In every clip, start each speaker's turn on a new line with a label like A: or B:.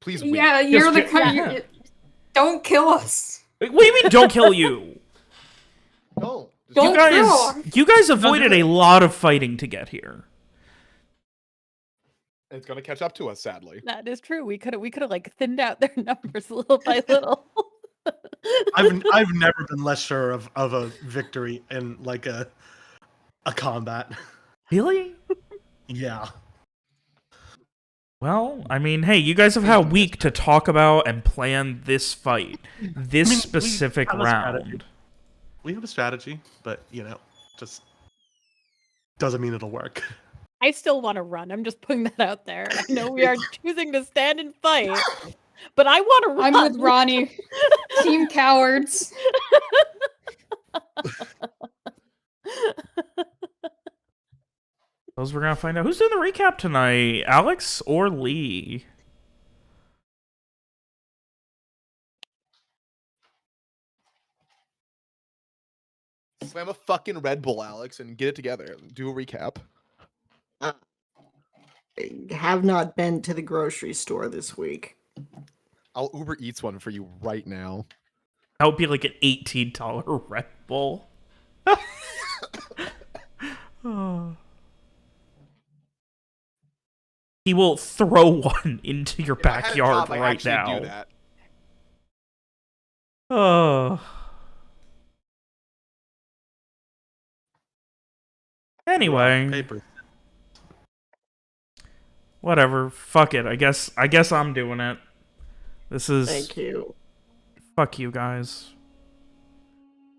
A: Please win.
B: Yeah, don't kill us.
C: What do you mean, don't kill you?
A: No.
B: Don't kill.
C: You guys avoided a lot of fighting to get here.
A: It's gonna catch up to us, sadly.
D: That is true. We could have like thinned out their numbers little by little.
E: I've never been less sure of a victory in like a combat.
C: Really?
E: Yeah.
C: Well, I mean, hey, you guys have had a week to talk about and plan this fight. This specific round.
E: We have a strategy, but, just doesn't mean it'll work.
D: I still want to run. I'm just putting that out there. I know we are choosing to stand and fight, but I want to run.
B: I'm with Ronnie. Team cowards.
C: Those we're gonna find out. Who's doing the recap tonight? Alex or Lee?
A: Slam a fucking Red Bull, Alex, and get it together. Do a recap.
F: I have not been to the grocery store this week.
A: I'll Uber Eats one for you right now.
C: That would be like an $18 Red Bull. Oh. He will throw one into your backyard right now.
A: Do that.
C: Oh. Anyway.
E: Paper.
C: Whatever. Fuck it. I guess I'm doing it. This is...
F: Thank you.
C: Fuck you guys.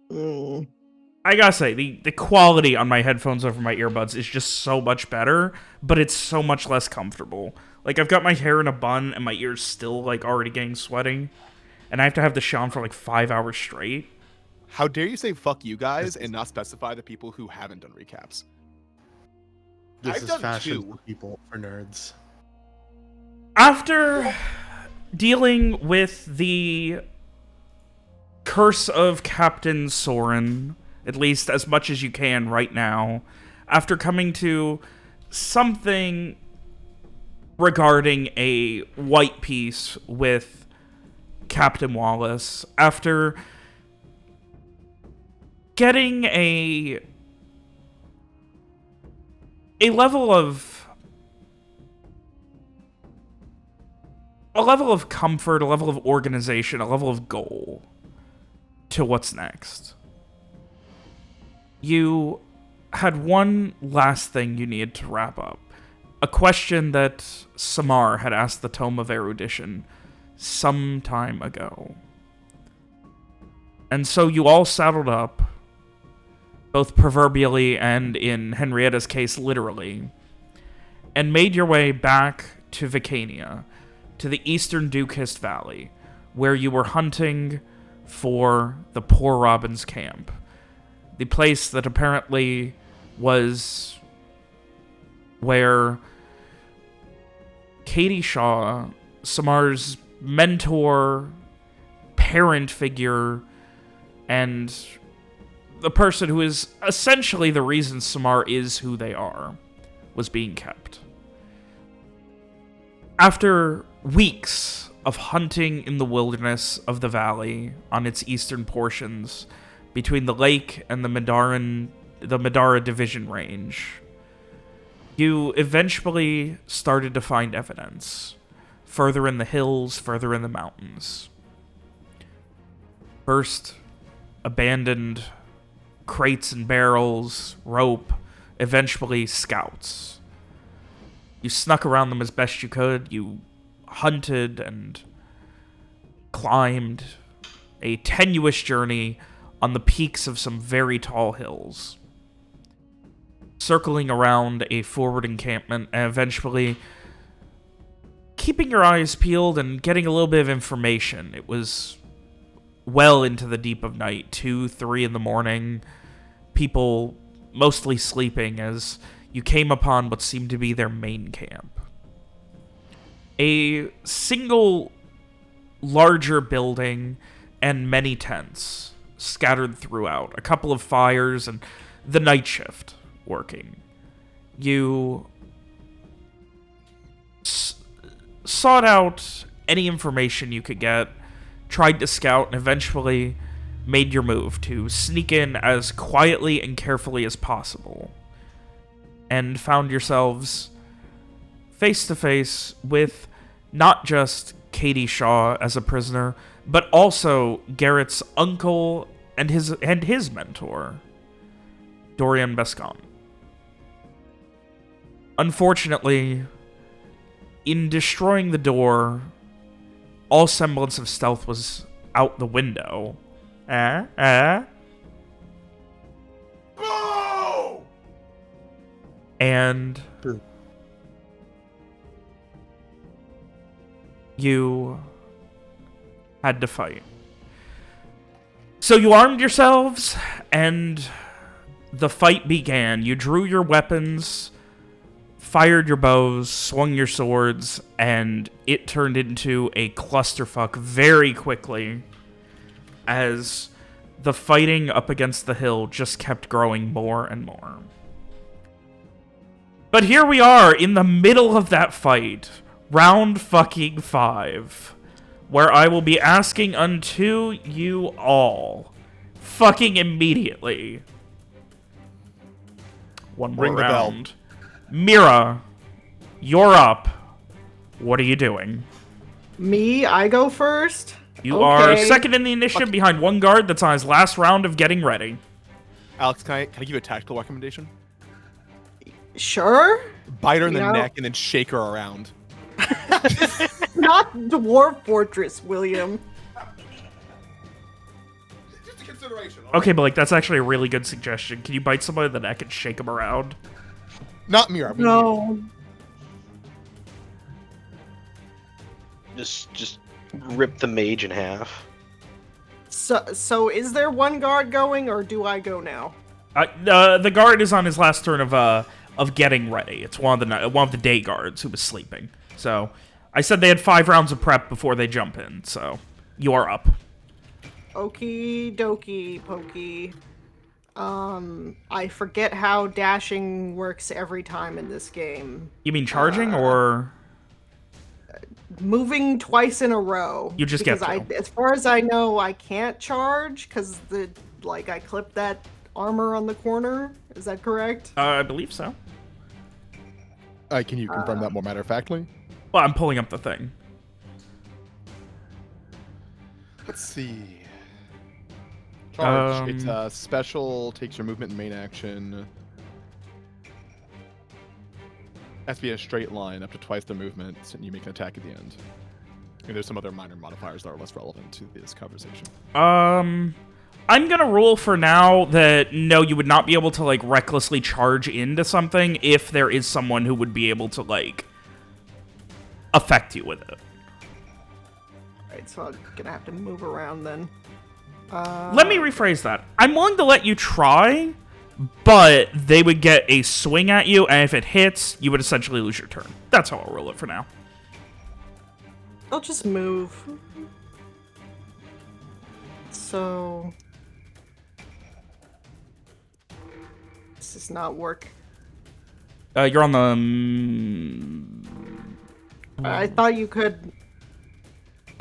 F: Mm.
C: I gotta say, the quality on my headphones over my earbuds is just so much better, but it's so much less comfortable. Like, I've got my hair in a bun, and my ears still, like, already getting sweaty. And I have to have the show on for, like, 5 hours straight.
A: How dare you say fuck you guys and not specify the people who haven't done recaps?
E: This
A: I've
E: is
A: done
E: fashion
A: 2.
E: for people, for nerds.
C: After dealing with the curse of Captain Soren, at least as much as you can right now, after coming to something regarding a white piece with Captain Wallace, after getting a level of comfort, a level of organization, a level of goal to what's next. You had one last thing you needed to wrap up. A question that Samar had asked the Tome of Erudition some time ago. And so you all saddled up, both proverbially and in Henrietta's case, literally, and made your way back to Vicania, to the eastern Dukist Valley, where you were hunting for the Poor Robin's camp. The place that apparently was where Katie Shaw, Samar's mentor, parent figure, and the person who is essentially the reason Samar is who they are, was being kept. After weeks of hunting in the wilderness of the valley on its eastern portions, between the lake and the Madara Division Range, you eventually started to find evidence. Further in the hills, further in the mountains. First, abandoned crates and barrels, rope, eventually scouts. You snuck around them as best you could. You hunted and climbed a tenuous journey on the peaks of some very tall hills, circling around a forward encampment and eventually keeping your eyes peeled and getting a little bit of information. It was well into the deep of night, 2, 3 in the morning, people mostly sleeping as you came upon what seemed to be their main camp. A single larger building and many tents scattered throughout, a couple of fires and the night shift working. You sought out any information you could get, tried to scout, and eventually made your move to sneak in as quietly and carefully as possible, and found yourselves face to face with not just Katie Shaw as a prisoner, but also Garrett's uncle and his mentor, Dorian Bescon. Unfortunately, in destroying the door, all semblance of stealth was out the window. And you had to fight. So you armed yourselves, and the fight began. You drew your weapons, fired your bows, swung your swords, and it turned into a clusterfuck very quickly as the fighting up against the hill just kept growing more and more. But here we are in the middle of that fight, round fucking 5, where I will be asking unto you all, fucking immediately. One more
A: Ring the bell.
C: round. Mira, you're up. What are you doing?
F: Me, I go first.
C: You are
F: Okay.
C: second in the initiative behind one guard that's on his last round of getting ready.
A: Alex, can I give you a tactical recommendation?
F: Sure.
A: Bite her in
F: You
A: the
F: know-
A: neck and then shake her around.
F: Not Dwarf Fortress, William.
A: Just a consideration.
C: Okay, but like that's actually a really good suggestion. Can you bite somebody in the neck and shake them around?
A: Not Mira. I mean,
F: No.
G: Just rip the mage in half.
F: So is there one guard going, or do I go now?
C: The guard is on his last turn of getting ready. It's one of the day guards who was sleeping. So I said they had 5 rounds of prep before they jump in. So you are up.
F: Okie dokie, pokey. I forget how dashing works every time in this game.
C: You mean charging or?
F: Moving twice in a row.
C: You just get
F: because
C: to.
F: as far as I know, I can't charge because I clipped that armor on the corner. Is that correct?
C: I believe so.
A: can you confirm that more matter of factly?
C: Well, I'm pulling up the thing.
A: Let's see. Charge. It's
C: Um,
A: special, takes your movement and main action. Has to be a straight line up to twice the movement, and you make an attack at the end. And there's some other minor modifiers that are less relevant to this conversation.
C: I'm gonna rule for now that no, you would not be able to like recklessly charge into something if there is someone who would be able to like affect you with it.
F: Alright, so I'm gonna have to move around then.
C: Let me rephrase that. I'm willing to let you try, but they would get a swing at you, and if it hits, you would essentially lose your turn. That's how I'll rule it for now.
F: I'll just move. So this does not work.
C: You're on the.
F: I thought you could.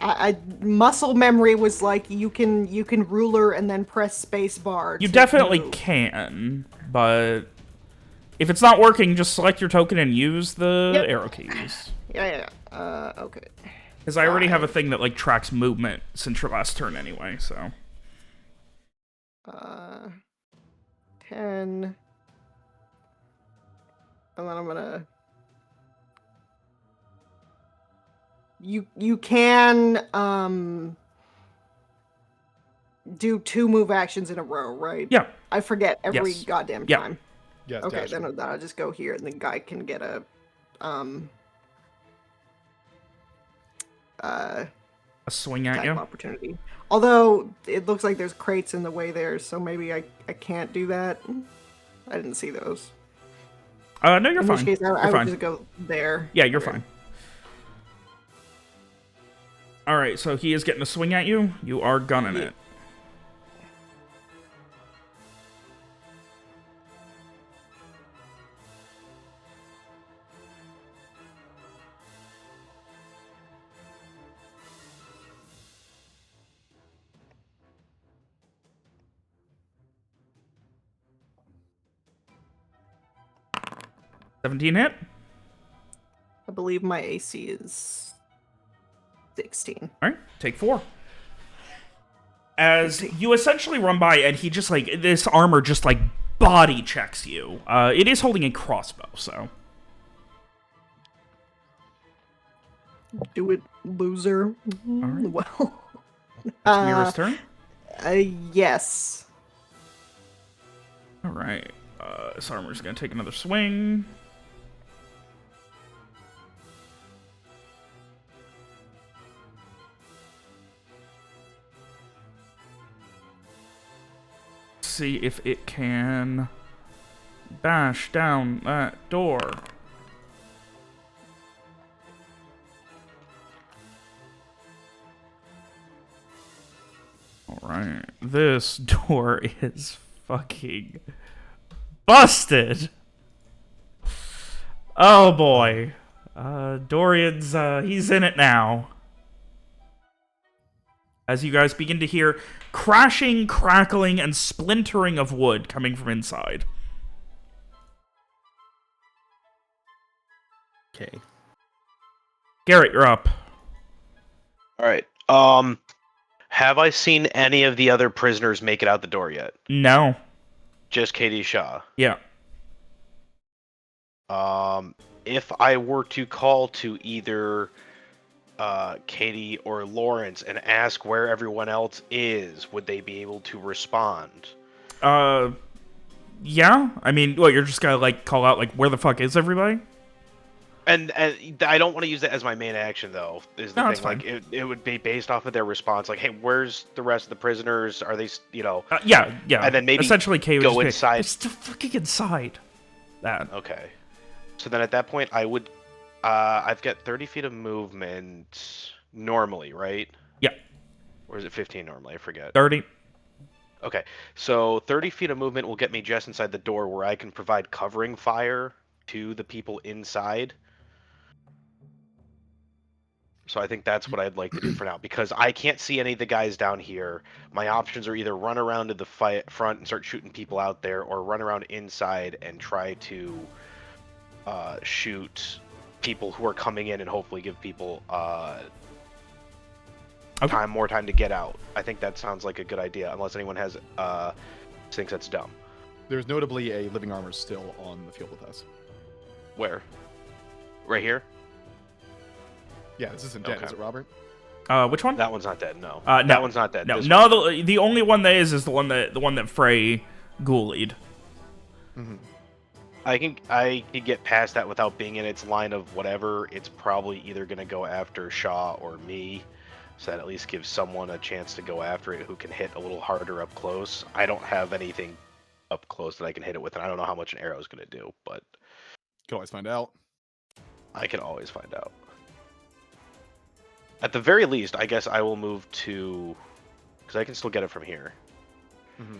F: I muscle memory was like you can ruler and then press space bar.
C: You
F: to
C: definitely
F: move.
C: can, but if it's not working, just select your token and use the
F: Yep.
C: arrow keys.
F: Yeah. Okay.
C: Because I already have a thing that like tracks movement since your last turn anyway, so.
F: 10. And then I'm gonna. You can do 2 move actions in a row, right?
C: Yeah.
F: I forget every
C: Yes.
F: goddamn
C: Yeah.
F: time.
A: Yes,
F: Okay,
A: dash.
F: then I'll just go here, and the guy can get a
C: A swing at
F: attack
C: you.
F: opportunity. Although it looks like there's crates in the way there, so maybe I can't do that. I didn't see those.
C: No, you're
F: In
C: fine.
F: which case, I
C: You're
F: would
C: fine.
F: just go there.
C: Yeah, you're
F: Okay.
C: fine. Alright, so he is getting a swing at you. You are gunning
F: Yeah.
C: it. 17 hit.
F: I believe my AC is 16.
C: All right, take 4. As you essentially run by, and he just like this armor just like body checks you. It is holding a crossbow, so
F: Do it, loser.
C: right.
F: Well,
C: Mira's turn.
F: yes.
C: All right, this armor's gonna take another swing. See if it can bash down that door. Alright, this door is fucking busted. Oh boy. Dorian's, he's in it now. As you guys begin to hear crashing, crackling, and splintering of wood coming from inside.
E: Okay.
C: Garrett, you're up.
G: All right. Have I seen any of the other prisoners make it out the door yet?
C: No.
G: Just Katie Shaw.
C: Yeah.
G: If I were to call to either Katie or Lawrence and ask where everyone else is, would they be able to respond?
C: Yeah? I mean, what, you're just gonna, like, call out, like, where the fuck is everybody?
G: And I don't want to use that as my main action, though, is the
C: No,
G: thing.
C: it's fine.
G: Like, it would be based off of their response. Like, hey, where's the rest of the prisoners? Are they,
C: Yeah.
G: And then maybe
C: essentially Kay would
G: go
C: just be,
G: inside.
C: It's still fucking inside. That.
G: Okay. So then at that point, I would... I've got 30 feet of movement normally, right?
C: Yeah.
G: Or is it 15 normally? I forget.
C: 30.
G: Okay. So 30 feet of movement will get me just inside the door where I can provide covering fire to the people inside. So I think that's what I'd like to do for now, because I can't see any of the guys down here. My options are either run around to the front and start shooting people out there, or run around inside and try to shoot people who are coming in and hopefully give people more time to get out. I think that sounds like a good idea, unless anyone has thinks that's dumb.
A: There's notably a living armor still on the field with us.
G: Where? Right here?
A: Yeah, this isn't dead,
G: Okay.
A: is it, Robert?
C: Which one?
G: That one's not dead. No.
C: No.
G: That one's not dead.
C: No,
G: This
C: no. The only one that is the one that Frey ghoulied.
A: Mm-hmm.
G: I can get past that without being in its line of whatever. It's probably either going to go after Shaw or me, so that at least gives someone a chance to go after it who can hit a little harder up close. I don't have anything up close that I can hit it with, and I don't know how much an arrow is going to do, but
A: Can always find out.
G: I can always find out. At the very least, I guess I will move to... because I can still get it from here.
A: Mm-hmm.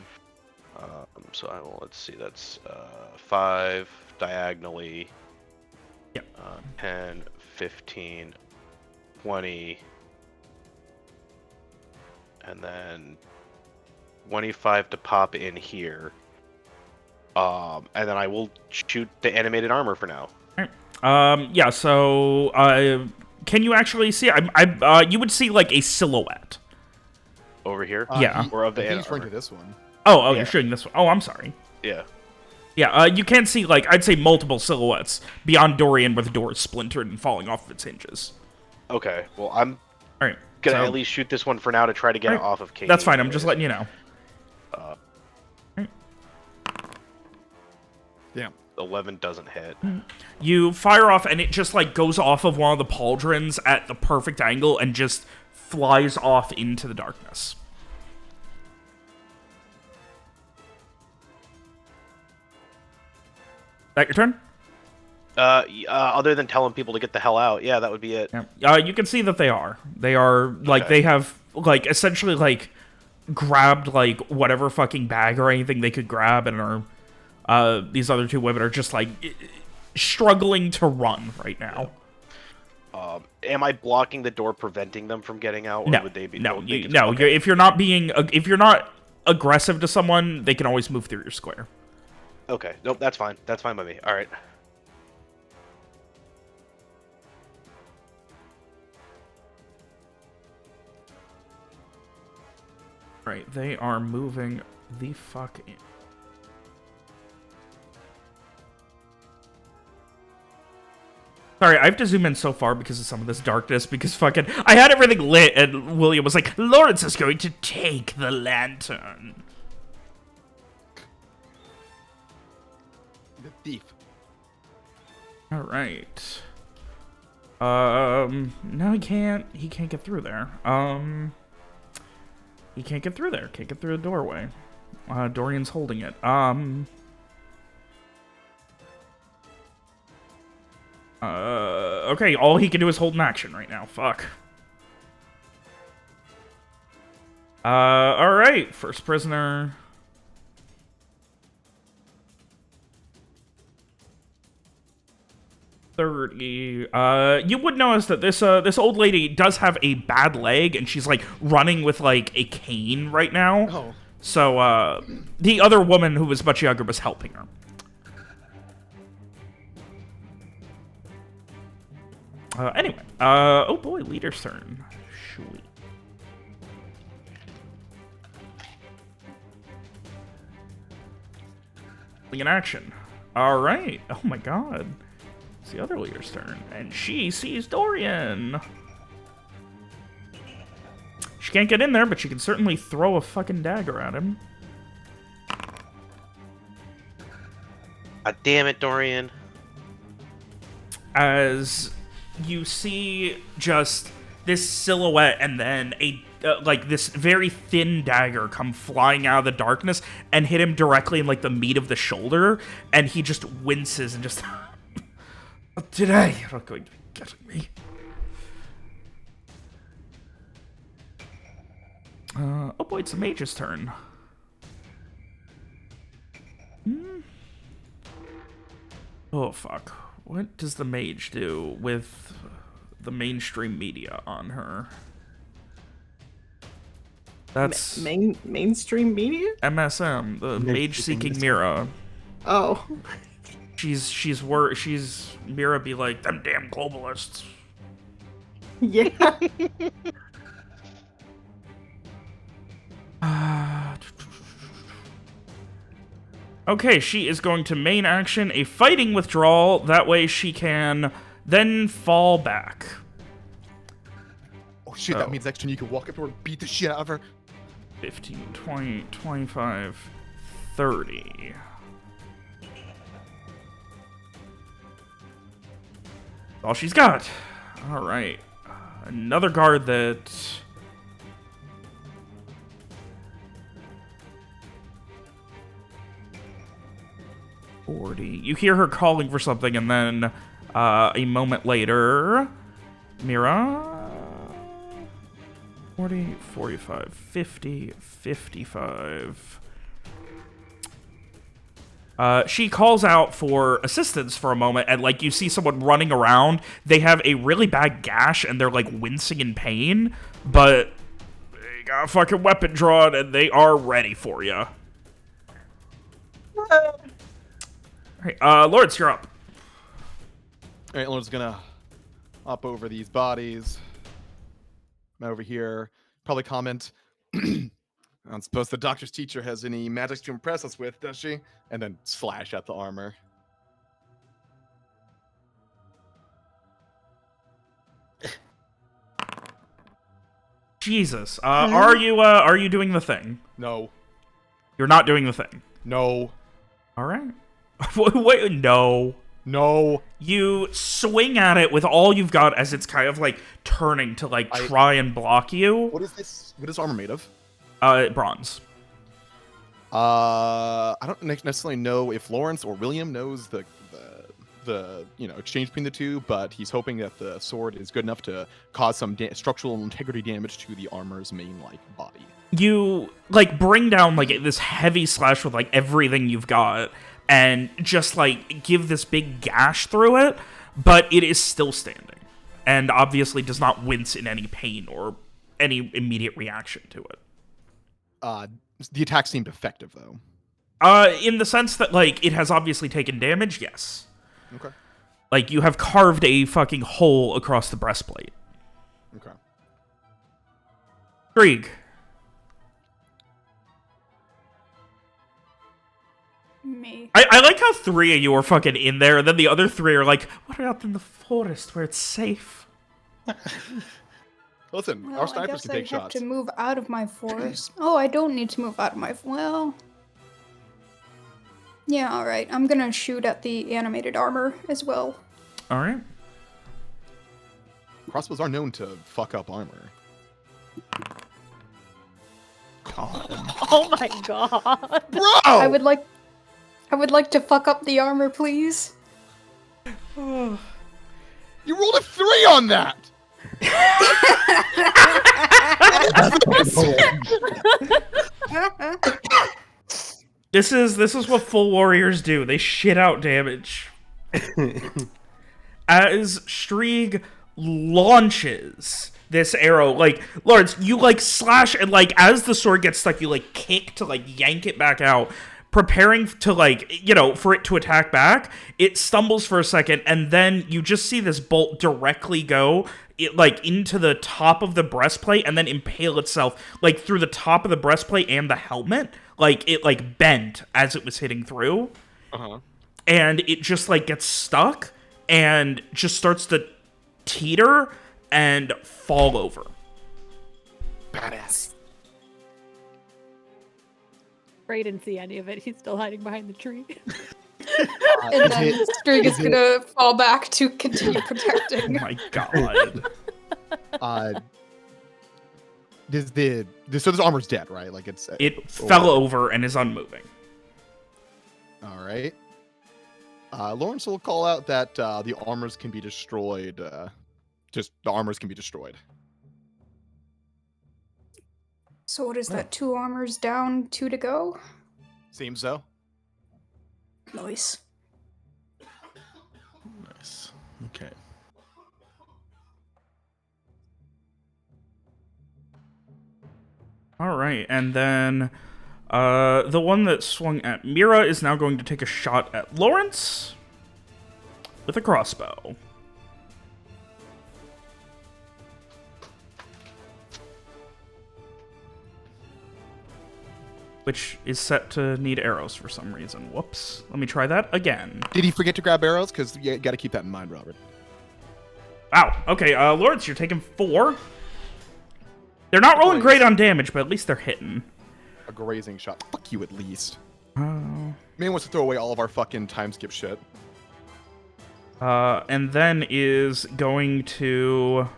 G: So I will, let's see, that's 5 diagonally.
C: Yep.
G: 10, 15, 20, and then 25 to pop in here. And then I will shoot the animated armor for now.
C: Yeah. So, can you actually see? You would see like a silhouette.
G: Over here?
C: Yeah.
G: Or of the
A: He's
G: armor.
A: referring to this one.
C: Oh,
G: Yeah.
C: you're shooting this one. Oh, I'm sorry.
G: Yeah.
C: Yeah, you can see, like, I'd say multiple silhouettes beyond Dorian where the door is splintered and falling off of its hinges.
G: Okay, well, I'm
C: All right.
G: gonna
C: so-
G: at least shoot this one for now to try to get it
C: Alright,
G: off of Katie.
C: That's fine. I'm just letting you know.
A: Damn.
G: 11 doesn't hit.
C: You fire off, and it just, like, goes off of one of the pauldrons at the perfect angle and just flies off into the darkness. That your turn?
G: Other than telling people to get the hell out, yeah, that would be it.
C: Yeah. You can see that they are. They are, like,
G: Okay.
C: they have, like, essentially, like, grabbed, like, whatever fucking bag or anything they could grab and are, these other two women are just, like, struggling to run right now.
G: Am I blocking the door, preventing them from getting out, or
C: No,
G: would they be?
C: no,
G: they can-
C: no.
G: okay.
C: If you're not aggressive to someone, they can always move through your square.
G: Okay, nope, that's fine. That's fine by me. All right.
C: Right, they are moving the fuck in. Sorry, I have to zoom in so far because of some of this darkness, because fucking... I had everything lit, and William was like, Lawrence is going to take the lantern.
A: The thief.
C: Alright. No, he can't get through there. He can't get through there. Can't get through the doorway. Dorian's holding it. Okay, all he can do is hold an action right now. Fuck. Alright, first prisoner. You would notice that this old lady does have a bad leg, and she's like running with like a cane right now.
A: Oh.
C: So the other woman who was much younger was helping her. Anyway, oh boy, leader's turn. Sweet. In action. All right. Oh my god. It's the other leader's turn, and she sees Dorian. She can't get in there, but she can certainly throw a fucking dagger at him.
G: Damn it, Dorian.
C: As you see just this silhouette and then a like this very thin dagger come flying out of the darkness and hit him directly in like the meat of the shoulder, and he just winces and just today you're not going to be getting me. Oh boy, it's the mage's turn. Oh fuck. What does the mage do with the mainstream media on her? That's
F: mainstream media?
C: MSM, the mage seeking Mira.
F: Oh.
C: She's Mira be like, them damn globalists.
F: Yeah.
C: Okay, she is going to main action a fighting withdrawal. That way she can then fall back.
A: Oh shit, that means next turn you can walk up to her and beat the shit out of her.
C: 15, 20, 25, 30. All she's got. All right. Another guard that... You hear her calling for something, and then a moment later, Mira, 40, 45, 50, 55. She calls out for assistance for a moment, and like you see someone running around. They have a really bad gash, and they're like wincing in pain, but they got a fucking weapon drawn, and they are ready for you. Alright, Lawrence, you're up.
A: Alright, Lawrence gonna hop over these bodies. I'm over here. Probably comment. I don't suppose the doctor's teacher has any magics to impress us with, does she? And then slash at the armor.
C: Jesus. Are you doing the thing?
A: No.
C: You're not doing the thing.
A: No.
C: Alright. Wait, no.
A: No.
C: You swing at it with all you've got as it's kind of like turning to like try and block you.
A: What is this? What is armor made of?
C: Bronze.
A: I don't necessarily know if Lawrence or William knows the exchange between the two, but he's hoping that the sword is good enough to cause some structural integrity damage to the armor's main body. You like bring down like this heavy slash with like everything you've got, and just like give this big gash through it, but it is still standing, and obviously does not wince in any pain or any immediate reaction to it. The attack seemed effective, though. In the sense that, like, it has obviously taken damage, yes. Okay.
C: Like, you have carved a fucking hole across the breastplate.
A: Okay.
C: Krieg. I like how 3 of you are fucking in there, and then the other 3 are like, what about in the forest where it's safe?
A: Listen,
B: Well,
A: our
B: I
A: snipers
B: guess
A: can
B: I
A: take
B: have
A: shots.
B: to move out of my forest. Oh, I don't need to move out of my. Well. Yeah, alright. I'm gonna shoot at the animated armor as well.
C: All right.
A: Crossbows are known to fuck up armor.
D: Oh my god.
A: Bro!
B: I would like to fuck up the armor, please.
A: You rolled a 3 on that!
C: This is what full warriors do. They shit out damage. As Strieg launches this arrow, like, Lawrence, you, like, slash, and, like, as the sword gets stuck, you, like, kick to, like, yank it back out, preparing to, like, you know, for it to attack back. It stumbles for a second, and then you just see this bolt directly go, like, into the top of the breastplate, and then impale itself, like, through the top of the breastplate and the helmet. Like, it, like, bent as it was hitting through.
A: Uh-huh.
C: And it just, like, gets stuck, and just starts to teeter and fall over.
A: Badass.
D: Frey didn't see any of it. He's still hiding behind the tree.
B: And then Strig is gonna fall back to continue protecting.
C: Oh my god.
A: So this armor's dead, right? Like it's
C: It fell over and is unmoving.
A: All right. Lawrence will call out that the armors can be destroyed. Just the armors can be destroyed.
B: So what is that? 2 armors down, 2 to go?
A: Seems so.
B: Nice.
E: Nice. Okay.
C: All right, and then the one that swung at Mira is now going to take a shot at Lawrence with a crossbow. Which is set to need arrows for some reason. Whoops. Let me try that again.
A: Did he forget to grab arrows? Because you got to keep that in mind, Robert.
C: Wow. Okay, Lawrence, you're taking 4. They're not rolling great on damage, but at least they're hitting.
A: A grazing shot. Fuck you, at least.
C: Oh.
A: Man wants to throw away all of our fucking time skip shit.
C: And then is going to...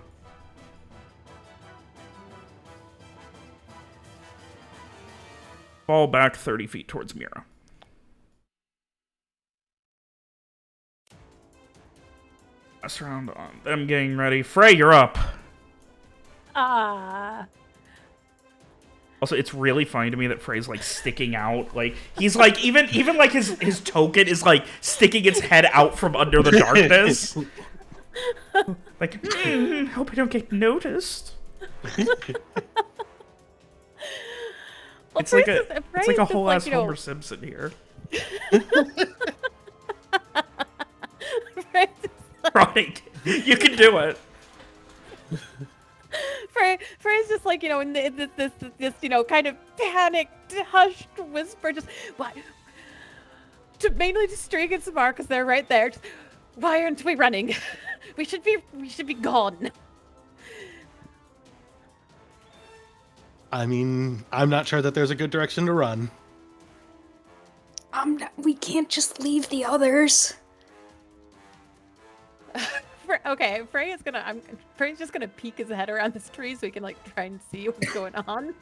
C: fall back 30 feet towards Mira. Last round on them getting ready. Frey, you're up. Also, it's really funny to me that Frey's, like, sticking out. Like, he's, like, even like, his token is, like, sticking its head out from under the darkness. Like, hope I don't get noticed. It's like a whole ass Homer Simpson here. Right, you can do it.
D: Frey's just like, you know, in this you know, kind of panicked, hushed whisper, just why? Mainly to Strieg and Samar, because they're right there. Just, why aren't we running? We should be gone.
E: I mean, I'm not sure that there's a good direction to run.
B: We can't just leave the others.
D: Okay, Frey's just gonna peek his head around this tree so he can, like, try and see what's going on.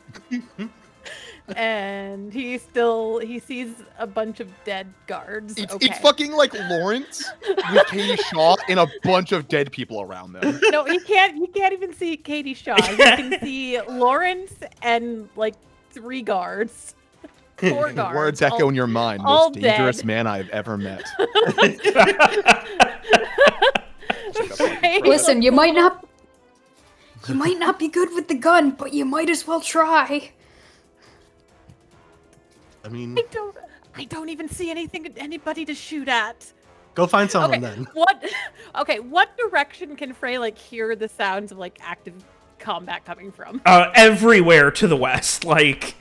D: And he sees a bunch of dead guards.
A: It's fucking like Lawrence with Katie Shaw and a bunch of dead people around them.
D: No, he can't even see Katie Shaw. He can see Lawrence and, like, 3 guards. 4 guards.
A: Words echo in your mind.
D: all
A: Most dangerous
D: dead.
A: man I've ever met.
B: Listen, you might not be good with the gun, but you might as well try.
E: I mean,
D: I don't even see anybody to shoot at.
E: go find someone then.
D: What direction can Frey, like, hear the sounds of, like, active combat coming from?
C: Everywhere to the west. Like,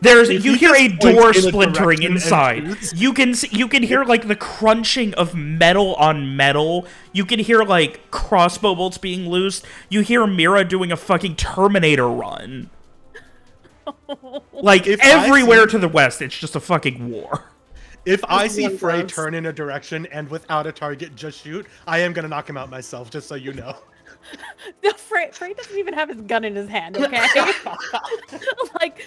C: there's
E: If
C: you
E: he
C: hear a
E: just points
C: door
E: in a
C: splintering
E: direction and
C: inside.
E: shoots.
C: You can hear like the crunching of metal on metal. You can hear like crossbow bolts being loosed. You hear Mira doing a fucking Terminator run. Like
E: If I
C: everywhere
E: see-
C: to the west, it's just a fucking war.
E: If I see
F: one
E: Frey
F: does.
E: turn in a direction and without a target just shoot, I am gonna knock him out myself, just so you know.
D: No, Frey doesn't even have his gun in his hand, okay? Like,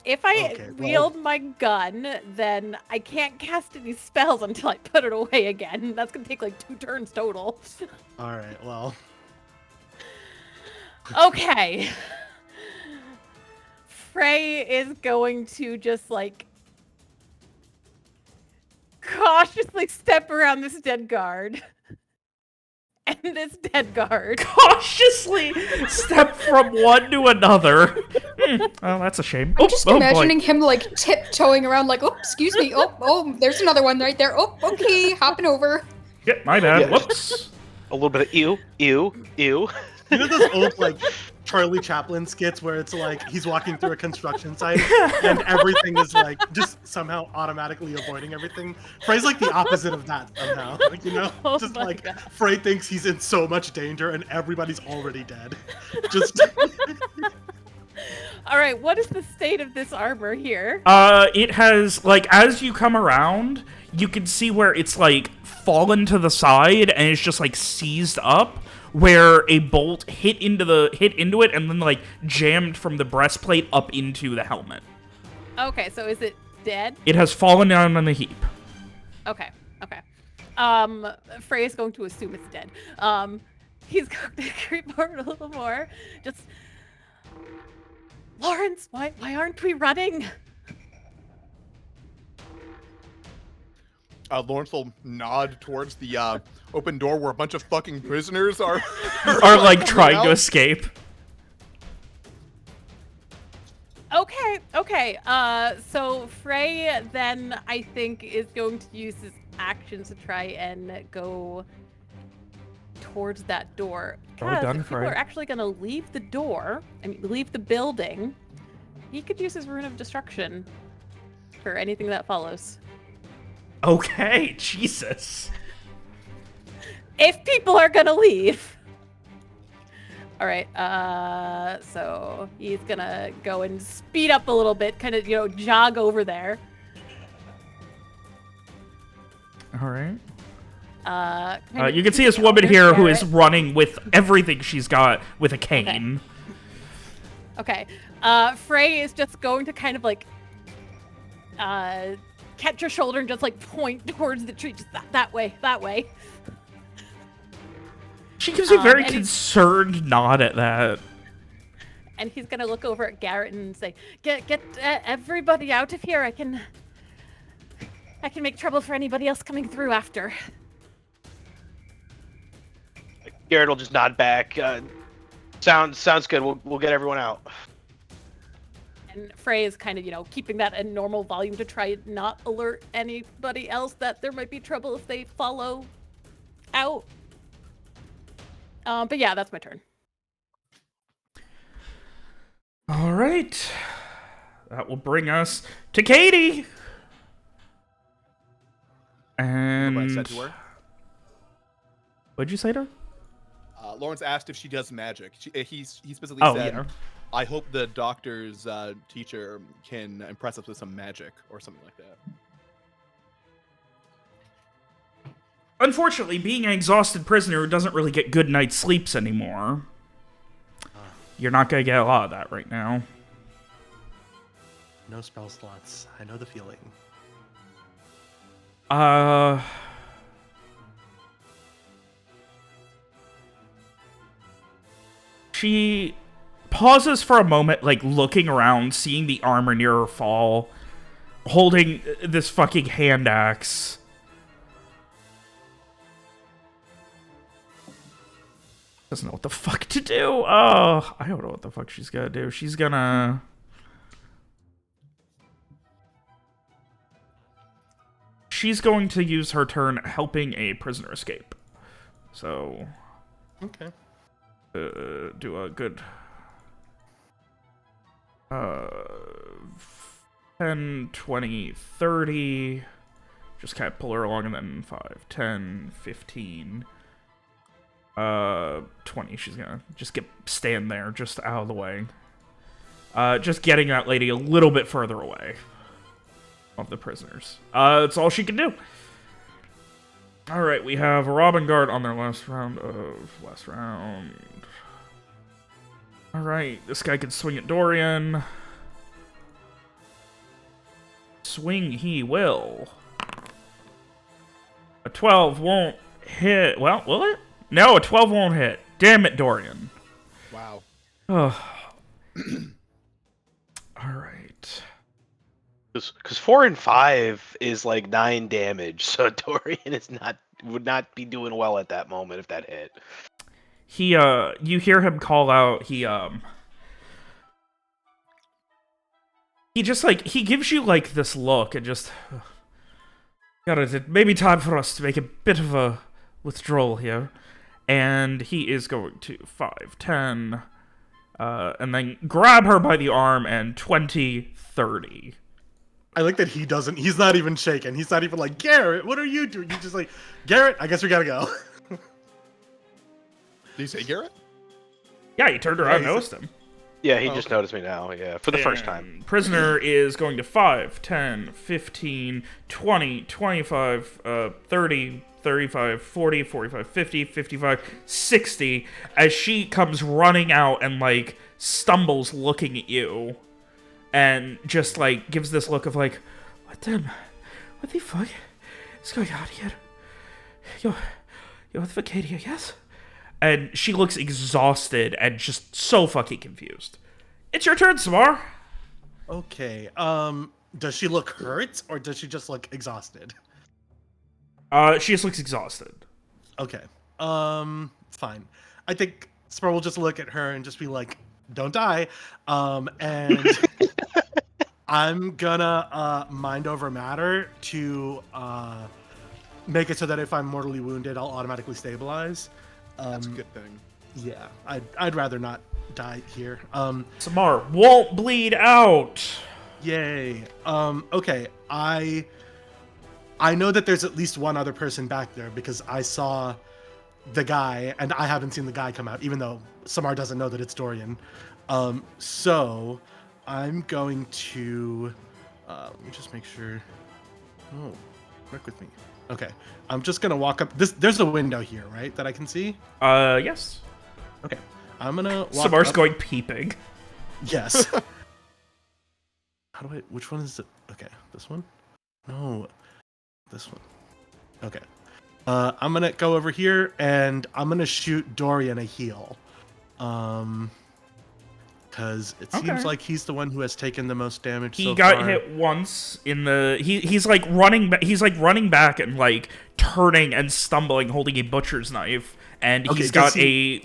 D: if I
E: Okay, well-
D: wield my gun, then I can't cast any spells until I put it away again. That's gonna take like 2 turns total.
E: Alright, well.
D: Okay. Frey is going to just like cautiously step around this dead guard. And this dead guard.
C: Cautiously step from one to another. Oh, that's a shame.
B: I'm
C: Oh,
B: just
C: oh, boy.
B: imagining him like tiptoeing around, like, oh, excuse me, oh, there's another one right there. Oh, okay, hopping over.
C: Yeah, my bad.
G: Yeah.
C: Whoops.
G: A little bit of ew, ew, ew.
E: You know those old like Charlie Chaplin skits where it's like he's walking through a construction site and everything is like just somehow automatically avoiding everything? Frey's like the opposite of that somehow. Like, you know?
D: Oh
E: Just
D: my
E: like
D: God.
E: Frey thinks he's in so much danger and everybody's already dead. Just
D: All right, what is the state of this armor here?
C: It has, like, as you come around, you can see where it's, like, fallen to the side and it's just, like, seized up, where a bolt hit into it and then, like, jammed from the breastplate up into the helmet.
D: Okay, so is it dead?
C: It has fallen down on the heap.
D: Okay. Frey is going to assume it's dead. He's going to creep forward a little more. Just, Lawrence, why aren't we running?
A: Lawrence will nod towards the open door where a bunch of fucking prisoners are
C: Are, like, trying to
A: out.
C: escape.
D: Okay. So Frey then I think is going to use his actions to try and go towards that door.
C: Well
D: Because
C: done,
D: if people
C: Frey.
D: are actually going to leave the door, leave the building, he could use his rune of destruction for anything that follows.
C: Okay, Jesus.
D: If people are going to leave. All right, so he's gonna go and speed up a little bit, kind of, jog over there.
C: All right.
D: Kind of
C: You can see
D: keep
C: this
D: the
C: woman
D: elder
C: here who is
D: spirit.
C: running with everything she's got with a cane.
D: Okay. Frey is just going to kind of like catch her shoulder and just like point towards the tree, just that way.
C: She gives a very
D: and he's-
C: concerned nod at that.
D: And he's gonna look over at Garrett and say, "Get everybody out of here. I can make trouble for anybody else coming through after."
G: Garrett will just nod back. Sounds good. We'll get everyone out.
D: And Frey is kind of, keeping that at normal volume to try and not alert anybody else that there might be trouble if they follow out. But yeah, that's my turn.
C: All right. That will bring us to Katie.
A: What I
C: And
A: said to her.
C: what'd you say to her?
A: Lawrence asked if she does magic. He specifically
C: Oh,
A: said,
C: yeah.
A: I hope the doctor's teacher can impress us with some magic or something like that.
C: Unfortunately, being an exhausted prisoner doesn't really get good night's sleeps anymore. You're not gonna get a lot of that right now.
E: no spell slots. I know the feeling.
C: She pauses for a moment, like looking around, seeing the armor near her fall, holding this fucking hand axe. Doesn't know what the fuck to do. Oh, I don't know what the fuck she's gonna do. She's gonna... She's going to use her turn helping a prisoner escape. So...
E: Okay.
C: do a good 10, 20, 30. Just kind of pull her along, and then 5, 10, 15, 20. She's gonna just stand there, just out of the way. Just getting that lady a little bit further away of the prisoners. That's all she can do. Alright, we have a Robin Guard on their last round. Alright, this guy can swing at Dorian. Swing he will. A 12 won't hit. Well, will it? No, a 12 won't hit. Damn it, Dorian.
A: Wow.
C: Oh. Alright.
G: Because 4 and 5 is like 9 damage, so Dorian would not be doing well at that moment if that hit.
C: You hear him call out, he just he gives you like this look and just, got it may be time for us to make a bit of a withdrawal here. And he is going to 5, 10, and then grab her by the arm and 20, 30.
E: I like that he's not even shaken. He's not even like, Garrett, what are you doing? He's just like, Garrett, I guess we gotta go.
A: Did you say Garrett?
C: Yeah, he turned around and noticed him.
G: Yeah, he just noticed me now, yeah, for the first time.
C: Prisoner is going to 5, 10, 15, 20, 25, 30, 35, 40, 45, 50, 55, 60, as she comes running out and, like, stumbles looking at you, and just, like, gives this look of, like, what the fuck is going on here? You're with Vacadia, yes? And she looks exhausted and just so fucking confused. It's your turn, Samar.
E: Okay, does she look hurt, or does she just look exhausted?
C: She just looks exhausted.
E: Okay. Fine. I think Spur will just look at her and just be like, don't die. And I'm gonna mind over matter to make it so that if I'm mortally wounded, I'll automatically stabilize.
A: That's a good thing.
E: Yeah, I'd rather not die here.
C: Samar won't bleed out.
E: Yay. Okay, I know that there's at least one other person back there because I saw the guy, and I haven't seen the guy come out, even though Samar doesn't know that it's Dorian. So I'm going to let me just make sure. Oh, work with me. Okay, I'm just gonna walk up. There's a window here, right, that I can see.
C: Yes.
E: Okay, I'm gonna walk
C: Samar's
E: up.
C: going peeping.
E: Yes. Which one is it? Okay, this one? No, this one. Okay. I'm gonna go over here and I'm gonna shoot Dorian a heal. Because it seems like he's the one who has taken the most damage.
C: He got hit once in the. He's like running. He's like running back and like turning and stumbling, holding a butcher's knife, and he's got a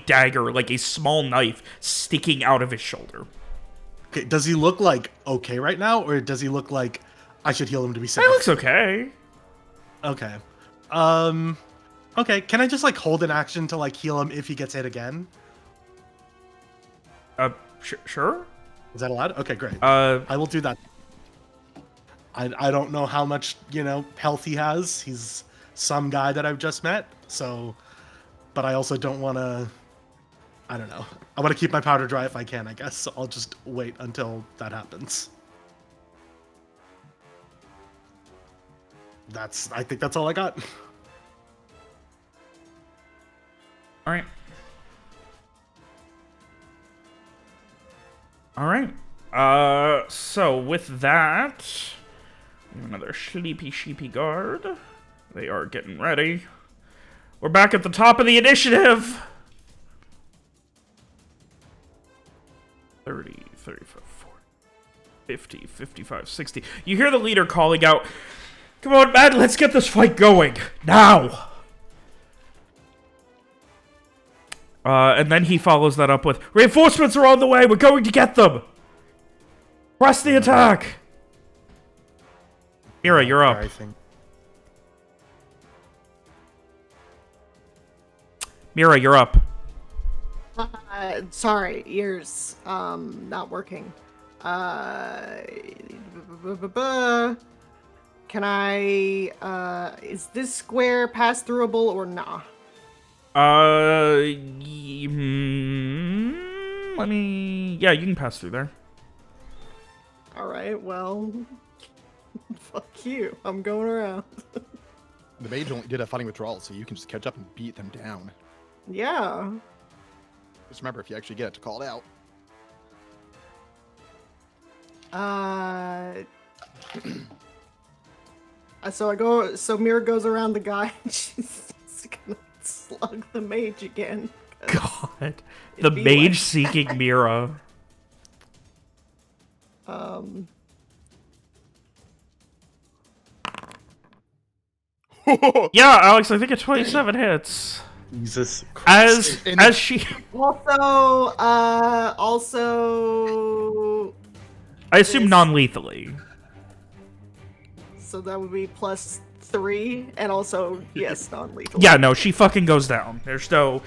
C: dagger, like a small knife, sticking out of his shoulder.
E: Okay, does he look like okay right now, or does he look like I should heal him to be safe?
C: He looks okay.
E: Okay. Okay. Can I just like hold an action to like heal him if he gets hit again?
C: Sure.
E: Is that allowed? Okay, great.
C: I
E: will do that. I don't know how much, health he has. He's some guy that I've just met. So, but I also don't want to, I don't know. I want to keep my powder dry if I can, I guess. So I'll just wait until that happens. I think that's all I got.
C: All right. All right. So with that, another sleepy sheepy guard. They are getting ready. We're back at the top of the initiative. 30, 35, 40, 50, 55, 60. You hear the leader calling out, "Come on, man, let's get this fight going now." And then he follows that up with, "Reinforcements are on the way. We're going to get them. Press the attack." Mira, you're up. Mira, you're up.
F: Sorry, ears. Not working. Can I? Is this square pass throughable or nah?
C: Let me. Yeah, you can pass through there.
F: All right. Well, fuck you. I'm going around.
A: The mage only did a fighting withdrawal, so you can just catch up and beat them down.
F: Yeah.
A: Just remember, if you actually get it, to call it out.
F: So Mira goes around the guy and she's gonna slug the mage again.
C: God. The
F: be
C: mage
F: like-
C: seeking Mira. Yeah, Alex, I think a 27 hits.
E: Jesus Christ.
C: As she...
F: Also,
C: I assume non-lethally.
F: so that would be +3, and also, yes, non-lethal.
C: Yeah, no, she fucking goes down. There's no...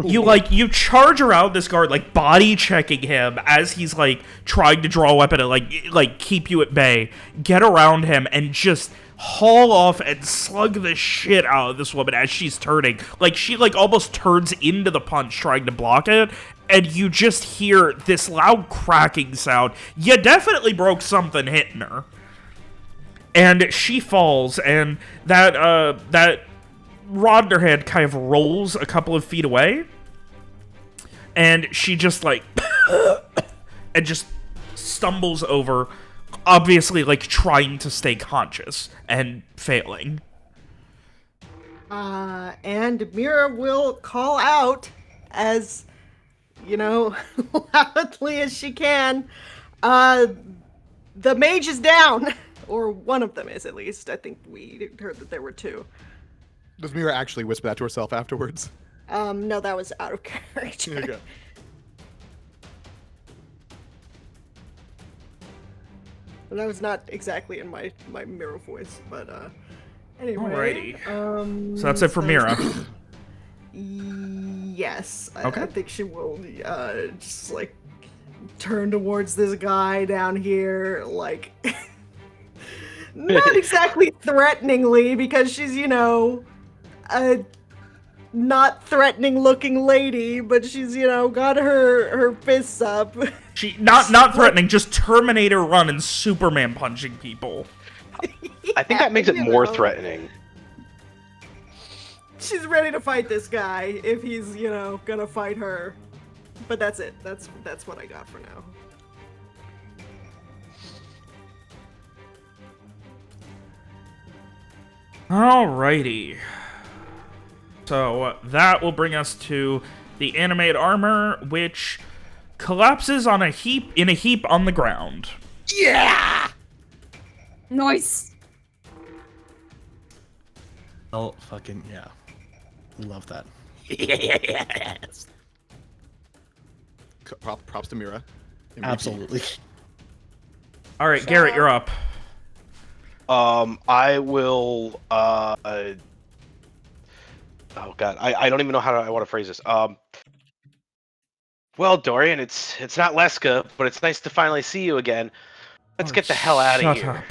C: You charge around this guard, like, body checking him as he's, like, trying to draw a weapon and, like, keep you at bay. Get around him and just haul off and slug the shit out of this woman as she's turning. Like, she, like, almost turns into the punch trying to block it, and you just hear this loud cracking sound. You definitely broke something hitting her. And she falls, and that rod in her hand kind of rolls a couple of feet away, and she just like and just stumbles over, obviously like trying to stay conscious and failing.
F: And Mira will call out as, you know, loudly as she can. The mage is down, or one of them is at least. I think we heard that there were two.
A: Does Mira actually whisper that to herself afterwards?
F: No, that was out of character.
A: There you go.
F: That was not exactly in my Mira voice, but anyway.
C: Alrighty. So that's it for Mira.
F: Yes.
C: Okay.
F: I think she will just like turn towards this guy down here, like not exactly threateningly, because she's, you know, a not threatening looking lady, but she's, you know, got her fists up.
C: She not threatening, just Terminator run and Superman punching people.
G: I think that makes it
F: you
G: more
F: know.
G: threatening.
F: She's ready to fight this guy if he's, you know, gonna fight her. But that's it. That's what I got for now.
C: Alrighty. So that will bring us to the animated armor, which collapses on a heap on the ground.
B: Nice.
E: Oh, fucking yeah. We love that.
A: Props to Mira. MVP.
E: Absolutely.
C: All right, Garrett, you're up.
G: I will. Oh god, I don't even know how I want to phrase this. Well, Dorian, it's not Leska, but it's nice to finally see you again. Let's get the hell out of here.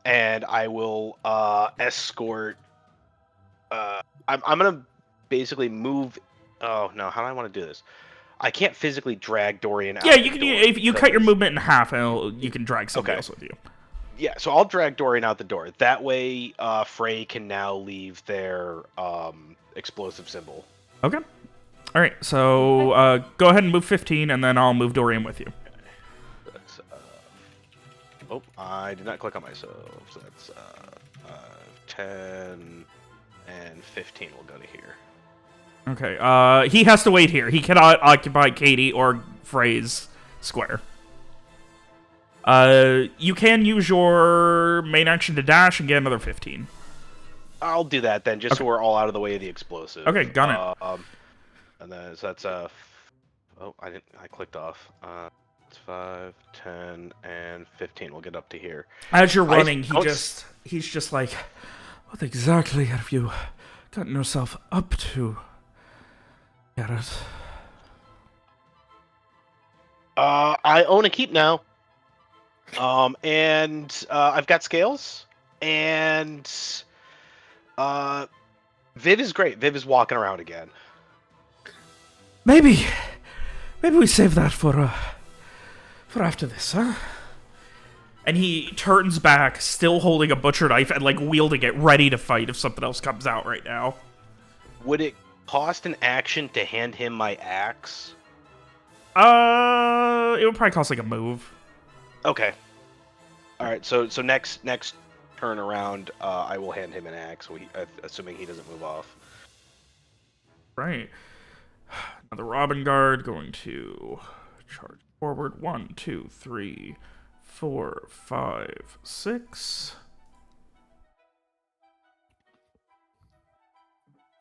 G: And I will escort. I'm gonna basically move. Oh no, how do I want to do this? I can't physically drag Dorian out.
C: Yeah,
G: the
C: you can.
G: door
C: If you cut your
G: because-
C: movement in half, and you can drag somebody
G: Okay.
C: else with you.
G: Yeah, so I'll drag Dorian out the door. That way, Frey can now leave their explosive symbol.
C: Okay. All right. So go ahead and move 15, and then I'll move Dorian with you.
G: That's, oh, I did not click on myself. So that's 10 and 15 will go to here.
C: Okay. He has to wait here. He cannot occupy Katie or Frey's square. You can use your main action to dash and get another 15.
G: I'll do that then, just so we're all out of the way of the explosive.
C: Okay, got it.
G: And then so that's oh, I clicked off. It's 5, 10, and 15. We'll get up to here.
C: As you're running,
G: don't
C: he's just like, what exactly have you gotten yourself up to? Garrett?
G: I own a keep now. And I've got scales, and Viv is great. Viv is walking around again.
C: Maybe we save that for after this, huh? And he turns back, still holding a butcher knife and like wielding it, ready to fight if something else comes out right now.
G: Would it cost an action to hand him my axe?
C: It would probably cost like a move.
G: Okay. All right. So next turn around, I will hand him an axe, assuming he doesn't move off.
C: Right. Now the Robin Guard going to charge forward. 1, 2, 3, 4, 5, 6.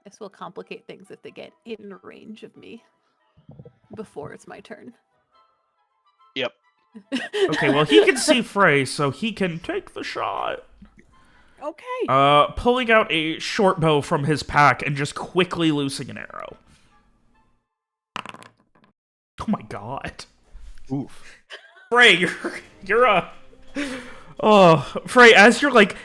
D: This will complicate things if they get in range of me before it's my turn.
G: Yep.
C: Okay, well he can see Frey, so he can take the shot.
D: Okay.
C: Pulling out a short bow from his pack and just quickly loosing an arrow. Oh my god.
A: Oof.
C: Frey, you're Frey, as you're like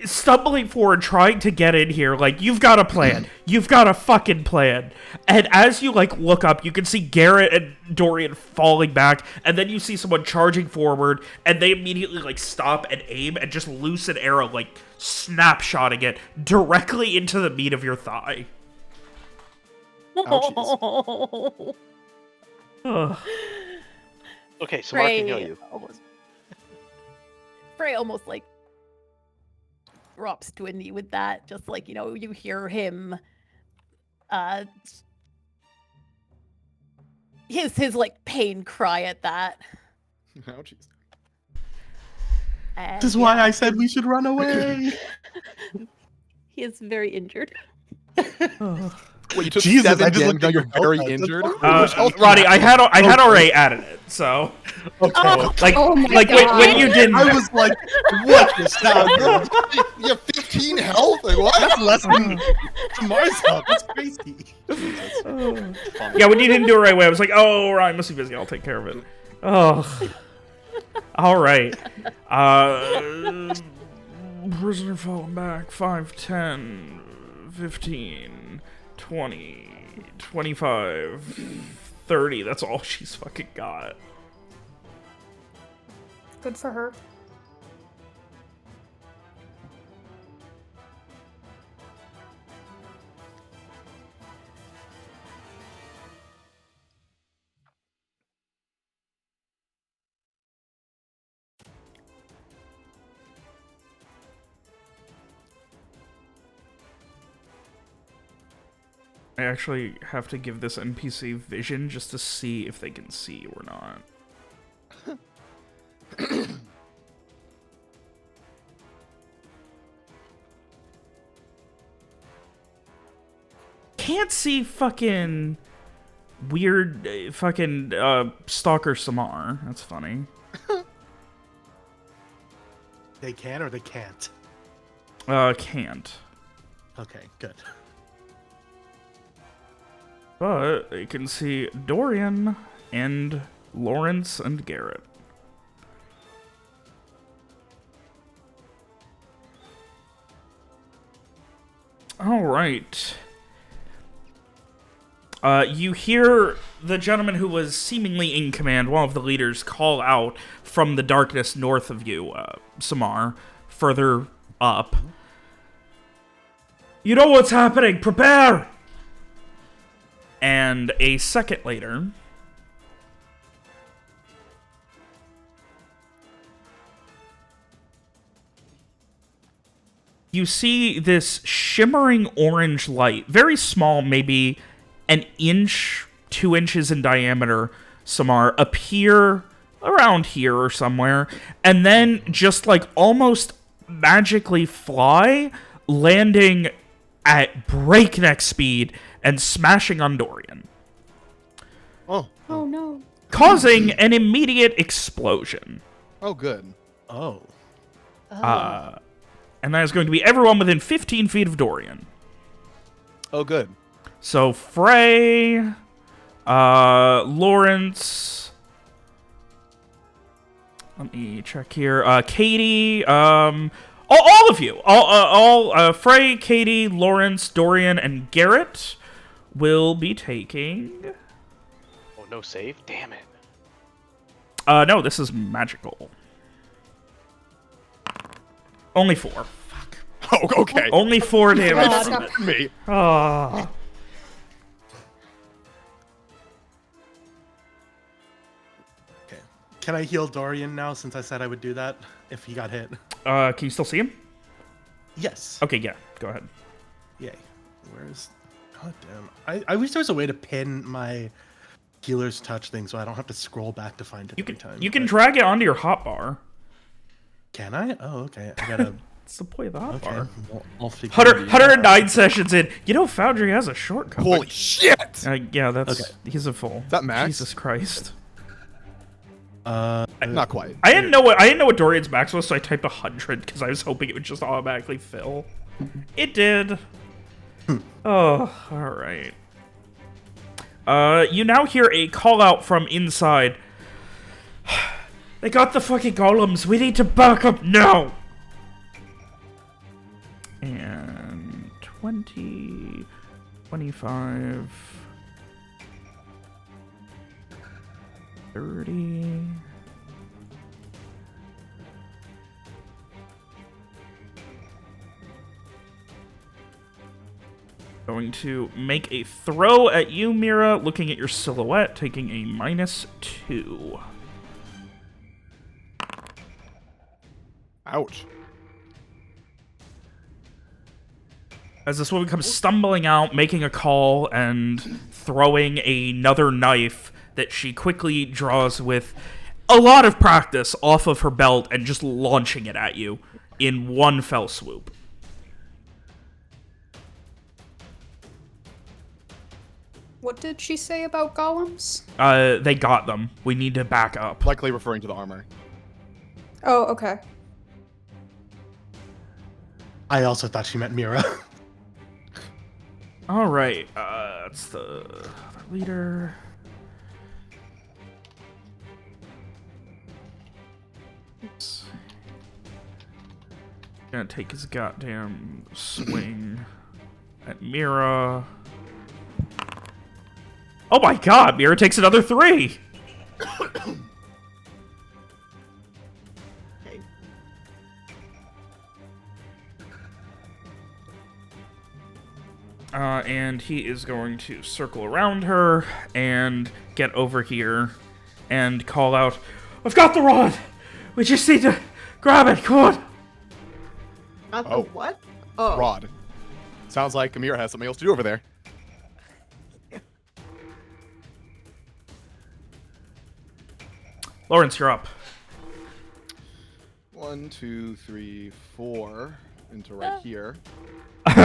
C: stumbling forward, trying to get in here, like you've got a plan. You've got a fucking plan. And as you like look up, you can see Garrett and Dorian falling back, and then you see someone charging forward, and they immediately like stop and aim and just loose an arrow, like snapshotting it directly into the meat of your thigh.
A: Ouchies.
C: Ugh.
G: Okay, so Mark can heal you.
D: Frey almost like drops to a knee with that. Just like, you hear him his like pain cry at that.
A: Ouchies.
D: And,
E: This is why I said we should run away.
D: he is very injured.
A: Well, you took
E: Jesus,
A: 7
E: I just
A: damage,
E: looked
A: now
E: at
A: you're
E: your
A: very
E: health.
A: injured.
C: Roddy, I had already added it, so
E: Okay.
C: like
B: Oh my
C: like
B: God.
C: when you didn't.
E: I was like, what just happened?
A: You have 15 health? Like, what?
E: That's less than Mars health. That's crazy.
C: Yeah, when you didn't do it right away, I was like, oh, Ryan must be busy. I'll take care of it. Oh. All right. Prisoner falling back. 5, 10, 15, 20, 25, 30. That's all she's fucking got.
B: Good for her.
C: I actually have to give this NPC vision just to see if they can see or not. Can't see fucking weird fucking Stalker Samar. That's funny.
E: They can or they can't.
C: Can't.
E: Okay, good.
C: But they can see Dorian and Lawrence and Garrett. All right. You hear the gentleman who was seemingly in command, one of the leaders, call out from the darkness north of you, Samar, further up. You know what's happening! Prepare! And a second later, you see this shimmering orange light, very small, maybe an inch, 2 inches in diameter, Samar, appear around here or somewhere, and then just like almost magically fly, landing at breakneck speed and smashing on Dorian,
A: Oh.
B: Oh no.
C: causing an immediate explosion.
A: Oh, good.
E: Oh.
C: And that is going to be everyone within 15 feet of Dorian.
A: Oh, good.
C: So Frey, Lawrence. Let me check here. Katie, all of you, Frey, Katie, Lawrence, Dorian, and Garrett will be taking.
G: Oh, no save? Damn it.
C: No, this is magical. Only 4. Fuck.
A: Oh, okay.
C: Only 4 damage.
B: God.
C: from it.
A: Me.
C: Ah.
E: Okay. Can I heal Dorian now since I said I would do that if he got hit?
C: Can you still see him?
E: Yes.
C: Okay, yeah. Go ahead.
E: Yay. Where's... God damn. I wish there was a way to pin my healer's touch thing so I don't have to scroll back to find it
C: You
E: every
C: can
E: time.
C: you can
E: but-
C: drag it onto your hotbar.
E: Can I? Oh, okay. I gotta...
C: That's the point of the
E: Okay.
C: hotbar.
E: I'll figure
C: 100,
E: it out.
C: 109 sessions in. You know, Foundry has a shortcut.
A: Holy shit!
C: Yeah, that's
E: Okay.
C: he's a full.
A: Is that max?
C: Jesus Christ.
A: Not quite.
C: I didn't know what Dorian's max was, so I typed 100 because I was hoping it would just automatically fill. It did. Oh, all right. You now hear a call out from inside. They got the fucking golems. We need to back up now. And 20, 25, 30. Going to make a throw at you, Mira, looking at your silhouette, taking a -2.
A: Ouch.
C: As this woman comes stumbling out, making a call, and throwing another knife that she quickly draws with a lot of practice off of her belt and just launching it at you in one fell swoop.
B: What did she say about golems?
C: They got them. We need to back up.
A: Likely referring to the armor.
B: Oh, okay.
E: I also thought she meant Mira.
C: All right, that's the other leader. Oops. Gonna take his goddamn swing at Mira. Oh my god, Mira takes another 3!
F: Okay.
C: And he is going to circle around her and get over here and call out, I've got the rod! We just need to grab it, come on!
F: Not the
A: Oh.
F: what? Oh.
A: Rod. Sounds like Amira has something else to do over there.
C: Lawrence, you're up.
A: 1, 2, 3, 4 into right here. I'm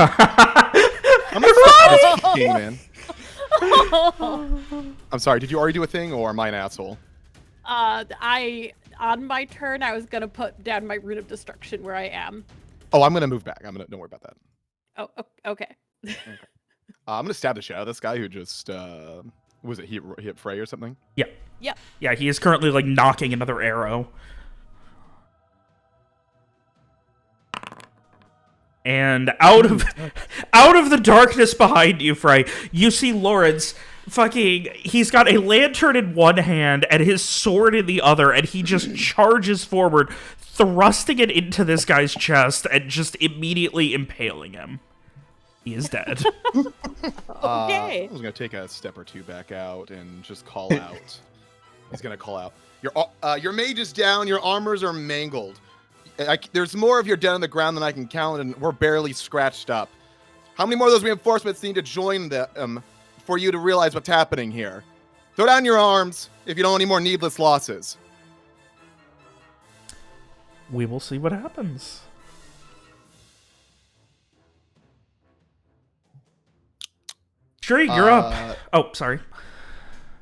A: gonna stop this game, man. I'm sorry. Did you already do a thing, or am I an asshole?
D: On my turn, I was gonna put down my Rune of Destruction where I am.
A: Oh, I'm gonna move back. Don't worry about that.
D: Oh, okay.
A: I'm gonna stab the shit out of this guy who just was it he hit Frey or something?
C: Yeah.
D: Yep.
C: Yeah, he is currently, like, knocking another arrow. And out of the darkness behind you, Frey, you see Lawrence he's got a lantern in one hand and his sword in the other, and he just charges forward, thrusting it into this guy's chest and just immediately impaling him. He is dead.
D: Okay.
A: I was gonna take a step or two back out and just call out. He's gonna call out. Your mage is down. Your armors are mangled. There's more of you dead on the ground than I can count, and we're barely scratched up. How many more of those reinforcements need to join them for you to realize what's happening here? Throw down your arms if you don't want any more needless losses.
C: We will see what happens. Streak, you're up. Oh, sorry.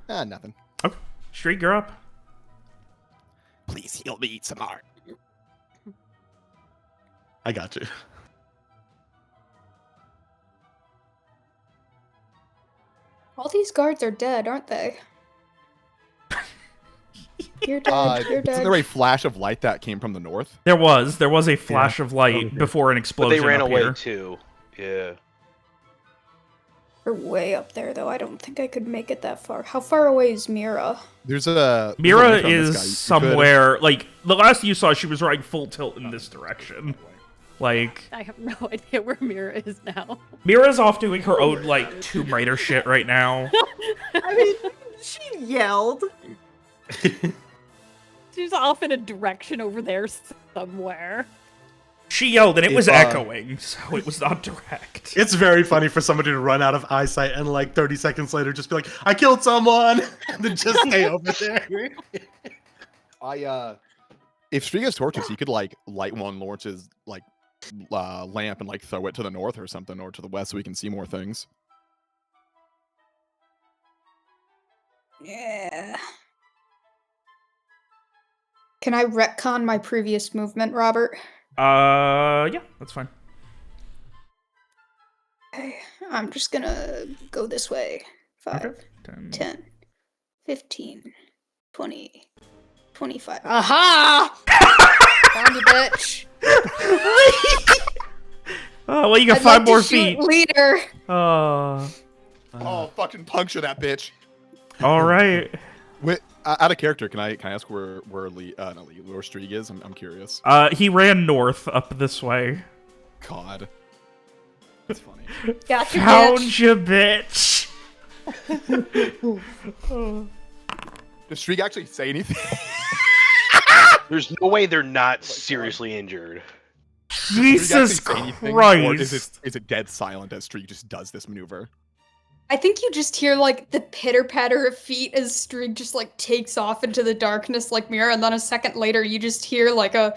A: Nothing.
C: Okay. Streak, you're up.
A: Please heal me, Samar.
E: I got you.
B: All these guards are dead, aren't they? You're dead. You're
A: Isn't
B: dead.
A: there a flash of light that came from the north?
C: There was a flash of light
E: Okay.
C: before an
G: But
C: explosion.
G: they ran
C: up
G: away
C: here.
G: too. Yeah.
B: We're way up there, though. I don't think I could make it that far. How far away is Mira?
A: There's a
C: Mira
A: link on this
C: is
A: guy. You could-
C: somewhere like the last you saw, she was riding full tilt in this direction. Like
D: I have no idea where Mira is now.
C: Mira's off doing her own like Tomb Raider shit right now.
F: I mean, she yelled.
D: She's off in a direction over there somewhere.
C: She yelled and it
A: If,
C: was echoing, so it was not direct.
E: It's very funny for somebody to run out of eyesight and like 30 seconds later just be like, I killed someone, and then just stay over there.
A: If Striga has torches, he could like light one Lawrence's like lamp and like throw it to the north or something, or to the west, so we can see more things.
B: Yeah. Can I retcon my previous movement, Robert?
C: Yeah, that's fine.
B: Okay, I'm just gonna go this way. 5,
C: Okay. 10.
B: 10, 15, 20, 25. Aha! Found you, bitch.
C: Well, you got
B: I'd
C: 5
B: like to
C: more
B: shoot
C: feet.
B: Leader.
A: Oh, fucking puncture that bitch!
C: All right.
A: Wait, out of character, can I ask where where Striga is? I'm curious.
C: He ran north up this way.
A: God, that's funny.
B: Gotcha,
C: Found
B: bitch.
C: you, bitch.
A: Does Striga actually say anything?
G: There's no way they're not seriously injured.
C: Jesus
A: Or is
C: Christ.
A: it dead silent as Striga just does this maneuver?
B: I think you just hear like the pitter patter of feet as Strig just like takes off into the darkness like Mira, and then a second later you just hear like a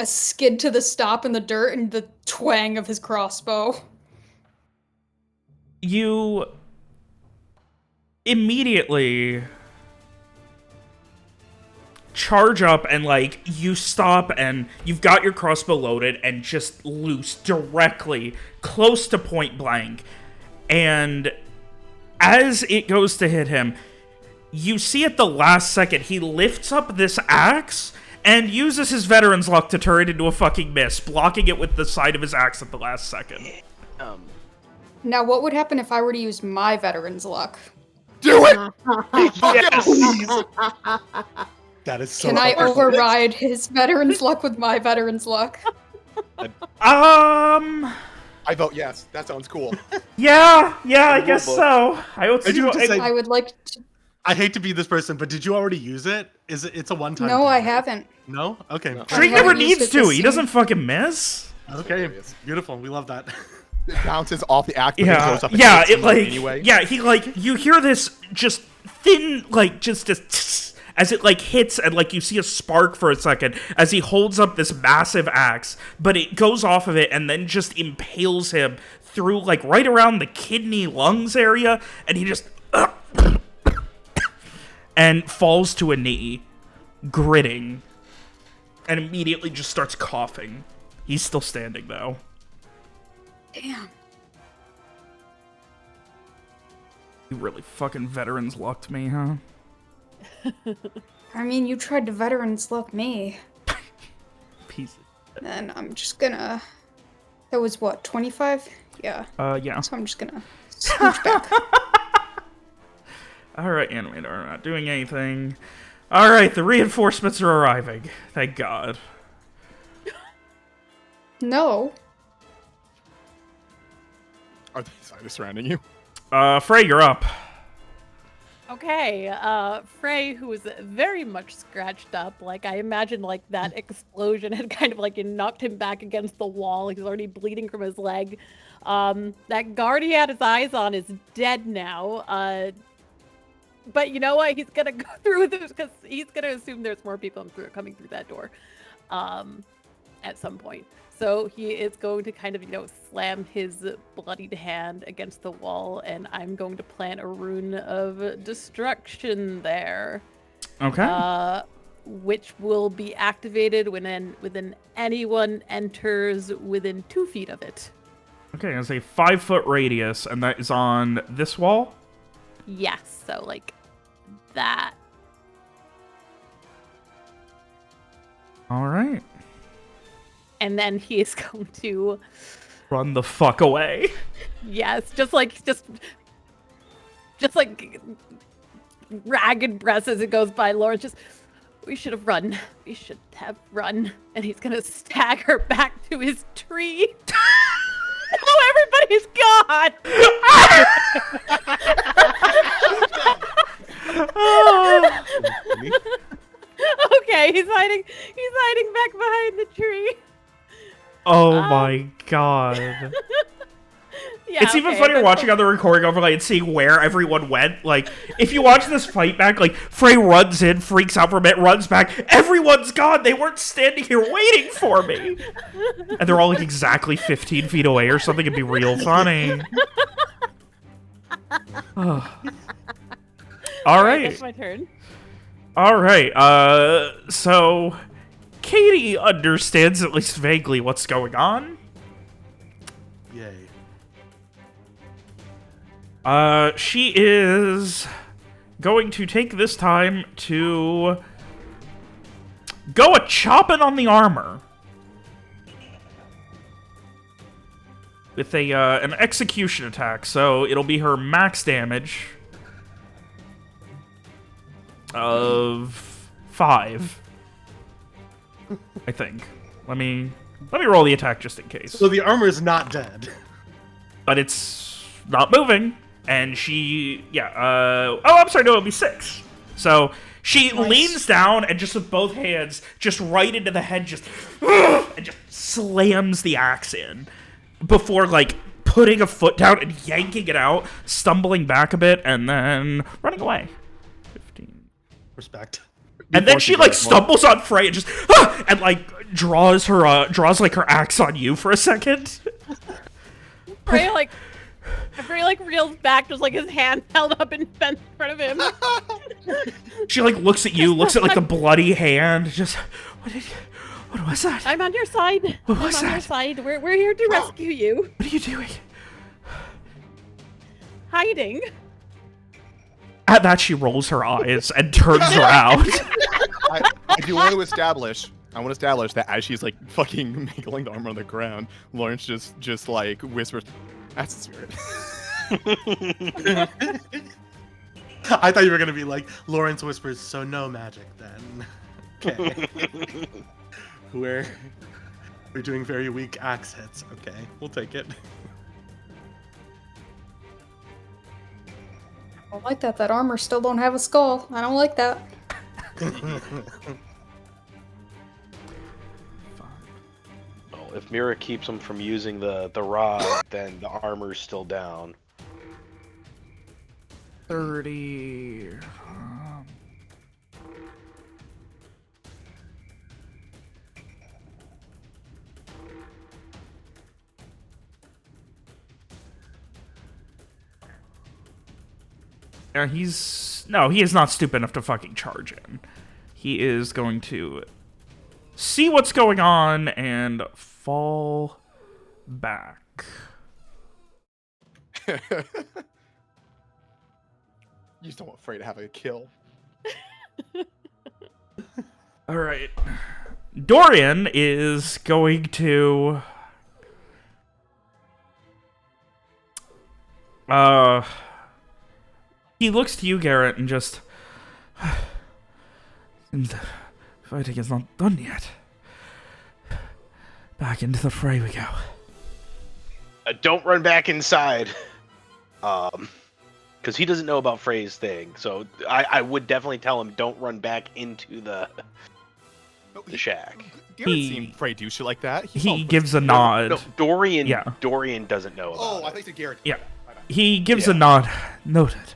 B: skid to the stop in the dirt and the twang of his crossbow.
C: You immediately charge up and like you stop and you've got your crossbow loaded and just loose directly close to point blank. And as it goes to hit him, you see at the last second he lifts up this axe and uses his veteran's luck to turn it into a fucking miss, blocking it with the side of his axe at the last second.
B: Now, what would happen if I were to use my veteran's luck?
A: Do it!
G: Yes!
E: That is so
B: Can I
E: funny.
B: override his veteran's luck with my veteran's luck?
A: I vote yes. That sounds cool.
C: Yeah, I guess so. I would
E: I do have to say-
B: I would like to.
E: I hate to be this person, but did you already use it? It's a one-time
B: No,
E: thing,
B: I
E: right?
B: haven't.
E: No? Okay.
A: No.
C: Drake
B: I haven't
C: never
B: used
C: needs
B: it
C: to.
B: this
C: He
B: scene.
C: doesn't fucking miss.
E: Okay. Beautiful. We love that.
A: It bounces off the axe, but it
C: Yeah,
A: goes up and
C: yeah.
A: hits
C: It
A: him
C: like,
A: anyway.
C: yeah. He like, you hear this just thin, like, just as it like hits, and like you see a spark for a second as he holds up this massive axe, but it goes off of it and then just impales him through like right around the kidney lungs area, and he just and falls to a knee, gritting, and immediately just starts coughing. He's still standing though.
B: Damn.
C: You really fucking veterans lucked me, huh?
B: I mean, you tried to veteran's luck me.
C: Piece.
B: And I'm just gonna. That was what, 25? Yeah.
C: Yeah.
B: So I'm just gonna scooch back.
C: Alright, Animator, I'm not doing anything. Alright, the reinforcements are arriving. Thank God.
B: No.
A: Are they surrounding you?
C: Frey, you're up.
D: Okay, Frey, who was very much scratched up, like I imagine like that explosion had kind of like knocked him back against the wall. He's already bleeding from his leg. That guard he had his eyes on is dead now. But you know what? He's gonna go through this because he's gonna assume there's more people coming through that door at some point. So he is going to kind of, slam his bloodied hand against the wall, and I'm going to plant a rune of destruction there.
C: Okay.
D: Which will be activated when anyone enters within 2 feet of it.
C: Okay, it's a 5-foot radius, and that is on this wall?
D: Yes, so like that.
C: All right.
D: And then he is going to,
C: Run the fuck away.
D: yes, just like ragged breaths as it goes by. Lauren's just, we should have run. We should have run. And he's gonna stagger back to his tree. Oh, everybody's gone. Okay, he's hiding back behind the tree.
C: Oh my god.
D: Yeah,
C: It's even
D: okay,
C: funnier
D: but-
C: watching on the recording overlay and seeing where everyone went. Like, if you watch this fight back, like, Frey runs in, freaks out for a bit, runs back. Everyone's gone. They weren't standing here waiting for me. And they're all, like, exactly 15 feet away or something. It'd be real funny. All right.
D: That's my turn.
C: All right. So Katie understands at least vaguely what's going on.
E: Yay.
C: She is going to take this time to go a chopping on the armor with a an execution attack. So it'll be her max damage of 5, I think. Let me roll the attack just in case.
E: So the armor is not dead.
C: But it's not moving, and she, oh, I'm sorry, no, it'll be 6. So she leans down and just with both hands, just right into the head, and just slams the axe in before, like, putting a foot down and yanking it out, stumbling back a bit, and then running away. 15.
E: Respect.
C: And then she, like, stumbles on Frey and just, and, like, draws like her axe on you for a second.
D: Frey like reels back, just like his hand held up in front of him.
C: She, like, looks at you, looks at, like, the bloody hand, just, what was that?
D: I'm on your side.
C: What was
D: I'm on your
C: that?
D: side. We're here to rescue you.
C: What are you doing?
D: Hiding.
C: At that, she rolls her eyes and turns around.
A: I do want to establish. That as she's like fucking making the armor on the ground, Lawrence just like whispers, "That's the spirit."
E: I thought you were gonna be like Lawrence whispers, so no magic then. Okay. We're doing very weak axe hits. Okay, we'll take it.
B: I don't like that. That armor still don't have a skull. I don't like that.
G: Well, if Mira keeps him from using the rod, then the armor's still down.
C: 30. He is not stupid enough to fucking charge in. He is going to see what's going on and fall back.
A: You just don't want Frey to have a kill.
C: All right. Dorian is going to he looks to you, Garrett, and just seems the fighting is not done yet. Back into the fray we go.
G: Don't run back inside. Because he doesn't know about Frey's thing. So I would definitely tell him don't run back into the shack.
A: Garrett's seen Frey do shit like that.
C: He gives a nod.
G: No, Dorian.
C: Yeah.
G: Dorian doesn't know. About
A: I
G: it.
A: thought you said Garrett.
C: Yeah. He gives a nod. Noted.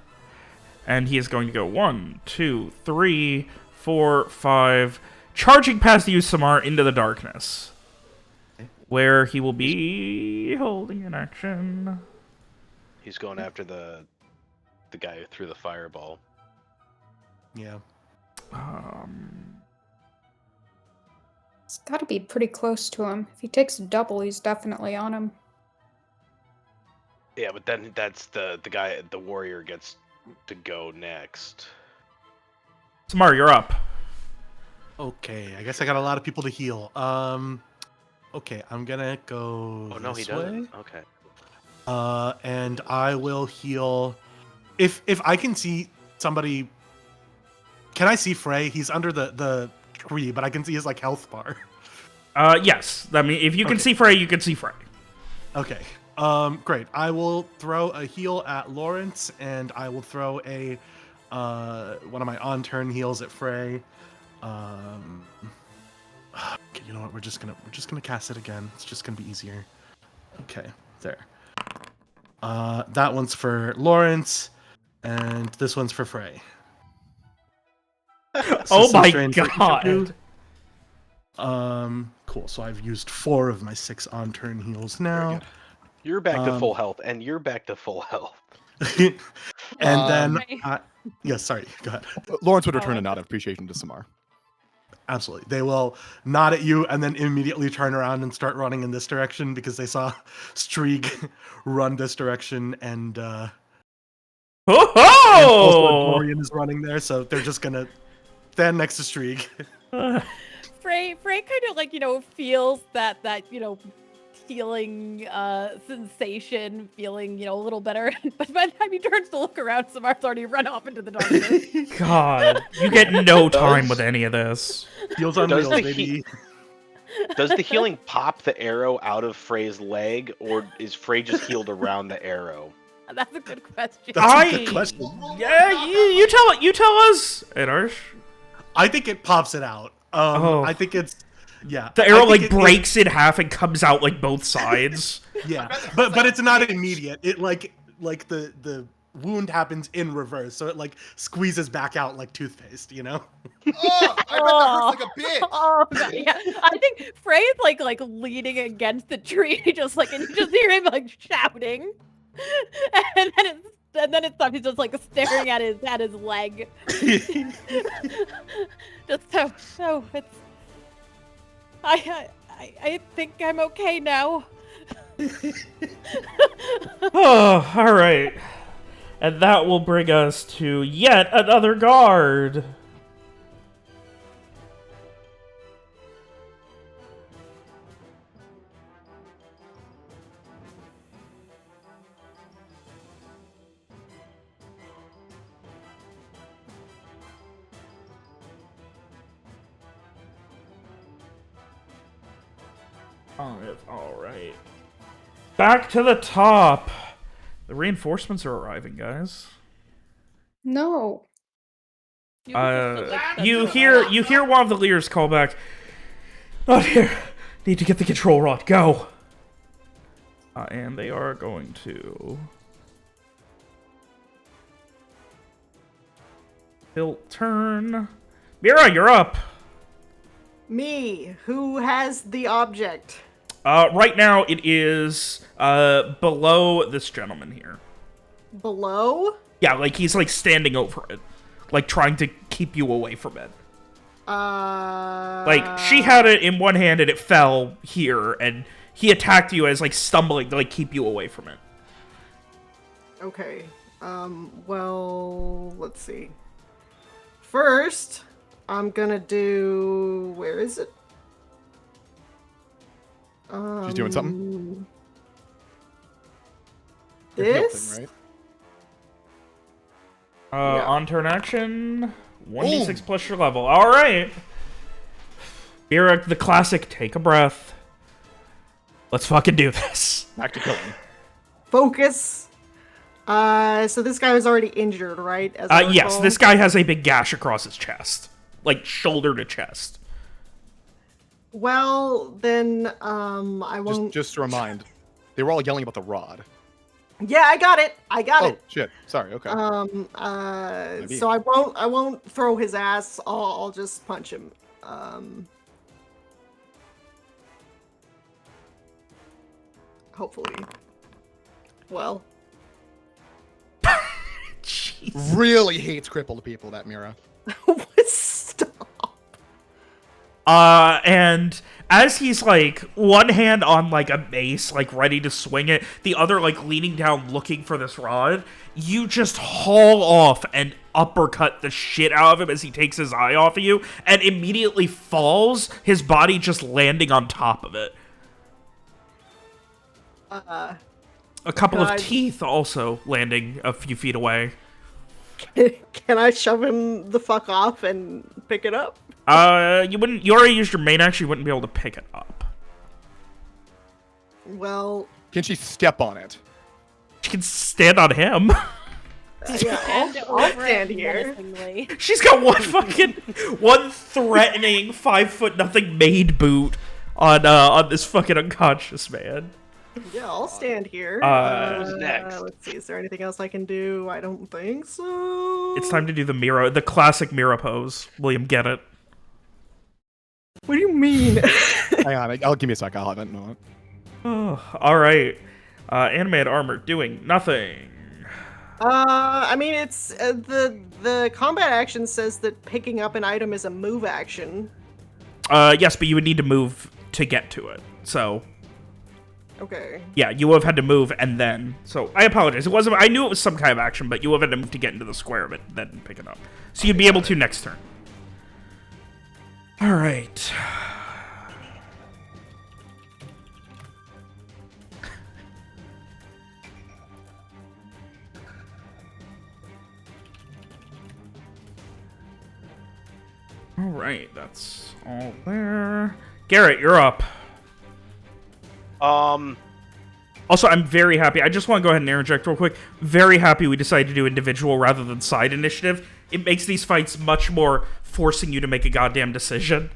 C: And he is going to go 1, 2, 3, 4, 5, charging past you, Samar, into the darkness. Where he will be holding an action.
G: He's going after the guy who threw the fireball.
E: Yeah.
B: It's got to be pretty close to him. If he takes a double, he's definitely on him.
G: Yeah, but then that's the guy, the warrior gets to go next.
C: Samar, you're up.
E: Okay, I guess I got a lot of people to heal. Okay, I'm gonna go.
G: Oh no, he
E: this way.
G: doesn't. Okay.
E: And I will heal. If I can see somebody, can I see Frey? He's under the tree, but I can see his like health bar.
C: Yes. I mean, if you can
E: Okay.
C: see Frey, you can see Frey.
E: Okay. Great. I will throw a heal at Lawrence, and I will throw a one of my on-turn heals at Frey. Okay, you know what? We're just gonna cast it again. It's just gonna be easier. Okay, there. That one's for Lawrence, and this one's for Frey.
C: Oh
E: some
C: my
E: strain for each of you.
C: god.
E: Cool. So I've used 4 of my 6 on-turn heals now.
G: You're back to
E: Um,
G: full health, and you're back to full health.
E: And then,
D: Right.
E: yes, sorry, go ahead.
A: Lawrence would return
D: Oh,
A: a nod of appreciation to Samar.
E: Absolutely. They will nod at you and then immediately turn around and start running in this direction because they saw Strieg run this direction, and also
C: Oh!
E: Dorian is running there, so they're just gonna stand next to Strieg.
D: Frey kind of like, feels that, healing sensation, feeling, a little better. But by the time he turns to look around, Samar's already run off into the darkness.
C: God, you get no time with any of this.
E: Heels on
G: Does
E: wheels,
G: the
E: baby.
G: Does the healing pop the arrow out of Frey's leg, or is Frey just healed around the arrow?
D: That's a good question.
E: That's a good question.
C: Yeah, you tell us, Edarsh.
E: I think it pops it out.
C: Oh.
E: I think it's yeah.
C: The
E: I
C: arrow
E: think
C: like breaks in half and comes out like both sides.
E: Yeah, but it's not immediate. It like the wound happens in reverse, so it like squeezes back out like toothpaste. You know.
H: Oh, I bet that hurts like a bitch.
D: Oh, God, yeah. I think Frey is like leaning against the tree, just like, and you just hear him like shouting, and then it stops. He's just like staring at his leg. Just so it's. I think I'm okay now.
C: Oh, all right. And that will bring us to yet another guard. All right. Back to the top. The reinforcements are arriving, guys.
B: No.
C: You hear one of the leaders call back. Not here. Need to get the control rod. Go. And they are going to tilt turn. Mira, you're up.
F: Me, who has the object?
C: Right now it is below this gentleman here.
F: Below?
C: Yeah, like he's like standing over it, like trying to keep you away from it. Like she had it in one hand and it fell here, and he attacked you as like stumbling to like keep you away from it.
F: Okay. Well, let's see. First, I'm gonna do. Where is it?
A: She's doing something.
F: This?
A: Your heal thing, right?
F: Yeah.
C: On turn action, 1d6 plus your level. All right. Mira, the classic. Take a breath. Let's fucking do this.
A: Back to killing.
F: Focus. So this guy was already injured, right? As I
C: Yes,
F: recall?
C: this guy has a big gash across his chest, like shoulder to chest.
F: Well, then, I won't.
A: Just to remind, they were all yelling about the rod.
F: Yeah, I got it. I got
A: Oh
F: it.
A: shit! Sorry. Okay. Maybe.
F: So I won't throw his ass. I'll just punch him. Hopefully. Well.
A: Really hates crippled people. That Mira.
F: Stop.
C: And as he's like one hand on like a mace, like ready to swing it, the other like leaning down looking for this rod, you just haul off and uppercut the shit out of him as he takes his eye off of you and immediately falls, his body just landing on top of it. A couple of
F: God.
C: teeth also landing a few feet away.
F: Can I shove him the fuck off and pick it up?
C: You wouldn't. You already used your main action. You wouldn't be able to pick it up.
F: Well,
A: Can she step on it?
C: She can stand on him.
F: yeah, I'll stand here.
D: menacingly.
C: She's got one threatening 5'0" maid boot on this fucking unconscious man.
F: Yeah, I'll stand here.
G: Who's next?
F: Let's see, is there anything else I can do? I don't think so.
C: It's time to do the classic Mira pose. William, get it?
F: What do you mean?
A: Hang on, I'll give me a sec. I'll have it. No.
C: Oh, all right. Animated armor doing nothing.
F: I mean, it's the combat action says that picking up an item is a move action.
C: Yes, but you would need to move to get to it. So
F: Okay.
C: yeah, you would have had to move and then. So I apologize. It wasn't. I knew it was some kind of action, but you would have had to move to get into the square of it, then pick it up. So you'd be able to next turn. All right. All right, that's all there. Garrett, you're up. Also, I'm very happy. I just want to go ahead and interject real quick. Very happy we decided to do individual rather than side initiative. It makes these fights much more forcing you to make a goddamn decision.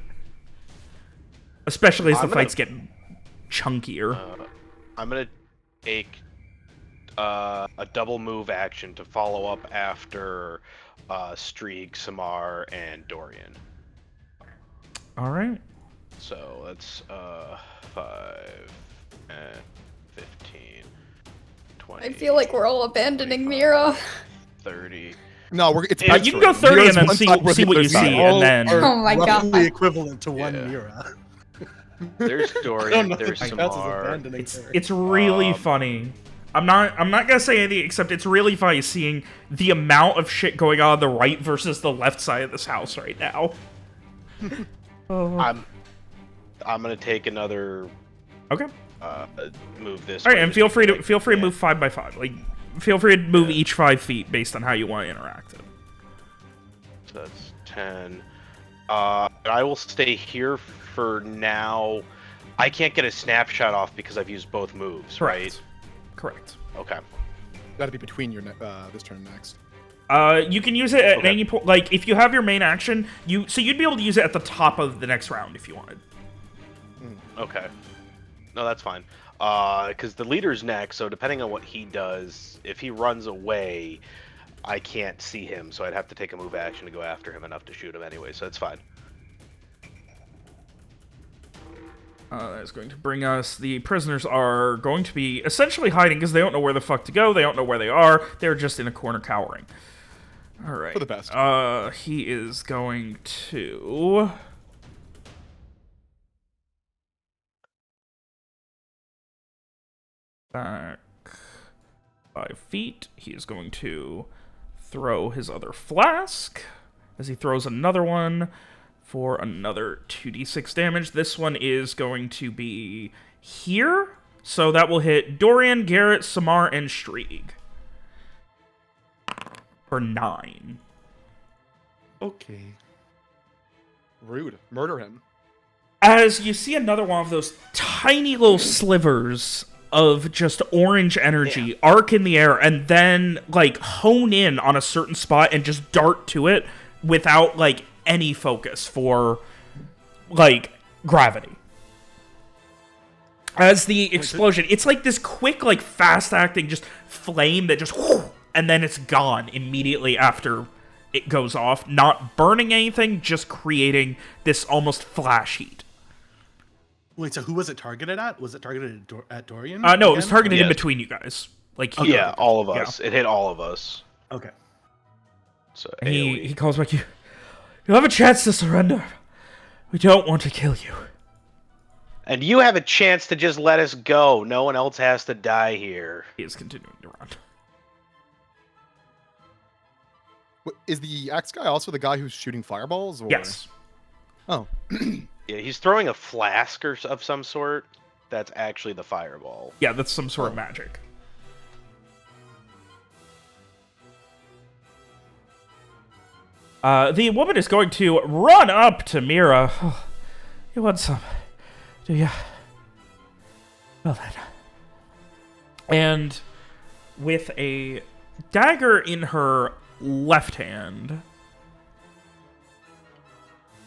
C: Especially as the fights get chunkier.
G: I'm gonna take a double move action to follow up after Streak, Samar, and Dorian.
C: All right.
G: So that's 5 and 15, 20.
B: I feel like we're all abandoning Mira.
G: 30.
A: No, it's
G: Yeah,
A: Mira's
C: you can go
A: turn.
C: 30
A: Mira's
C: and then
A: one
C: see
A: side, we're
C: what
A: the
C: you
A: other
C: see,
A: side.
C: and then
B: Oh my
E: roughly
B: God.
E: equivalent to one
G: Yeah.
E: Mira.
G: There's
E: I don't
G: Dorian,
E: know
G: there's
E: if it counts as
G: Samar.
E: abandoning her.
C: it's really funny. I'm not gonna say anything except it's really funny seeing the amount of shit going on the right versus the left side of this house right now.
G: I'm gonna take another
C: Okay.
G: move this
C: All right,
G: way
C: and
G: just
C: feel free to
G: because,
C: move 5 by 5. Like, feel free to move each 5 feet based on how you want to interact it.
G: So that's 10. I will stay here for now. I can't get a snapshot off because I've used both moves, right?
C: Correct.
G: Okay.
A: That'd be between your this turn next.
C: You can use it at
G: Okay.
C: any point. Like, if you have your main action, you'd be able to use it at the top of the next round if you wanted.
G: Okay. No, that's fine. Because the leader's next, so depending on what he does, if he runs away, I can't see him, so I'd have to take a move action to go after him enough to shoot him anyway, so that's fine.
C: That's going to bring us. The prisoners are going to be essentially hiding because they don't know where the fuck to go. They don't know where they are. They're just in a corner cowering. All right.
A: For the best.
C: He is going to. Back 5 feet. He is going to throw his other flask as he throws another one for another 2d6 damage. This one is going to be here. So that will hit Dorian, Garrett, Samar, and Strieg. For 9.
E: Okay.
A: Rude. Murder him.
C: As you see another one of those tiny little slivers of just orange energy arc in the air and then, like, hone in on a certain spot and just dart to it without, like, any focus for, like, gravity. As the explosion, it's like this quick, like, fast-acting just flame that just, whoosh, and then it's gone immediately after it goes off, not burning anything, just creating this almost flash heat.
E: Wait, so who was it targeted at? Was it targeted at Dorian?
C: No, it was
E: again?
C: targeted in
G: Yes.
C: between you guys. Like,
E: Okay.
G: Yeah, all of
C: Yeah.
G: us. It hit all of us.
E: Okay.
G: So
C: and he
G: AoE.
C: calls back, you'll have a chance to surrender. We don't want to kill you.
G: And you have a chance to just let us go. No one else has to die here.
C: He is continuing to run.
A: Is the axe guy also the guy who's shooting fireballs? Or...
C: Yes.
A: Oh.
G: Yeah, he's throwing a flask of some sort. That's actually the fireball.
C: Yeah, that's some sort of magic. The woman is going to run up to Mira. Oh, you want some? Do you? Well then. And with a dagger in her left hand,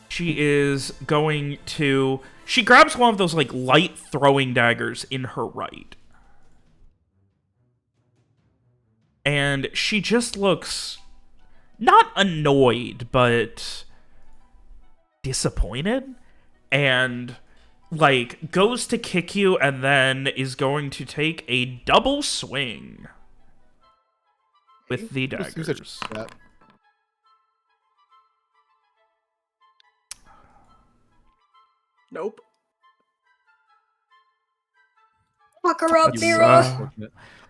C: she is going to... She grabs one of those, like, light throwing daggers in her right. And she just looks... not annoyed, but disappointed, and like goes to kick you and then is going to take a double swing with the daggers.
F: Nope.
B: Fuck her up,
C: That's,
B: Mira.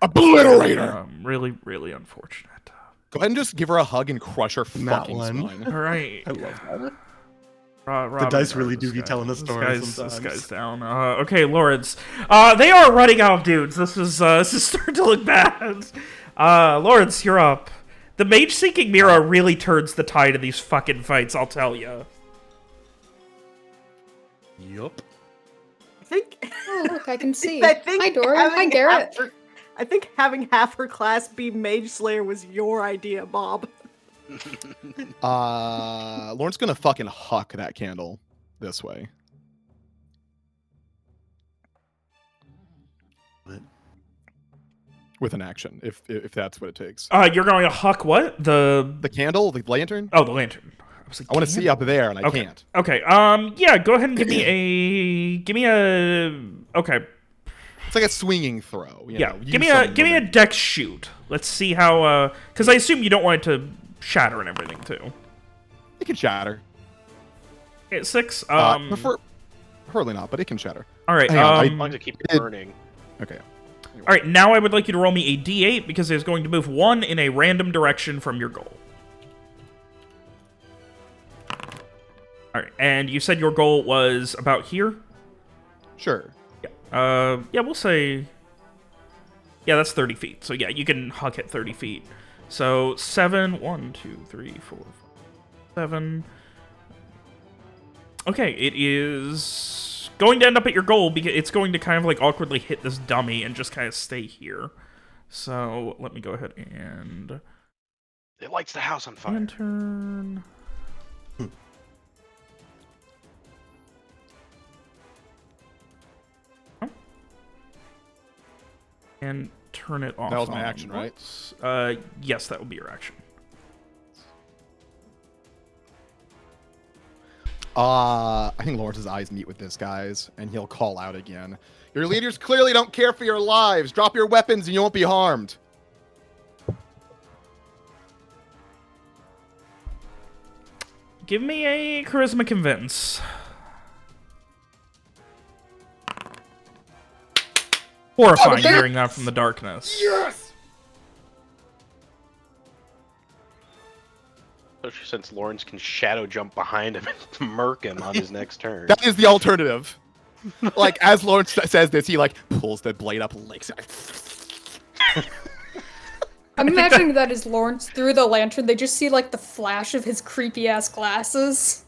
A: Obliterator!
C: Really, really unfortunate.
A: Go ahead and just give her a hug and crush her
E: Not
A: fucking
E: one.
A: spine.
C: All right.
E: I love that.
C: Robin,
E: dice really do
C: this
E: be
C: guy-
E: telling a
C: this
E: story
C: guy's-
E: sometimes.
C: This guy's down. Okay, Lawrence. They are running out of dudes. This is starting to look bad. Lawrence, you're up. The mage-seeking Mira really turns the tide of these fucking fights, I'll tell you.
E: Yup.
F: I think.
B: Oh, look, I can see.
F: I think
B: Hi, Dorian. Hi,
F: having
B: Garrett.
F: I think having half her class be Mage Slayer was your idea, Bob.
A: Lauren's gonna fucking huck that candle this way. With an action, if that's what it takes.
C: You're going to huck what?
A: The candle, the lantern.
C: Oh, the lantern. Was like,
A: I want to see up there, and I
C: Okay.
A: can't.
C: Okay. Yeah. Go ahead and give me a. Okay.
A: It's like a swinging throw. You
C: Yeah.
A: know,
C: Give
A: use
C: me a
A: some
C: dex dex shoot. Let's see how. Because I assume you don't want it to shatter and everything too.
A: It can shatter.
C: Okay, 6.
A: Preferably not, but it can shatter.
C: All right.
A: hang on,
G: As long as it keeps burning.
A: Okay.
C: All right. Now I would like you to roll me a d8 because it's going to move 1 in a random direction from your goal. All right. And you said your goal was about here.
A: Sure.
C: Yeah. Yeah. We'll say. Yeah, that's 30 feet. So yeah, you can huck it 30 feet. So 7. 1, 2, 3, 4, 5, 7. Okay, it is going to end up at your goal because it's going to kind of like awkwardly hit this dummy and just kind of stay here. So let me go ahead and
G: It lights the house on fire.
C: lantern. And turn it off.
A: That was my
C: on
A: action, right?
C: Yes, that would be your action.
A: I think Lawrence's eyes meet with this guy's, and he'll call out again. Your leaders clearly don't care for your lives. Drop your weapons and you won't be harmed.
C: Give me a charisma convince. Horrifying
A: Oh,
C: hearing that from the darkness.
A: Yes!
G: Especially since Lawrence can shadow jump behind him and murk him on his next turn.
A: That is the alternative. Like, as Lawrence says this, he, like, pulls the blade up, licks it.
B: I'm imagining that as Lawrence through the lantern, they just see like the flash of his creepy ass glasses.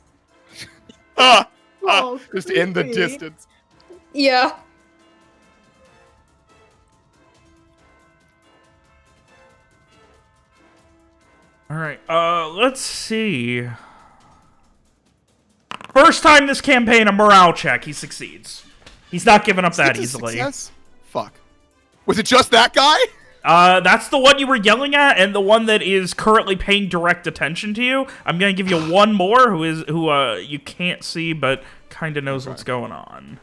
A: Just in the
F: creepy.
A: distance.
B: Yeah.
C: All right, let's see. First time this campaign, a morale check. He succeeds. He's not giving up that
A: It's a
C: easily.
A: success? Fuck. Was it just that guy?
C: That's the one you were yelling at, and the one that is currently paying direct attention to you. I'm gonna give you one more who you can't see but kind of knows what's going on.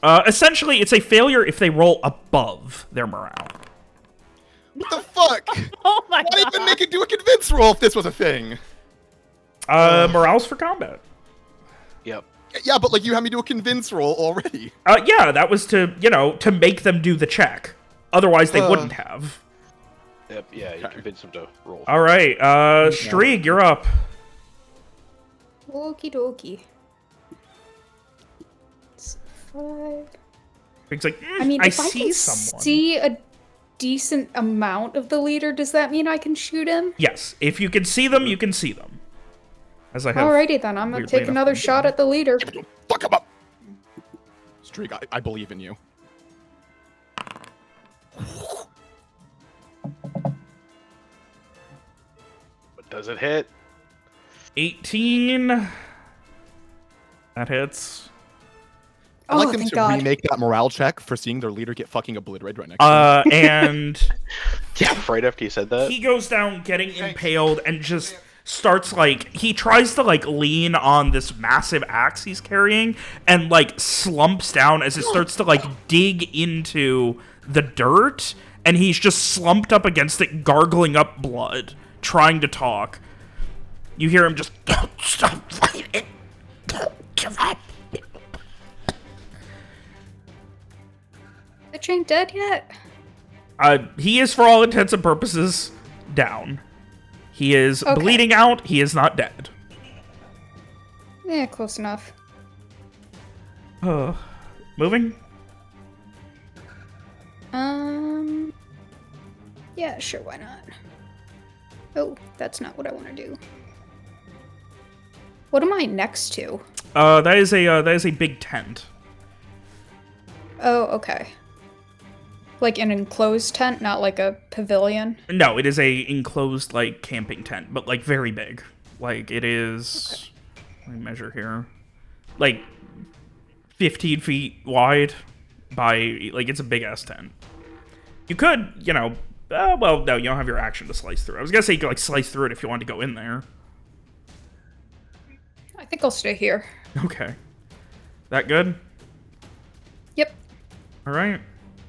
C: Essentially, it's a failure if they roll above their morale.
A: What the fuck?
D: Oh my
A: Why
D: god.
A: even make it do a convince roll if this was a thing?
C: Morale's for combat.
G: Yep.
A: Yeah, but like you had me do a convince roll already.
C: Yeah, that was to, to make them do the check. Otherwise, they wouldn't have.
G: Yep, yeah, you convinced him to roll.
C: All right, Strieg, you're up.
B: Okie dokie. 5.
C: Strieg's like,
B: I mean,
C: I
B: if I
C: see
B: can
C: someone.
B: see a decent amount of the leader, does that mean I can shoot him?
C: Yes, if you can see them, you can see them. As I have.
B: Alrighty then, I'm gonna
C: weirdly
B: take
C: enough
B: another
C: been
B: shot
C: doing.
B: at the leader.
A: Fuck him up. Streak, I believe in you.
G: But does it hit?
C: 18. That hits.
A: I'd like
B: Oh,
A: them
B: thank
A: to
B: God.
A: remake that morale check for seeing their leader get fucking obliterated right next to them.
C: And
G: Yeah, right after you said that.
C: he goes down getting impaled and just starts he tries to lean on this massive axe he's carrying and slumps down as it starts to dig into the dirt, and he's just slumped up against it, gargling up blood, trying to talk. You hear him just, "Don't stop fighting. Don't give up."
B: Bitch ain't dead yet.
C: He is, for all intents and purposes, down. He is
B: Okay.
C: bleeding out. He is not dead.
B: Yeah, close enough.
C: Moving?
B: Yeah, sure, why not? Oh, that's not what I want to do. What am I next to?
C: That is a big tent.
B: Oh, okay. Like an enclosed tent, not like a pavilion?
C: No, it is a enclosed camping tent, but very big. It is. Let me measure here. 15 feet wide by it's a big ass tent. You could, well, no, you don't have your action to slice through. I was gonna say you could slice through it if you wanted to go in there.
B: I think I'll stay here.
C: Okay. That good?
B: Yep.
C: All right.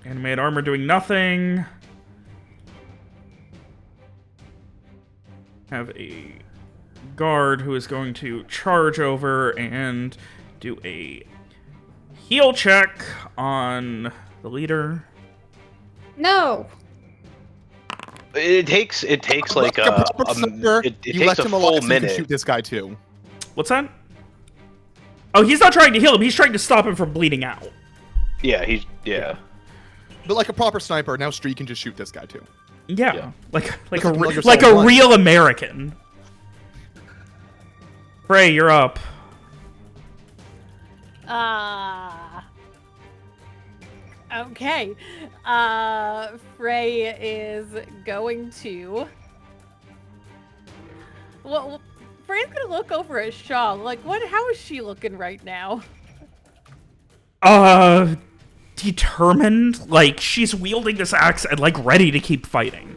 C: Animated armor doing nothing. Have a guard who is going to charge over and do a heal check on the leader.
B: No!
G: It takes like
A: a proper sniper,
G: it
A: you
G: takes
A: left
G: a
A: him alive
G: full
A: so you can
G: minute.
A: shoot this guy too.
C: What's that? Oh, he's not trying to heal him. He's trying to stop him from bleeding out.
G: Yeah, yeah.
A: But like a proper sniper, now Streak can just shoot this guy too.
C: Yeah,
G: Yeah.
C: like
A: Just
C: a
A: like you're
C: like a
A: saying,
C: real American. Frey, you're up.
D: Okay. Frey is going to. Well, Frey's gonna look over at Shaw. How is she looking right now?
C: Determined. She's wielding this axe and ready to keep fighting.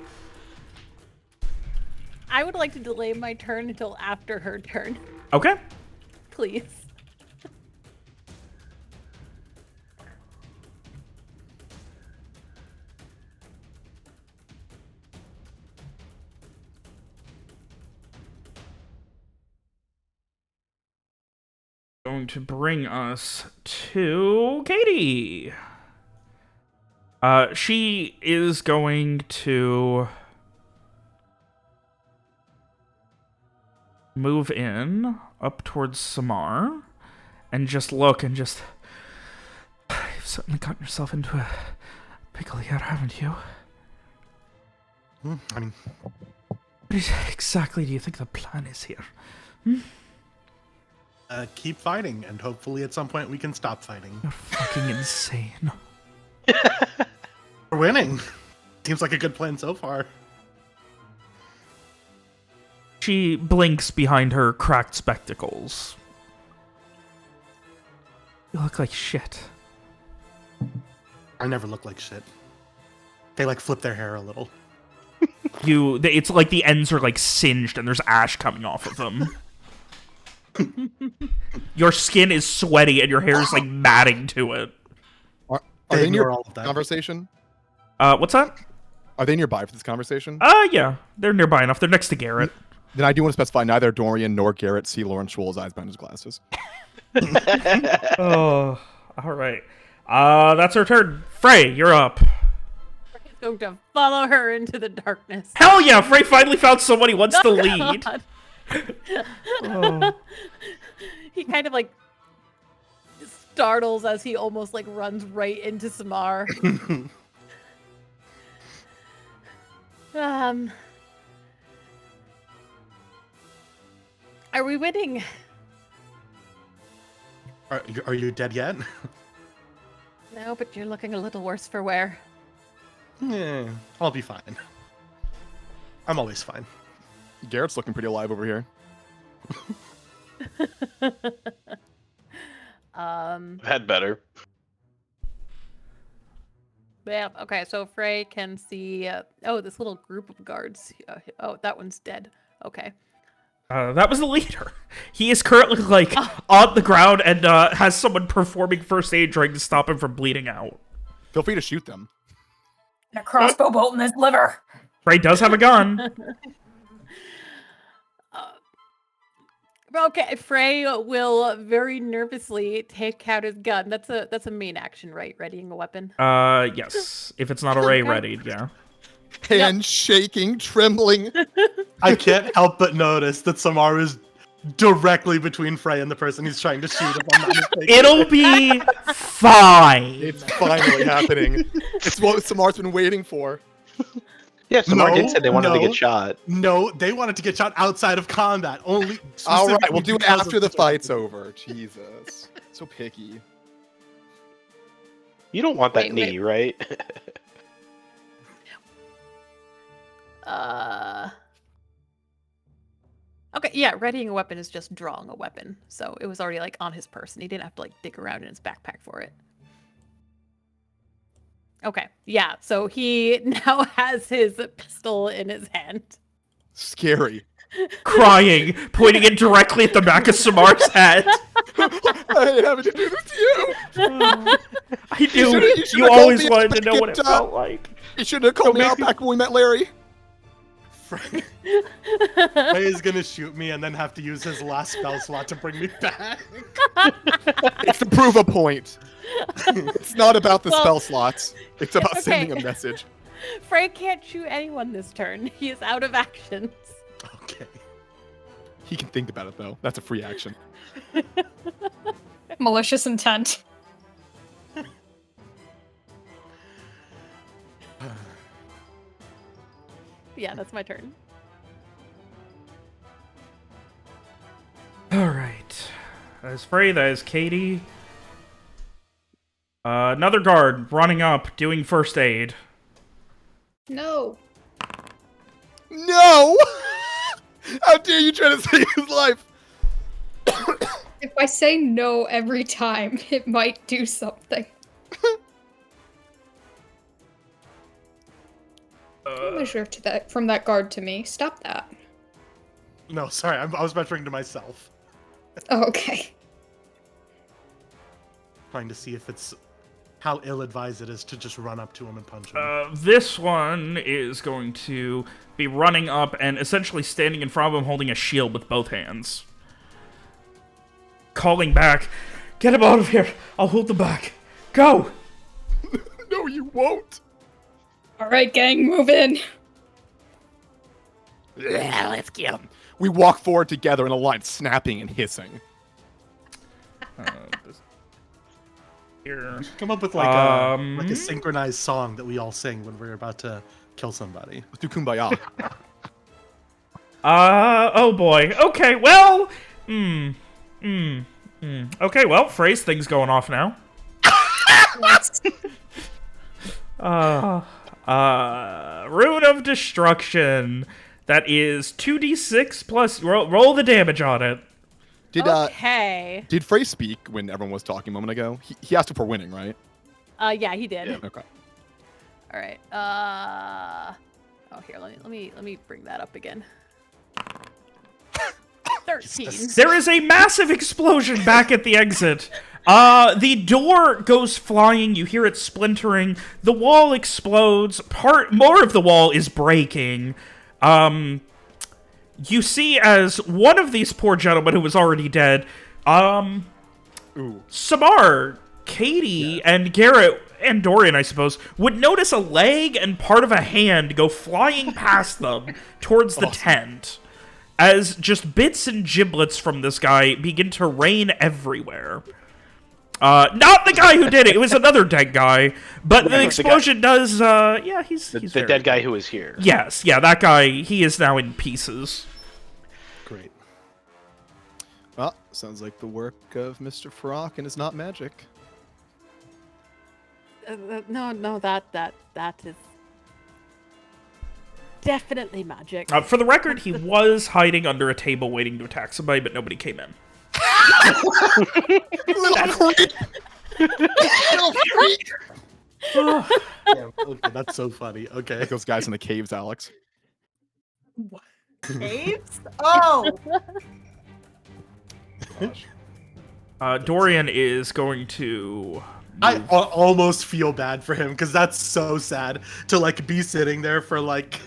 D: I would like to delay my turn until after her turn,
C: Okay.
D: please.
C: Going to bring us to Katie. She is going to move in up towards Samar and just look and just. You've certainly gotten yourself into a pickle here, haven't you?
E: I mean,
C: What exactly do you think the plan is here?
E: keep fighting, and hopefully at some point we can stop fighting.
C: You're fucking insane.
E: We're winning. Seems like a good plan so far.
C: She blinks behind her cracked spectacles. You look like shit.
E: I never look like shit. They flip their hair a little.
C: It's like the ends are singed and there's ash coming off of them. Your skin is sweaty and your hair is matting to it.
A: Are
E: They
A: they near
E: ignore all of that.
A: conversation?
C: What's that?
A: Are they nearby for this conversation?
C: Yeah. They're nearby enough. They're next to Garrett.
A: Then I do want to specify neither Dorian nor Garrett see Lawrence Schwoll's eyes behind his glasses.
C: Oh, all right. That's her turn. Frey, you're up.
D: He's going to follow her into the darkness.
C: Hell yeah! Frey finally found someone he wants to
D: Oh,
C: lead.
D: God.
C: Oh.
D: He kind of like startles as he almost like runs right into Samar. Are we winning?
E: Are you dead yet?
D: No, but you're looking a little worse for wear.
E: Yeah, I'll be fine. I'm always fine.
A: Garrett's looking pretty alive over here.
G: Had better.
D: Yeah, okay, so Frey can see, oh, this little group of guards. Oh, that one's dead. Okay.
C: That was the leader. He is currently, like, on the ground and has someone performing first aid trying to stop him from bleeding out.
A: Feel free to shoot them.
I: And a crossbow bolt in his liver.
C: Frey does have a gun.
D: Okay, Frey will very nervously take out his gun. That's a main action, right? Readying a weapon.
C: Yes. If it's not already readied, yeah.
A: Hand shaking, trembling.
E: I can't help but notice that Samar is directly between Frey and the person he's trying to shoot. If I'm not mistaken.
C: It'll be fine.
A: It's finally happening. It's what Samar's been waiting for.
G: Yeah, Samar
E: No,
G: did say they wanted to
E: no.
G: get shot.
E: No, they wanted to get shot outside of combat. Only.
A: All right, we'll
E: specifically
A: do it
E: because of
A: after the
E: this
A: fight's
E: weapon.
A: over. Jesus. So picky.
G: You don't want that
D: Wait,
G: knee, right?
D: Okay, yeah, readying a weapon is just drawing a weapon. So it was already like on his person. He didn't have to like dig around in his backpack for it. Okay, yeah, so he now has his pistol in his hand.
A: Scary.
C: Crying, pointing it directly at the back of Samar's head.
A: I ain't having to do this to you.
C: I knew
A: should've
C: you
A: called
C: always
A: me
C: wanted to
A: back
C: know what
A: in
C: it
A: time.
C: felt like.
A: You shouldn't have called me out back when we met Larry.
E: Frey is gonna shoot me and then have to use his last spell slot to bring me back.
A: It's to prove a point. It's not about the
D: Well,
A: spell slots. It's about
D: okay.
A: sending a message.
D: Frey can't shoot anyone this turn. He is out of actions.
E: Okay.
A: He can think about it though. That's a free action.
B: Malicious intent.
D: Yeah, that's my turn.
C: All right. That is Frey. That is Katie. Another guard running up, doing first aid.
B: No.
A: No! How dare you try to save his life?
B: If I say no every time, it might do something. Measure to that from that guard to me. Stop that.
E: No, sorry, I was measuring to myself.
B: Oh, okay.
E: Trying to see if it's how ill-advised it is to just run up to him and punch him.
C: This one is going to be running up and essentially standing in front of him holding a shield with both hands. Calling back, "Get him out of here! I'll hold them back! Go!"
A: No, you won't.
B: All right, gang, move in.
A: Yeah, let's get him. We walk forward together in a line, snapping and hissing.
C: Here.
E: Come up with like a synchronized song that we all sing when we're about to kill somebody.
A: Let's do Kumbaya.
C: Oh boy. Okay, well, Okay, well, Frey's thing's going off now. Rune of Destruction. That is 2d6 plus roll the damage on it.
D: Okay.
A: Did Frey speak when everyone was talking a moment ago? He asked for winning, right?
D: Yeah, he did.
A: Okay.
D: All right. Oh, here. Let me bring that up again. 13.
C: There is a massive explosion back at the exit. The door goes flying. You hear it splintering. The wall explodes. More of the wall is breaking. You see as one of these poor gentlemen who was already dead,
A: Ooh.
C: Samar, Katie, and Garrett, and Dorian, I suppose, would notice a leg and part of a hand go flying past them towards the tent, as just bits and giblets from this guy begin to rain everywhere. Not the guy who did it. It was another dead guy. But the explosion does, he's
G: The
C: very
G: dead guy who was here.
C: Yes, yeah, that guy, he is now in pieces.
A: Great. Well, sounds like the work of Mr. Frock and it's not magic.
D: No, that is definitely magic.
C: For the record, he was hiding under a table waiting to attack somebody, but nobody came in.
E: Yeah, okay, that's so funny. Okay.
A: Like those guys in the caves, Alex.
F: Caves? Oh!
C: Dorian is going to...
E: I almost feel bad for him because that's so sad to like be sitting there for like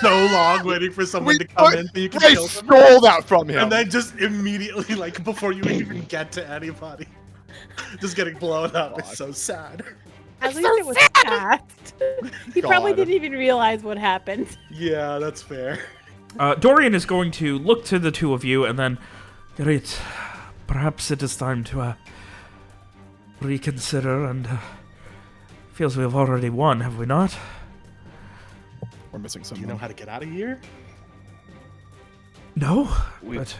E: so long waiting for someone to come in so you can
A: I
E: kill them.
A: stole that from him.
E: And then just immediately, like before you even get to anybody, just getting blown up. It's so sad.
D: At least it was fast. He probably
A: God.
D: didn't even realize what happened.
E: Yeah, that's fair.
C: Dorian is going to look to the two of you and then... Great. Perhaps it is time to reconsider and... feels we have already won, have we not?
A: We're missing
E: Do
A: someone.
E: you know how to get out of here?
C: No,
G: We-
C: but...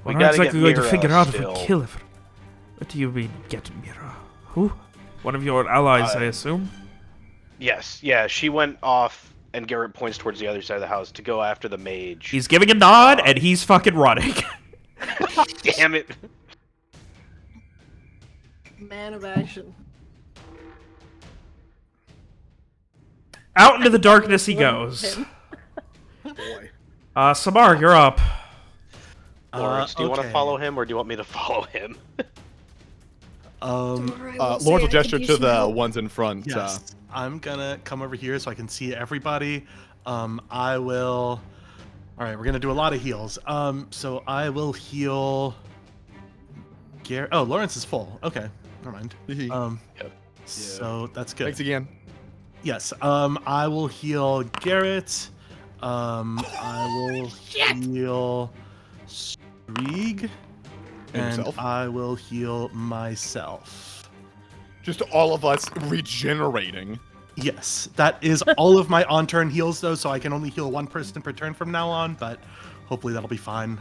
G: we
C: we're not
G: gotta
C: exactly
G: get
C: going to
G: Mira
C: figure out if
G: still.
C: we kill her. What do you mean, get Mira? Who? One of your allies, I assume?
G: Yes, yeah, she went off, and Garrett points towards the other side of the house to go after the mage.
C: He's giving a nod, and he's fucking running.
G: Damn it.
F: Man of action.
C: Out into the darkness he goes.
A: Boy.
C: Samar, you're up.
G: Lawrence, do you want to
E: okay.
G: follow him, or do you want me to follow him?
B: Tomorrow I will
A: Lawrence
B: say
A: will
B: I
A: gesture
B: could use
A: to
B: some
A: the
B: help.
A: ones in front.
E: Yes. I'm gonna come over here so I can see everybody. I will. All right, we're gonna do a lot of heals. So I will heal. Oh, Lawrence is full. Okay, never mind.
G: Yep.
E: So that's good.
A: Thanks again.
E: Yes. I will heal Garrett. I will heal Strieg. And
A: yourself?
E: I will heal myself.
A: Just all of us regenerating.
E: Yes, that is all of my on-turn heals though, so I can only heal one person per turn from now on, but hopefully that'll be fine.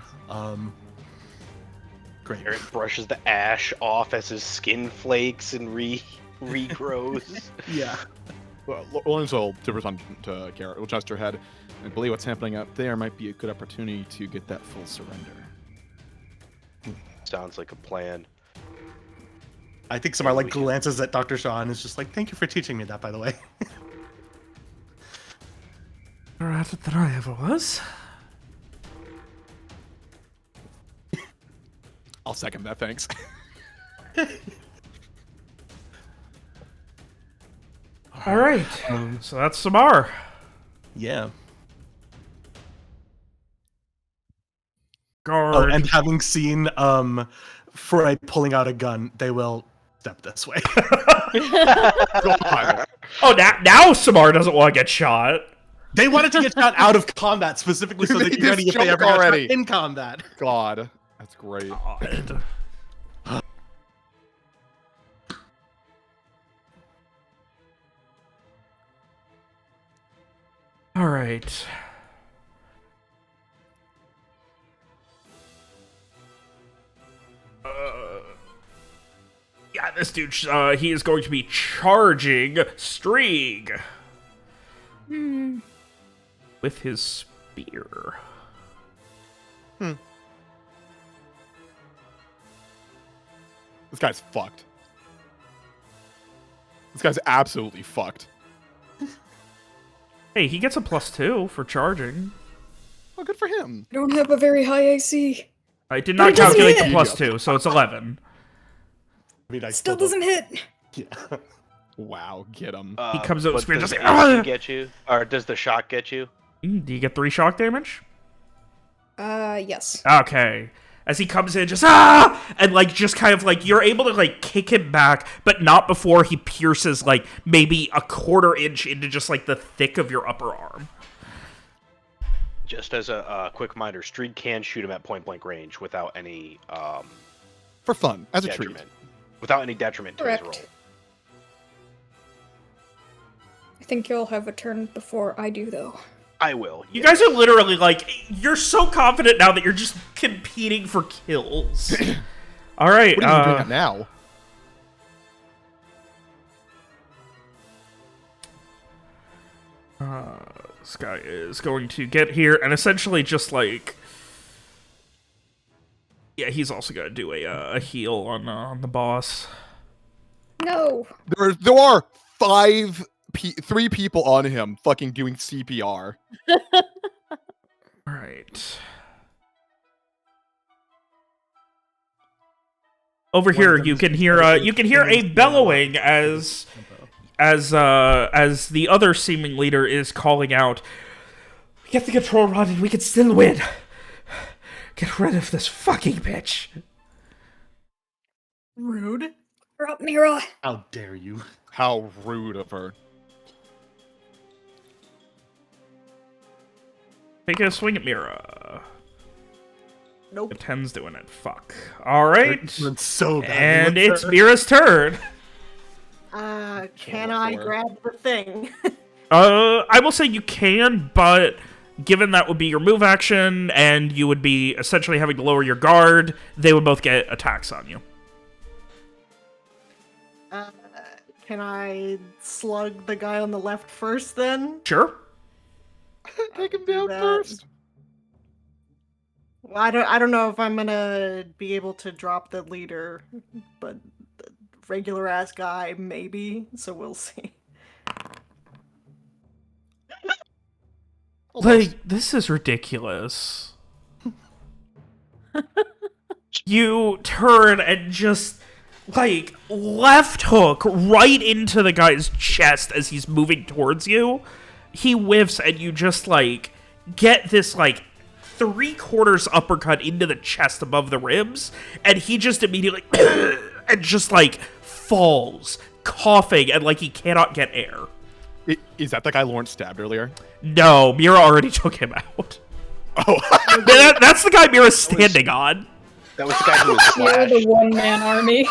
E: Great.
G: Garrett brushes the ash off as his skin flakes and regrows.
E: Yeah.
A: Well, Lawrence will respond to Garrett. Will gesture head and believe what's happening out there might be a good opportunity to get that full surrender.
G: Sounds like a plan.
E: I think Samar like glances at Dr. Shaw and is just like, thank you for teaching me that, by the way.
C: Better at it than I ever was.
A: I'll second that, thanks.
C: All right. So that's Samar.
E: Yeah.
C: Guard.
E: Oh, and having seen Fry pulling out a gun, they will step this way.
A: God.
C: Oh, now Samar doesn't want to get shot.
E: They wanted to get shot out of combat specifically so
A: They
E: they could be
A: just
E: ready if they
A: jumped
E: ever got shot
A: already.
E: in combat.
A: God. That's great.
C: God. All right. Yeah, this dude, he is going to be charging Strieg with his spear.
A: This guy's fucked. This guy's absolutely fucked.
C: Hey, he gets a +2 for charging.
A: Oh, good for him.
B: I don't have a very high AC.
C: I did
B: But
C: not
B: it doesn't
C: calculate the
B: hit.
C: +2, so it's 11.
E: I mean, I
B: Still
E: don't-
B: doesn't hit.
E: Yeah.
A: Wow, get him.
C: He comes out with
G: but
C: spear,
G: does
C: just
G: the
C: like,
G: AC
C: "Ah!"
G: get you, or does the shock get you?
C: Do you get 3 shock damage?
B: Yes.
C: Okay. As he comes in, just and like just kind of like you're able to like kick him back, but not before he pierces like maybe a quarter inch into just like the thick of your upper arm.
G: Just as a quick reminder, Street can shoot him at point blank range without any
A: For fun, as a treat.
G: detriment. Without any detriment to his roll.
B: Correct. I think you'll have a turn before I do, though.
G: I will.
C: You guys are literally like, you're so confident now that you're just competing for kills. All right.
A: What are you doing that now?
C: This guy is going to get here and essentially just like, yeah, he's also going to do a heal on the boss.
B: No.
A: There are three people on him fucking doing CPR.
C: All right. Over here, you can hear a bellowing as the other seeming leader is calling out, "Get the control rod and we can still win. Get rid of this fucking bitch."
F: Rude.
B: You're up, Mira.
E: How dare you?
A: How rude of her.
C: Take a swing at Mira.
F: Nope.
C: Ten's doing it. Fuck. All right.
E: Doing so bad.
C: And it's Mira's turn.
F: Can I grab the thing?
C: I will say you can, but given that would be your move action, and you would be essentially having to lower your guard, they would both get attacks on you.
F: Can I slug the guy on the left first then?
C: Sure.
A: Take him down
F: that.
A: first.
F: Well, I don't know if I'm gonna be able to drop the leader, but the regular ass guy maybe. So we'll see.
C: Like, this is ridiculous. You turn and just, like, left hook right into the guy's chest as he's moving towards you. He whiffs and you just, like, get this, like, 3/4 uppercut into the chest above the ribs, and he just immediately and just, like, falls, coughing, and, like, he cannot get air.
A: Is that the guy Lawrence stabbed earlier?
C: No, Mira already took him out.
A: Oh.
C: That's the guy Mira's standing on.
G: That was the guy who was
B: You're
G: slashed.
B: the one-man army.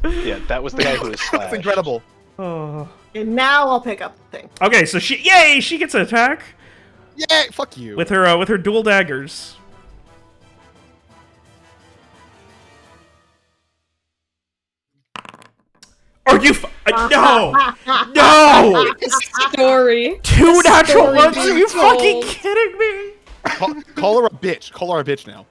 G: Yeah, that was the guy who was
A: That's
G: slashed.
A: incredible.
C: Oh.
F: And now I'll pick up the thing.
C: Okay, so she gets an attack
A: Yeah, fuck you.
C: with her dual daggers. Are you? No, no!
B: Story.
C: Two natural
B: story
C: ones? Are
B: being
C: you fucking
B: told.
C: kidding me?
A: Call her a bitch. Call her a bitch now.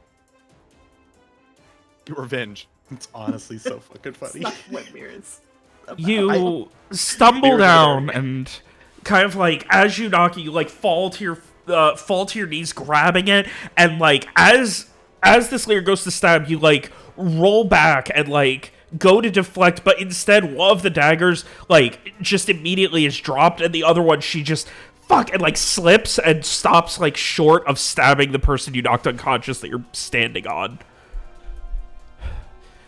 A: Get revenge.
E: It's honestly so fucking funny.
F: Not what mirrors.
C: You stumble down and kind of like as you knock it, you like fall to your knees, grabbing it, and like as this leader goes to stab, you like roll back and like go to deflect, but instead one of the daggers like just immediately is dropped, and the other one she just and like slips and stops like short of stabbing the person you knocked unconscious that you're standing on.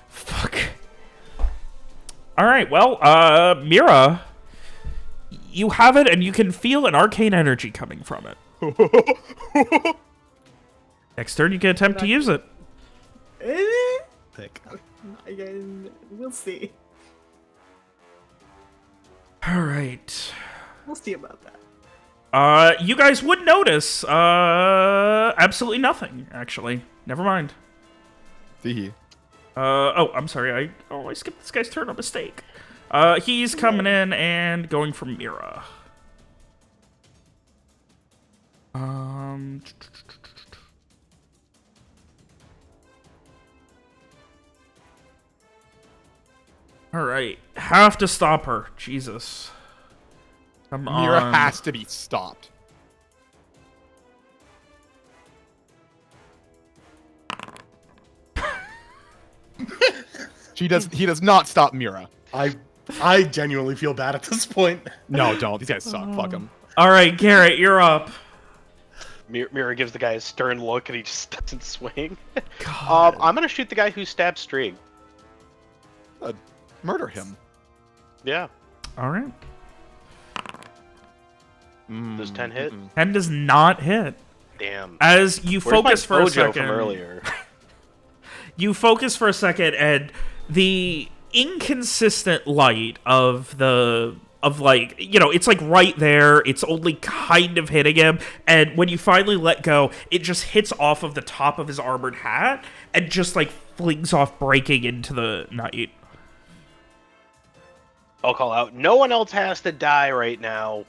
C: Fuck. All right, well, Mira, you have it, and you can feel an arcane energy coming from it. Next turn, you can attempt to use it.
E: Pick.
F: Again, we'll see.
C: All right.
F: We'll see about that.
C: You guys would notice, absolutely nothing, actually. Never mind.
A: See.
C: Oh, I'm sorry, I skipped this guy's turn, a mistake. He's coming in and going for Mira. Alright, have to stop her. Jesus. Come on.
A: Mira has to be stopped. He does not stop Mira.
E: I genuinely feel bad at this point.
A: No, don't. These guys suck. Fuck them.
C: Alright, Garrett, you're up.
G: Mira gives the guy a stern look and he just doesn't swing.
C: God.
G: I'm gonna shoot the guy who stabbed Strig.
A: Murder him.
G: Yeah.
C: All right.
G: Does 10 hit?
C: 10 does not hit.
G: Damn.
C: As you
G: Where's
C: focus
G: my
C: for a
G: Bojo
C: second.
G: from earlier?
C: You focus for a second, and the inconsistent light of like, you know, it's like right there, it's only kind of hitting him, and when you finally let go, it just hits off of the top of his armored hat and just like flings off, breaking into the night.
G: I'll call out. No one else has to die right now.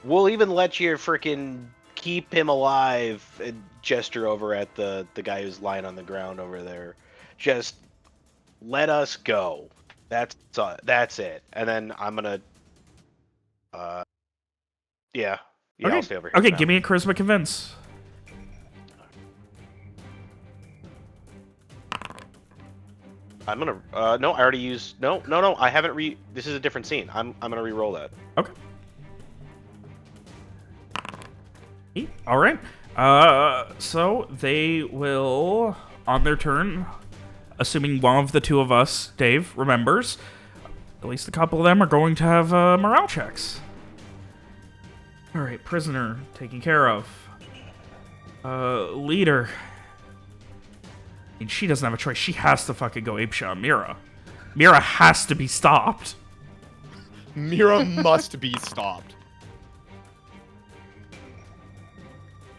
G: We'll even let you freaking keep him alive and gesture over at the guy who's lying on the ground over there. Just let us go. That's it. And then I'm gonna yeah,
C: Okay.
G: I'll stay over here.
C: Okay,
G: for
C: give
G: now.
C: me a charisma convince.
G: I'm gonna no, I already used no, I haven't this is a different scene. I'm gonna re-roll that.
C: Okay. All right. So they will, on their turn, assuming one of the two of us, Dave, remembers, at least a couple of them are going to have morale checks. All right, prisoner taken care of. Leader. I mean, she doesn't have a choice. She has to fucking go apeshit on Mira. Mira has to be stopped.
A: Mira must be stopped.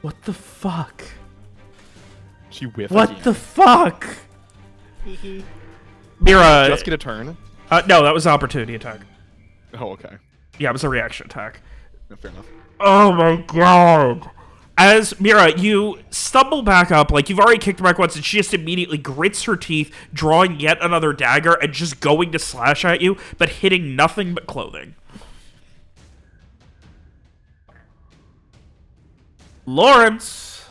C: What the fuck?
A: She whiffed.
C: What the fuck? Mira.
A: Just get a turn.
C: No, that was an opportunity attack.
A: Oh, okay.
C: Yeah, it was a reaction attack.
A: No, fair enough.
C: Oh my god. As Mira, you stumble back up, like you've already kicked her back once, and she just immediately grits her teeth, drawing yet another dagger, and just going to slash at you, but hitting nothing but clothing. Lawrence.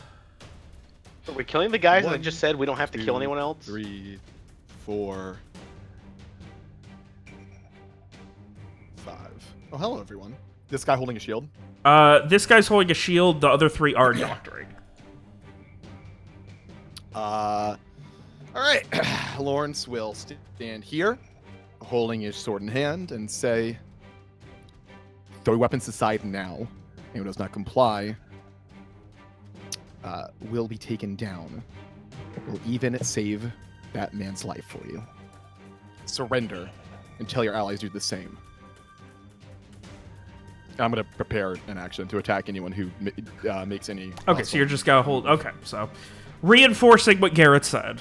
G: Are we killing the guys that I
A: One,
G: just said we don't have to kill
A: 2,
G: anyone else?
A: 3, 4, 5. Oh, hello, everyone. This guy holding a shield.
C: This guy's holding a shield, the other three are doctoring.
A: All right. Lawrence will stand here, holding his sword in hand, and say, "Throw your weapons aside now. Anyone who does not comply will be taken down. Will even save that man's life for you. Surrender and tell your allies do the same." I'm going to prepare an action to attack anyone who makes any...
C: Okay, so you're just gonna hold... Okay, so... Reinforcing what Garrett said.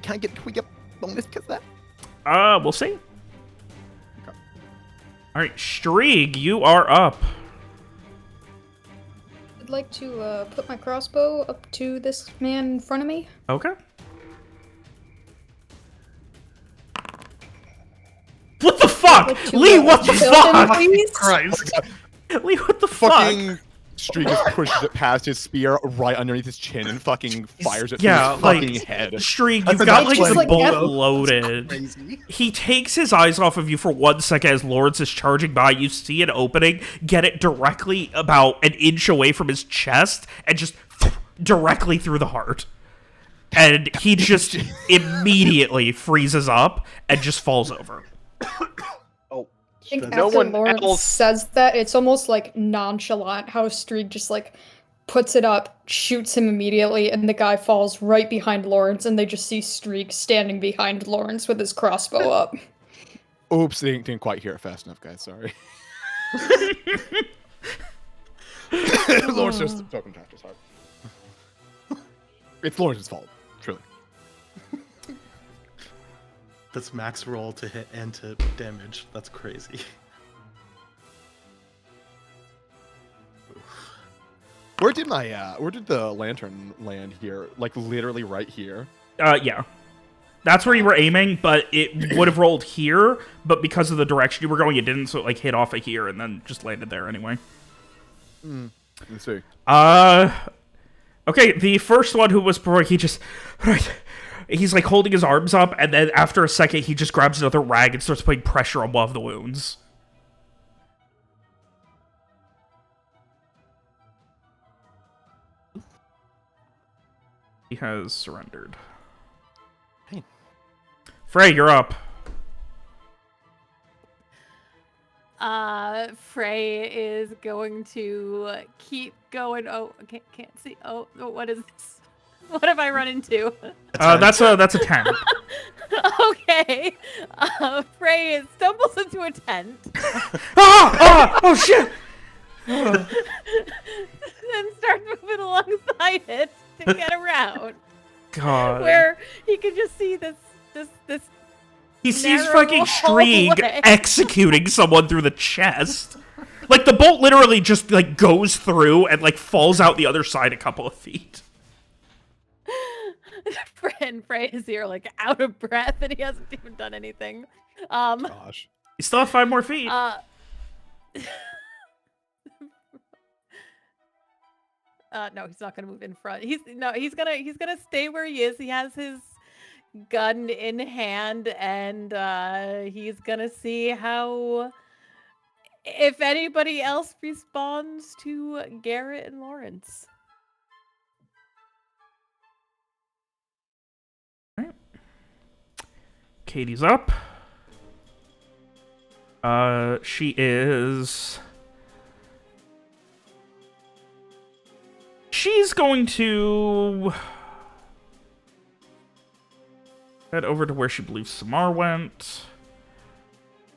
A: Can we get bonus because of that?
C: We'll see.
A: Okay.
C: Alright, Strieg, you are up.
B: I'd like to put my crossbow up to this man in front of me.
C: Okay. What the fuck?
B: Like to,
C: Lee, what the
B: kill him,
C: fuck?
B: please?
A: Christ.
C: Lee, what the fuck?
A: Fucking Streak just pushes it past his spear right underneath his chin and fucking fires it
C: Yeah,
A: through his
C: like,
A: fucking head.
C: Strieg,
E: I
C: you've
E: forgot
C: got like
B: just,
C: the
B: like,
C: bullet
B: F-
C: loaded.
E: Crazy.
C: He takes his eyes off of you for 1 second as Lawrence is charging by. You see an opening, get it directly about an inch away from his chest, and just directly through the heart. And he just immediately freezes up and just falls over.
B: I think
G: No
B: after
G: one
B: Lawrence
G: else-
B: says that, it's almost like nonchalant how Streak just like puts it up, shoots him immediately, and the guy falls right behind Lawrence, and they just see Streak standing behind Lawrence with his crossbow up.
A: Oops, they didn't quite hear it fast enough, guys. Sorry. Lawrence just fucking tapped his heart. It's Lawrence's fault, truly.
E: That's max roll to hit and to damage. That's crazy.
A: Where did the lantern land here? Like literally right here.
C: Yeah. That's where you were aiming, but it would have rolled here, but because of the direction you were going, it didn't, so it like hit off of here and then just landed there anyway.
A: Let's see.
C: Okay, the first one who was before, he just, right, he's like holding his arms up, and then after a second, he just grabs another rag and starts putting pressure on one of the wounds. He has surrendered.
E: Hey.
C: Frey, you're up.
D: Frey is going to keep going. Oh, can't see. Oh, what is this? What have I run into?
C: That's a tent.
D: Okay. Frey stumbles into a tent.
C: Oh shit!
D: And starts moving alongside it to get around.
C: God.
D: Where he can just see this
C: He sees
D: narrow
C: fucking Strieg
D: hallway.
C: executing someone through the chest. Like, the bolt literally just, like, goes through and, like, falls out the other side a couple of feet.
D: And Frey is here, like, out of breath, and he hasn't even done anything.
A: Gosh.
C: You still have 5 more feet.
D: No, he's not gonna move in front. He's gonna stay where he is. He has his gun in hand, and he's gonna see how, if anybody else responds to Garrett and Lawrence.
C: Katie's up. She is... She's going to... head over to where she believes Samar went.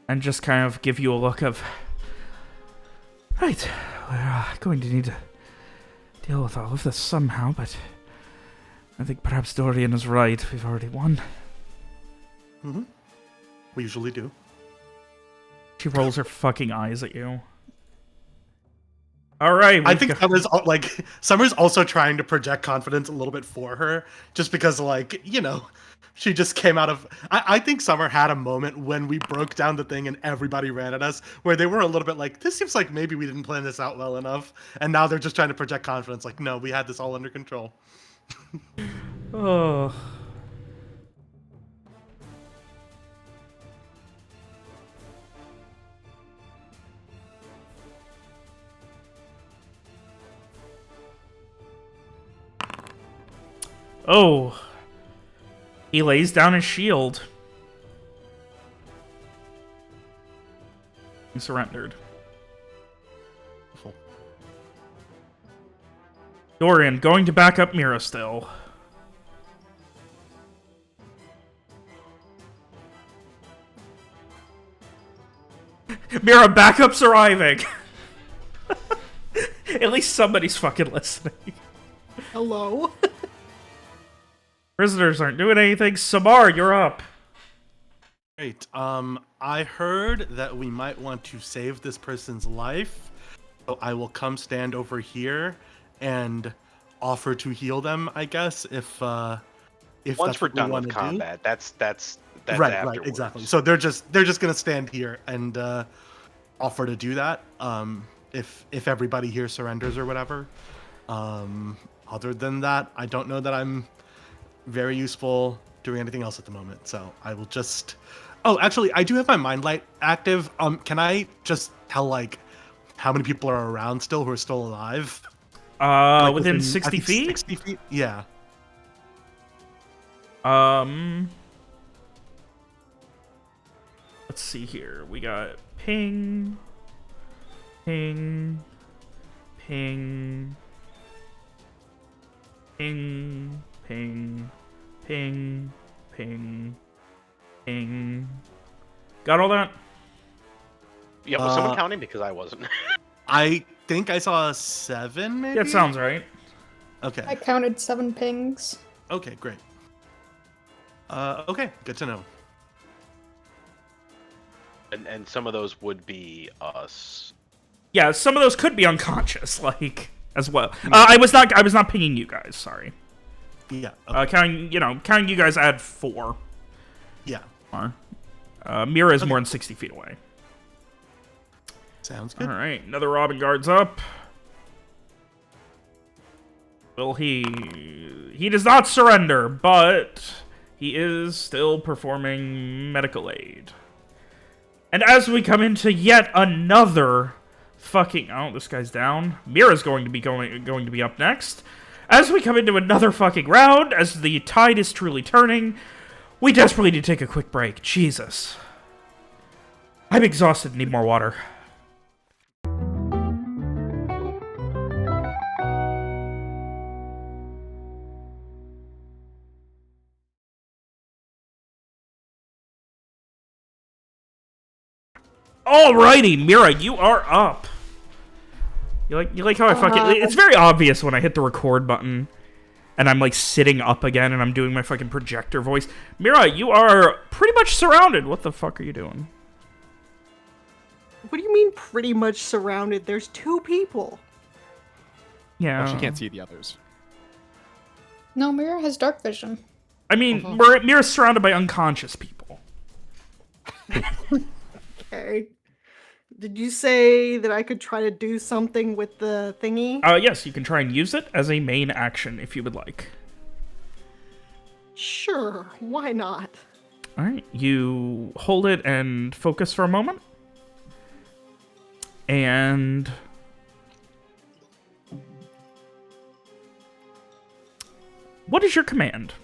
C: And just kind of give you a look of... Right, we're going to need to deal with all of this somehow, but... I think perhaps Dorian is right. We've already won.
E: Mm-hmm. We usually do.
C: She rolls her fucking eyes at you. All right.
E: I think Summer's also trying to project confidence a little bit for her, just because, like, you know, she just came out of. I think Summer had a moment when we broke down the thing and everybody ran at us, where they were a little bit like, "This seems like maybe we didn't plan this out well enough," and now they're just trying to project confidence, like, "No, we had this all under control."
C: Oh. Oh. He lays down his shield. He surrendered. Dorian, going to back up Mira still. Mira, backup's arriving. At least somebody's fucking listening.
F: Hello?
C: Prisoners aren't doing anything. Samar, you're up.
E: Great. I heard that we might want to save this person's life, so I will come stand over here and offer to heal them, I guess, if
G: Once
E: that's
G: we're
E: what we
G: done
E: wanna
G: with
E: do.
G: combat, that's
E: right,
G: afterwards.
E: exactly. So they're just gonna stand here and offer to do that. If everybody here surrenders or whatever. Other than that, I don't know that I'm very useful doing anything else at the moment. So I will just. Oh, actually, I do have my mind light active. Can I just tell like how many people are around still who are still alive? Like,
C: Within
E: I
C: 60
E: think
C: feet?
E: 60 feet? Yeah.
C: Let's see here. We got ping, ping, ping, ping, ping, ping, ping, ping. Got all that?
G: Yeah, was someone counting? Because I wasn't.
E: I think I saw 7, maybe?
C: That sounds right.
E: Okay.
B: I counted 7 pings.
E: Okay, great. Okay, good to know.
G: And some of those would be us.
C: Yeah, some of those could be unconscious, like, as well. I was not pinging you guys, sorry.
E: Yeah.
C: Counting you guys, add 4.
E: Yeah.
C: Mira is more than 60 feet away.
E: Sounds good.
C: All right, another Robin Guard's up. Well, he does not surrender, but he is still performing medical aid. And as we come into yet another fucking... Oh, this guy's down. Mira's going to be up next. as we come into another fucking round, as the tide is truly turning, we desperately need to take a quick break. Jesus. I'm exhausted and need more water. Alrighty, Mira, you are up. You like how I fucking... It's very obvious when I hit the record button and I'm like sitting up again and I'm doing my fucking projector voice. Mira, you are pretty much surrounded. What the fuck are you doing?
F: What do you mean pretty much surrounded? There's 2 people.
C: Yeah.
A: Well, she can't see the others.
B: No, Mira has dark vision.
C: I mean, Mira's surrounded by unconscious people.
F: Okay. Did you say that I could try to do something with the thingy?
C: Yes, you can try and use it as a main action if you would like.
F: Sure, why not?
C: Alright, you hold it and focus for a moment. And... what is your command?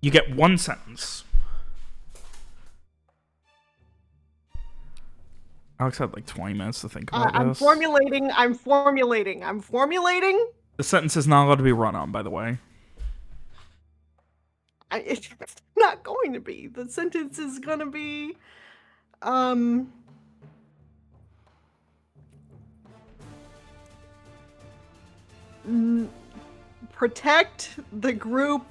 C: You get 1 sentence. Alex had like 20 minutes to think about
F: I'm
C: this.
F: formulating.
C: The sentence is not allowed to be run on, by the way.
F: It's not going to be. The sentence is gonna be, protect the group,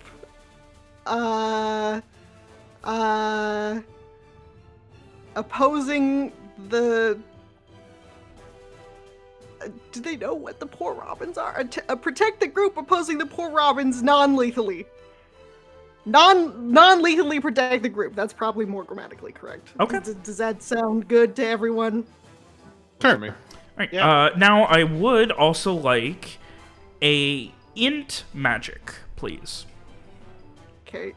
F: opposing the... do they know what the poor Robins are? Protect the group opposing the poor Robins non-lethally. Non-lethally protect the group. That's probably more grammatically correct.
C: Okay.
F: Does that sound good to everyone?
A: Turn me.
C: Right. Now I would also like a int magic, please.
F: Okay.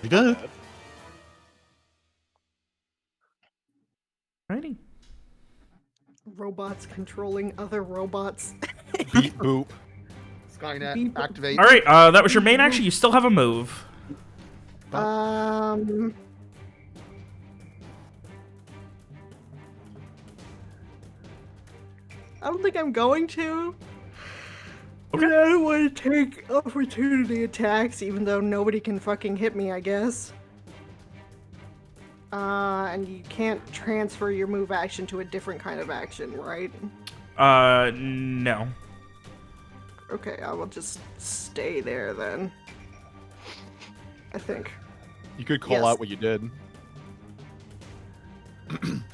E: You good?
C: Righty.
F: Robots controlling other robots.
A: Beat boop.
H: Skynet,
F: Beep.
H: activate.
C: All right. That was your main action. You still have a move.
F: I don't think I'm going to.
C: Okay.
F: I don't want to take opportunity attacks, even though nobody can fucking hit me, I guess. And you can't transfer your move action to a different kind of action, right?
C: No.
F: Okay, I will just stay there then. I think.
A: You could call
F: Yes.
A: out what you did.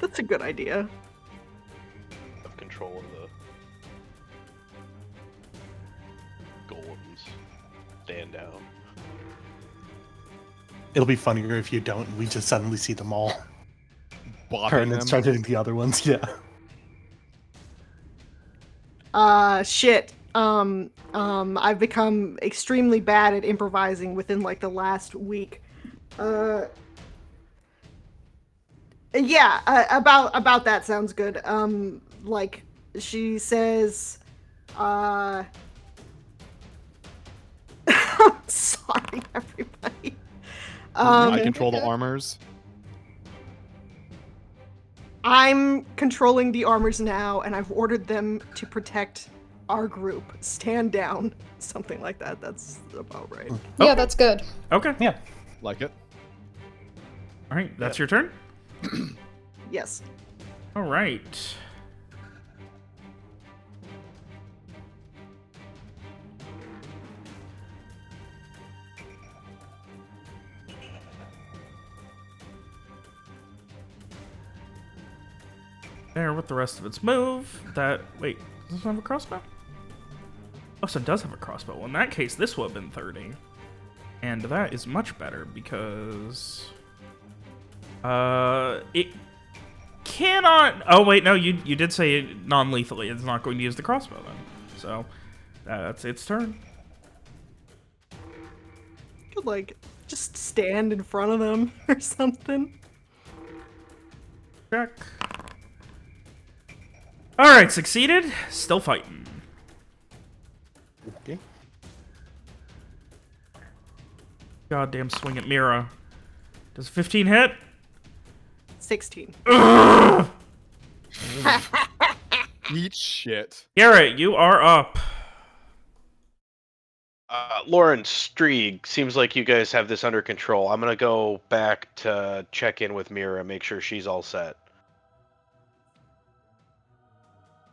F: That's a good idea.
G: Have control of the golems. Stand down.
E: It'll be funnier if you don't. We just suddenly see them all
A: Bopping
E: turn
A: them.
E: and start hitting the other ones. Yeah.
F: Shit. I've become extremely bad at improvising within like the last week. Yeah, about that sounds good. Like she says, sorry everybody.
A: I control the armors.
F: I'm controlling the armors now, and I've ordered them to protect our group. Stand down. Something like that. That's about right.
B: Yeah, that's good.
C: Okay.
E: Yeah.
A: Like it.
C: All right. That's your turn.
F: Yes.
C: All right. There with the rest of its move. That wait, does this one have a crossbow? Oh, so it does have a crossbow. Well, in that case, this would have been 30. And that is much better because it cannot. Oh wait, no, you did say non-lethally. It's not going to use the crossbow then. So That's its turn.
F: Could like just stand in front of them or something.
C: Check. Alright, succeeded. Still fighting.
E: Okay.
C: Goddamn swing at Mira. Does 15 hit?
F: 16.
A: Eat shit.
C: Garrett, you are up.
G: Lauren, Strieg, seems like you guys have this under control. I'm gonna go back to check in with Mira, make sure she's all set.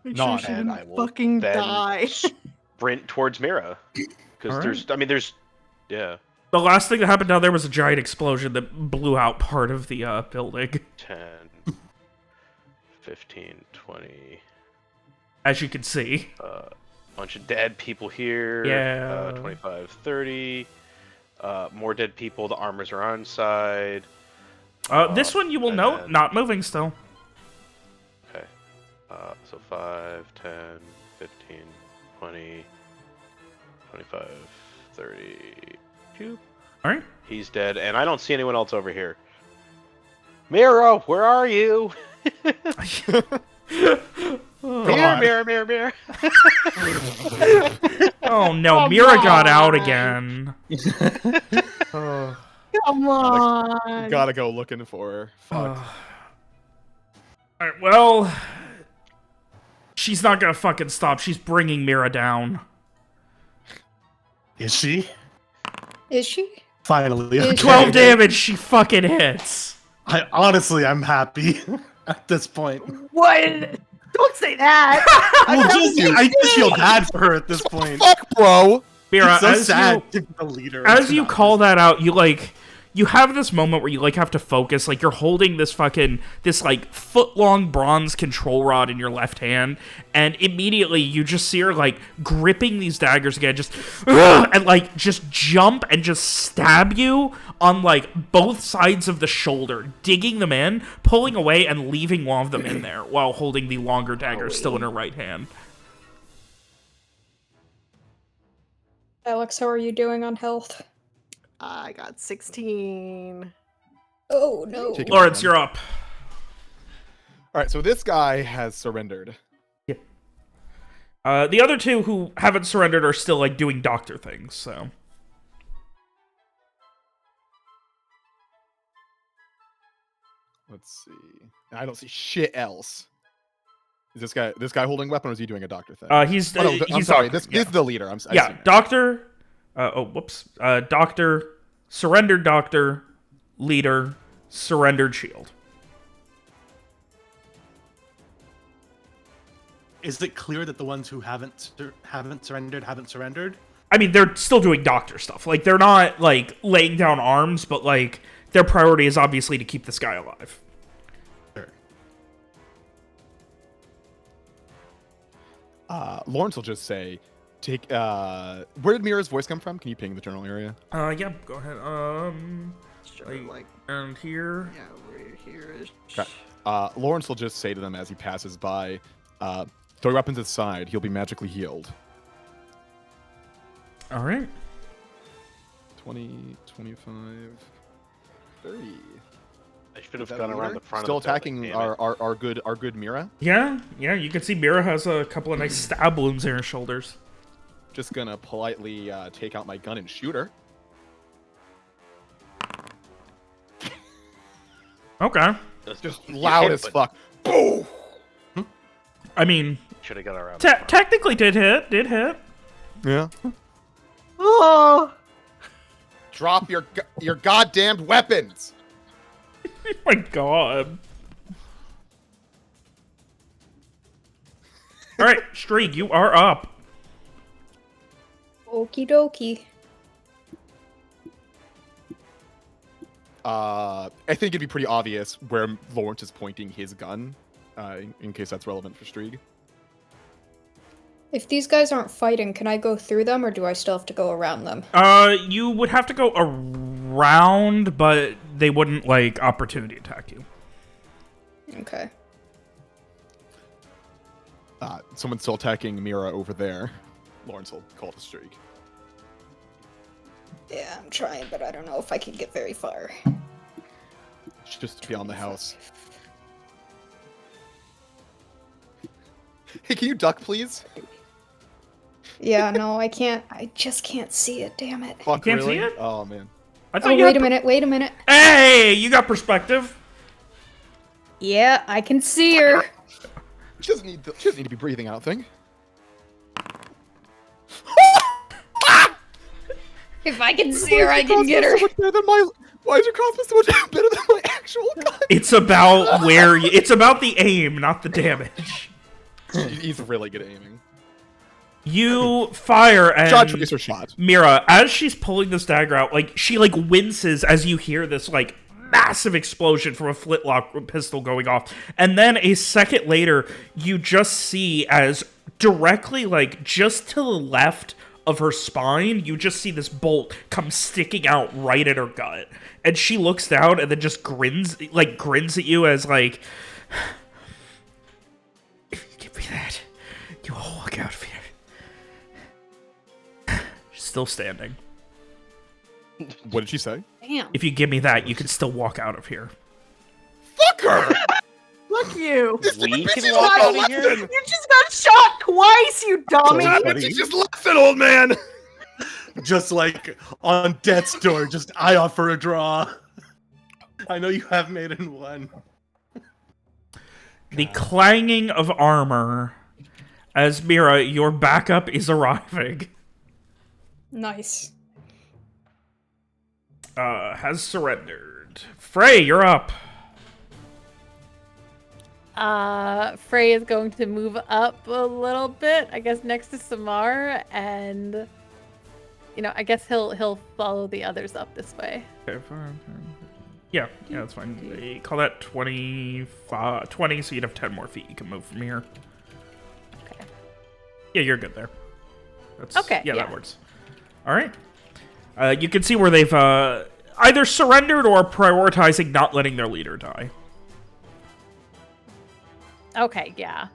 F: Make
A: Not-
F: sure she
G: and
F: didn't
G: I will
F: fucking
G: then
F: die.
G: Sprint towards Mira. Because
C: Alright.
G: there's, yeah,
C: The last thing that happened down there was a giant explosion that blew out part of the building.
G: 10, 15, 20,
C: As you can see.
G: bunch of dead people here.
C: Yeah.
G: 25, 30. More dead people. The armors are on side.
C: This one you will
G: and
C: note,
G: then-
C: not moving still.
G: Okay. So 5, 10, 15, 20, 25, 30. Shoop.
C: Alright.
G: He's dead, and I don't see anyone else over here. Mira, where are you? Mirror, mirror, mirror, mirror.
C: Oh no,
F: Come
C: Mira got out
F: on.
C: again.
A: Oh,
F: Come on.
A: gotta go looking for her. Fuck.
C: Alright, well... She's not gonna fucking stop. She's bringing Mira down.
E: Is she?
B: Is she?
E: Finally.
B: Is
E: Okay.
C: 12 damage, she fucking hits.
E: I'm happy at this point.
F: What? Don't say that.
E: I just feel bad for her at this point.
A: Fuck, bro.
C: Mira,
E: It's so
C: as
E: sad
C: you...
E: to be the leader.
C: As you call that out, you have this moment where you have to focus, you're holding this foot-long bronze control rod in your left hand, and immediately you just see her gripping these daggers again, just and just jump and just stab you on both sides of the shoulder, digging them in, pulling away, and leaving one of them in there while holding the longer dagger still in her right hand.
B: Alex, how are you doing on health?
F: I got 16.
B: Oh no.
A: Take it.
C: Lawrence, you're up.
A: All right, so this guy has surrendered.
C: The other two who haven't surrendered are still doing doctor things, so.
A: Let's see. I don't see shit else. Is this guy holding a weapon, or is he doing a doctor thing?
C: He's
A: Oh, no, I'm
C: he's
A: sorry.
C: doctor,
A: This is the leader. I see
C: yeah,
A: now.
C: doctor. Whoops. Doctor, surrendered doctor, leader, surrendered shield.
E: Is it clear that the ones who haven't surrendered?
C: I mean, they're still doing doctor stuff. They're not laying down arms, but their priority is obviously to keep this guy alive.
E: Sure.
A: Lawrence will just say, "Take." Where did Mira's voice come from? Can you ping the general area?
C: Yeah, go ahead.
F: Sure,
C: And here.
F: yeah, we're here.
A: Okay. Lawrence will just say to them as he passes by, "Throw your weapons aside. He'll be magically healed."
C: All right.
A: 20, 25, 30.
G: I should have
A: Is that
G: gone
A: the
G: around
A: leader?
G: the front
A: Still
G: of the building,
A: attacking
G: damn it.
A: our good Mira.
C: Yeah, you can see Mira has a couple of nice stab wounds in her shoulders.
A: Just gonna politely take out my gun and shoot her.
C: Okay.
A: Just
G: You
A: loud
G: hit,
A: as
G: but
A: fuck. Boom!
C: I mean,
G: Should have got around. the front.
C: technically did hit.
A: Yeah.
F: Oh,
A: Drop your goddamn weapons.
C: Oh my god. All right, Strieg, you are up.
B: Okie dokie.
A: I think it'd be pretty obvious where Lawrence is pointing his gun, in case that's relevant for Strieg.
B: If these guys aren't fighting, can I go through them or do I still have to go around them?
C: You would have to go around, but they wouldn't opportunity attack you.
B: Okay.
A: Someone's still attacking Mira over there. Lawrence will call to Streak.
B: Yeah, I'm trying, but I don't know if I can get very far.
A: It's just beyond the house. Hey, can you duck, please?
B: Yeah, no, I can't. I just can't see it. Damn it.
A: Fuck,
C: can't see
A: really?
C: it?
A: Oh man.
C: I
B: Oh,
C: thought you
B: wait
C: had
B: a minute. Wait a minute.
C: Hey, you got perspective.
B: Yeah, I can see her.
A: She doesn't need to be breathing out thing.
B: If I can see her, I can get her.
A: Why is your crossbow so much better than my actual gun?
C: It's about where you, it's about the aim, not the damage.
A: He's really good at aiming.
C: You fire and
A: Shot tracer shot.
C: Mira, as she's pulling this dagger out, like she like winces as you hear this like massive explosion from a flintlock pistol going off, and then a second later, you just see as directly like just to the left of her spine, you just see this bolt come sticking out right at her gut, and she looks down and then just grins at you as like, if you give me that, you will walk out of here. She's still standing.
A: What did she say?
B: Damn.
C: If you give me that, you can still walk out of here.
A: Fuck her!
F: Fuck you.
G: We
A: This
G: can
A: is
G: walk
A: not
G: out
A: a
G: of here.
A: lesson.
F: You just got shot twice, you dummy.
E: Sorry,
A: But
E: buddy.
A: you just lesson, old man!
E: Just like on death's door, just I offer a draw. I know you have made in one.
C: The clanging of armor as Mira, your backup is arriving,
B: Nice.
C: has surrendered. Frey, you're up.
D: Frey is going to move up a little bit, I guess, next to Samar, and I guess he'll follow the others up this way.
C: Okay, fine. Yeah, that's fine. They call that 20, so you'd have 10 more feet you can move from here.
D: Okay.
C: Yeah, you're good there. That's,
D: Okay,
C: Yeah, that
D: yeah.
C: works. All right. You can see where they've either surrendered or prioritizing not letting their leader die.
D: Okay, yeah.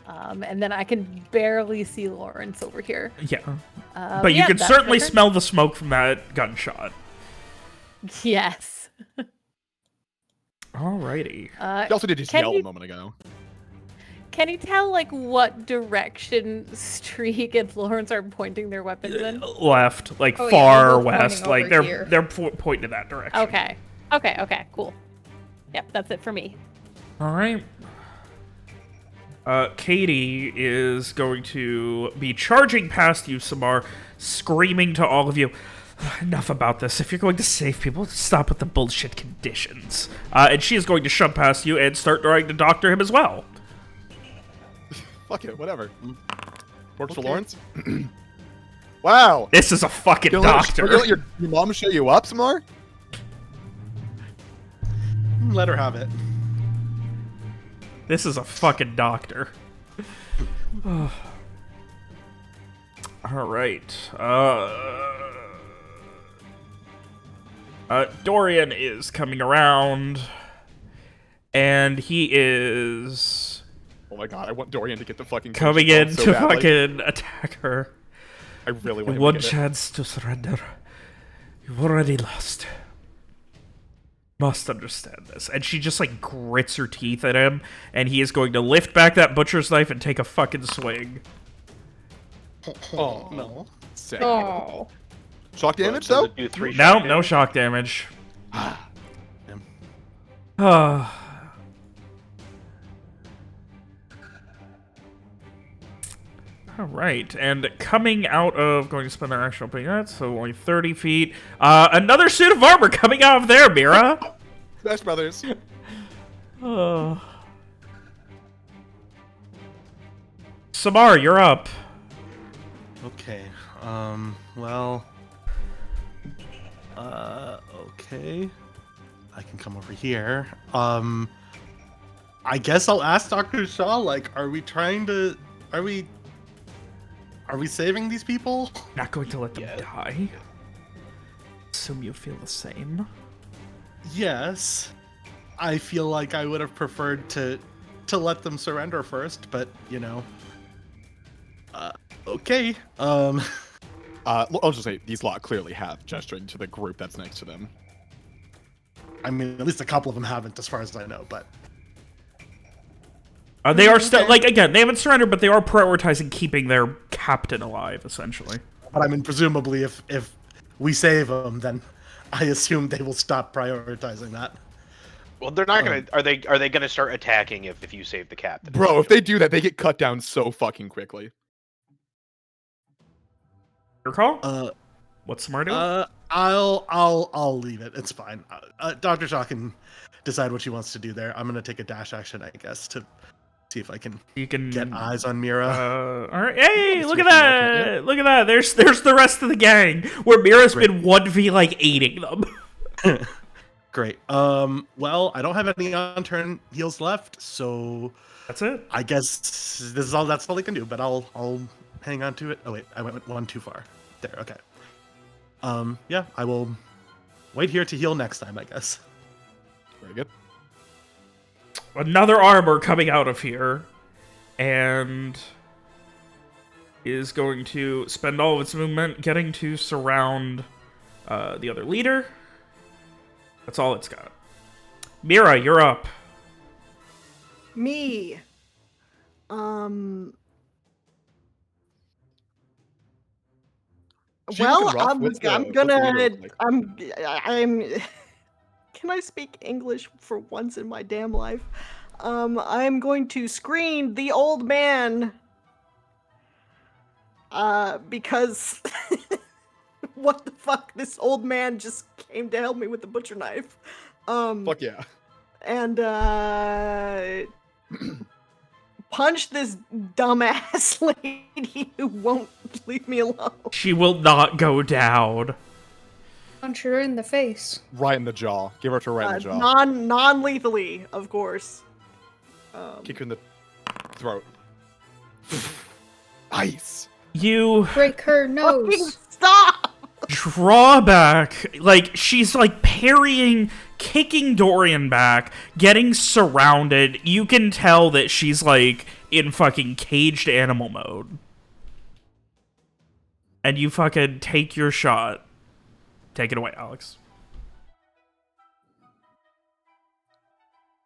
D: And then I can barely see Lawrence over here.
C: Yeah. But you
D: yeah,
C: can
D: that's
C: certainly
D: my turn.
C: smell the smoke from that gunshot.
D: Yes.
C: Alrighty.
A: He also did just
D: Can
A: yell
D: you-
A: a moment ago.
D: Can you tell, like, what direction Streak and Lawrence are pointing their weapons in?
C: Left, like
B: Oh, yeah,
C: far
B: they're both
C: west,
B: pointing
C: like
B: over
C: they're
B: here.
C: they're pointing in that direction.
D: Okay, cool. Yep, that's it for me.
C: All right. Katie is going to be charging past you, Samar, screaming to all of you, enough about this. If you're going to save people, stop with the bullshit conditions. And she is going to shove past you and start trying to doctor him as well.
A: Fuck it, whatever. Works for Lawrence. Wow.
C: This is a fucking
A: You're
C: doctor.
A: gonna let your mom show you up, Samar?
E: Let her have it.
C: This is a fucking doctor. All right. Dorian is coming around, and he is
A: Oh my god, I want Dorian to get the fucking
C: coming
A: Gucci
C: in
A: bomb so
C: to
A: badly.
C: fucking attack her.
A: I really want him
C: One
A: to get it.
C: chance to surrender. You've already lost. Must understand this. And she just like grits her teeth at him, and he is going to lift back that butcher's knife and take a fucking swing.
E: Oh no.
A: Sick.
B: Oh.
A: Shock damage,
G: Does
A: though?
G: it do 3
C: No,
G: shock
C: no
G: damage?
C: shock damage.
E: Damn.
C: All right, and coming out of going to spend their action opening that, so only 30 feet. Another suit of armor coming out of there, Mira.
A: Smash Brothers.
C: Samar, you're up.
E: Okay. Well. Okay. I can come over here. I guess I'll ask Dr. Shaw, like, are we saving these people?
C: Not going to let them die. Assume you feel the same.
E: Yes. I feel like I would have preferred to let them surrender first, but, Okay.
A: I'll just say these lot clearly have, gesturing to the group that's next to them.
E: I mean, at least a couple of them haven't, as far as I know. But
C: They are still, like, again, they haven't surrendered, but they are prioritizing keeping their captain alive, essentially.
E: I mean, presumably, if we save them, then I assume they will stop prioritizing that.
G: Well, they're not gonna. Are they gonna start attacking if you save the captain?
A: Bro, if they do that, they get cut down so fucking quickly.
C: Your call? What's Samar doing?
E: I'll leave it. It's fine. Dr. Shaw can decide what she wants to do there. I'm gonna take a dash action, I guess, to see if I can get eyes on Mira.
C: All right. Hey, look at that! Look at that! There's the rest of the gang where Mira's been 1v like 8ing them.
E: Great. Well, I don't have any on-turn heals left, so
C: that's it.
E: I guess this is all. That's all I can do. But I'll hang on to it. Oh wait, I went one too far. There. Okay. Yeah, I will wait here to heal next time, I guess.
A: Very good.
C: Another armor coming out of here, and is going to spend all of its movement getting to surround the other leader. That's all it's got. Mira, you're up.
F: Me. Well, I'm gonna. Can I speak English for once in my damn life? I'm going to screen the old man. Because what the fuck? This old man just came to help me with the butcher knife.
A: Fuck yeah.
F: And punch this dumbass lady who won't leave me alone.
C: She will not go down.
B: Punch her in the face.
A: Right in the jaw. Give her to right in the jaw.
F: Non-lethally, of course.
A: Kick her in the throat. Ice.
C: You
B: break her nose.
F: Stop!
C: Draw back. Like, she's like parrying, kicking Dorian back, getting surrounded. You can tell that she's like in fucking caged animal mode. And you fucking take your shot. Take it away, Alex.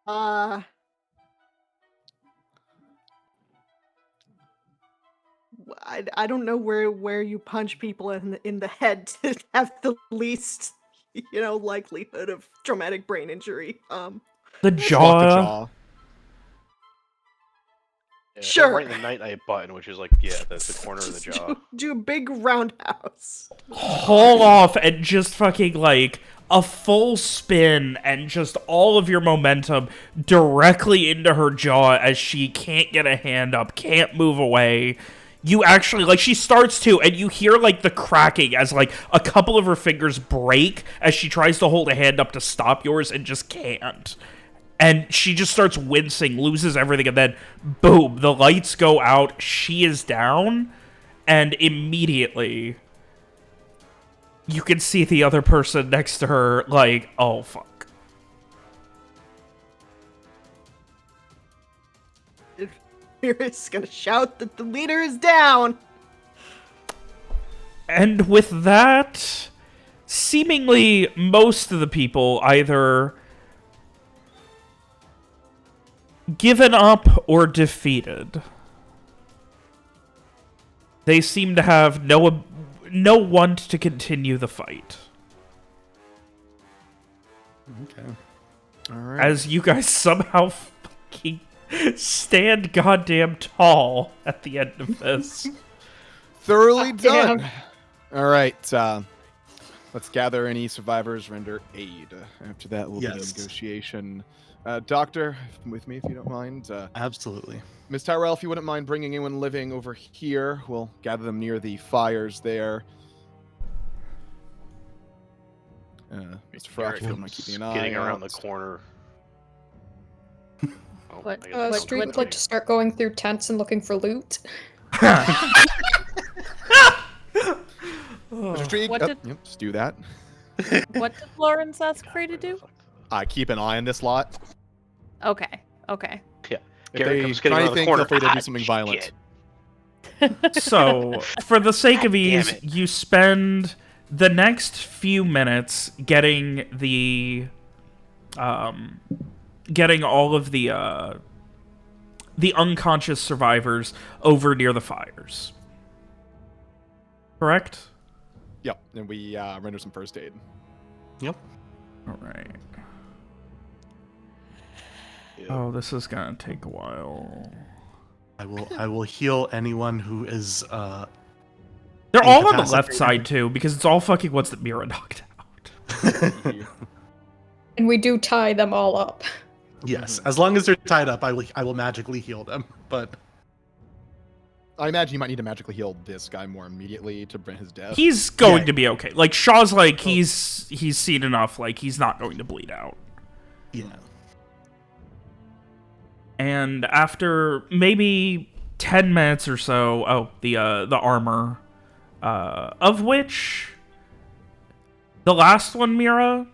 F: I don't know where you punch people in the head to have the least, likelihood of traumatic brain injury.
C: The jaw.
G: Yeah,
F: sure.
G: Right in the night button, which is like, that's the corner of the jaw.
F: Do a big roundhouse.
C: Haul off and just fucking like a full spin and just all of your momentum directly into her jaw as she can't get a hand up, can't move away. You actually, like, she starts to, and you hear, like, the cracking as, like, a couple of her fingers break as she tries to hold a hand up to stop yours and just can't. And she just starts wincing, loses everything, and then, boom, the lights go out, she is down, and immediately you can see the other person next to her, like, oh, fuck.
F: Mira's gonna shout that the leader is down.
C: And with that, seemingly most of the people either given up or defeated. They seem to have no want to continue the fight.
A: Okay. All right.
C: As you guys somehow fucking stand goddamn tall at the end of this.
A: Thoroughly done. All right. Let's gather any survivors, render aid. After that, we'll begin negotiation. Doctor, with me if you don't mind.
E: Absolutely.
A: Ms. Tyrell, if you wouldn't mind bringing anyone living over here, we'll gather them near the fires there. Mr. Frock, if you don't mind keeping an eye
G: Getting around
A: out.
G: the corner.
B: Street would like to start going through tents and looking for loot.
A: Mr. Street, just do that.
D: What did Florence ask for you to do?
A: Keep an eye on this lot.
D: Okay.
G: Yeah.
A: If
G: Gary
A: they
G: comes
A: try
G: getting around the
A: anything,
G: corner.
A: feel free to do something violent.
G: Shit.
C: So, for the sake of
G: Damn
C: ease,
G: it.
C: you spend the next few minutes getting all of the unconscious survivors over near the fires. Correct?
A: Yep, and we render some first aid.
E: Yep.
C: All right.
G: Yep.
C: Oh, this is gonna take a while.
E: I will heal anyone who is
C: They're all on the left
E: incapacitated.
C: side too, because it's all fucking ones that Mira knocked out.
B: And we do tie them all up.
E: Yes, as long as they're tied up, I will magically heal them. But
A: I imagine you might need to magically heal this guy more immediately to prevent his death.
C: He's going
E: Yeah.
C: to be okay. Like Shaw's like he's seen enough. Like he's not going to bleed out.
E: yeah,
C: And after maybe 10 minutes or so, the armor, of which the last one, Mira,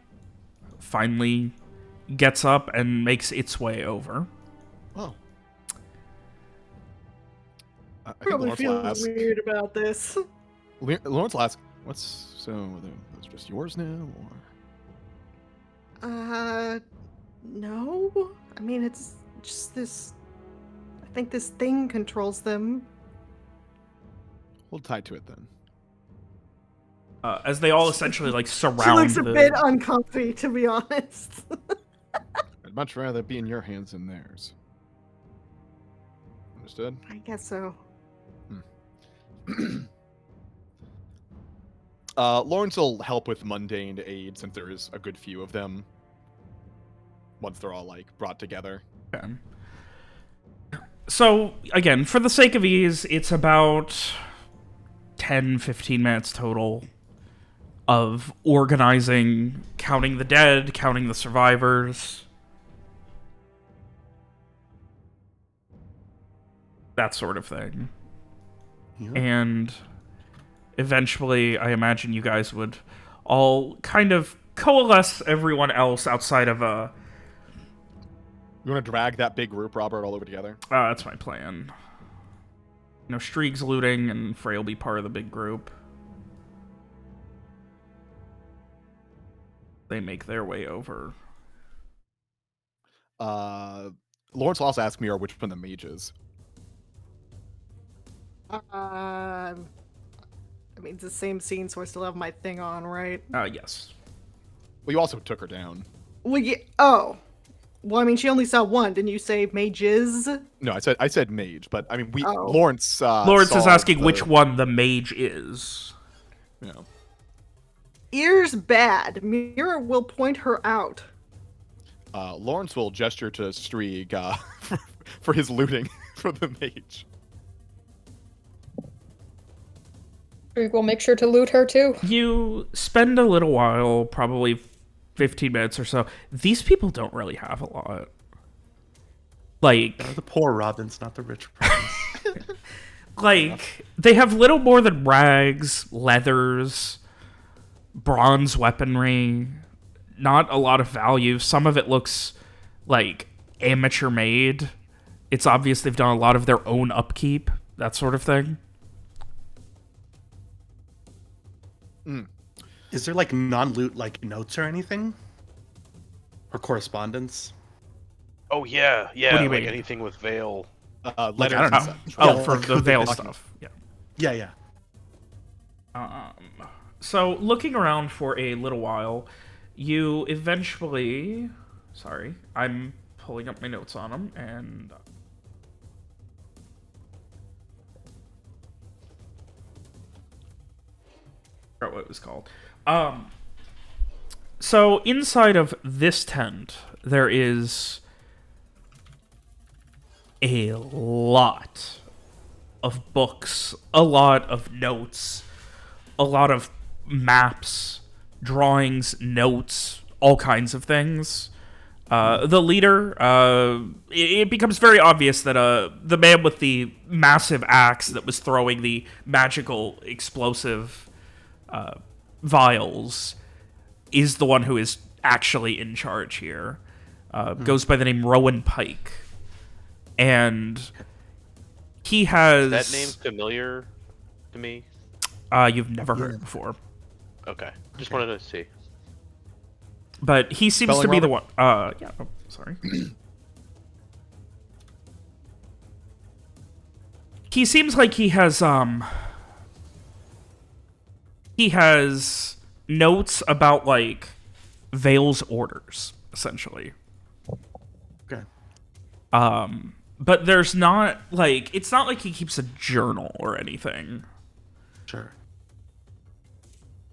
C: finally gets up and makes its way over.
A: Oh. I think
F: Probably
A: Lawrence will
F: feeling
A: ask.
F: weird about this.
A: Lawrence will ask, "What's so? Are those just yours now?" Or
F: No. I mean, it's just this. I think this thing controls them.
A: hold tight to it then.
C: As they all essentially like surround
F: She looks a
C: the...
F: bit uncomfy, to be honest.
A: I'd much rather be in your hands than theirs. Understood?
F: I guess so.
A: Lawrence will help with mundane aid since there is a good few of them. Once they're all like brought together.
C: Okay. So, again, for the sake of ease, it's about 10, 15 minutes total of organizing, counting the dead, counting the survivors. That sort of thing.
E: yeah.
C: And eventually, I imagine you guys would all kind of coalesce everyone else outside of a...
A: You want to drag that big group, Robert, all over together?
C: that's my plan. You know, Streeg's looting, and Frey will be part of the big group. They make their way over.
A: Lawrence will also ask Mira which one the mage is.
F: I mean, it's the same scene, so I still have my thing on, right?
C: Yes.
A: Well, you also took her down.
F: Well, oh. Well, I mean, she only saw one. Didn't you say mages?
A: No, I said mage, but I mean
F: Oh.
A: Lawrence.
C: Lawrence is
A: saw
C: asking
A: the-
C: which one the mage is.
A: You know,
F: Ears bad. Mira will point her out.
A: Lawrence will gesture to Streeg for his looting for the mage.
B: We'll make sure to loot her too.
C: You spend a little while, probably 15 minutes or so. These people don't really have a lot. Like,
E: The poor Robins, not the rich Robins.
C: they have little more than rags, leathers, bronze weaponry, not a lot of value. Some of it looks like amateur made. It's obvious they've done a lot of their own upkeep, that sort of thing.
E: Is there like non-loot like notes or anything? Or correspondence?
G: Oh yeah, yeah.
C: What do you
G: like
C: mean?
G: anything with Veil.
A: Letters
E: I don't
A: and
E: know.
A: such.
C: Oh,
E: Yeah,
C: for
E: like
C: the
E: who they
C: Veil
E: talking-
C: stuff. Yeah.
E: Yeah.
C: So, looking around for a little while, you eventually... Sorry, I'm pulling up my notes on them, and... I forgot what it was called. So, inside of this tent, there is a lot of books, a lot of notes, a lot of maps, drawings, notes, all kinds of things. The leader, it becomes very obvious that the man with the massive axe that was throwing the magical explosive vials is the one who is actually in charge here. Goes by the name Rowan Pike. And He has
G: That name's familiar to me.
C: You've never heard it before,
G: Okay, just wanted to see.
C: but he seems
A: Spelling,
C: to be the
A: Robert?
C: one. Yeah. Oh, sorry. He seems like he has notes about like Vale's orders, essentially.
E: Okay.
C: But there's not like it's not like he keeps a journal or anything.
E: Sure.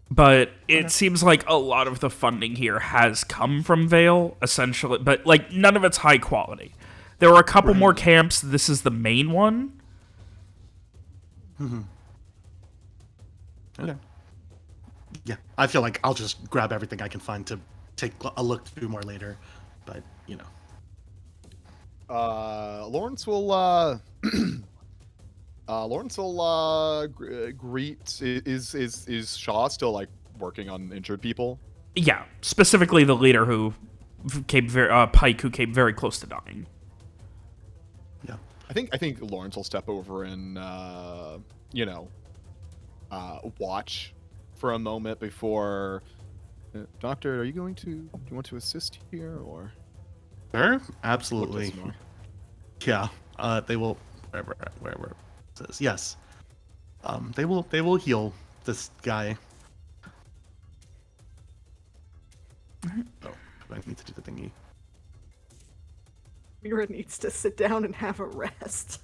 C: But it seems like a lot of the funding here has come from Vale, essentially. But like none of it's high quality. There were a couple more camps. This is the main one.
E: Okay. Yeah, I feel like I'll just grab everything I can find to take a look through more later, but you know.
A: Lawrence will greet. Is Shaw still like working on injured people?
C: Yeah, specifically the leader who came Pike, who came very close to dying.
E: Yeah.
A: I think Lawrence will step over and watch for a moment before. Doctor, are you going to? Do you want to assist here or?
E: Sure,
A: Look
E: absolutely.
A: this more.
E: Yeah. They will wherever it says yes. They will heal this guy. Oh, I need to do the thingy.
F: Mira needs to sit down and have a rest.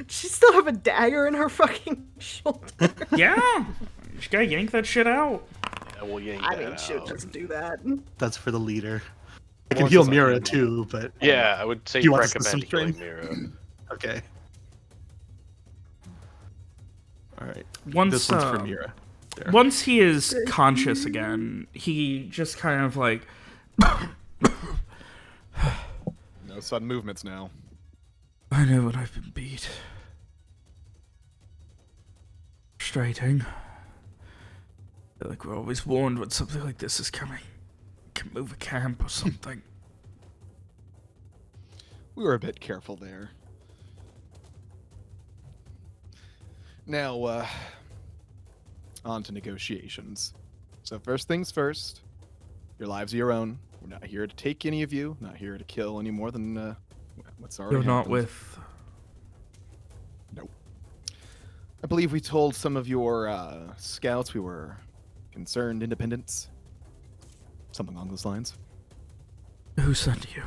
F: She still have a dagger in her fucking shoulder.
C: Yeah, you just gotta yank that shit out.
G: Yeah, we'll yank
F: I
G: that
F: mean, she'll
G: out.
F: just do that.
E: That's for the leader. I can
A: Lawrence
E: heal
A: doesn't
E: Mira
A: heal him.
E: too, but
G: Yeah, I would say
E: You want us to
G: recommend
E: system
G: healing
E: strain?
G: Mira.
E: okay. All right.
C: Once
E: This one's for Mira. There.
C: once he is conscious again, he just kind of like
A: No sudden movements now.
C: I know when I've been beat. Frustrating. I feel like we're always warned when something like this is coming. Can move a camp or something.
A: We were a bit careful there. Now, on to negotiations. So first things first, your lives are your own. We're not here to take any of you, not here to kill any more than what's already
C: You're not
A: happened.
C: with.
A: Nope. I believe we told some of your scouts we were concerned independents. Something along those lines.
C: Who sent you?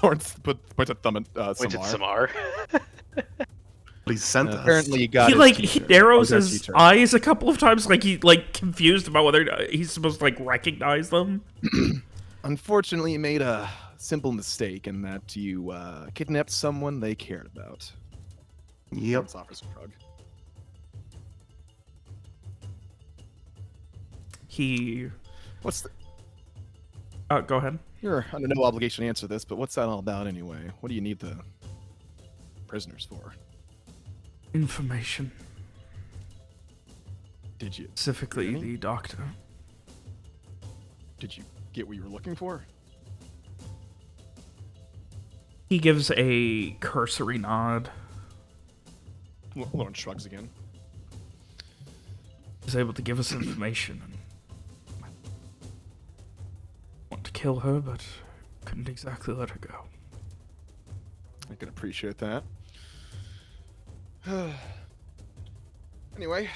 A: Lawrence points a thumb at
G: Pointed
A: Samar.
G: Samar.
E: He sent us.
A: Apparently, he got
C: He
A: his
C: like
A: teacher.
C: he narrows
A: Our
C: his
A: teacher.
C: eyes a couple of times, like he like confused about whether he's supposed to like recognize them.
A: Unfortunately, you made a simple mistake in that you kidnapped someone they cared about.
E: Yep.
A: Lawrence offers a shrug.
C: He.
A: What's the,
C: Go ahead.
A: You're under no obligation to answer this, but what's that all about anyway? What do you need the prisoners for?
C: Information.
A: Did you
C: Specifically,
A: Really?
C: the doctor.
A: did you get what you were looking for?
C: He gives a cursory nod.
A: Lawrence shrugs again.
C: Is able to give us information and want to kill her, but couldn't exactly let her go.
A: I can appreciate that. Anyway,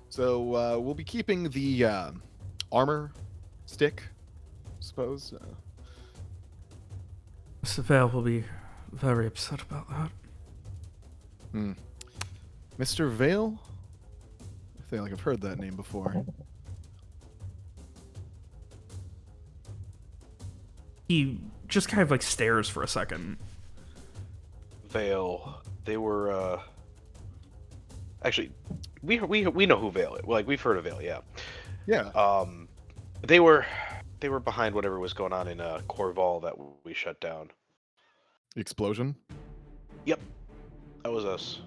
A: so we'll be keeping the armor stick, I suppose.
C: Mr. Vale will be very upset about that.
A: Mr. Vale? I feel like I've heard that name before.
C: He just kind of like stares for a second.
G: Vale. They were actually we know who Vale is. Like we've heard of Vale, yeah.
A: Yeah.
G: They were behind whatever was going on in Corval that we shut down.
A: The explosion?
G: Yep. That was us.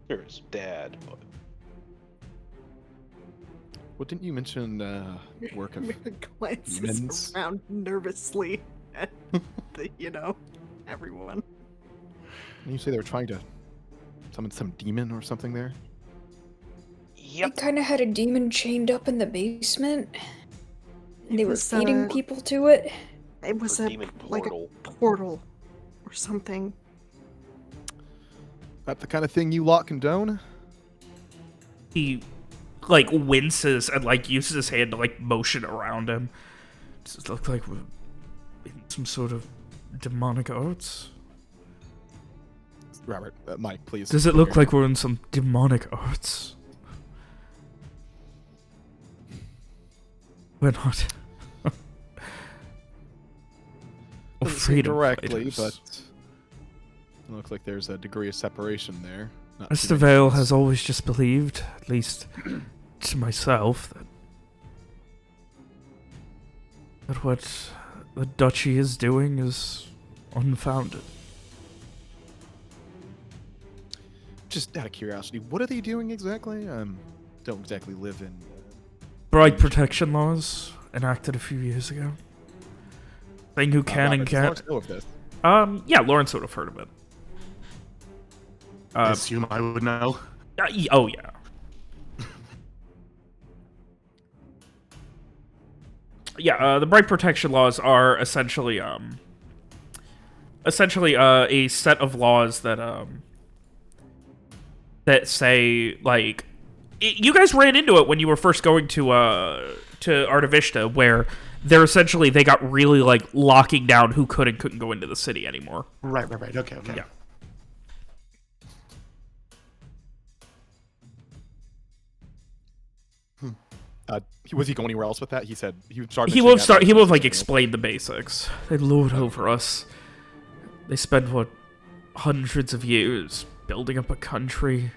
G: You're his dad, but
A: What didn't you mention? Work of
F: Glances
A: demons?
F: around nervously at everyone.
A: Didn't you say they were trying to summon some demon or something there?
B: I kind of had a demon chained up in the basement. And they were
F: was,
B: feeding people to it.
F: It was
G: Or
F: a
G: demon
F: like
G: portal.
F: a portal or something.
A: That the kind of thing you lot condone?
C: He, like, winces and, like, uses his hand to, like, motion around him. Does it look like we're in some sort of demonic arts?
A: Robert, Mike, please.
C: Does it look like we're in some demonic arts? We're not.
A: Doesn't seem
C: Freedom
A: directly,
C: fighters.
A: but it looks like there's a degree of separation there. Not too
C: Mr.
A: many
C: Vale
A: things.
C: has always just believed, at least to myself, that what the duchy is doing is unfounded.
A: Just out of curiosity, what are they doing exactly? Don't exactly live in.
C: Bride protection laws enacted a few years ago. Saying who can and
A: Robert, does Lawrence
C: can't.
A: know of this?
C: Yeah, Lawrence would have heard of it.
E: I assume I would know.
C: Oh yeah. Yeah, the bride protection laws are essentially a set of laws that that say, like, you guys ran into it when you were first going to Artavishta, where they got really, like, locking down who could and couldn't go into the city anymore.
E: Right. Okay.
C: Yeah.
A: Was he going anywhere else with that? He said he started.
C: He will have like explained the basics. They lord over us. They spend hundreds of years building up a country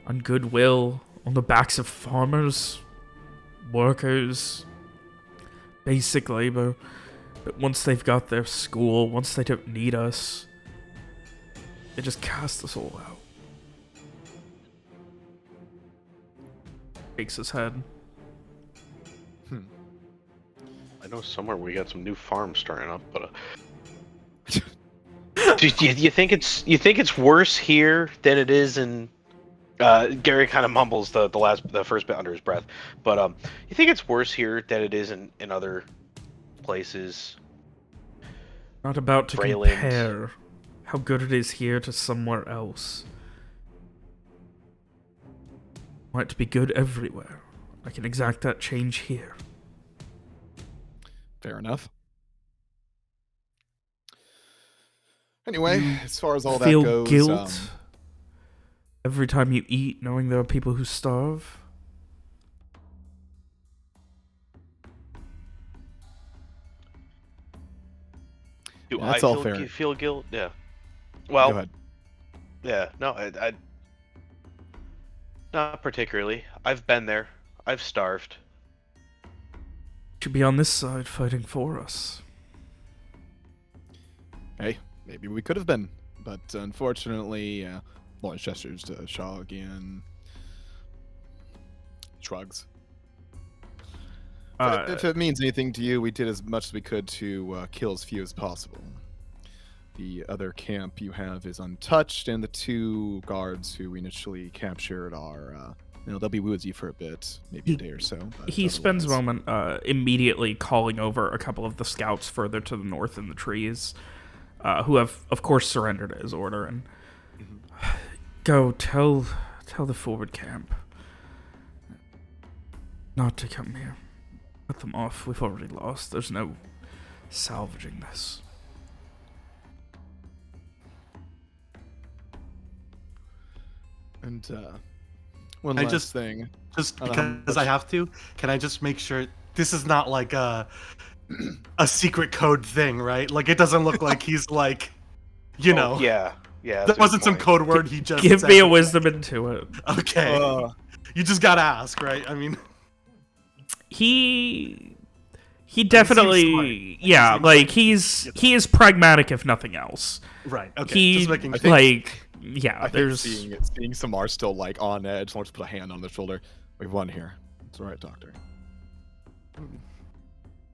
C: on goodwill, on the backs of farmers, workers, basic labor. But once they've got their school, once they don't need us, they just cast us all out. Shakes his head.
G: I know somewhere we got some new farms starting up, but do you think it's worse here than it is in? Gary kind of mumbles the first bit under his breath, but you think it's worse here than it is in other places?
C: Not about to
G: Freyland.
C: compare how good it is here to somewhere else. I want it to be good everywhere. I can exact that change here.
A: Fair enough. Anyway, as far as all that
C: Feel
A: goes,
C: guilt every time you eat, knowing there are people who starve.
G: Do
A: That's
G: I
A: all fair.
G: feel guilt? Yeah.
A: Go
G: Well,
A: ahead.
G: yeah. No, I not particularly. I've been there. I've starved.
C: Should be on this side fighting for us.
A: Hey, maybe we could have been, but unfortunately, Lawrence gestures to Shaw again. Shrugs. If it means anything to you, we did as much as we could to kill as few as possible. The other camp you have is untouched, and the two guards who we initially captured are, they'll be woozy for a bit, maybe a day or so. but
C: He spends a
A: otherwise-
C: moment immediately calling over a couple of the scouts further to the north in the trees, who have, of course, surrendered at his order, and go tell the forward camp not to come here. Let them off. We've already lost. There's no salvaging this.
A: And one
E: I
A: last
E: just-
A: thing.
E: Just
A: I don't know how
E: because I
A: much-
E: have to, can I just make sure this is not like a secret code thing, right? Like it doesn't look like he's like, you
G: Oh,
E: know,
G: yeah. Yeah. that's
E: that
G: a good
E: wasn't some
G: point.
E: code word he just
C: Give
E: said.
C: me a wisdom into it.
E: Okay, you just gotta ask, right? I mean,
C: He definitely, yeah,
E: seems
C: like he is pragmatic if nothing else.
E: right? Okay,
C: He
E: just making
A: I
E: sure.
A: think-
C: like, yeah,
A: I think
C: there's
A: seeing Samar still like on edge, Lawrence put a hand on their shoulder. We've won here. It's all right, Doctor.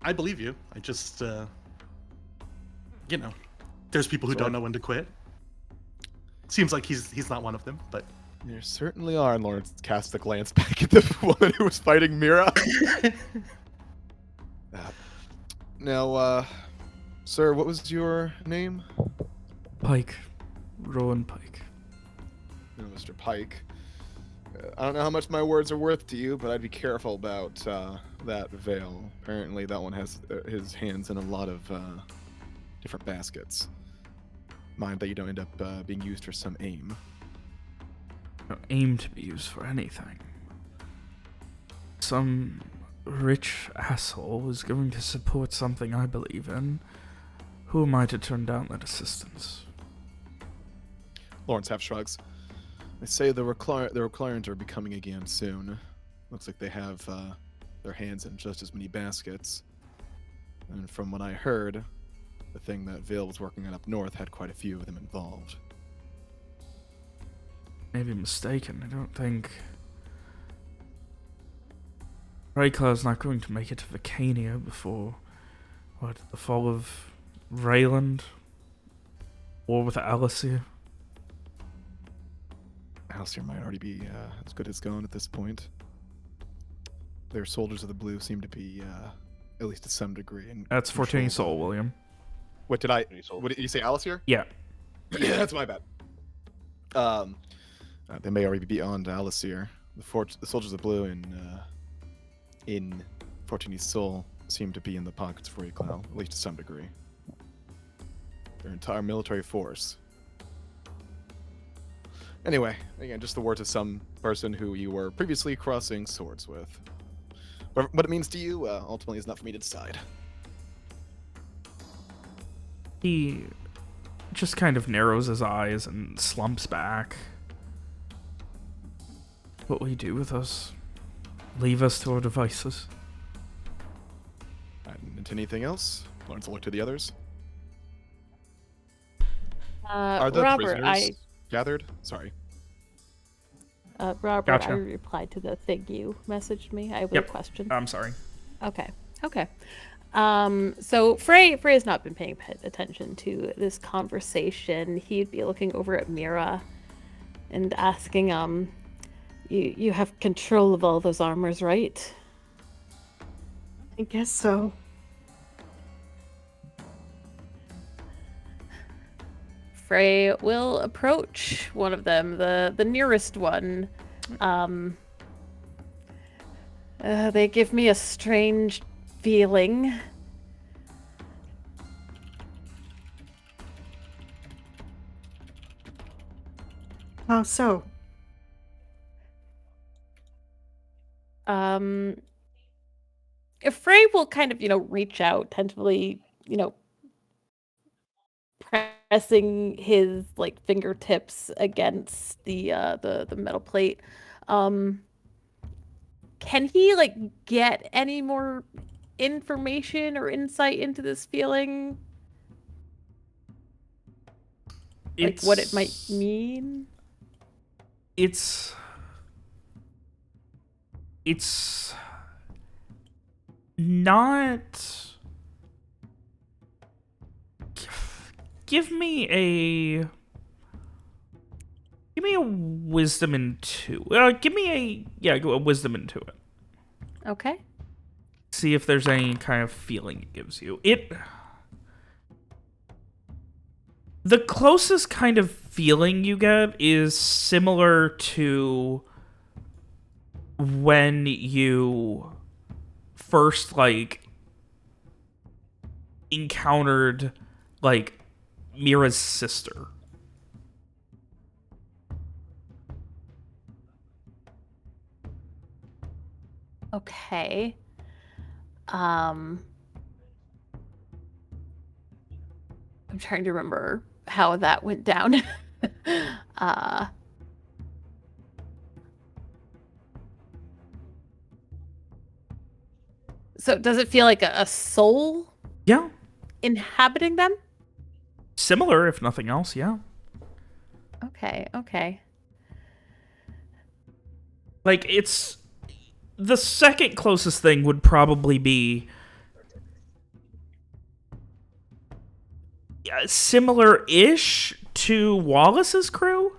E: I believe you. I just, there's people who don't know when to quit. Seems like he's not one of them, but
A: There certainly are. And Lawrence casts a glance back at the woman who was fighting Mira. Now, sir, what was your name?
C: Pike. Rowan Pike.
A: No, Mr. Pike. I don't know how much my words are worth to you, but I'd be careful about that veil. Apparently, that one has his hands in a lot of different baskets. Mind that you don't end up being used for some aim.
C: Don't aim to be used for anything. Some rich asshole is going to support something I believe in. Who am I to turn down that assistance?
A: Lawrence half shrugs. They say the requirements are becoming again soon. Looks like they have their hands in just as many baskets. And from what I heard, the thing that Vale was working on up north had quite a few of them involved.
C: Maybe mistaken. I don't think Rayclaw's not going to make it to Vicania before the fall of Rayland? War with Alicia?
A: Halcyon might already be as good as gone at this point. Their soldiers of the blue seem to be, at least to some degree, in
C: That's Fortuny
A: control.
C: Soul, William.
A: What did you say, Alice here?
C: Yeah.
A: Yeah, that's my bad. They may already be beyond Alasir. The soldiers of blue in Fortuny's soul seem to be in the pockets of Rayclaw, at least to some degree. Their entire military force. Anyway, again, just the words of some person who you were previously crossing swords with. But what it means to you, ultimately, is not for me to decide.
C: He just kind of narrows his eyes and slumps back. What will you do with us? Leave us to our devices?
A: And anything else? Lawrence will look to the others.
D: Robert,
A: prisoners gathered? Sorry.
D: Robert,
C: Gotcha.
D: I replied to the thing you messaged me. I have
C: Yep.
D: a question.
C: I'm sorry.
D: Okay. So Frey has not been paying attention to this conversation. He'd be looking over at Mira and asking, you have control of all those armors, right?
F: I guess so.
D: Frey will approach one of them, the nearest one. They give me a strange feeling.
F: How so?
D: If Frey will kind of, reach out, tentatively, pressing his fingertips against the metal plate. Can he get any more information or insight into this feeling? What it might mean?
C: It's not. Give me a wisdom into. Give me a wisdom into it.
D: Okay.
C: See if there's any kind of feeling it gives you. The closest kind of feeling you get is similar to when you first encountered Mira's sister.
D: Okay. I'm trying to remember how that went down. So does it feel like a soul
C: Yeah.
D: inhabiting them?
C: Similar, if nothing else, yeah.
D: Okay.
C: It's the second closest thing would probably be similar-ish to Wallace's crew.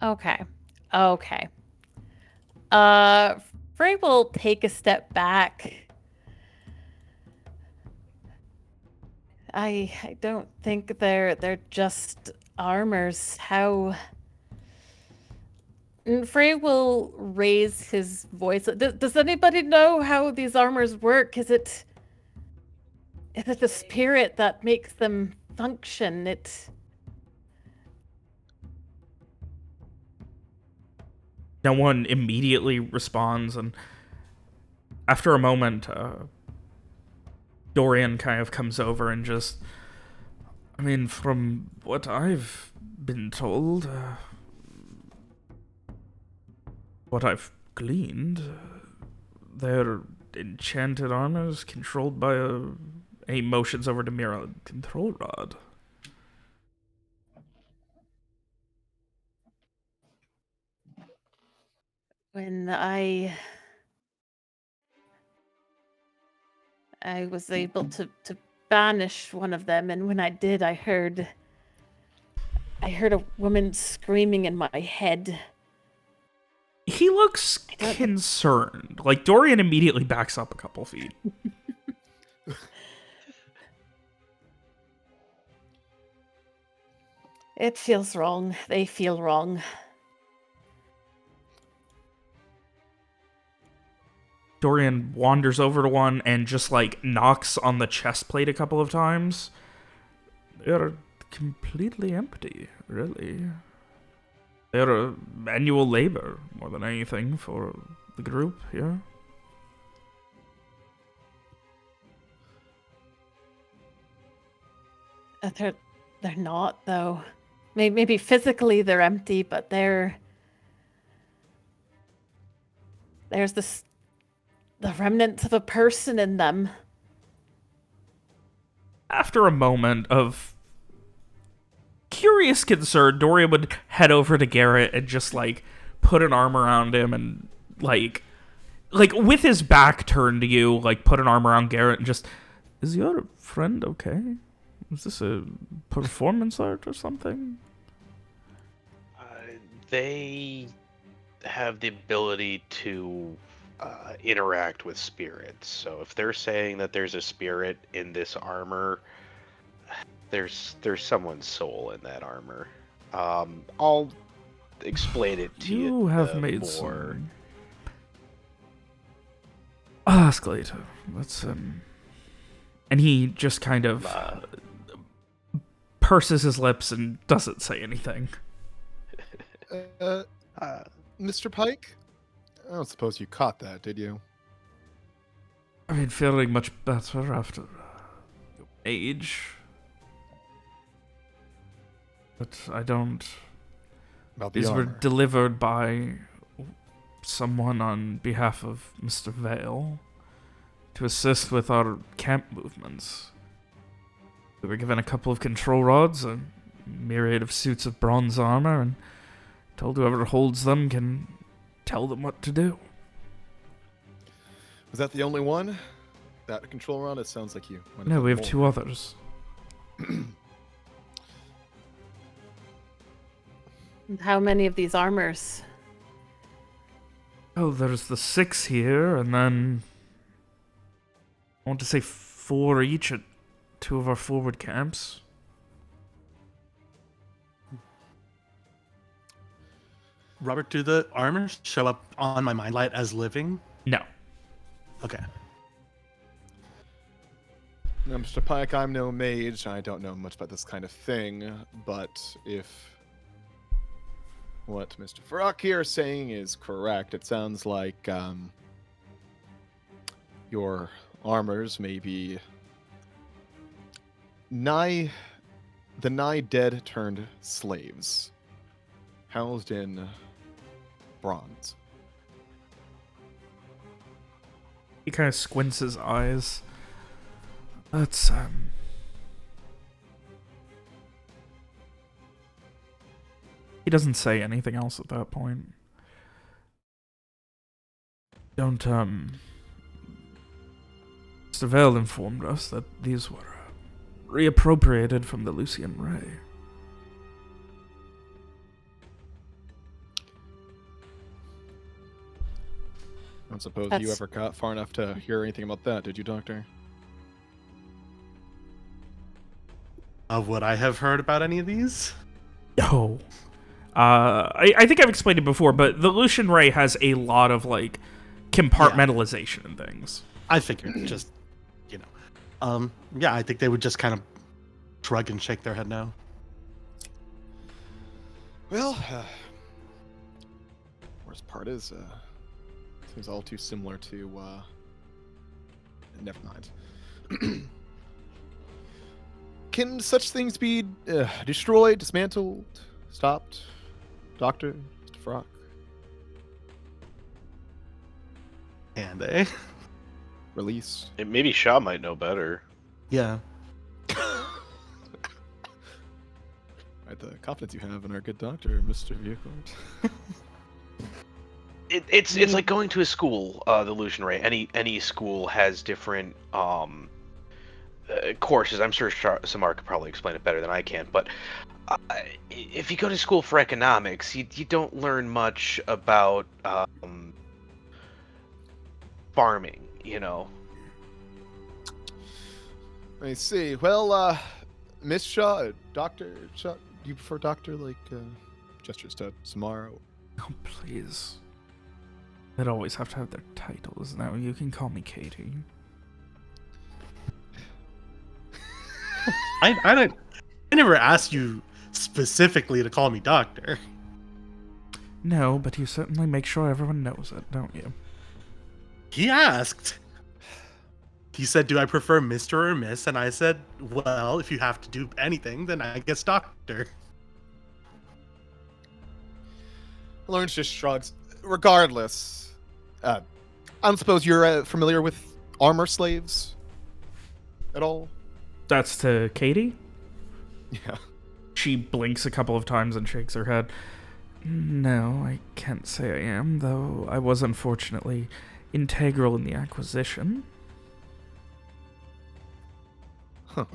D: Okay. Okay. Frey will take a step back. I don't think they're just armors. How? And Frey will raise his voice. Does anybody know how these armors work? Is it the spirit that makes them function?
C: No one immediately responds, and after a moment, Dorian kind of comes over and just... I mean, from what I've been told, what I've gleaned, they're enchanted armors controlled by a motions over to Mira control rod.
D: When I was able to banish one of them, and when I did, I heard a woman screaming in my head.
C: He looks concerned. Like, Dorian immediately backs up a couple feet.
D: It feels wrong. They feel wrong.
C: Dorian wanders over to one and just, like, knocks on the chest plate a couple of times. They're completely empty, really. They're manual labor, more than anything, for the group here.
D: They're not, though. Maybe physically they're empty, but there's the remnants of a person in them.
C: After a moment of curious concern, Dorian would head over to Garrett and just, like, put an arm around him and, like with his back turned to you, like, put an arm around Garrett and just, is your friend okay? Is this a performance art or something?
G: They have the ability to interact with spirits. So if they're saying that there's a spirit in this armor, there's someone's soul in that armor. I'll explain it to you.
C: You have made
G: more.
C: some... I'll ask later. Let's, And he just kind of purses his lips and doesn't say anything.
A: Mr. Pike? I don't suppose you caught that, did you?
C: I mean, feeling much better after your age. But I don't...
A: About the
C: These were
A: armor.
C: delivered by someone on behalf of Mr. Vale to assist with our camp movements. We were given a couple of control rods, a myriad of suits of bronze armor, and told whoever holds them can tell them what to do.
A: Was that the only one? That control rod? It sounds like you. might
C: No, we have
A: more.
C: 2 others.
D: How many of these armors?
C: Oh, there's the 6 here, and then I want to say 4 each at 2 of our forward camps.
E: Robert, do the armors show up on my mind light as living?
C: No.
E: Okay.
A: Now, Mr. Pike, I'm no mage. I don't know much about this kind of thing, but if what Mr. Farrak here is saying is correct, it sounds like your armors may be nigh dead turned slaves, housed in bronze.
C: He kind of squints his eyes. That's, He doesn't say anything else at that point. Don't, Mr. Vale informed us that these were reappropriated from the Lucian Ray.
A: I don't suppose you
D: That's-
A: ever got far enough to hear anything about that, did you, Doctor?
E: Of what I have heard about any of these?
C: No. I think I've explained it before, but the Lucian Ray has a lot of, like, compartmentalization and things.
E: I figured just, yeah, I think they would just kind of shrug and shake their head no.
A: Well, worst part is, seems all too similar to, never mind. Can such things be destroyed, dismantled, stopped? Doctor, Mr. Frock?
E: And they?
A: Released?
G: Maybe Shaw might know better.
E: Yeah.
A: Right, the confidence you have in our good doctor, Mr. Viewcourt.
G: It's like going to a school, the Lucian Ray. Any school has different courses. I'm sure Samar could probably explain it better than I can. But if you go to school for economics, you don't learn much about farming,
A: I see. Well, Miss Shaw, Dr. Shaw, do you prefer doctor, like, gestures to Samara?
C: Oh, please. They'd always have to have their titles. Now you can call me Katie.
E: I never asked you specifically to call me doctor.
C: No, but you certainly make sure everyone knows it, don't you?
E: He asked. He said, do I prefer Mr. or Miss? And I said, well, if you have to do anything, then I guess doctor.
A: Lawrence just shrugs. Regardless, I don't suppose you're familiar with armor slaves at all?
C: That's to Katie?
A: Yeah.
C: She blinks a couple of times and shakes her head. No, I can't say I am, though I was unfortunately integral in the acquisition.
A: Huh.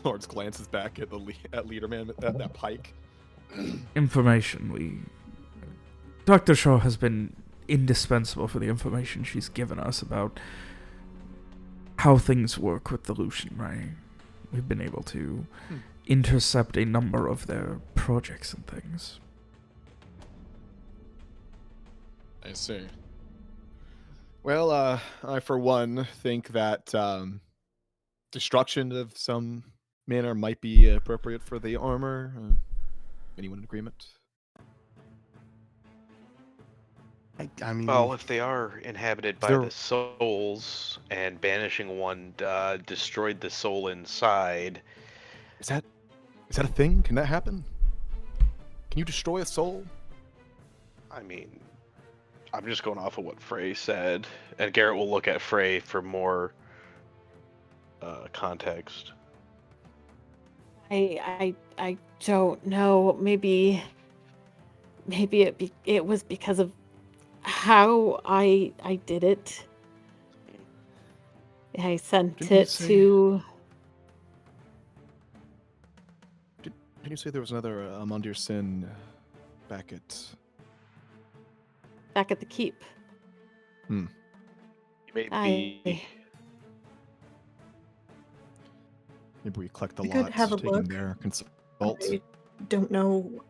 A: Lawrence glances back at at Leaderman at that pike.
C: Information, Dr. Shaw has been indispensable for the information she's given us about how things work with the Lucian Ray. We've been able to intercept a number of their projects and things.
A: I see. Well, I for one think that destruction of some manner might be appropriate for the armor. Anyone in agreement?
E: I mean,
G: Well, if they are inhabited by
A: They're-
G: the souls and banishing one destroyed the soul inside,
A: Is that a thing? Can that happen? Can you destroy a soul?
G: I mean, I'm just going off of what Frey said, and Garrett will look at Frey for more context.
D: I don't know. Maybe it was because of how I did it. I sent
A: Didn't you
D: it
A: say-
D: to.
A: Didn't you say there was another Amandir Sin back at...
D: Back at the keep.
G: You may
D: I-
G: be.
A: Maybe we collect the
F: I could
A: lots,
F: have a
A: take them
F: look.
A: there, consult.
F: I don't know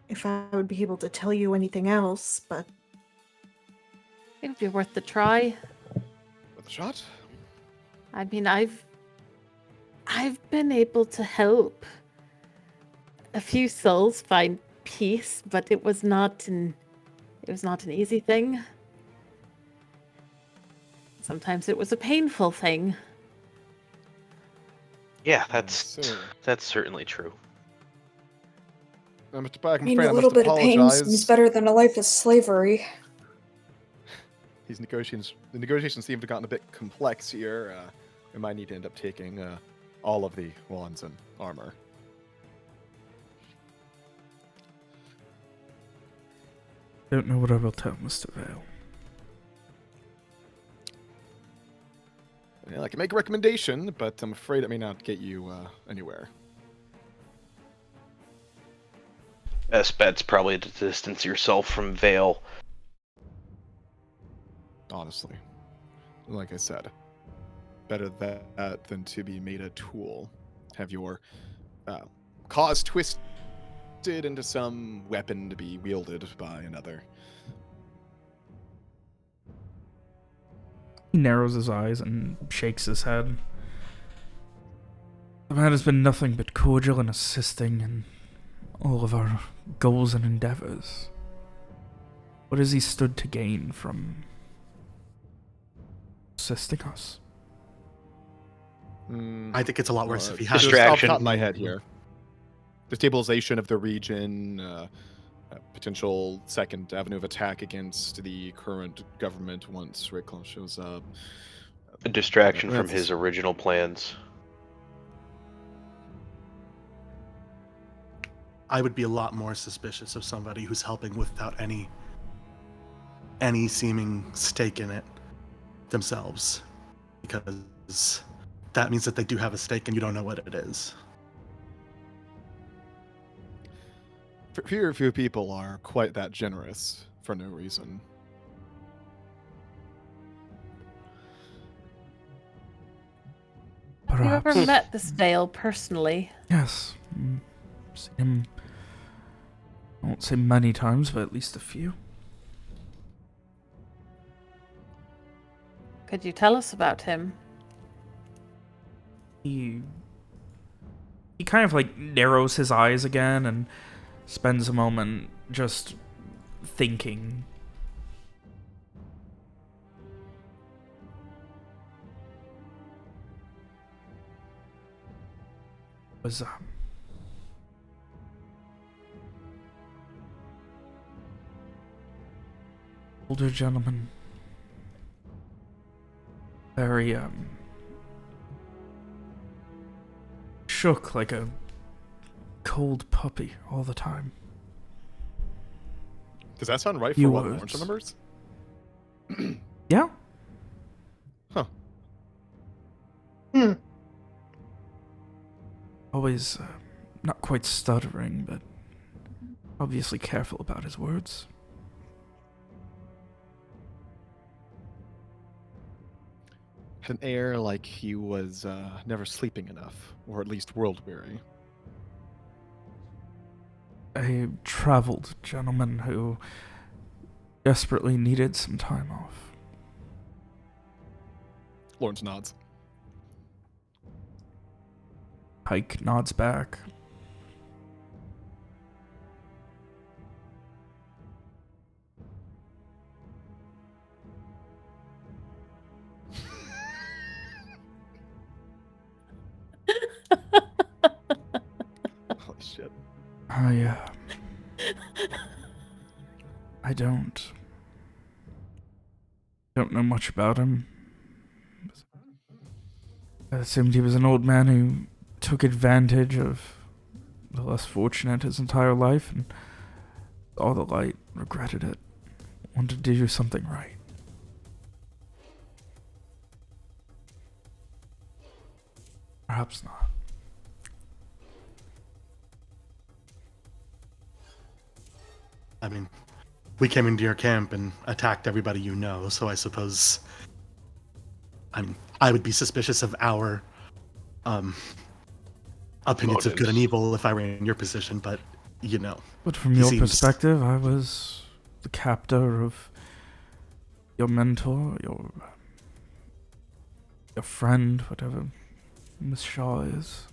F: if I would be able to tell you anything else, but
D: It'd be worth the try.
A: With a shot?
D: I mean, I've been able to help a few souls find peace, but it was not an easy thing. Sometimes it was a painful thing.
G: Yeah,
A: I
G: that's
A: see.
G: certainly true.
A: Mr. Pike,
B: I
A: I'm
B: mean,
A: afraid
B: a
A: I
B: little
A: must
B: bit of pain seems
A: apologize.
B: better than a life of slavery.
A: The negotiations seem to have gotten a bit complex here. We might need to end up taking all of the wands and armor.
C: Don't know what I will tell Mr. Vale.
A: Yeah, I can make a recommendation, but I'm afraid it may not get you anywhere.
G: Best bet's probably to distance yourself from Vale.
A: Honestly, like I said, better that than to be made a tool. Have your cause twisted into some weapon to be wielded by another.
C: He narrows his eyes and shakes his head. The man has been nothing but cordial and assisting in all of our goals and endeavors. What has he stood to gain from assisting us?
E: I think it's a lot worse if he has
G: Distraction.
A: Off the top of my head here. Destabilization of the region, potential second avenue of attack against the current government once Raycliffe shows up.
G: A distraction from
A: That's-
G: his original plans.
E: I would be a lot more suspicious of somebody who's helping without any seeming stake in it themselves, because that means that they do have a stake and you don't know what it is.
A: Very few people are quite that generous for no reason.
D: Have you ever
C: Perhaps.
D: met this Vale personally?
C: Yes. Seen him, I won't say many times, but at least a few.
D: Could you tell us about him?
C: He kind of like narrows his eyes again and spends a moment just thinking. Was older gentleman, very shook like a cold puppy all the time.
A: Does that sound right for
C: Few
A: what
C: words.
A: Lawrence remembers?
C: Yeah.
A: Huh.
C: Always not quite stuttering, but obviously careful about his words.
A: Had an air like he was never sleeping enough, or at least world weary.
C: A traveled gentleman who desperately needed some time off.
A: Lawrence nods.
C: Pike nods back.
A: Holy shit.
C: I don't know much about him. I assumed he was an old man who took advantage of the less fortunate his entire life and saw the light, regretted it, wanted to do something right. Perhaps not.
E: I mean, we came into your camp and attacked everybody you know, so I suppose I would be suspicious of our opinions of good and
G: Motives.
E: evil if I were in your position, but you know.
C: But from
E: He
C: your
E: seems-
C: perspective, I was the captor of your mentor, your friend, whatever Miss Shaw is.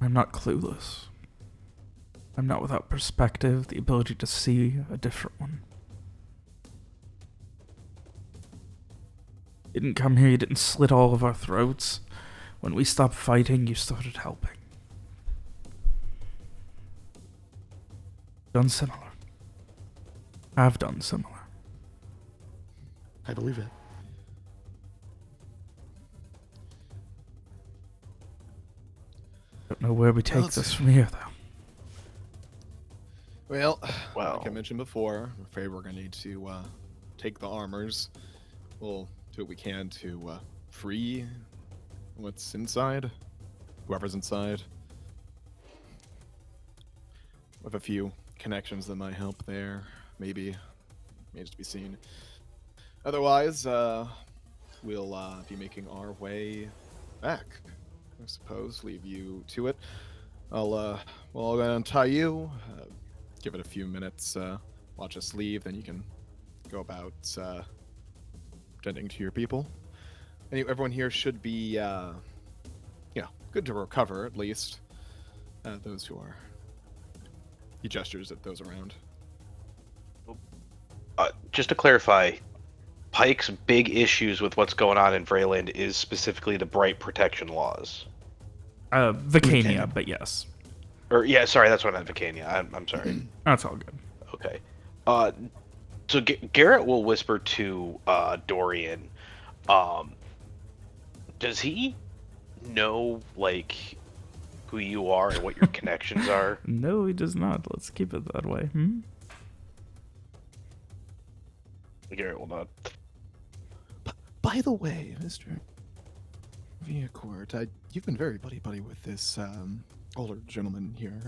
C: I'm not clueless. I'm not without perspective, the ability to see a different one. You didn't come here, you didn't slit all of our throats. When we stopped fighting, you started helping. Done similar. Have done similar.
E: I believe it.
C: Don't know where we take
A: Well,
C: this from here, though.
A: Well,
G: Well.
A: like I mentioned before, I'm afraid we're gonna need to take the armors. We'll do what we can to free what's inside, whoever's inside. With a few connections that might help there, maybe. Remains to be seen. Otherwise, we'll be making our way back. I suppose. Leave you to it. I'll go untie you. Give it a few minutes. Watch us leave. Then you can go about tending to your people. Everyone here should be, good to recover at least. Those who are. He gestures at those around.
G: Just to clarify, Pike's big issues with what's going on in Vreeland is specifically the Bright Protection laws.
C: Vicania, but yes.
G: Or yeah, sorry, that's what I meant, Vicania. I'm sorry.
C: That's all good.
G: Okay. So Garrett will whisper to Dorian. Does he know like who you are and what your connections are?
C: No, he does not. Let's keep it that way. Hmm?
G: Garrett will not.
A: By the way, Mr. Viacourt, you've been very buddy with this older gentleman here.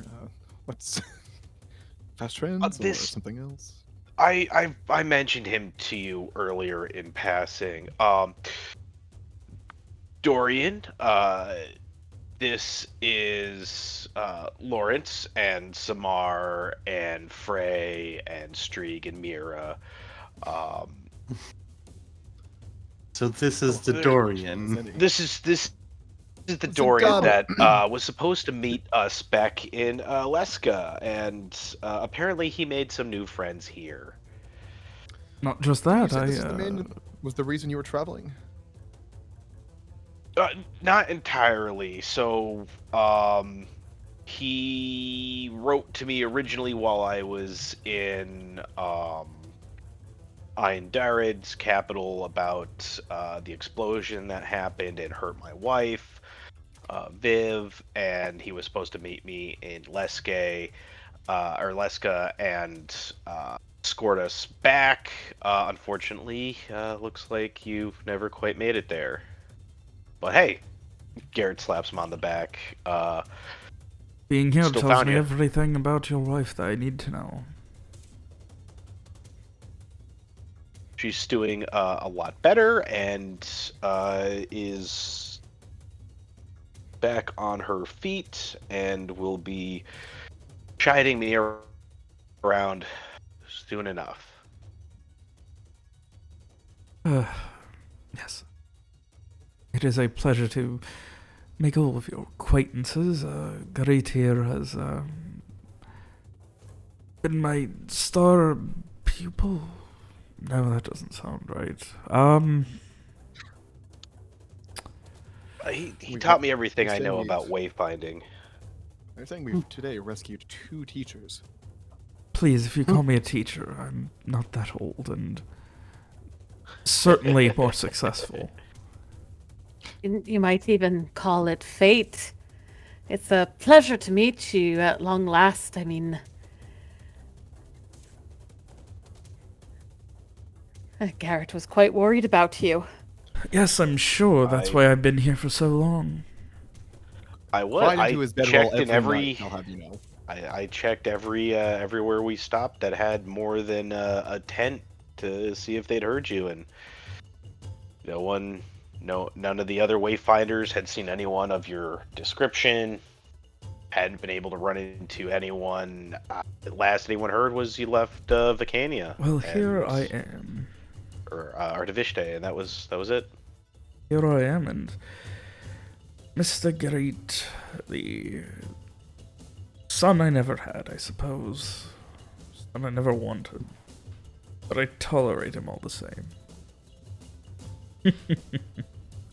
A: What's fast friends or something else?
G: I mentioned him to you earlier in passing. Dorian, this is Lawrence and Samar and Frey and Strieg and Mira.
E: So this is the Dorian.
G: This is the Dorian that was supposed to meet us back in Leska, and apparently he made some new friends here.
C: Not just that,
A: Was the reason you were traveling?
G: Not entirely. So, he wrote to me originally while I was in Ain Darid's capital about the explosion that happened and hurt my wife, Viv, and he was supposed to meet me in Leska and escort us back. Unfortunately, looks like you've never quite made it there. But hey, Garrett slaps him on the back.
C: Being here
G: Still
C: tells
G: found
C: me
G: you.
C: everything about your wife that I need to know.
G: She's doing a lot better and is back on her feet and will be chiding me around soon enough.
C: Yes. It is a pleasure to make all of your acquaintances. Garit here has been my star pupil. No, that doesn't sound right.
G: He taught me everything I know about wayfinding.
A: They're saying we've today rescued 2 teachers.
C: Please, if you call me a teacher, I'm not that old and certainly more successful.
D: You might even call it fate. It's a pleasure to meet you at long last. I mean, Garrett was quite worried about you.
C: Yes, I'm sure. That's why I've been here for so long.
G: I was.
A: Slide
G: I
A: into his bedroll
G: checked in
A: every
G: every.
A: night, I'll have you know.
G: I checked everywhere we stopped that had more than a tent to see if they'd heard you, and none of the other wayfinders had seen anyone of your description. Hadn't been able to run into anyone. The last anyone heard was you left Vicania.
C: Well, here I am.
G: Or Artivishte, and that was it.
C: Here I am, and Mr. Garit, the son I never had, I suppose. Son I never wanted. But I tolerate him all the same.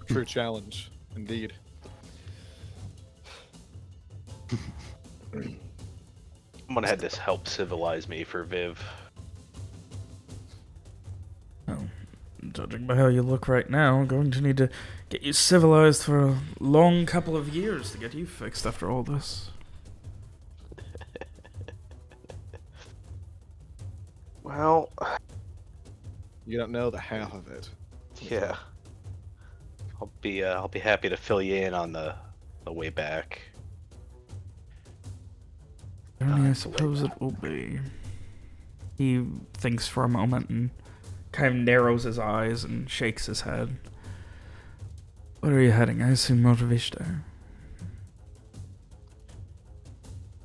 A: True challenge, indeed.
G: Someone had to help civilize me for Viv.
C: Well, judging by how you look right now, I'm going to need to get you civilized for a long couple of years to get you fixed after all this.
G: Well,
A: You don't know the half of it.
G: yeah. I'll be happy to fill you in on the way back.
C: Journey, I
G: It's a way
C: suppose it
G: back.
C: will be. He thinks for a moment and kind of narrows his eyes and shakes his head. Where are you heading? I assume Motivista.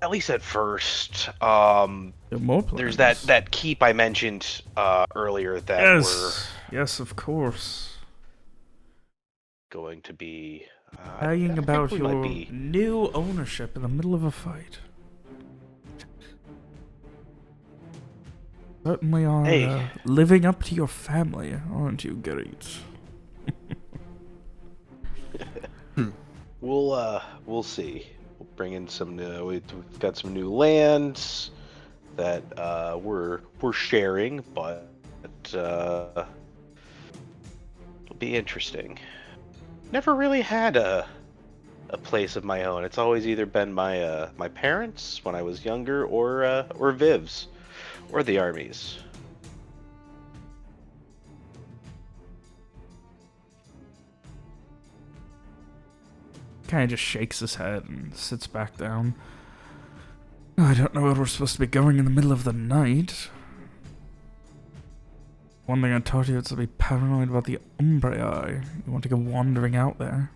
G: At least at first.
C: There are more plans.
G: There's that keep I mentioned earlier that
C: Yes, yes, of course.
G: we're going to be
C: Bragging about
G: we might
C: your
G: be-
C: new ownership in the middle of a fight. Certainly are
G: Hey.
C: living up to your family, aren't you, Gerrit?
G: We'll see. We'll bring in some new. We've got some new lands that we're sharing, but it'll be interesting. Never really had a place of my own. It's always either been my my parents when I was younger, or Viv's, or the armies.
C: Kind of just shakes his head and sits back down. I don't know where we're supposed to be going in the middle of the night. One thing I taught you is to be paranoid about the Umbrii. You want to go wandering out there.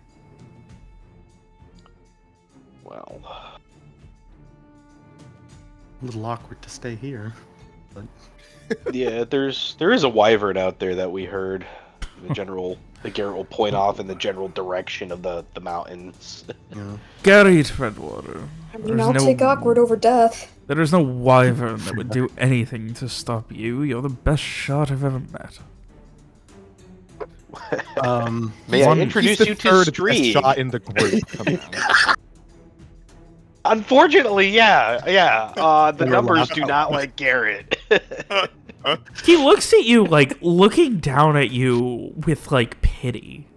G: Well,
E: A little awkward to stay here.
G: yeah, there is a wyvern out there that we heard. The Garrett will point off in the general direction of the mountains.
E: Yeah.
C: Gerrit Redwater.
B: I mean, I'll take awkward over death.
C: There is no wyvern that would do anything to stop you. You're the best shot I've ever met.
G: May I
A: He's
G: introduce
A: the
G: you to
A: third best
G: Stream?
A: shot in the group. Come on.
G: Unfortunately, yeah. The
E: You're
G: numbers do
E: laughing.
G: not like Garrett.
C: He looks at you like looking down at you with like pity.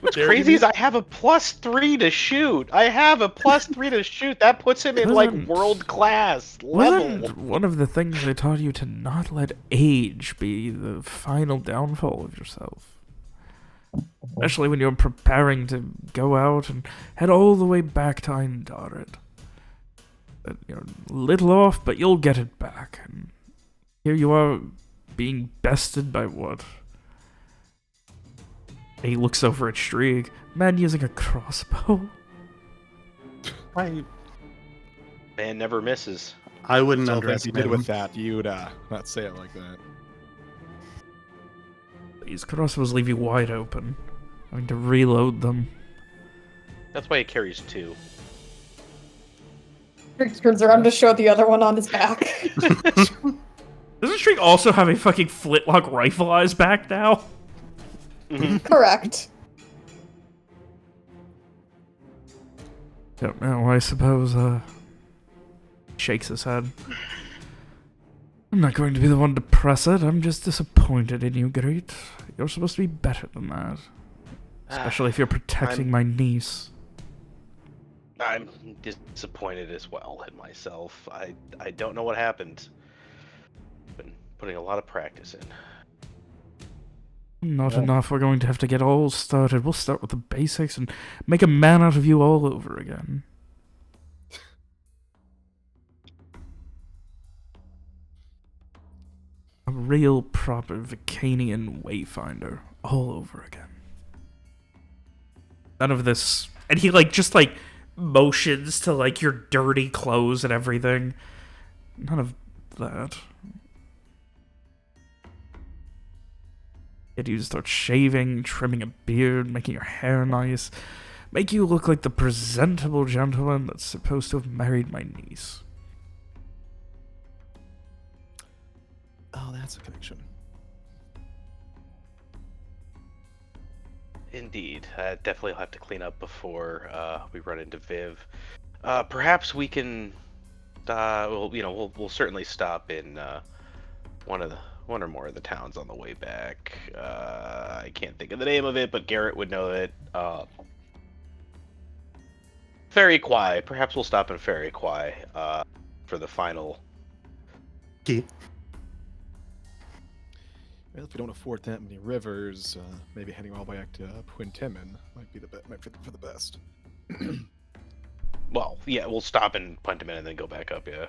G: What's crazy is I have a +3 to shoot. That puts him in like
C: Wasn't-
G: world class level.
C: Wasn't one of the things they taught you to not let age be the final downfall of yourself? Especially when you're preparing to go out and head all the way back to Eindarit. That you're a little off, but you'll get it back. And here you are, being bested by what? And he looks over at Strieg. Man using a crossbow.
E: I
G: Man never misses.
E: wouldn't
A: So if you
E: underestimate
A: did
E: him.
A: with that, you'd not say it like that.
C: These crossbows leave you wide open. Having to reload them.
G: That's why he carries 2.
B: Rick turns around to show the other one on his back.
C: Doesn't Strieg also have a fucking flintlock rifle on his back now?
B: Correct.
C: Don't know, I suppose, shakes his head. I'm not going to be the one to press it, I'm just disappointed in you, Gerrit. You're supposed to be better than that. Especially if you're protecting my niece.
G: I'm disappointed as well in myself. I don't know what happened. Been putting a lot of practice in.
C: Not enough, we're going to have to get all started. We'll start with the basics and make a man out of you all over again. A real proper Vicanian wayfinder all over again. None of this, and he just motions to your dirty clothes and everything. None of that. Yet you start shaving, trimming a beard, making your hair nice, make you look like the presentable gentleman that's supposed to have married my niece.
A: Oh, that's a connection.
G: Indeed, definitely will have to clean up before we run into Viv. Perhaps we can. We'll certainly stop in one or more of the towns on the way back. I can't think of the name of it, but Garrett would know it. Fairy Quai. Perhaps we'll stop in Fairy Quai for the final
E: Keith.
A: Well, if we don't afford that many rivers, maybe heading all the way back to Quintimin might be might fit for the best.
G: Well, yeah, we'll stop in Quintimin and then go back up. Yeah.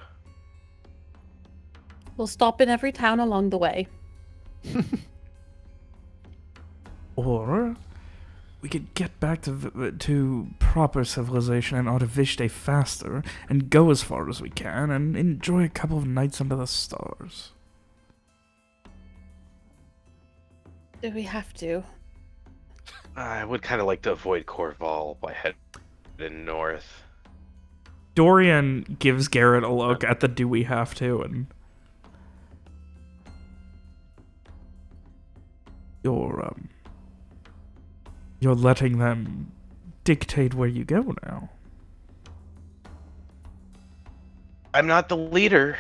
D: We'll stop in every town along the way.
C: Or we could get back to proper civilization and Artivishte faster and go as far as we can and enjoy a couple of nights under the stars.
D: Do we have to?
G: I would kind of like to avoid Corval by heading north.
C: Dorian gives Garrett a look at the "do we have to" and you're letting them dictate where you go now.
G: I'm not the leader.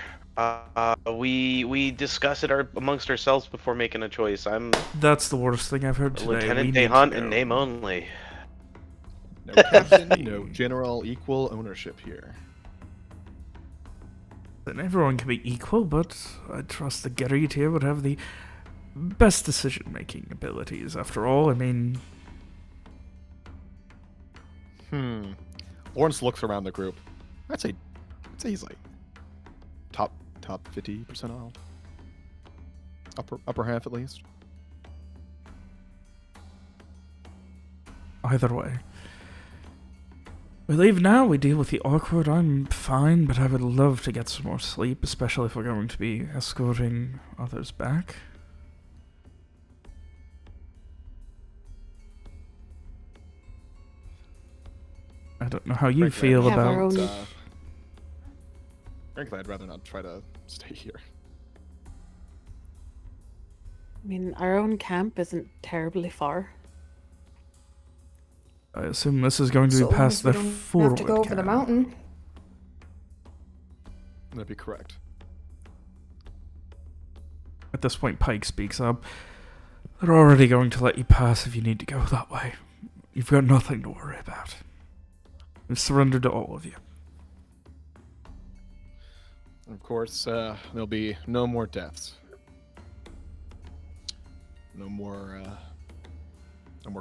G: We discuss it amongst ourselves before making a choice. I'm
C: That's the worst thing I've heard today.
G: Lieutenant
C: We
G: Day
C: need to
G: Hunt
C: go.
G: in name only.
A: No captain, no general, equal ownership here.
C: And everyone can be equal, but I trust the Gerrit here would have the best decision-making abilities. After all, I mean,
A: Lawrence looks around the group. I'd say he's like top 50 percentile. Upper half at least.
C: either way. We leave now, we deal with the awkward. I'm fine, but I would love to get some more sleep, especially if we're going to be escorting others back. I don't know how you
A: Frankly,
C: feel
D: We have
C: about...
D: our own-
A: Frankly, I'd rather not try to stay here.
D: I mean, our own camp isn't terribly far.
C: I assume this is going to be
B: So long
C: past
B: as we
C: the
B: don't
C: forward
B: have to go over the
C: camp.
B: mountain.
A: That'd be correct.
C: At this point, Pike speaks up. They're already going to let you pass if you need to go that way. You've got nothing to worry about. We've surrendered to all of you.
A: Of course, there'll be no more deaths. No more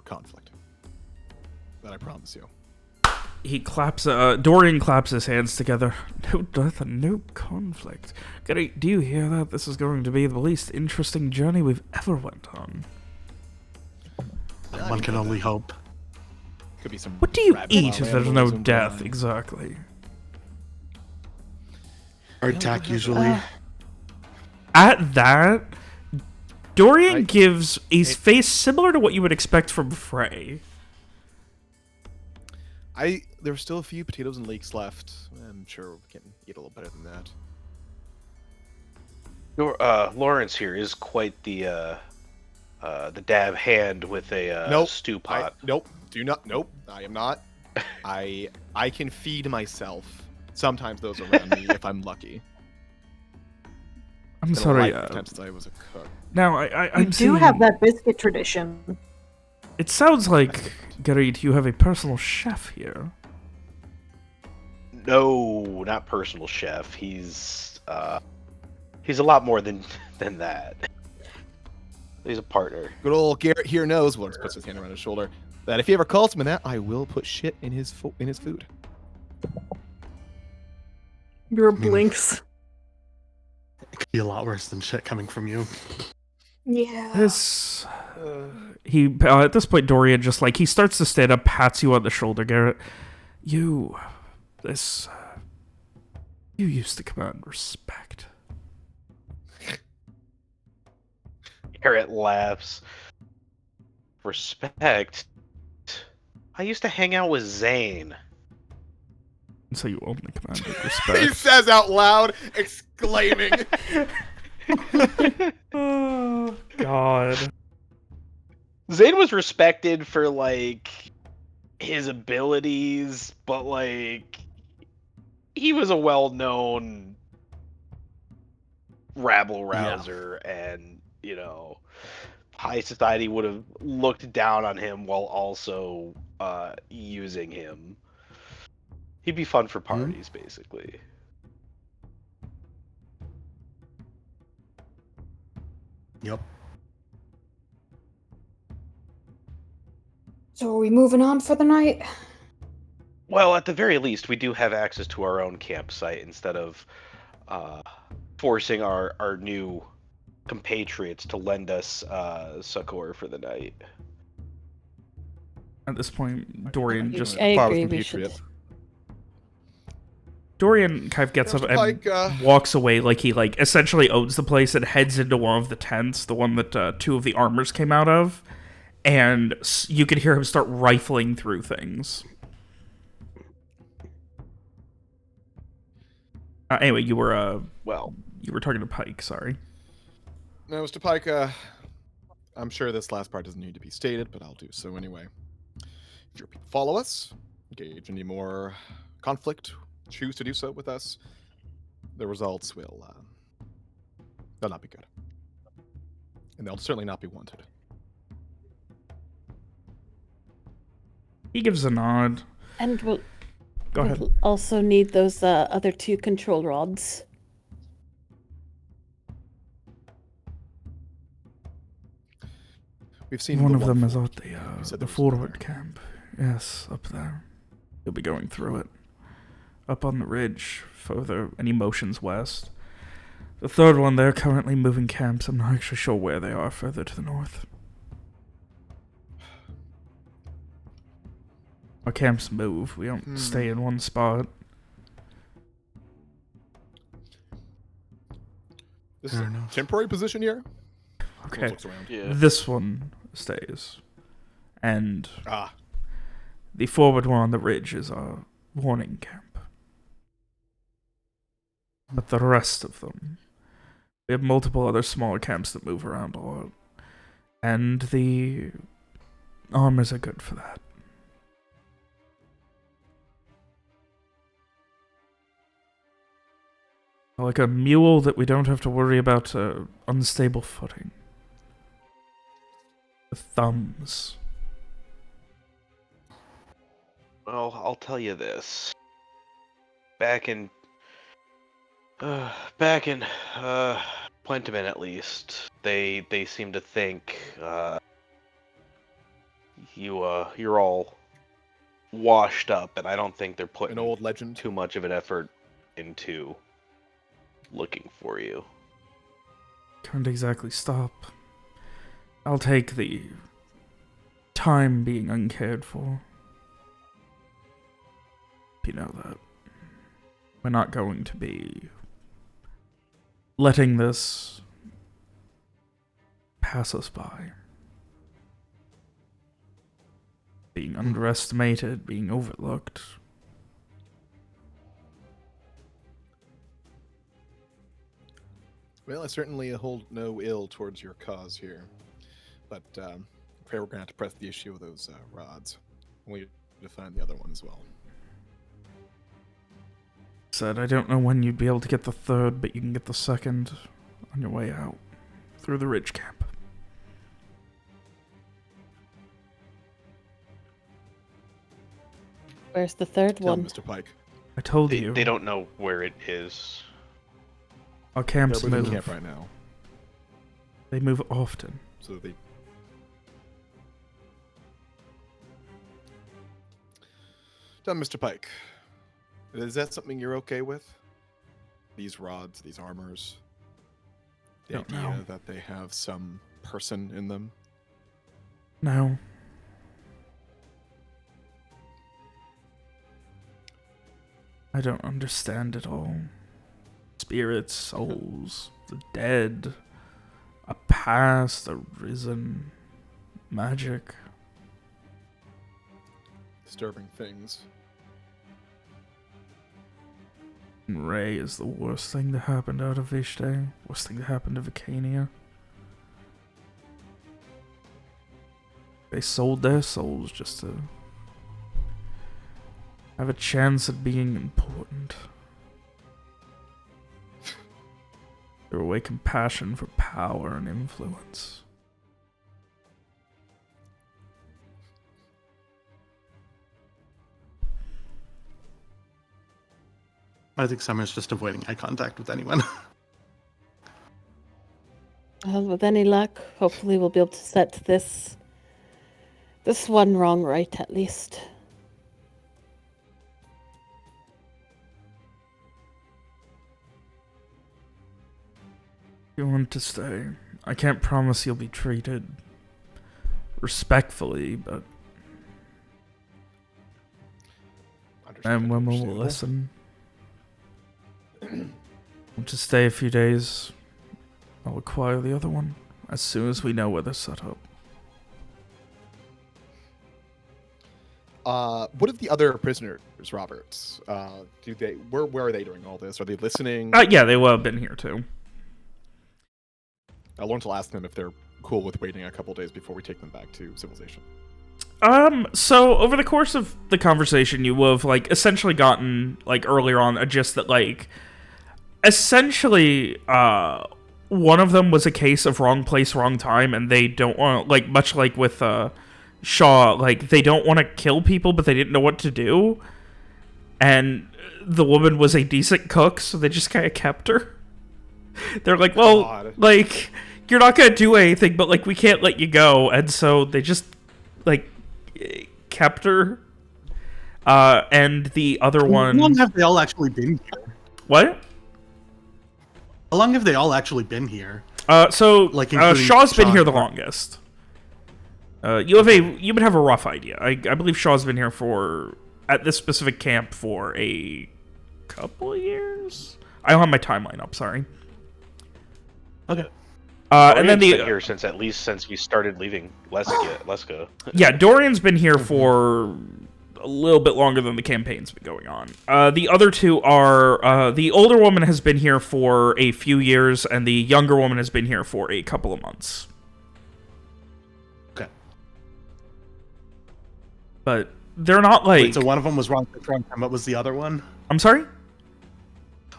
A: conflict. That I promise you.
C: He claps, Dorian claps his hands together. No death and no conflict. Great, do you hear that? This is going to be the least interesting journey we've ever went on.
E: One can only hope.
A: Could be some.
C: What do you
A: rabbit
C: eat if there's no
A: animals and
C: death?
A: whatnot.
C: Exactly.
E: Hardtack usually.
C: At that, Dorian
A: I-
C: gives a face similar to what you would expect from Frey.
A: There's still a few potatoes and leeks left. I'm sure we can eat a little better than that.
G: Lawrence here is quite the dab hand with a
A: Nope.
G: stew pot.
A: Nope. Nope. I am not. I can feed myself. Sometimes those around me if I'm lucky.
C: I'm
A: Been a
C: sorry.
A: lifetime since I was a cook.
C: Now,
F: We
C: I'm
F: do have
C: seeing-
F: that biscuit tradition.
C: It sounds like, Gerrit, you have a personal chef here.
G: No, not personal chef. He's a lot more than that. He's a partner.
A: Good old Garrett here knows. Lawrence puts his hand around his shoulder. That if he ever calls me that, I will put shit in his food.
F: Your blinks.
E: It could be a lot worse than shit coming from you.
B: Yeah.
C: This... at this point, Dorian just, he starts to stand up, pats you on the shoulder, Garrett. You used to command respect.
G: Garrett laughs. Respect. I used to hang out with Zane.
C: So you only commanded
A: He
C: respect.
A: says out loud, exclaiming.
C: Oh, God.
G: Zane was respected for his abilities, but he was a well-known rabble rouser, and high society would have looked down on him while also using him. He'd be fun for parties, basically.
E: Yep.
B: So are we moving on for the night?
G: Well, at the very least, we do have access to our own campsite instead of forcing our new compatriots to lend us succor for the night.
C: At this point, Dorian just
D: I
A: Far with
D: agree. We should.
A: compatriot.
C: Dorian kind of gets up
A: Mr.
C: and
A: Pike,
C: walks away like he essentially owns the place and heads into one of the tents, the one that two of the armors came out of, and you could hear him start rifling through things. Anyway, you were talking to Pike. Sorry.
A: No, Mr. Pike, I'm sure this last part doesn't need to be stated, but I'll do so anyway. If your people follow us, engage any more conflict, choose to do so with us, the results will, they'll not be good. And they'll certainly not be wanted.
C: He gives a nod.
D: And we'll
C: Go ahead.
D: also need those other 2 control rods.
A: We've seen
C: One
A: the
C: of them is
A: forward.
C: at
A: You said
C: the
A: there was one
C: forward
A: there.
C: camp. Yes, up there. You'll be going through it. Up on the ridge, further, any motions west. The third one, they're currently moving camps. I'm not actually sure where they are further to the north. Our camps move. We don't stay in one spot.
A: This is
E: Fair
A: a
E: enough.
A: temporary position here.
C: Okay.
A: Looks around.
G: Yeah.
C: This one stays. And
A: Ah,
C: the forward one on the ridge is our warning camp. But the rest of them, we have multiple other smaller camps that move around a lot. And the armors are good for that. Like a mule that we don't have to worry about unstable footing. The thumbs.
G: Well, I'll tell you this. Back in Pentiment, at least, they seem to think you're all washed up, and I don't think they're putting
A: an old legend.
G: too much of an effort into looking for you.
C: Can't exactly stop. I'll take the time being uncared for. You know that. We're not going to be letting this pass us by. Being underestimated, being overlooked.
A: Well, I certainly hold no ill towards your cause here, but I'm afraid we're going to have to press the issue of those rods. We need to find the other one as well.
C: Said, I don't know when you'd be able to get the third, but you can get the second on your way out through the ridge camp.
D: Where's the third
A: Tell
D: one?
A: Mr. Pike.
C: I told
G: They,
C: you.
G: they don't know where it is.
C: Our camps
A: They're moving
C: move.
A: camp right now,
C: They move often.
A: so they. Tell Mr. Pike. Is that something you're okay with? These rods, these armors, the
C: Don't
A: idea
C: know.
A: that they have some person in them.
C: No. I don't understand it all. Spirits, souls, the dead, a past, a risen, magic.
A: Disturbing things.
C: And Ray is the worst thing that happened out of Vishte. Worst thing that happened to Vicania. They sold their souls just to have a chance at being important. Threw away compassion for power and influence.
E: I think Summer's just avoiding eye contact with anyone.
D: Well, with any luck, hopefully we'll be able to set this one wrong right at least.
C: You want to stay. I can't promise you'll be treated respectfully, but and women will listen. We'll just stay a few days. I'll acquire the other one as soon as we know where they're set up.
A: What of the other prisoners, Roberts? Where are they during all this? Are they listening?
C: Yeah, they will have been here too.
A: Lawrence will ask them if they're cool with waiting a couple days before we take them back to civilization.
C: So over the course of the conversation, you will have, like, essentially gotten, like, earlier on a gist that, like, essentially, one of them was a case of wrong place, wrong time, and they don't want, like, much like with, Shaw, like, they don't want to kill people, but they didn't know what to do. And the woman was a decent cook, so they just kind of kept her. They're like, well,
A: God.
C: like, you're not going to do anything, but, like, we can't let you go. And so they just, like, kept her. And the other one...
E: How long have they all actually been here?
C: What?
E: How long have they all actually been here?
C: Shaw's been
E: Shaw
C: here the
E: and-
C: longest. You would have a rough idea. I believe Shaw's been here at this specific camp for a couple of years. I don't have my timeline up, sorry.
E: Okay.
C: And then
G: been here since we started leaving Leska.
C: Yeah, Dorian's been here for a little bit longer than the campaign's been going on. The other two are the older woman has been here for a few years, and the younger woman has been here for a couple of months.
E: Okay.
C: But they're not like.
E: Wait, so one of them was wrong place, wrong time. What was the other one?
C: I'm sorry?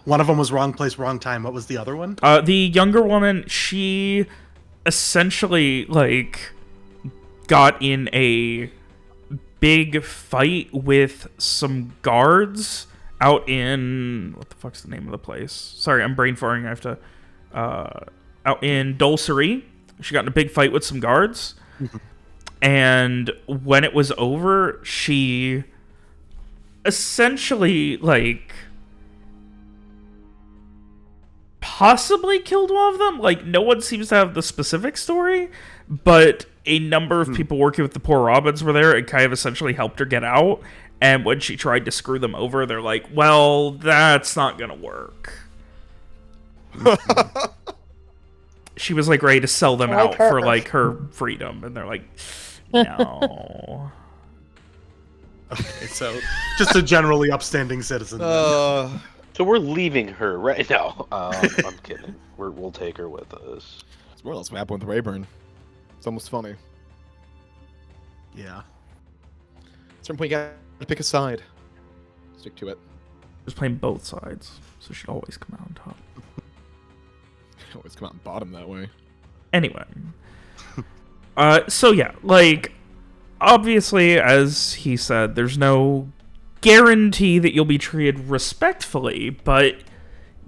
E: One of them was wrong place, wrong time. What was the other one?
C: The younger woman, she essentially, like, got in a big fight with some guards out in... What the fuck's the name of the place? Sorry, I'm brain farting. I have to... out in Dulcery. She got in a big fight with some guards. And when it was over, she essentially, like... possibly killed one of them. Like, no one seems to have the specific story, but a number of people working with the poor Robins were there and kind of essentially helped her get out. And when she tried to screw them over, they're like, well, that's not gonna work. She was, like, ready to sell them out for, like, her freedom, and they're like, no.
E: Okay, so just a generally upstanding citizen.
G: So we're leaving her right now. I'm kidding. We'll take her with us.
A: What else happened with Rayburn? It's almost funny.
E: Yeah.
A: At a certain point, you gotta pick a side. Stick to it.
C: Just playing both sides, so she'd always come out on top.
A: Always come out on bottom that way.
C: Anyway. So yeah, like, obviously, as he said, there's no guarantee that you'll be treated respectfully, but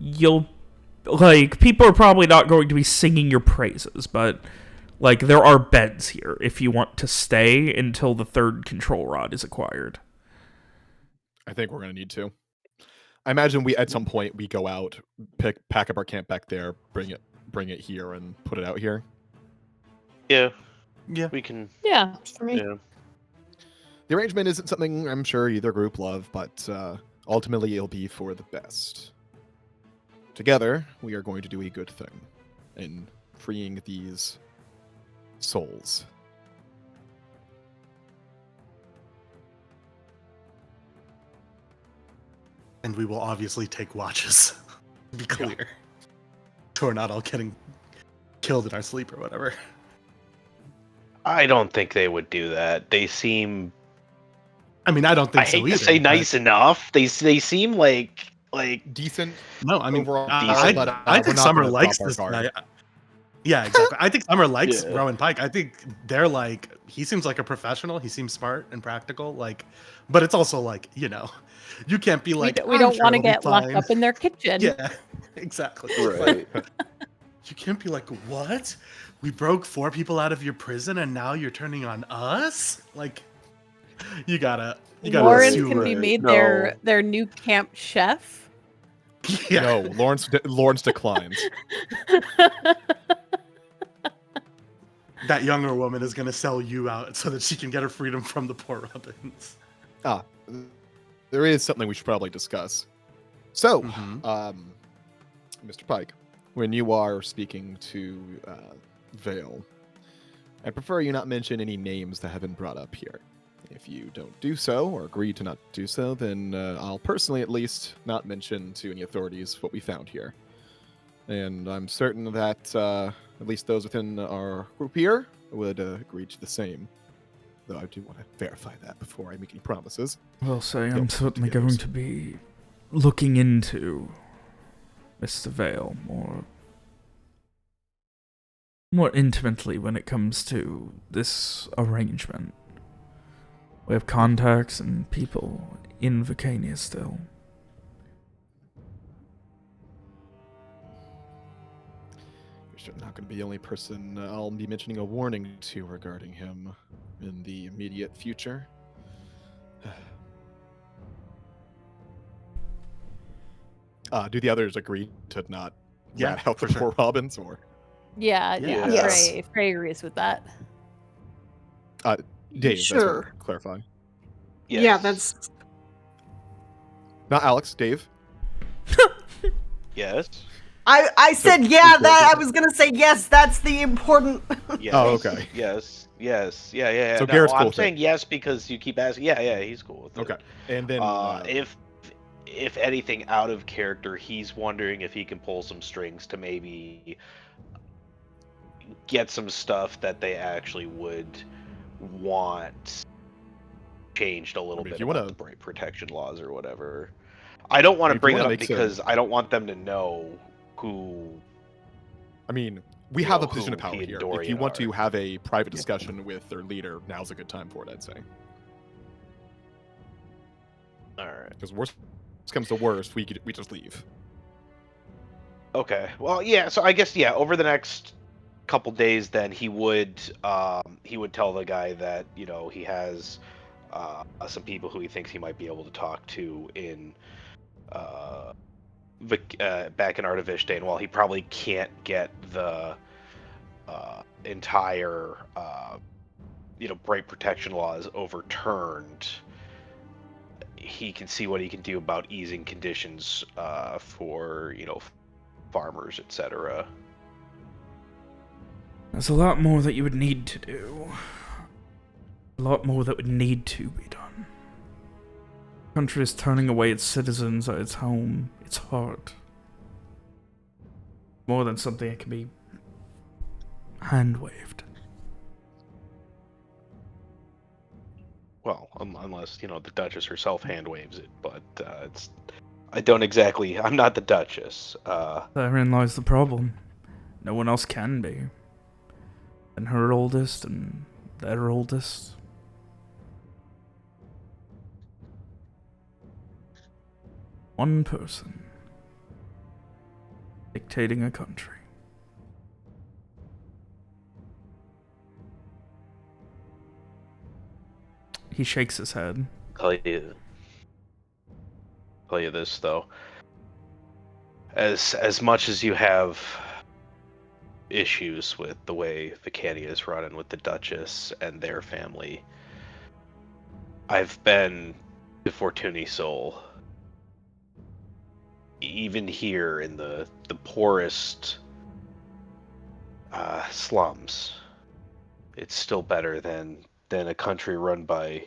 C: people are probably not going to be singing your praises, but, like, there are beds here if you want to stay until the third control rod is acquired.
A: I think we're gonna need to. I imagine at some point we go out, pack up our camp back there, bring it here, and put it out here.
G: Yeah.
E: Yeah.
G: We can.
D: Yeah, for me.
G: Yeah.
A: The arrangement isn't something I'm sure either group love, but ultimately it'll be for the best. Together, we are going to do a good thing in freeing these souls.
E: And we will obviously take watches. To be clear. So we're not all getting killed in our sleep or whatever.
G: I don't think they would do that. They seem.
E: I mean, I don't think
G: I
E: so
G: hate
E: either.
G: to say
E: but-
G: nice enough. They seem like
A: Decent.
E: No, I mean,
A: overall
E: I,
A: decent, but,
E: I
A: we're
E: think
A: not
E: Summer
A: gonna
E: likes
A: drop our
E: this
A: guard.
E: guy. Yeah, exactly. I think Summer likes
G: Yeah.
E: Rowan Pike. I think they're like, he seems like a professional. He seems smart and practical. Like, but it's also like, you can't be like.
D: We
E: "I'm
D: don't
E: sure
D: want to
E: it'll be
D: get locked
E: fine."
D: up in their kitchen.
E: Yeah, exactly.
G: Right.
E: You can't be like, what? We broke 4 people out of your prison and now you're turning on us? Like, you gotta
D: Lawrence
E: assume
D: can be
E: that-
D: made
G: No.
D: their new camp chef.
E: Yeah.
A: No, Lawrence declines.
E: That younger woman is gonna sell you out so that she can get her freedom from the poor Robins.
A: There is something we should probably discuss. So,
E: Mhm.
A: Mr. Pike, when you are speaking to Vale, I'd prefer you not mention any names that have been brought up here. If you don't do so, or agree to not do so, then I'll personally at least not mention to any authorities what we found here. And I'm certain that at least those within our group here would agree to the same. Though I do want to verify that before I make any promises.
C: Well, say,
A: Yep,
C: I'm certainly
A: together.
C: going to be looking into Mr. Vale more intimately when it comes to this arrangement. We have contacts and people in Vicania still.
A: You're certainly not going to be the only person I'll be mentioning a warning to regarding him in the immediate future. Do the others agree to not
E: Yeah,
A: rat out the
E: for sure.
A: poor Robins, or
D: Yeah,
G: Yes.
D: Frey agrees with that.
A: Dave? That's what
F: Sure.
A: I'm clarifying.
G: Yes.
F: Yeah, that's
A: Not Alex. Dave.
G: Yes.
F: I said
A: So-
F: yeah, that I was gonna say yes, that's the important
G: Yes.
A: Oh, okay.
G: Yes. Yes. Yeah.
A: So
G: No,
A: Garrett's cool
G: I'm
A: with it.
G: saying yes because you keep asking. Yeah. He's cool with it.
A: Okay. And then
G: If anything out of character, he's wondering if he can pull some strings to maybe get some stuff that they actually would want changed a little
A: I mean, if
G: bit
A: you
G: about
A: wanna-
G: the bright protection laws or whatever. I don't want
A: I
G: to
A: mean, if you
G: bring it
A: wanna
G: up
A: make some-
G: because I don't want them to know who.
A: I mean, we
G: You
A: have
G: know,
A: a position of
G: who
A: power
G: he and
A: here. If
G: Dorian
A: you want to
G: are.
A: have a private discussion with their leader, now's a good time for it, I'd say.
G: All right.
A: Because worst comes to worst, we just leave.
G: Okay. Well, yeah. So I guess over the next couple days, then he would tell the guy that he has some people who he thinks he might be able to talk to in back in Artivishte, and while he probably can't get the entire bright protection laws overturned, he can see what he can do about easing conditions for farmers, etc.
C: There's a lot more that you would need to do. A lot more that would need to be done. The country is turning away its citizens at its home, its heart. More than something that can be hand-waved.
G: Well, unless the Duchess herself hand waves it, but I'm not the Duchess.
C: Therein lies the problem. No one else can be. And her oldest and their oldest. One person dictating a country. He shakes his head.
G: Tell you this though. As much as you have issues with the way Vicania is run and with the Duchess and their family, I've been to Fortuny Sol. Even here in the poorest slums, it's still better than a country run by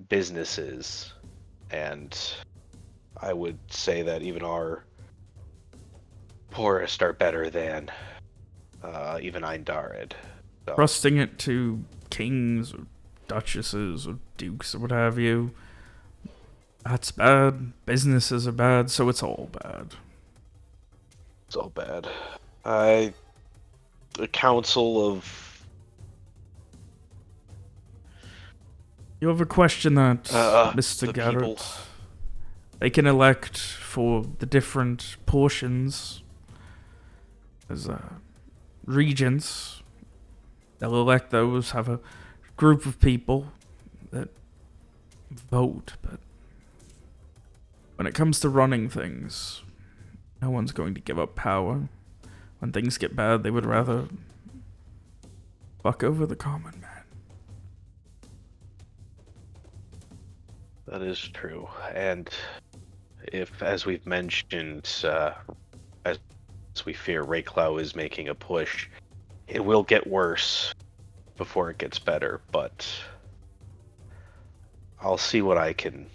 G: businesses, and I would say that even our poorest are better than even Eindared. So,
C: Trusting it to kings or duchesses or dukes or what have you. That's bad. Businesses are bad, so it's all bad.
G: it's all bad. The council of
C: You have a question that, Mr.
G: the
C: Garrett.
G: people.
C: They can elect for the different portions. as regents, they'll elect those, have a group of people that vote, but when it comes to running things, no one's going to give up power. When things get bad, they would rather fuck over the common man.
G: That is true. And if, as we've mentioned, as we fear Rayclaw is making a push, it will get worse before it gets better, but I'll see what I can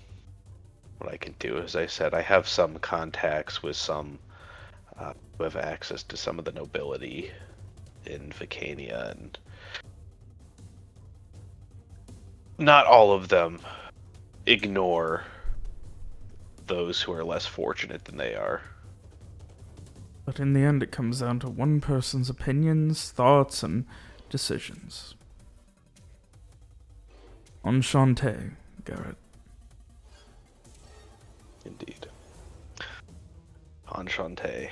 G: do. As I said, I have some contacts with some who have access to some of the nobility in Vicania, and not all of them ignore those who are less fortunate than they are.
C: But in the end, it comes down to one person's opinions, thoughts, and decisions. Enchante, Garrett.
G: Indeed. Enchante,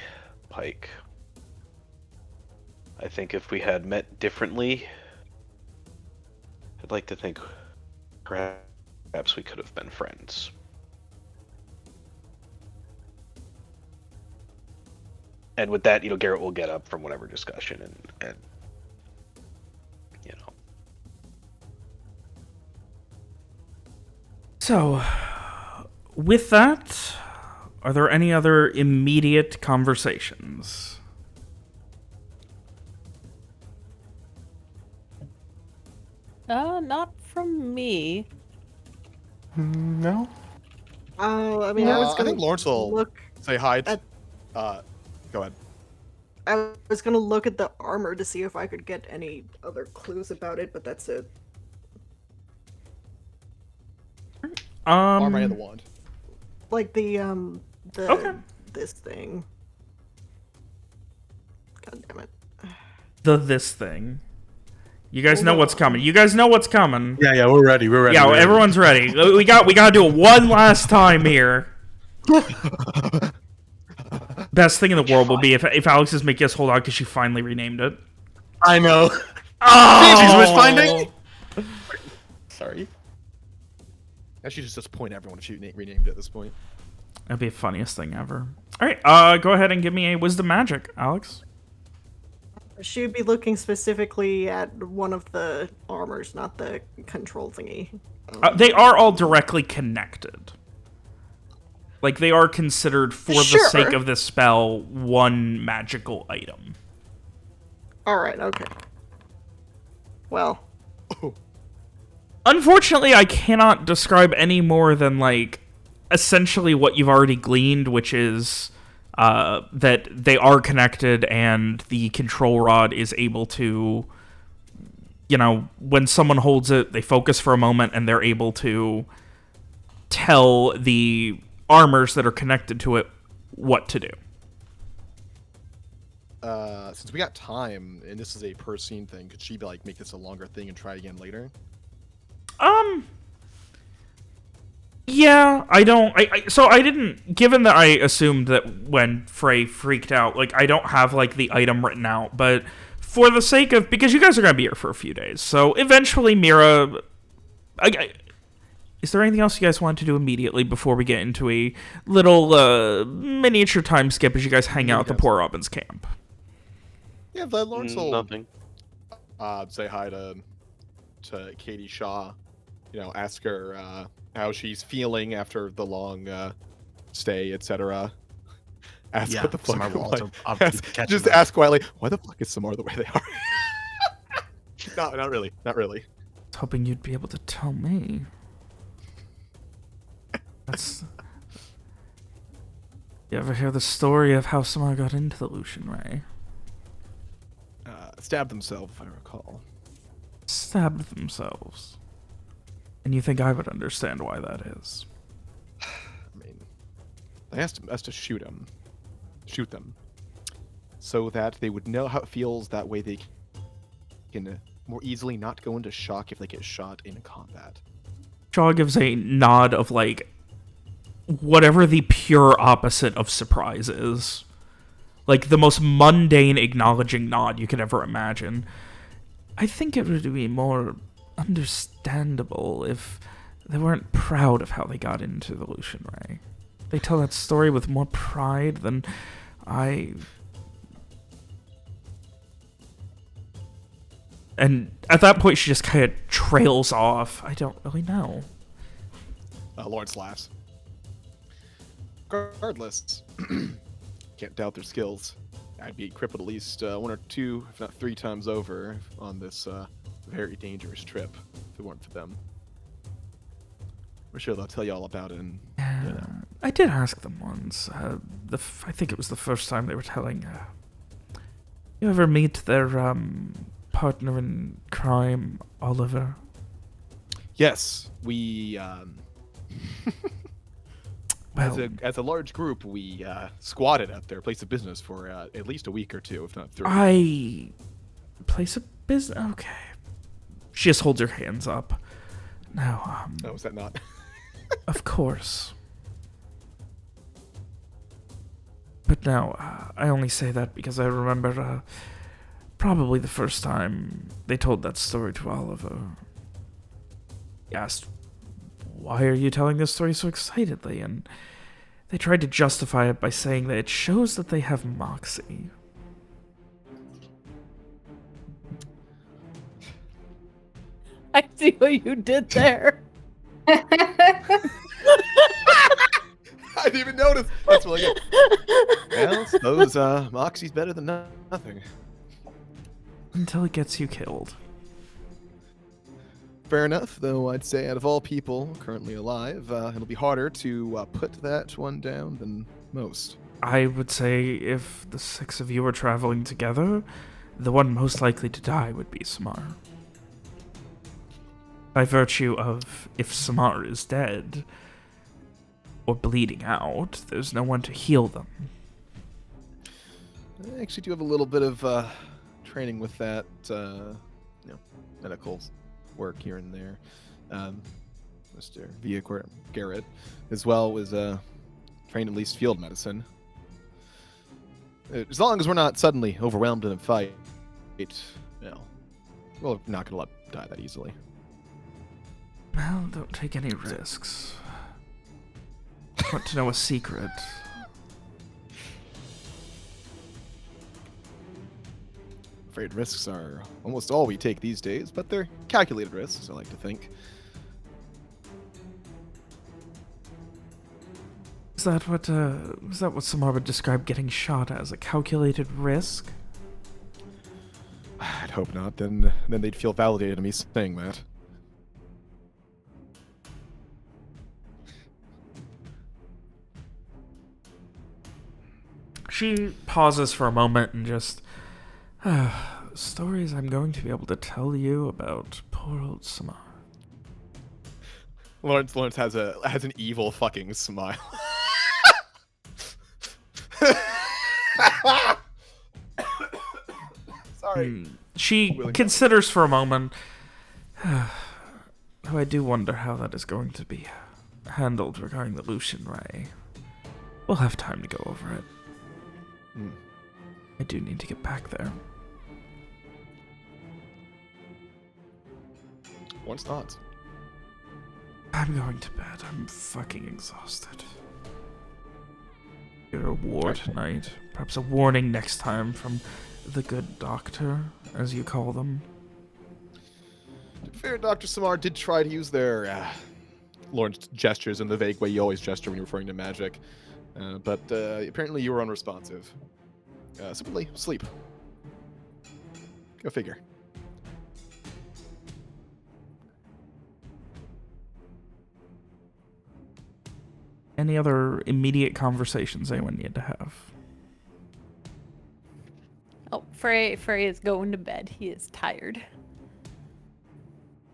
G: Pike. I think if we had met differently, I'd like to think perhaps we could have been friends. And with that, Garrett will get up from whatever discussion and
C: So, with that, are there any other immediate conversations?
D: Not from me.
E: No.
F: I mean, I was
A: I
F: gonna
A: think Lawrence will
F: look.
A: say hi.
F: at-
A: Go ahead.
F: I was gonna look at the armor to see if I could get any other clues about it, but that's it.
A: Armor and the wand.
F: Like the
C: Okay.
F: this thing. God damn it.
C: This thing. You guys know what's coming. You guys know what's coming.
E: Yeah, we're ready. We're ready.
C: Yeah,
E: we're ready.
C: everyone's ready. We gotta do it one last time here. Best thing in the world will be if Alex's make us hold on because she finally renamed it.
E: I know.
C: Oh!
E: She's wish finding.
A: Sorry. Actually, just point everyone if she renamed it at this point.
C: That'd be the funniest thing ever. All right, go ahead and give me a wisdom magic, Alex.
F: She would be looking specifically at one of the armors, not the control thingy.
C: They are all directly connected. Like, they are considered, for the
F: Sure.
C: sake of this spell, one magical item.
F: Alright, okay. Well,
C: Unfortunately, I cannot describe any more than, like, essentially what you've already gleaned, which is that they are connected and the control rod is able to, when someone holds it, they focus for a moment and they're able to tell the armors that are connected to it what to do.
A: Since we got time, and this is a per scene thing, could she make this a longer thing and try again later?
C: Yeah, so I didn't, given that I assumed that when Frey freaked out, I don't have, the item written out, but for the sake of, because you guys are going to be here for a few days, so eventually Mira, is there anything else you guys want to do immediately before we get into a little, miniature time skip as you guys hang out at the Poor Robin's camp?
A: Yeah, Lawrence will
G: Nothing.
A: say hi to Katie Shaw, ask her how she's feeling after the long stay, etc. Ask
E: Yeah,
A: what the fuck.
E: Samar will
A: why-
E: also obviously
A: ask-
E: catch
A: just
E: him up.
A: ask quietly, why the fuck is Samar the way they are? No, not really. Not really.
C: I was hoping you'd be able to tell me. That's... You ever hear the story of how someone got into the Lucian Ray?
A: Stabbed themselves, if I recall.
C: Stabbed themselves. And you think I would understand why that is?
A: I mean, they asked us to shoot them, so that they would know how it feels. That way, they can more easily not go into shock if they get shot in combat.
C: Shaw gives a nod of whatever the pure opposite of surprise is. Like, the most mundane acknowledging nod you could ever imagine. I think it would be more understandable if they weren't proud of how they got into the Lucian Ray. They tell that story with more pride than I... And at that point, she just kind of trails off. I don't really know.
A: Lawrence laughs. Regardless, can't doubt their skills. I'd be crippled at least 1 or 2, if not 3 times over on this very dangerous trip if it weren't for them. I'm sure they'll tell you all about it. And, you know.
C: I did ask them once. I think it was the first time they were telling. You ever meet their partner in crime, Oliver?
A: Yes, we.
C: Well,
A: as a large group, we squatted at their place of business for at least a week or 2, if not 3.
C: Place of business? Okay. She just holds her hands up. Now,
A: Oh, is that not?
C: of course. But now, I only say that because I remember probably the first time they told that story to Oliver. He asked, "Why are you telling this story so excitedly?" And they tried to justify it by saying that it shows that they have moxie.
D: I see what you did there.
A: I didn't even notice. That's really good. Well, I suppose Moxie's better than nothing.
C: Until it gets you killed.
A: Fair enough, though I'd say out of all people currently alive, it'll be harder to put that one down than most.
C: I would say if the 6 of you were traveling together, the one most likely to die would be Samar. By virtue of, if Samar is dead, or bleeding out, there's no one to heal them.
A: I actually do have a little bit of training with that, medical work here and there. Mr. Via Garrett, as well as trained at least field medicine. As long as we're not suddenly overwhelmed in a fight, we're not gonna let him die that easily.
C: Well, don't take any risks. Want to know a secret?
A: Afraid risks are almost all we take these days, but they're calculated risks, I like to think.
C: Is that what Samar would describe getting shot as? A calculated risk?
A: I'd hope not. Then they'd feel validated in me saying that.
C: She pauses for a moment and just... stories I'm going to be able to tell you about poor old Samar.
A: Lawrence has an evil fucking smile. Sorry.
C: She considers for a moment. Though I do wonder how that is going to be handled regarding the Lucian Ray. We'll have time to go over it. I do need to get back there.
A: What's thoughts?
C: I'm going to bed. I'm fucking exhausted. Get a reward tonight. Perhaps a warning next time from the good doctor, as you call them.
A: To be fair, Dr. Samar did try to use their Lawrence gestures in the vague way you always gesture when you're referring to magic. But apparently you were unresponsive. Simply sleep. Go figure.
C: Any other immediate conversations anyone need to have?
D: Oh, Frey is going to bed. He is tired.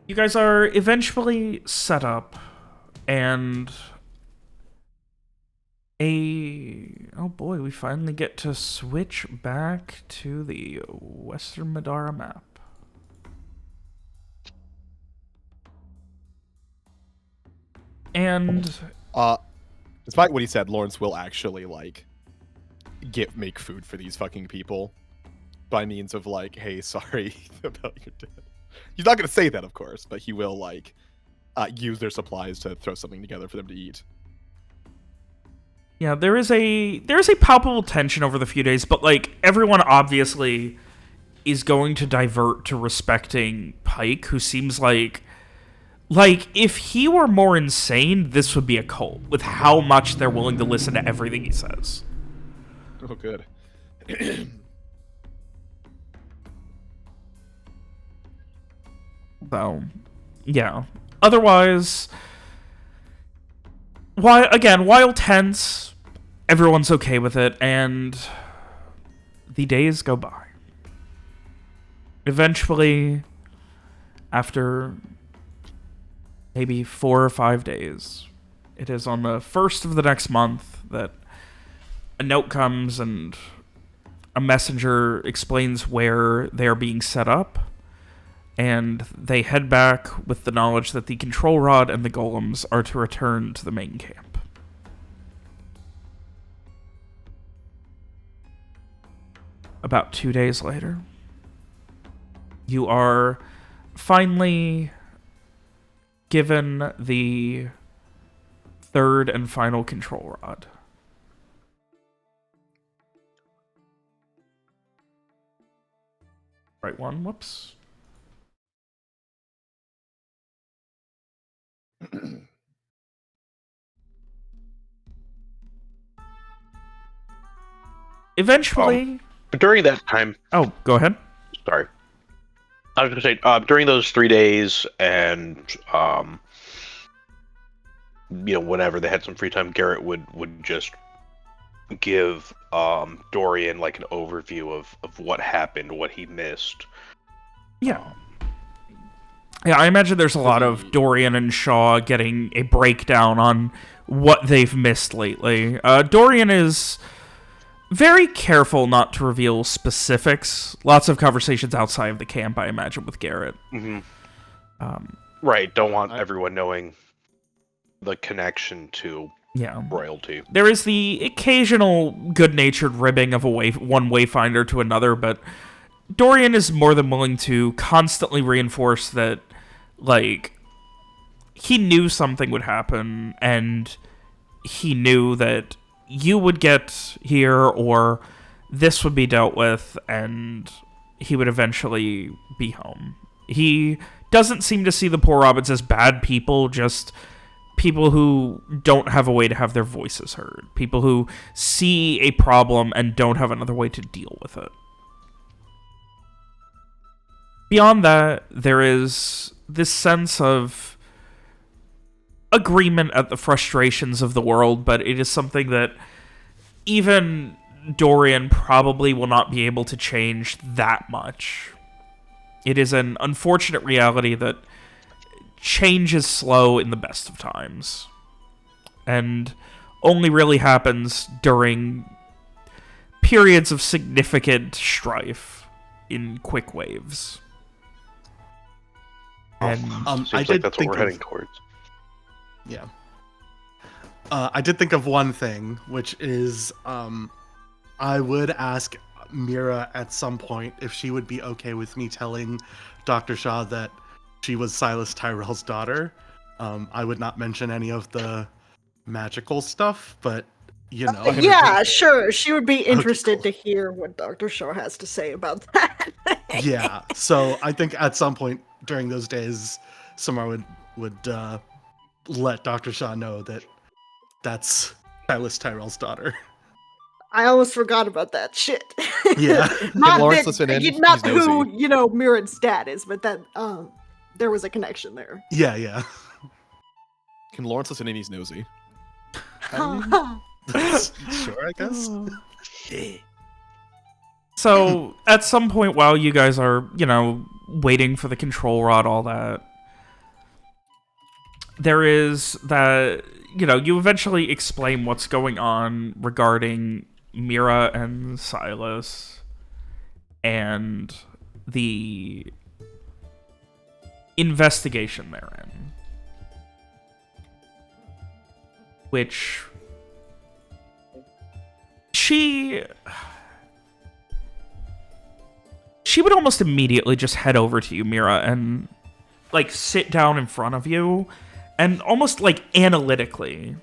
C: You guys are eventually set up, and oh boy, we finally get to switch back to the Western Madara map. And
A: despite what he said, Lawrence will actually make food for these fucking people by means of like, hey, sorry about your death. He's not gonna say that, of course, but he will like use their supplies to throw something together for them to eat.
C: Yeah, there is a palpable tension over the few days, but like everyone obviously is going to divert to respecting Pike, who seems like if he were more insane, this would be a cult with how much they're willing to listen to everything he says.
A: Oh, good.
C: So, yeah. Otherwise, while tense, everyone's okay with it, and the days go by. Eventually, after maybe 4 or 5 days, it is on the 1st of the next month that a note comes and a messenger explains where they are being set up, and they head back with the knowledge that the control rod and the golems are to return to the main camp. About 2 days later, you are finally given the 3rd and final control rod. Right one, whoops. Eventually...
G: But during that time...
C: Oh, go ahead.
G: Sorry. I was going to say, during those 3 days and, whenever they had some free time, Garrett would just give Dorian, like, an overview of what happened, what he missed.
C: Yeah. Yeah, I imagine there's a lot of Dorian and Shaw getting a breakdown on what they've missed lately. Dorian is very careful not to reveal specifics. Lots of conversations outside of the camp, I imagine, with Garrett.
G: Mm-hmm. Right, don't want everyone knowing the connection to royalty.
C: There is the occasional good-natured ribbing of one wayfinder to another, but Dorian is more than willing to constantly reinforce that, like, he knew something would happen, and he knew that you would get here, or this would be dealt with, and he would eventually be home. He doesn't seem to see the poor Robbins as bad people, just people who don't have a way to have their voices heard. People who see a problem and don't have another way to deal with it. Beyond that, there is this sense of agreement at the frustrations of the world, but it is something that even Dorian probably will not be able to change that much. It is an unfortunate reality that change is slow in the best of times, and only really happens during periods of significant strife in quick waves. And
G: seems
E: I
G: like
E: did
G: that's what
E: think
G: we're
E: of-
G: heading towards.
E: Yeah. I did think of one thing, which is I would ask Mira at some point if she would be okay with me telling Dr. Shaw that she was Silas Tyrell's daughter. I would not mention any of the magical stuff, but,
F: Yeah, sure. She would be interested to hear what Dr. Shaw has to say about that.
E: Yeah, so I think at some point during those days, Samar would let Dr. Shaw know that that's Silas Tyrell's daughter.
F: I almost forgot about that shit.
E: Yeah.
F: Not
A: Lawrence
F: that,
A: listen in?
F: not
A: He's
F: who,
A: nosy.
F: Mirrod's dad is, but that there was a connection there.
E: Yeah.
A: Can Lawrence listen in? He's nosy.
E: Sure, I guess.
C: so, at some point while you guys are, waiting for the control rod, all that, there is that, you eventually explain what's going on regarding Mira and Silas and the investigation therein, which She would almost immediately just head over to you, Mira, and like sit down in front of you, and almost like analytically.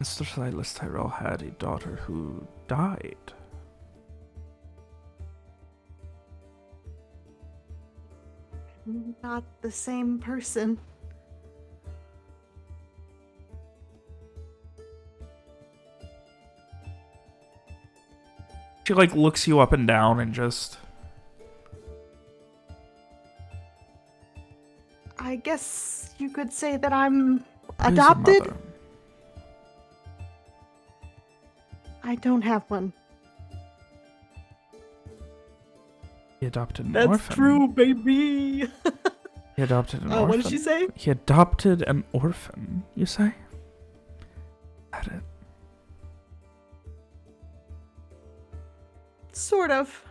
C: Mr. Silas Tyrell had a daughter who died.
F: Not the same person.
C: She like looks you up and down and just...
F: I guess you could say that I'm
C: "Who's your
F: adopted.
C: mother?"
F: I don't have one.
C: He adopted an
F: That's
C: orphan.
F: true, baby.
C: He adopted an orphan.
F: What did she say?
C: He adopted an orphan, you say? That it.
F: Sort of.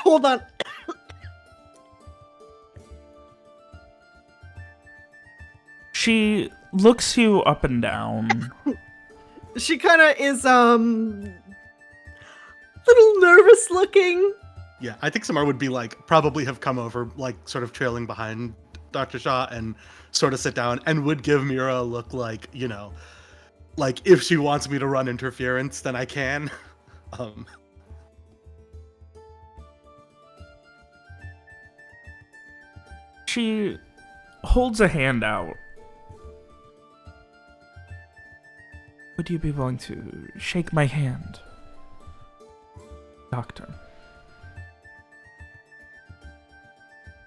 F: Hold on.
C: She looks you up and down.
F: She kind of is little nervous looking.
E: Yeah, I think Samar would be like probably have come over like sort of trailing behind Dr. Shaw and sort of sit down and would give Mira a look like, you know, like if she wants me to run interference, then I can.
C: She holds a hand out. Would you be willing to shake my hand, Doctor?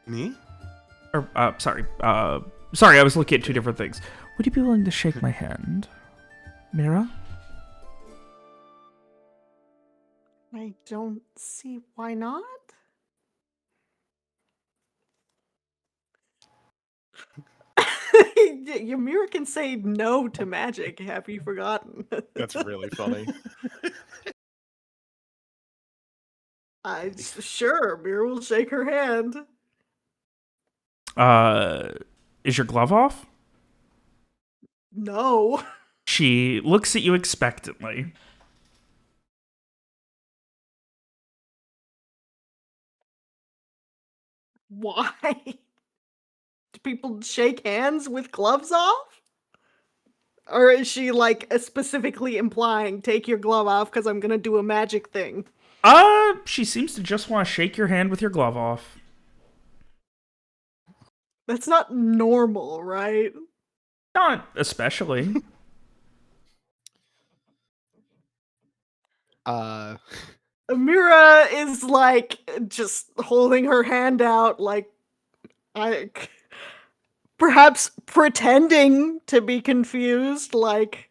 E: Me?
C: Or, sorry. Sorry, I was looking at two different things. Would you be willing to shake my hand, Mira?
F: I don't see why not. Ymira can say no to magic. Have you forgotten?
A: That's really funny.
F: Sure, Mira will shake her hand.
C: Is your glove off?
F: No.
C: She looks at you expectantly.
F: Why? Do people shake hands with gloves off? Or is she like specifically implying take your glove off because I'm gonna do a magic thing?
C: She seems to just want to shake your hand with your glove off.
F: That's not normal, right?
C: Not especially.
F: Amira is like just holding her hand out, like perhaps pretending to be confused, like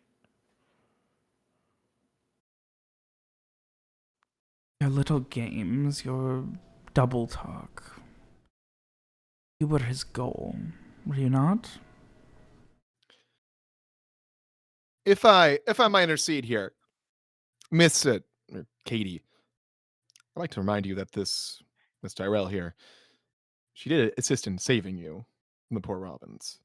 C: Your little games, your double talk. You were his goal, were you not?
A: If I might intercede here, Miss or Katie, I'd like to remind you that this Miss Tyrell here, she did assist in saving you from the poor Robins.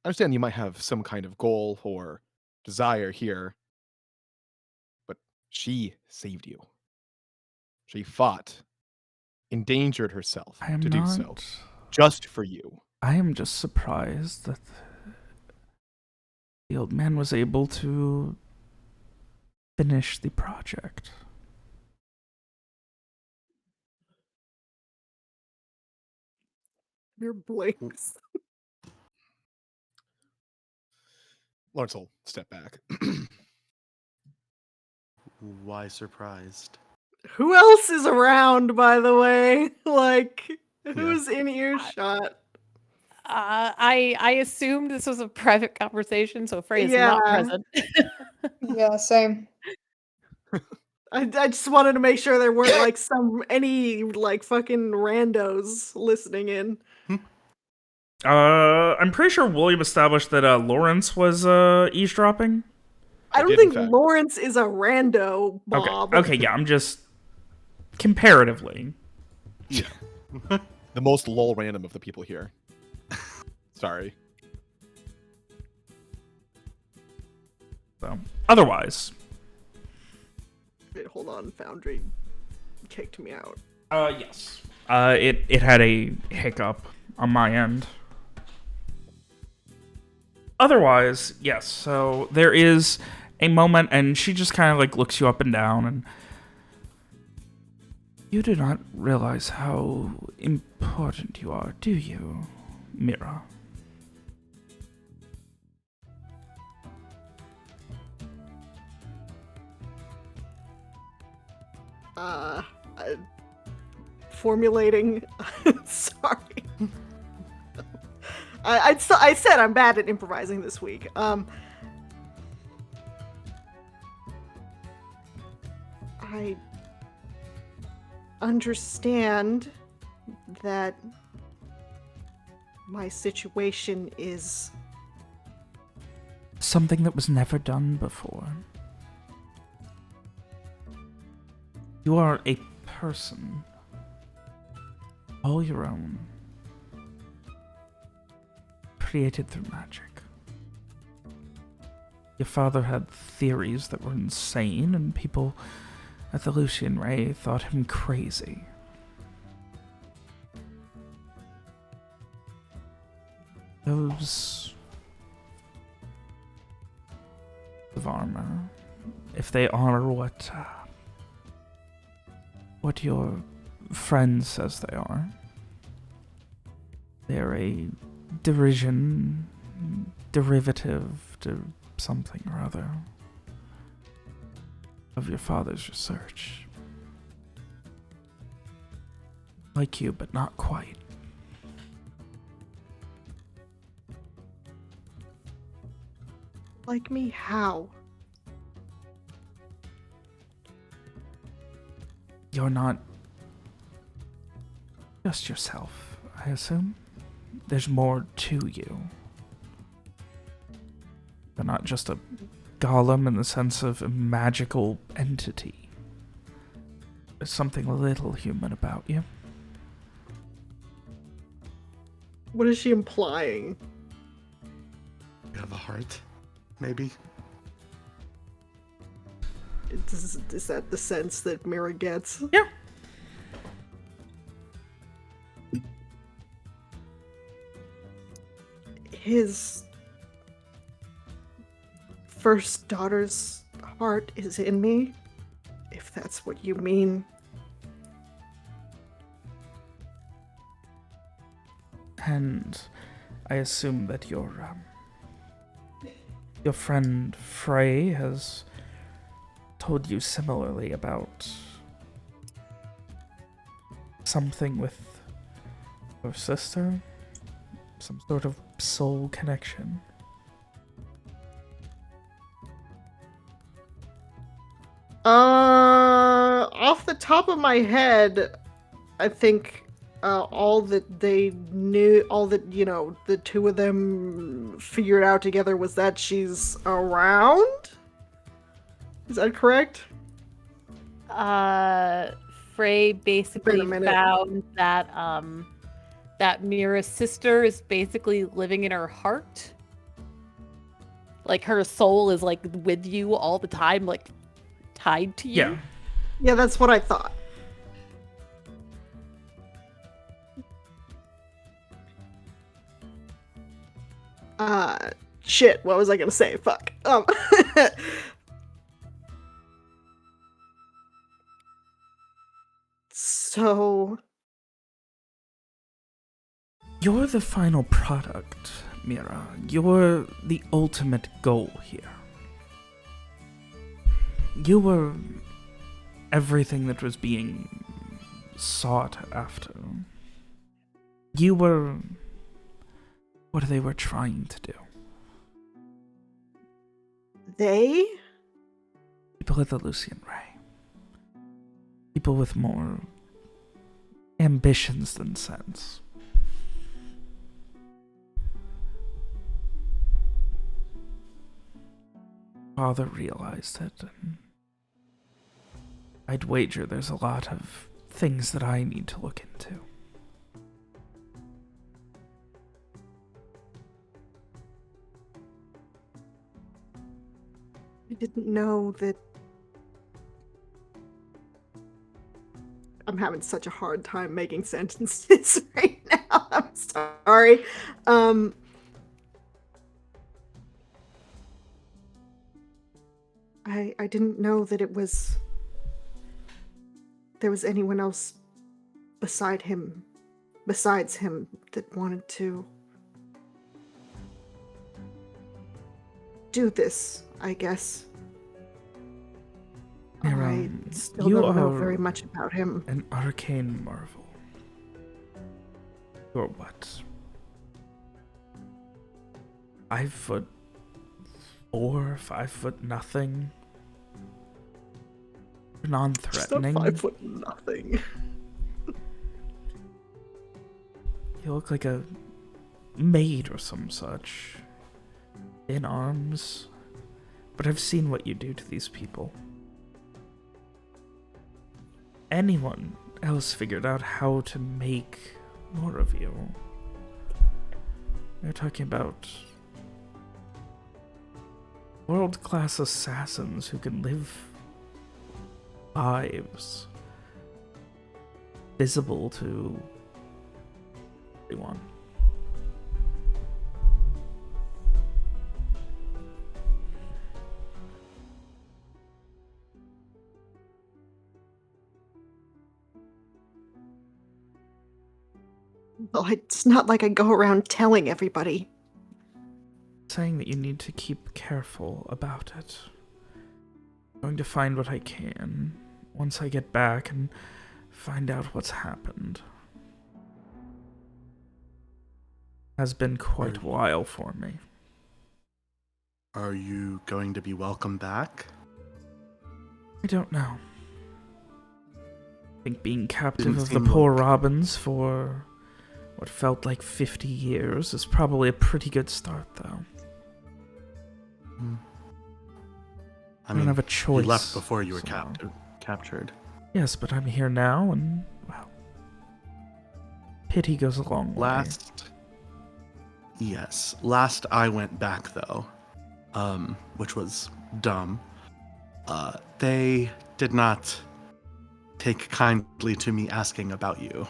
A: I understand you might have some kind of goal or desire here, but she saved you. She fought, endangered herself
C: I am
A: to
C: not.
A: do so, just for you.
C: I am just surprised that the old man was able to finish the project.
F: your blinks.
A: Lawrence will step back.
E: Why surprised?
F: Who else is around, by the way? Like, who's in earshot?
D: I assumed this was a private conversation, so Frey is not
F: Yeah.
D: present.
B: Yeah, same.
F: I just wanted to make sure there weren't like any like fucking randos listening in.
C: I'm pretty sure William established that Lawrence was eavesdropping.
F: I don't
A: did, in
F: think
A: fact.
F: Lawrence is a rando, Bob.
C: Okay, yeah, I'm just comparatively.
A: The most lol random of the people here. Sorry.
C: So, otherwise,
F: Wait, hold on, Foundry kicked me out.
C: yes. It had a hiccup on my end. Otherwise, yes. So there is a moment, and she just kind of like looks you up and down, and you do not realize how important you are, do you, Mira?
F: Formulating. Sorry. I said I'm bad at improvising this week. I understand that my situation is
C: Something that was never done before. You are a person, all your own, created through magic. Your father had theories that were insane, and people at the Lucian Ray thought him crazy. Those of armor, if they are what your friend says they are, they're a derivative to something or other of your father's research. Like you, but not quite.
F: like me. How?
C: You're not just yourself, I assume. There's more to you. You're not just a golem in the sense of a magical entity. There's something a little human about you.
F: What is she implying?
E: You have a heart, maybe.
F: Is that the sense that Mira gets?
C: Yeah.
F: His first daughter's heart is in me, if that's what you mean.
C: And I assume that your friend Frey has told you similarly about something with your sister? Some sort of soul connection?
F: Off the top of my head, I think all that they knew, all that, you know, the two of them figured out together was that she's around? Is that correct?
D: Frey basically
F: Wait a minute.
D: found that that Mira's sister is basically living in her heart. Like her soul is like with you all the time, like tied to you.
C: Yeah.
F: Yeah, that's what I thought. Shit, what was I gonna say? Fuck. So,
C: You're the final product, Mira. You're the ultimate goal here. You were everything that was being sought after. You were what they were trying to do.
F: they?
C: People at the Lucian Ray. People with more ambitions than sense. father realized it. And I'd wager there's a lot of things that I need to look into.
F: I didn't know that. I'm having such a hard time making sentences right now. I'm sorry. I didn't know that there was anyone else besides him that wanted to do this, I guess. I still
C: you
F: don't know
C: are
F: very much about him.
C: An arcane marvel. You're what? 5'4", 5' nothing. Non-threatening.
F: Just a 5' nothing.
C: You look like a maid or some such. In arms. But I've seen what you do to these people. Anyone else figured out how to make more of you? You're talking about world-class assassins who can live lives visible to everyone.
F: Well, it's not like I go around telling everybody.
C: Saying that you need to keep careful about it. I'm going to find what I can once I get back and find out what's happened. Has been quite a while for me.
E: Are you going to be welcome back?
C: I don't know. I think being captive
E: Didn't
C: of the
E: seem
C: poor
E: like-
C: Robins for what felt like 50 years is probably a pretty good start, though.
E: I
C: don't have a
E: You
C: choice,
E: left before you were
C: so-
E: captured.
C: Yes, but I'm here now, and, well, pity goes a long way.
E: Last I went back though, which was dumb. They did not take kindly to me asking about you.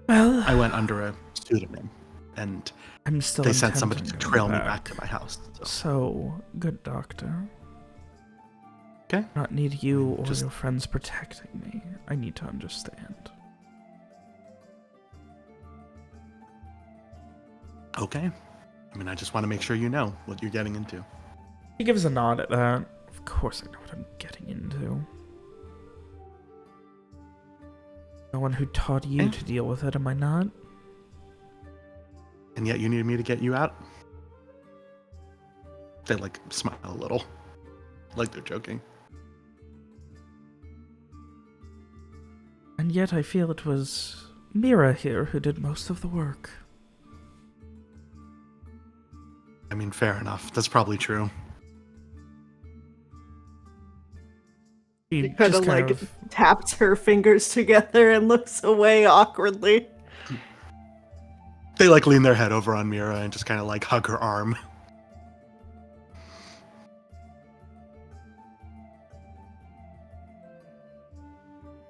C: Well,
E: I went under a pseudonym, and
C: I'm still
E: they sent somebody
C: intending
E: to
C: go
E: trail me back to my house. So.
C: So, good doctor.
E: Okay.
C: Not need you or
E: Just-
C: your friends protecting me. I need to understand.
E: Okay. I mean, I just want to make sure you know what you're getting into.
C: He gives a nod at that. Of course I know what I'm getting into. No one who taught you
E: Eh?
C: to deal with it, am I not?
E: And yet you needed me to get you out? They, smile a little. Like they're joking.
C: And yet I feel it was Mira here who did most of the work.
E: I mean, fair enough. That's probably true.
C: She
F: She kind of taps her fingers together and looks away awkwardly.
E: They, lean their head over on Mira and just kind of, hug her arm.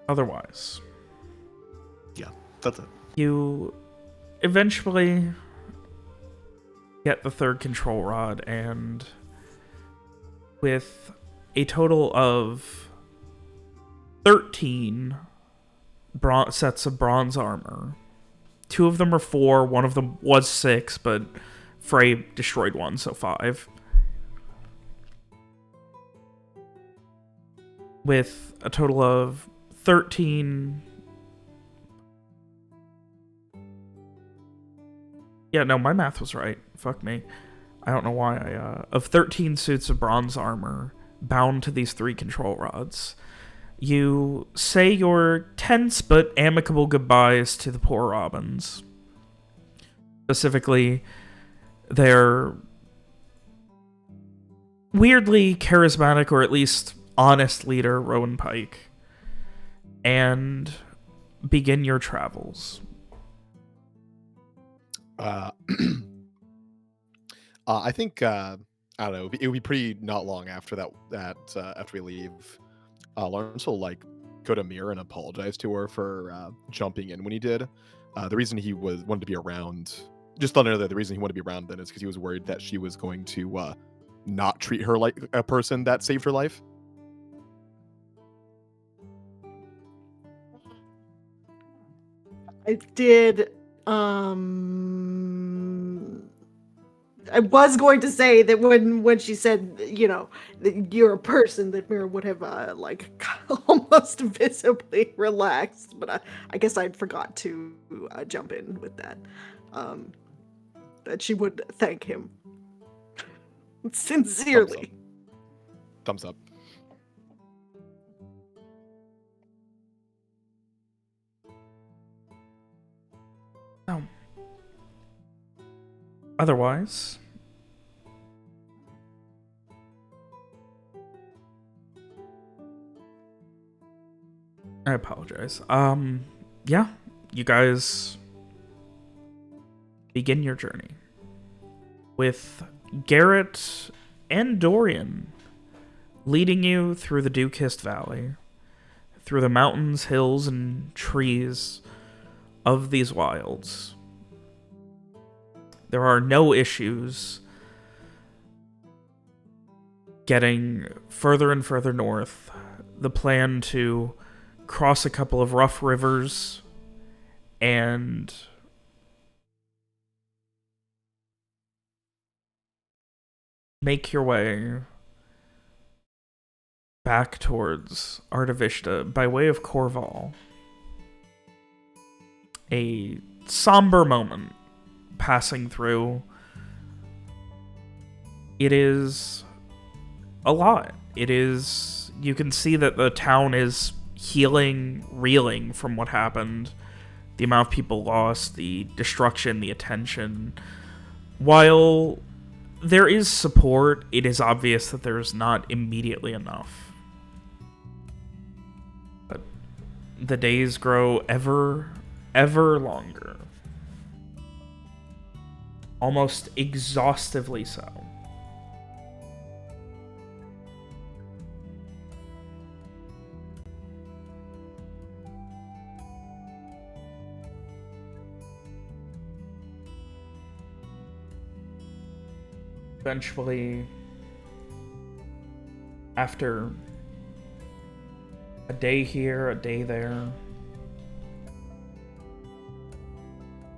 C: Otherwise,
E: Yeah, that's it.
C: you eventually get the third control rod, and with a total of 13 sets of bronze armor. 2 of them are 4, one of them was 6, but Frey destroyed one, so 5. With a total of 13... Yeah, no, my math was right. Fuck me. I don't know why I... Of 13 suits of bronze armor bound to these 3 control rods, you say your tense but amicable goodbyes to the poor Robins. Specifically, their weirdly charismatic, or at least honest leader, Rowan Pike, and begin your travels.
A: I think I don't know. It would be pretty not long after that after we leave. Lawrence will like go to Mira and apologize to her for jumping in when he did. The reason he wanted to be around, just let her know that the reason he wanted to be around then is because he was worried that she was going to not treat her like a person that saved her life.
F: I did. I was going to say that when she said, that you're a person, that Mira would have almost visibly relaxed, but I guess I forgot to jump in with that. That she would thank him sincerely.
A: Thumbs up.
C: No. Otherwise, I apologize. Yeah, you guys begin your journey with Garrett and Dorian leading you through the dew-kissed valley, through the mountains, hills, and trees of these wilds. There are no issues getting further and further north. The plan to cross a couple of rough rivers and make your way back towards Artavishta by way of Corval. A somber moment passing through. It is a lot. You can see that the town is healing, reeling from what happened. The amount of people lost, the destruction, the attention. While there is support, it is obvious that there's not immediately enough. But the days grow ever longer. Almost exhaustively so. Eventually, after a day here, a day there,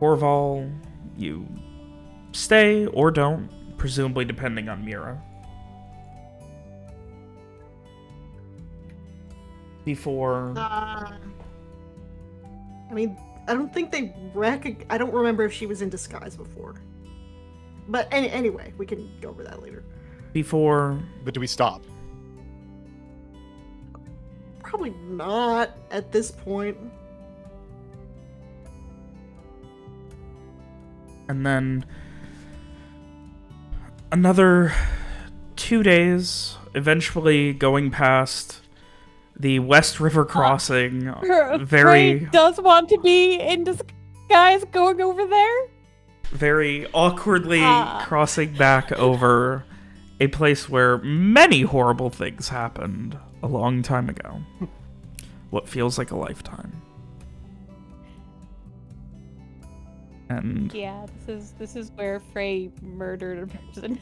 C: Corval, you stay or don't, presumably depending on Mira. Before...
F: I mean, I don't think they I don't remember if she was in disguise before. But anyway, we can go over that later.
C: Before...
A: But do we stop?
F: Probably not at this point.
C: And then another 2 days, eventually going past the West River crossing.
D: Frey does want to be in disguise going over there?
C: Very awkwardly crossing back over a place where many horrible things happened a long time ago. What feels like a lifetime. And
D: yeah, this is where Frey murdered a person.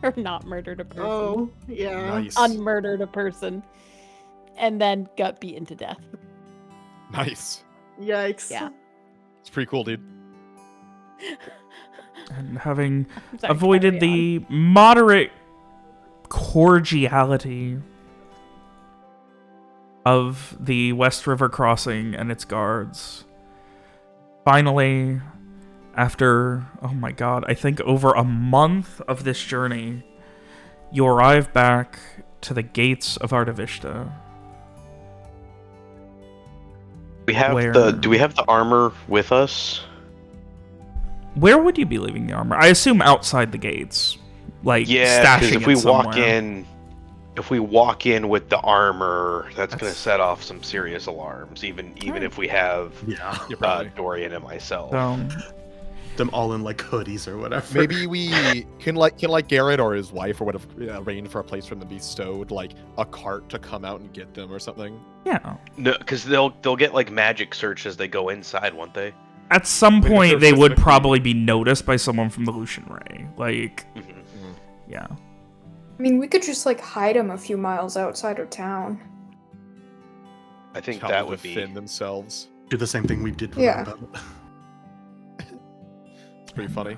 D: Or not murdered a person.
F: Oh, yeah.
A: Nice.
D: Unmurdered a person. And then got beaten to death.
A: Nice.
F: Yikes.
D: Yeah.
A: It's pretty cool, dude.
C: And having
D: Sorry,
C: avoided
D: carry
C: the moderate cordiality of the West River crossing and its guards, finally, after, oh my god, I think over a month of this journey, you arrive back to the gates of Artavishta.
G: Do we have the armor with us?
C: Where would you be leaving the armor? I assume outside the gates, like
G: Yeah, because
C: stashing
G: if we
C: it somewhere.
G: walk in with the armor, that's going to set off some serious alarms. Even if we have
E: Yeah.
G: Dorian and myself.
E: Them all in like hoodies or whatever.
A: Maybe we can Garrett or his wife or whatever arrange for a place for them to be stowed, like a cart to come out and get them or something.
C: Yeah.
G: No, because they'll get like magic search as they go inside, won't they?
C: At some
A: Wait,
C: point,
A: if
C: they
A: they're
C: would
A: specifically-
C: probably be noticed by someone from the Lucian Ray. Like, yeah.
B: I mean, we could just like hide them a few miles outside of town.
G: I think
A: Tell
G: that
A: them
G: would
A: to
G: be.
A: defend themselves.
E: Do the same thing we did for
B: Yeah.
E: them.
A: It's pretty funny.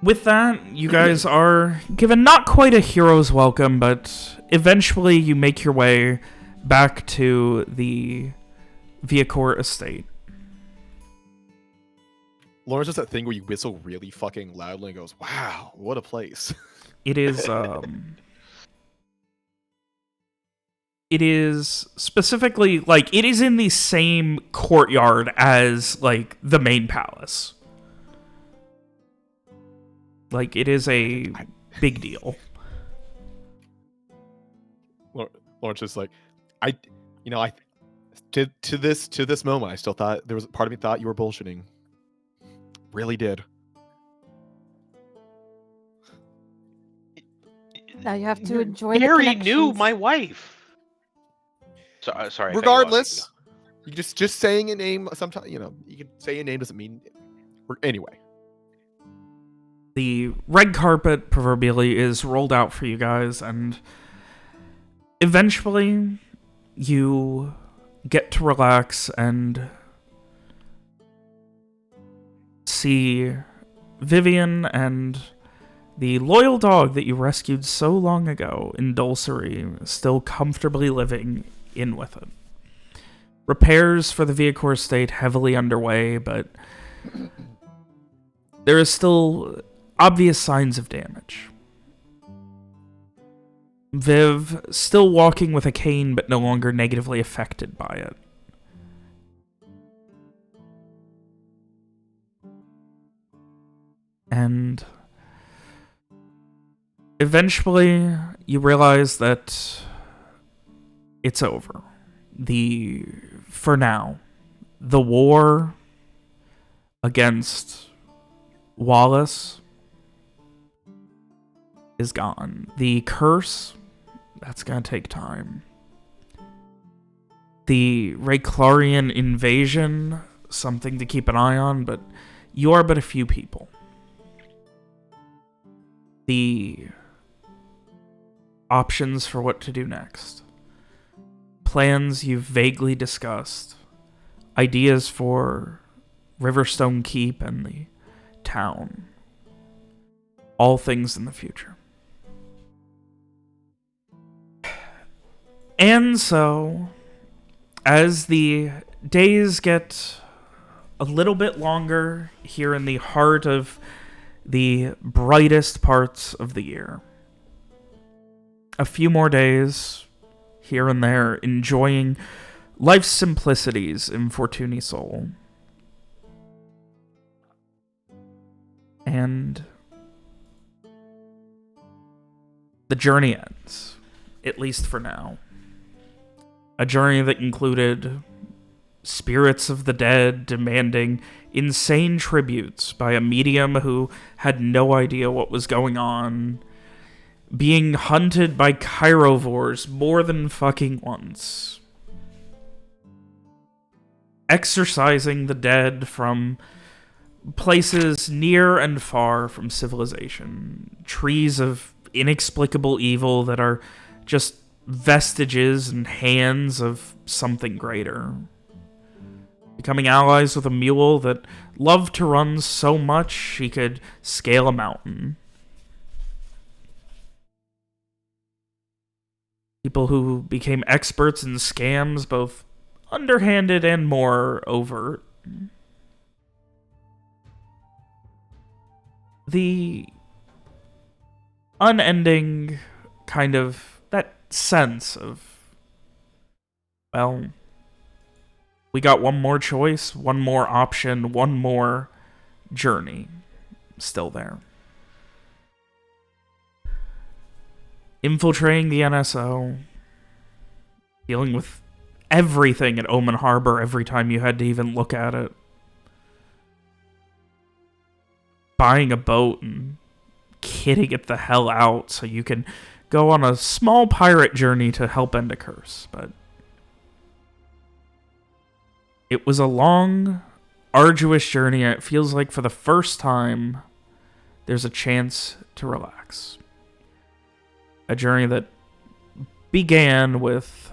C: With that, you guys are given not quite a hero's welcome, but eventually you make your way back to the Viacore estate.
A: Lawrence does that thing where you whistle really fucking loudly and goes, "Wow, what a place."
C: It is specifically, like, it is in the same courtyard as, like, the main palace. Like, it is a big deal.
A: Lawrence is like, to this moment, I still thought there was part of me thought you were bullshitting. Really did.
D: Now you have to enjoy the
G: Harry knew
D: connections.
G: my wife. Sorry. I cut you off.
A: Regardless, you just saying a name. Sometimes you can say a name doesn't mean. Anyway.
C: The red carpet, proverbially, is rolled out for you guys, and eventually you get to relax and see Vivian and the loyal dog that you rescued so long ago in Dulcery still comfortably living in with it. Repairs for the Viacore estate heavily underway, but there is still obvious signs of damage. Viv still walking with a cane, but no longer negatively affected by it. And eventually, you realize that it's over. For now, the war against Wallace is gone. The curse, that's gonna take time. The Rayclarian invasion, something to keep an eye on, but you are but a few people. The options for what to do next. Plans you've vaguely discussed. Ideas for Riverstone Keep and the town. All things in the future. And so, as the days get a little bit longer here in the heart of the brightest parts of the year, a few more days here and there enjoying life's simplicities in Fortuny Soul. And the journey ends, at least for now. A journey that included spirits of the dead demanding insane tributes by a medium who had no idea what was going on, being hunted by chirovores more than fucking once, exorcising the dead from places near and far from civilization, trees of inexplicable evil that are just vestiges and hands of something greater, becoming allies with a mule that loved to run so much she could scale a mountain. People who became experts in scams, both underhanded and more overt. The unending kind of that sense of, well, we got one more choice, one more option, one more journey still there. Infiltrating the NSO, dealing with everything at Omen Harbor every time you had to even look at it. Buying a boat and kitting it the hell out so you can go on a small pirate journey to help end a curse. But it was a long, arduous journey, and it feels like for the first time there's a chance to relax. A journey that began with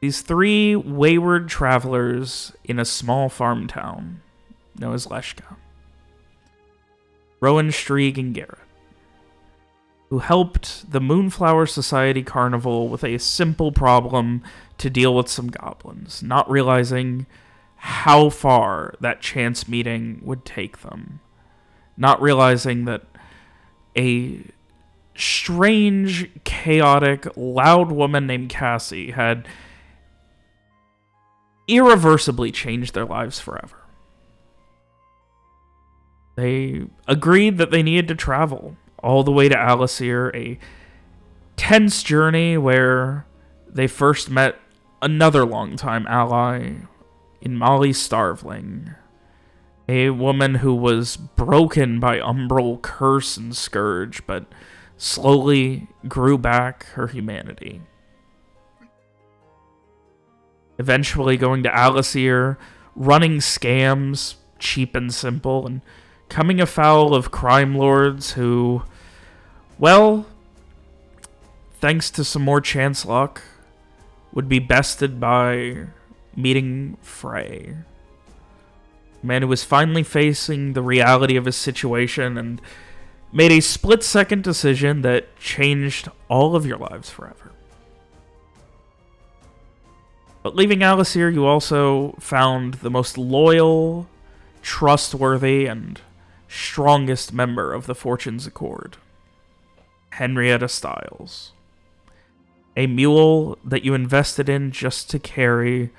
C: these 3 wayward travelers in a small farm town known as Leshka. Rowan, Strieg, and Garrett, who helped the Moonflower Society Carnival with a simple problem to deal with some goblins, not realizing how far that chance meeting would take them. Not realizing that a strange, chaotic, loud woman named Cassie had irreversibly changed their lives forever. They agreed that they needed to travel all the way to Alasir, a tense journey where they first met another longtime ally in Molly Starveling, a woman who was broken by Umbral curse and scourge, but slowly grew back her humanity. Eventually going to Alasir, running scams, cheap and simple, and coming afoul of crime lords who, well, thanks to some more chance luck, would be bested by meeting Frey. A man who was finally facing the reality of his situation and made a split-second decision that changed all of your lives forever. But leaving Alasir, you also found the most loyal, trustworthy, and strongest member of the Fortune's Accord, Henrietta Stiles. A mule that you invested in just to carry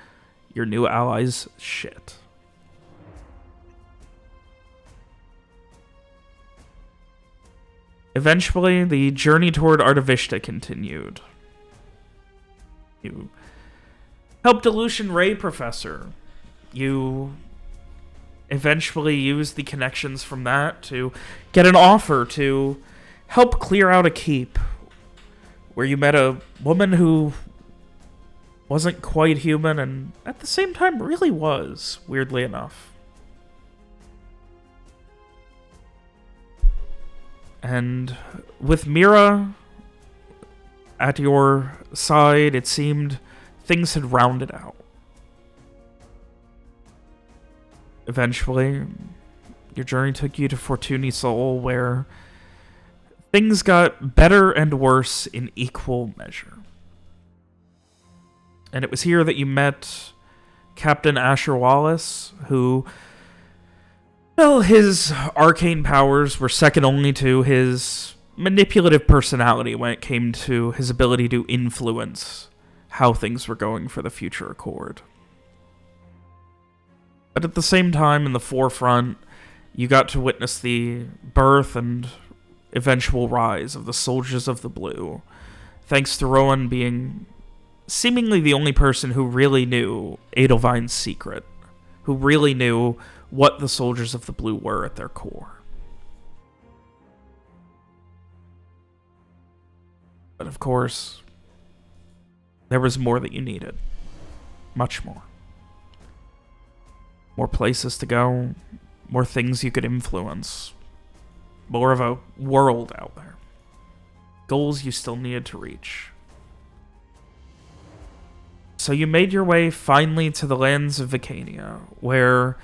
C: your new ally's shit. Eventually, the journey toward Artavishta continued. You helped a Lucian Ray professor. You eventually used the connections from that to get an offer to help clear out a keep, where you met a woman who wasn't quite human and at the same time really was, weirdly enough. And with Mira at your side, it seemed things had rounded out. Eventually, your journey took you to Fortuny Sol, where things got better and worse in equal measure. And it was here that you met Captain Asher Wallace, who, well, his arcane powers were second only to his manipulative personality when it came to his ability to influence how things were going for the future Accord. But at the same time, in the forefront, you got to witness the birth and eventual rise of the Soldiers of the Blue, thanks to Rowan being seemingly the only person who really knew Edelvine's secret, who really knew what the Soldiers of the Blue were at their core. But of course, there was more that you needed. Much more. More places to go, more things you could influence, more of a world out there. Goals you still needed to reach. So you made your way finally to the lands of Vicania, where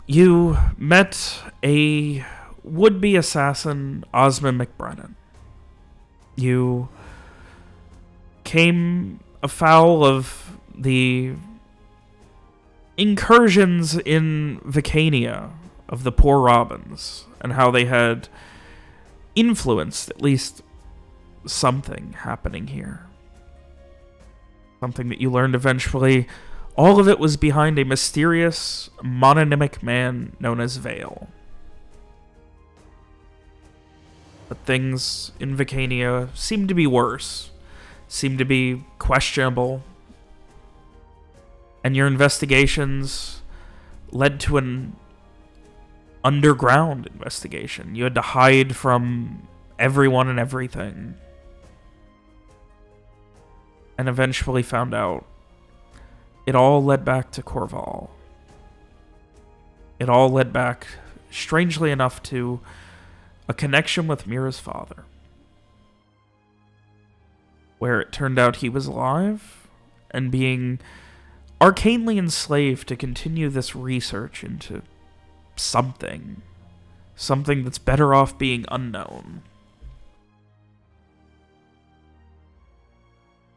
C: you met a would-be assassin, Ozma McBrennan. You came afoul of the incursions in Vicania of the Poor Robins, and how they had influenced at least something happening here. Something that you learned eventually All of it was behind a mysterious, mononymic man known as Vale. But things in Vacania seemed to be worse, seemed to be questionable, and your investigations led to an underground investigation. You had to hide from everyone and everything, and eventually found out it all led back to Corval. It all led back, strangely enough, to a connection with Mira's father, where it turned out he was alive and being arcanely enslaved to continue this research into something that's better off being unknown.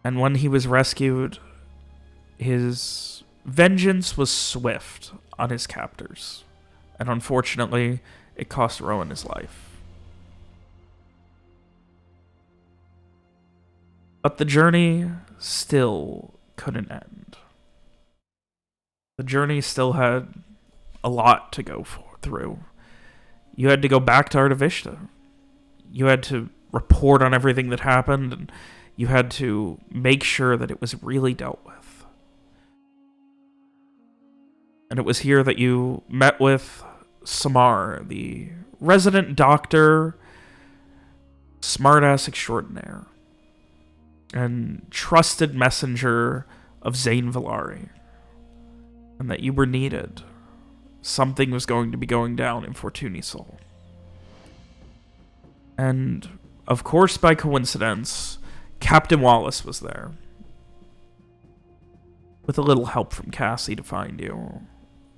C: And when he was rescued, his vengeance was swift on his captors, and unfortunately, it cost Rowan his life. But the journey still couldn't end. The journey still had a lot to go through. You had to go back to Artavishta. You had to report on everything that happened, and you had to make sure that it was really dealt with. And it was here that you met with Samar, the resident doctor, smartass extraordinaire, and trusted messenger of Zane Villari, and that you were needed. Something was going to be going down in Fortunisol. And, of course, by coincidence, Captain Wallace was there, with a little help from Cassie to find you.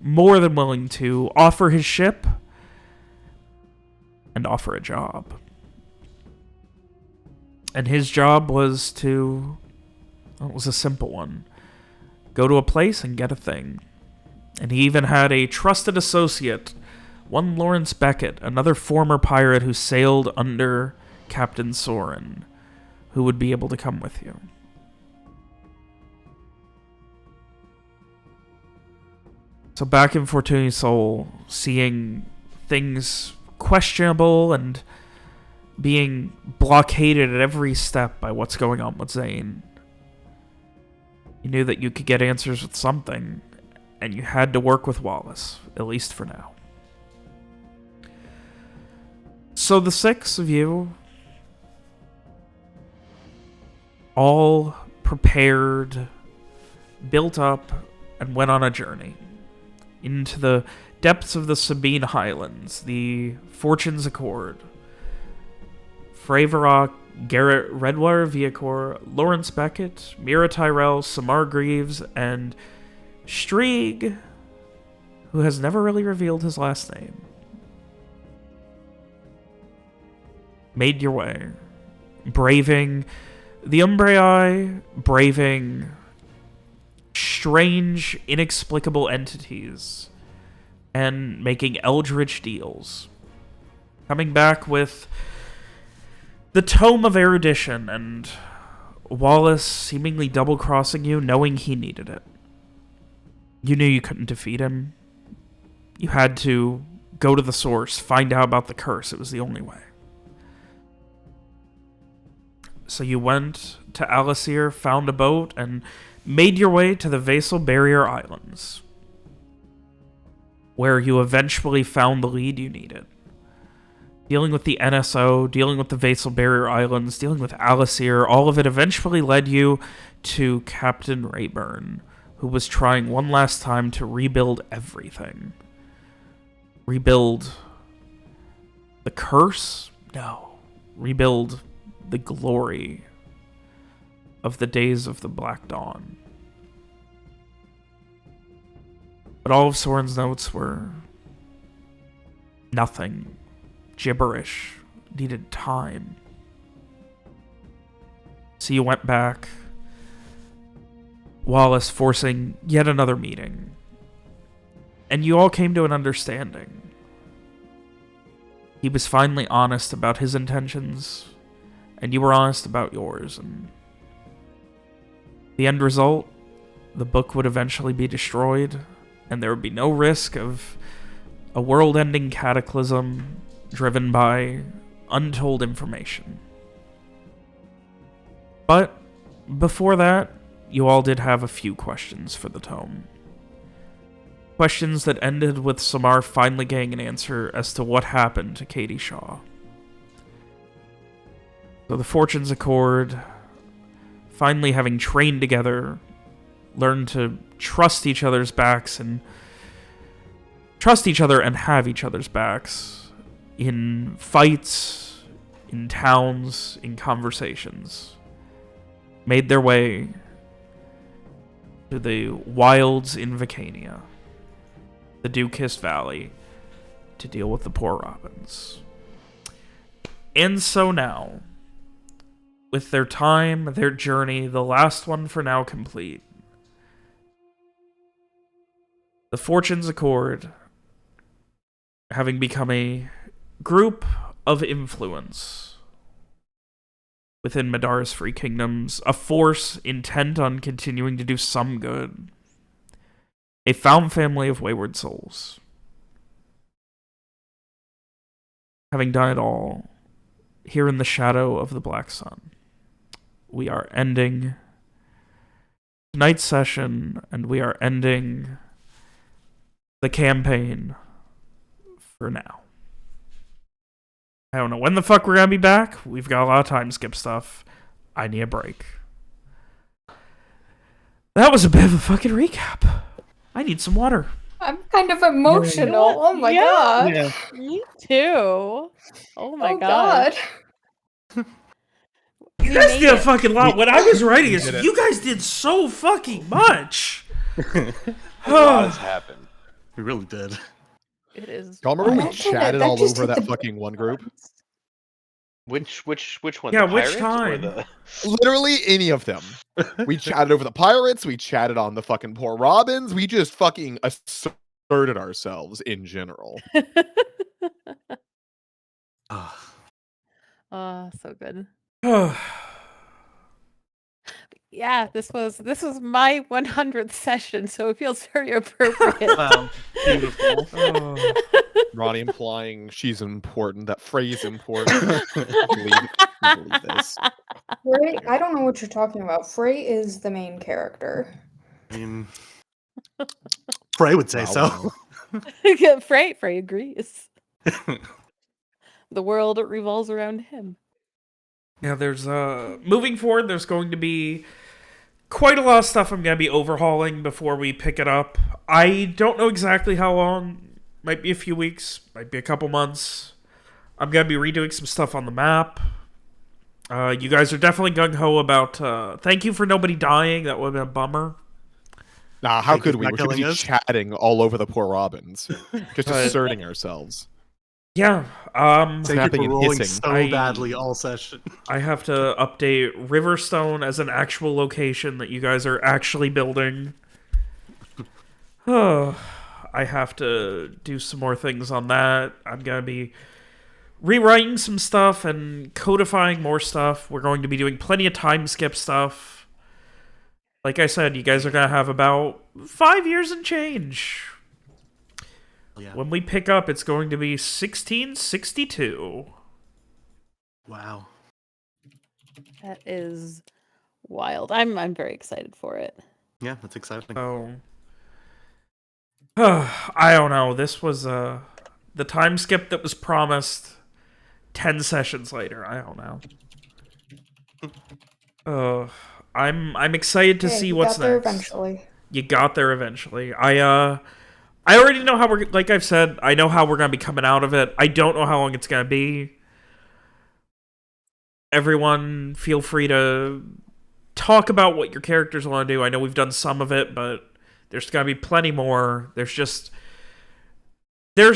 C: More than willing to offer his ship and offer a job. And his job was to... well, it was a simple one. Go to a place and get a thing. And he even had a trusted associate, one Lawrence Beckett, another former pirate who sailed under Captain Soren, who would be able to come with you. So back in Fortunisol, seeing things questionable and being blockaded at every step by what's going on with Zane, you knew that you could get answers with something, and you had to work with Wallace, at least for now. So the six of you all prepared, built up, and went on a journey into the depths of the Sabine Highlands, the Fortune's Accord. Freyvarok, Garrett Redwire Viacor, Lawrence Beckett, Mira Tyrell, Samar Greaves, and Strieg, who has never really revealed his last name, made your way, braving the Umbraei, braving strange, inexplicable entities, and making eldritch deals. Coming back with the Tome of Erudition, and Wallace seemingly double-crossing you, knowing he needed it. You knew you couldn't defeat him. You had to go to the source, find out about the curse. It was the only way. So you went to Alisir, found a boat, and made your way to the Vassal Barrier Islands, where you eventually found the lead you needed. Dealing with the NSO, dealing with the Vassal Barrier Islands, dealing with Alisir, all of it eventually led you to Captain Rayburn, who was trying one last time to rebuild everything. Rebuild the curse? No. Rebuild the glory of the days of the Black Dawn. But all of Soren's notes were nothing. Gibberish. Needed time. So you went back, Wallace forcing yet another meeting. And you all came to an understanding. He was finally honest about his intentions, and you were honest about yours, and the end result the book would eventually be destroyed, and there would be no risk of a world-ending cataclysm driven by untold information. But before that, you all did have a few questions for the tome. Questions that ended with Samar finally getting an answer as to what happened to Katie Shaw. So the Fortunes Accord, finally having trained together, learned to trust each other's backs and have each other's backs in fights, in towns, in conversations, made their way to the wilds in Vacania, the Dew-Kissed Valley, to deal with the Poor Robins. And so now, with their time, their journey, the last one for now complete, the Fortunes Accord, having become a group of influence within Madara's Free Kingdoms, a force intent on continuing to do some good, a found family of wayward souls. Having done it all, here in the shadow of the Black Sun, we are ending tonight's session, and we are ending the campaign for now. I don't know when the fuck we're gonna be back. We've got a lot of time skip stuff. I need a break. That was a bit of a fucking recap. I need some water.
B: I'm kind of emotional. Oh my god.
D: Yeah. Me too. Oh my
B: Oh
D: god.
C: You guys did a fucking lot. What I was writing is,
A: did it.
C: you guys did so fucking much.
G: A lot has happened.
E: We really did.
D: It is.
A: Y'all remember we
B: That kinda-
A: chatted
B: that
A: all
B: just
A: over
B: hit
A: that
B: the
A: fucking one group?
G: Which one?
C: Yeah,
G: the
C: which
G: pirates
C: time?
G: Or the...
A: Literally any of them. We chatted over the pirates. We chatted on the fucking Poor Robins. We just fucking asserted ourselves in general.
D: So good. Yeah, this was my 100th session, so it feels very appropriate.
E: Wow, beautiful.
A: Ronnie implying she's important, that phrase important. believe this.
B: Frey, I don't know what you're talking about. Frey is the main character.
E: I mean, Frey would say
A: Wow,
E: so.
D: Frey agrees. The world revolves around him.
C: Yeah, there's moving forward, there's going to be quite a lot of stuff I'm going to be overhauling before we pick it up. I don't know exactly how long. Might be a few weeks, might be a couple months. I'm going to be redoing some stuff on the map. You guys are definitely gung-ho about thank you for nobody dying. That would have been a bummer.
A: Nah, how
E: Thank
A: could
E: you
A: we?
E: for
A: We're
E: not
A: too busy
E: killing us.
A: chatting all over the Poor Robins. Just
C: But-
A: asserting ourselves.
C: Yeah,
E: Thank
A: Snapping
E: you
A: and
E: for rolling
A: hissing.
E: so badly all session.
C: I have to update Riverstone as an actual location that you guys are actually building. I have to do some more things on that. I'm going to be rewriting some stuff and codifying more stuff. We're going to be doing plenty of time skip stuff. Like I said, you guys are going to have about 5 years and change.
E: Yeah.
C: When we pick up, it's going to be 1662.
E: Wow.
D: That is wild. I'm very excited for it.
E: Yeah, that's exciting.
C: So, I don't know. This was the time skip that was promised 10 sessions later. I don't know. I'm excited to see
B: you
C: what's
B: got there
C: next.
B: eventually.
C: You got there eventually. I already know how we're, like I've said, I know how we're going to be coming out of it. I don't know how long it's going to be. Everyone, feel free to talk about what your characters want to do. I know we've done some of it, but there's going to be plenty more. There's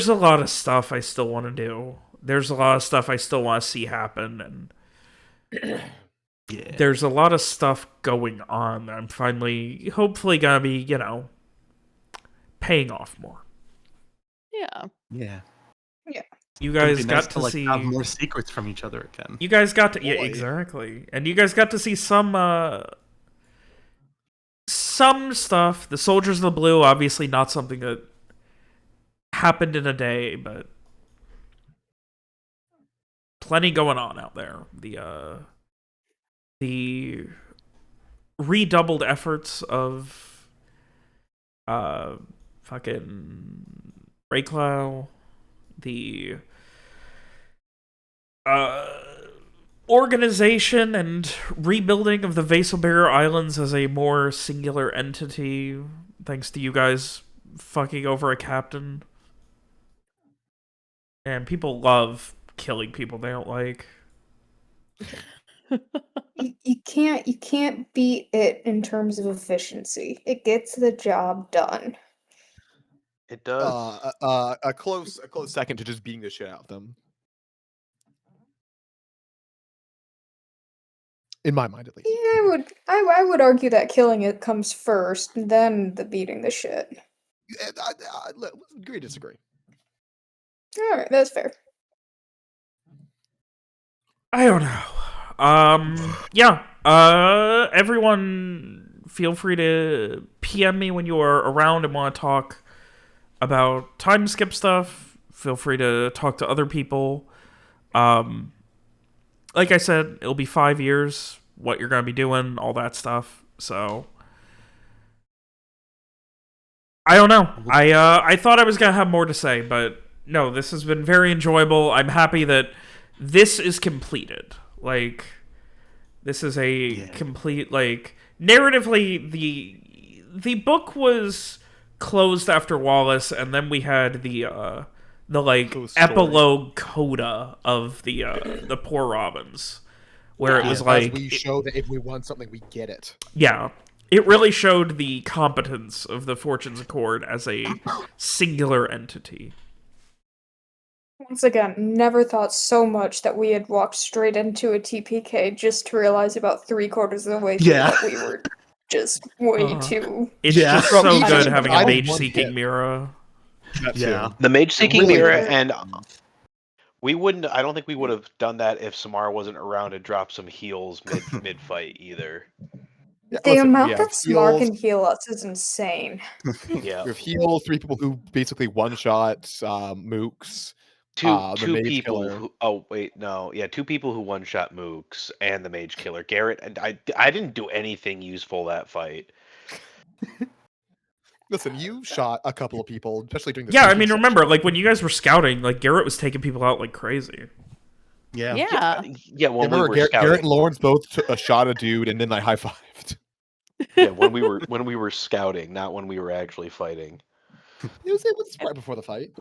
C: a lot of stuff I still want to do. There's a lot of stuff I still want to see happen, and
E: Yeah.
C: there's a lot of stuff going on that I'm finally, hopefully, going to be, paying off more.
D: Yeah.
E: Yeah.
C: You
E: It'd
C: guys
E: be
C: got
E: nice
C: to
E: like,
C: see
E: have more secrets from each other again.
C: You guys got to
A: Boy.
C: exactly. And you guys got to see some some stuff. The Soldiers of the Blue, obviously not something that happened in a day, but plenty going on out there. The redoubled efforts of fucking Rayclow, the organization and rebuilding of the Vasilbearer Islands as a more singular entity, thanks to you guys fucking over a captain. And people love killing people they don't like.
B: You can't beat it in terms of efficiency. It gets the job done.
G: It does.
A: A close second to just beating the shit out of them. In my mind, at least.
B: Yeah, I would argue that killing it comes first, then the beating the shit.
A: Agree, disagree.
B: All right, that's fair.
C: I don't know. Yeah. Everyone, feel free to PM me when you are around and want to talk about time skip stuff. Feel free to talk to other people. Like I said, it'll be 5 years, what you're going to be doing, all that stuff. So, I don't know. I thought I was going to have more to say, but no, this has been very enjoyable. I'm happy that this is completed. Like, this is a complete, like, narratively, the book was closed after Wallace, and then we had the like epilogue coda of the Poor Robins, where it was like,
A: we show that if we want something, we get it.
C: Yeah, it really showed the competence of the Fortunes Accord as a singular entity.
B: Once again, never thought so much that we had walked straight into a TPK just to realize about 3/4 of the way through that we were just way too...
C: It's just so good having a mage-seeking Mira.
E: Yeah.
G: The mage-seeking
A: Really
G: Mira,
A: good.
G: and we wouldn't. I don't think we would have done that if Samara wasn't around to drop some heals mid fight either.
A: Yeah,
B: The
A: listen,
B: amount
A: we
B: that
A: have
B: Smar
A: heals,
B: can heal us is insane.
G: Yeah,
A: we have heals, 3 people who basically one-shot Mooks.
G: two
A: the Mage
G: people
A: Killer.
G: who. Oh wait, no, yeah, 2 people who one-shot Mooks and the Mage Killer. Garrett and I didn't do anything useful that fight.
A: Listen, you shot a couple of people, especially during the
C: Yeah, I
A: season
C: mean,
A: section.
C: remember, like, when you guys were scouting, like, Garrett was taking people out like crazy.
E: Yeah.
D: Yeah.
G: Yeah, when
A: Remember,
G: we were
A: Garrett
G: scouting.
A: and Lawrence both shot a dude, and then they high-fived.
G: Yeah, when we were scouting, not when we were actually fighting.
A: It was right before the fight.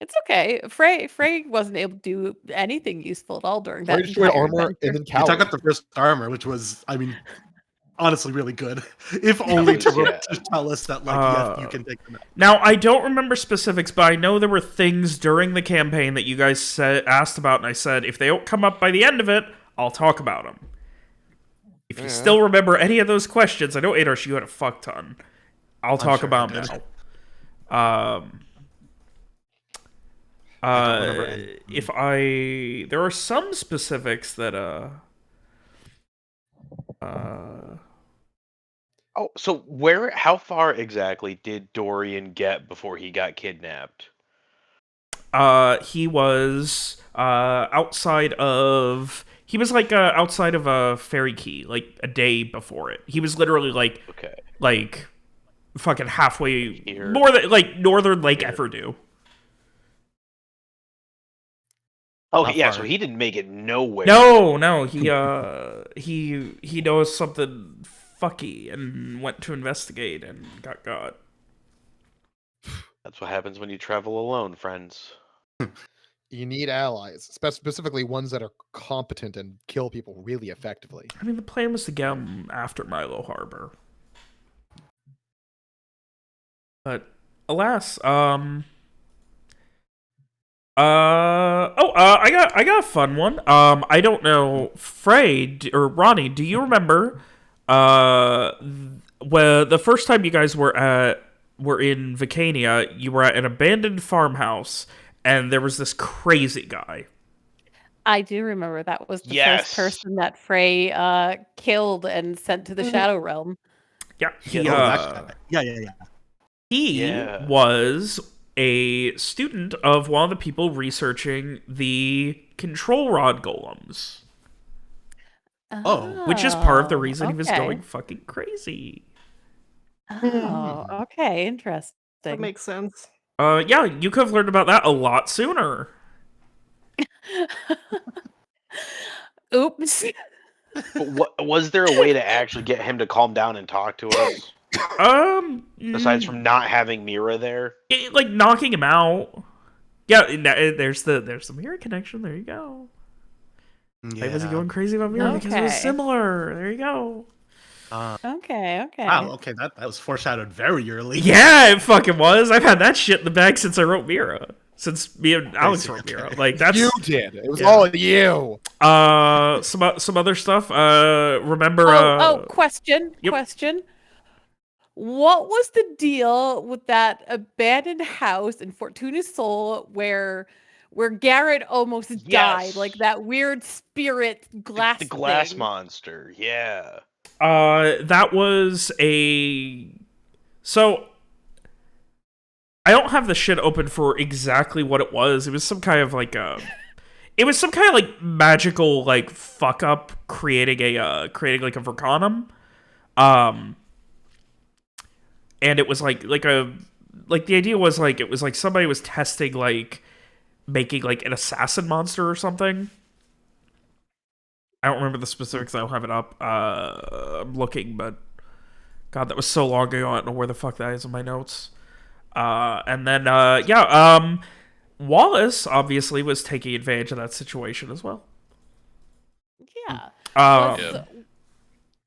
D: It's okay. Frey wasn't able to do anything useful at all during that
A: Frey destroyed
D: entire
A: armor
D: adventure.
A: and then
E: You took
A: cowered.
E: out the first armor, which was, I mean, honestly really good. If only
G: was,
E: to tell us that, like, yes, you can take them out.
C: Now, I don't remember specifics, but I know there were things during the campaign that you guys asked about, and I said, if they don't come up by the end of it, I'll talk about them. If you still remember any of those questions, I know, Adarsh, you had a fuck ton. I'll talk
E: sure
C: about
E: I
C: them
E: did.
C: now.
E: don't remember any.
C: There are some specifics that,
G: Oh, so how far exactly did Dorian get before he got kidnapped?
C: he was, outside of Fairy Key, like, a day before it. He was literally,
G: Okay.
C: like, fucking halfway,
G: Here.
C: more than, like, northern Lake Everdew.
G: Oh,
A: Not
G: yeah,
A: far.
G: so he didn't make it nowhere.
C: No, he knows something fucky and went to investigate and got.
G: That's what happens when you travel alone, friends.
A: You need allies, specifically ones that are competent and kill people really effectively.
C: I mean, the plan was to get him after Milo Harbor. But, alas, I got a fun one. I don't know, Frey or Ronnie, do you remember the first time you guys were in Vicania, you were at an abandoned farmhouse and there was this crazy guy.
D: I do remember that was the
G: Yes.
D: first person that Frey killed and sent to the Shadow Realm.
C: Yeah, he,
E: that guy. Yeah.
C: he
G: Yeah.
C: was a student of one of the people researching the control rod golems,
E: Oh.
C: which is part of the reason he was
D: okay.
C: going fucking crazy.
D: Oh, okay, interesting.
F: That makes sense.
C: Yeah, you could have learned about that a lot sooner.
D: Oops.
G: But what was there a way to actually get him to calm down and talk to us besides from not having Mira there?
C: Like knocking him out. Yeah, there's the mirror connection. There you go. Why was he going crazy about mirror? Because it was
D: Okay.
C: similar. There you go.
D: Okay.
E: Wow. Okay, that was foreshadowed very early.
C: Yeah, it fucking was. I've had that shit in the bag since I wrote Mira. Since me and Alex wrote Mira. Like that's
A: You did. It was
C: Yeah.
A: all you.
C: Some other stuff. Remember
D: Question.
C: Yep.
D: Question. What was the deal with that abandoned house in Fortuna Soul where Garrett almost died?
G: Yes.
D: Like that weird spirit glass
G: The glass
D: thing.
G: monster. Yeah.
C: that was so I don't have the shit open for exactly what it was. It was some kind of like magical like fuck up creating like a Vercanum. And it was like the idea was like it was like somebody was testing like making like an assassin monster or something. I don't remember the specifics. I don't have it up. I'm looking, but God, that was so long ago. I don't know where the fuck that is in my notes. And then Wallace obviously was taking advantage of that situation as well.
D: Yeah.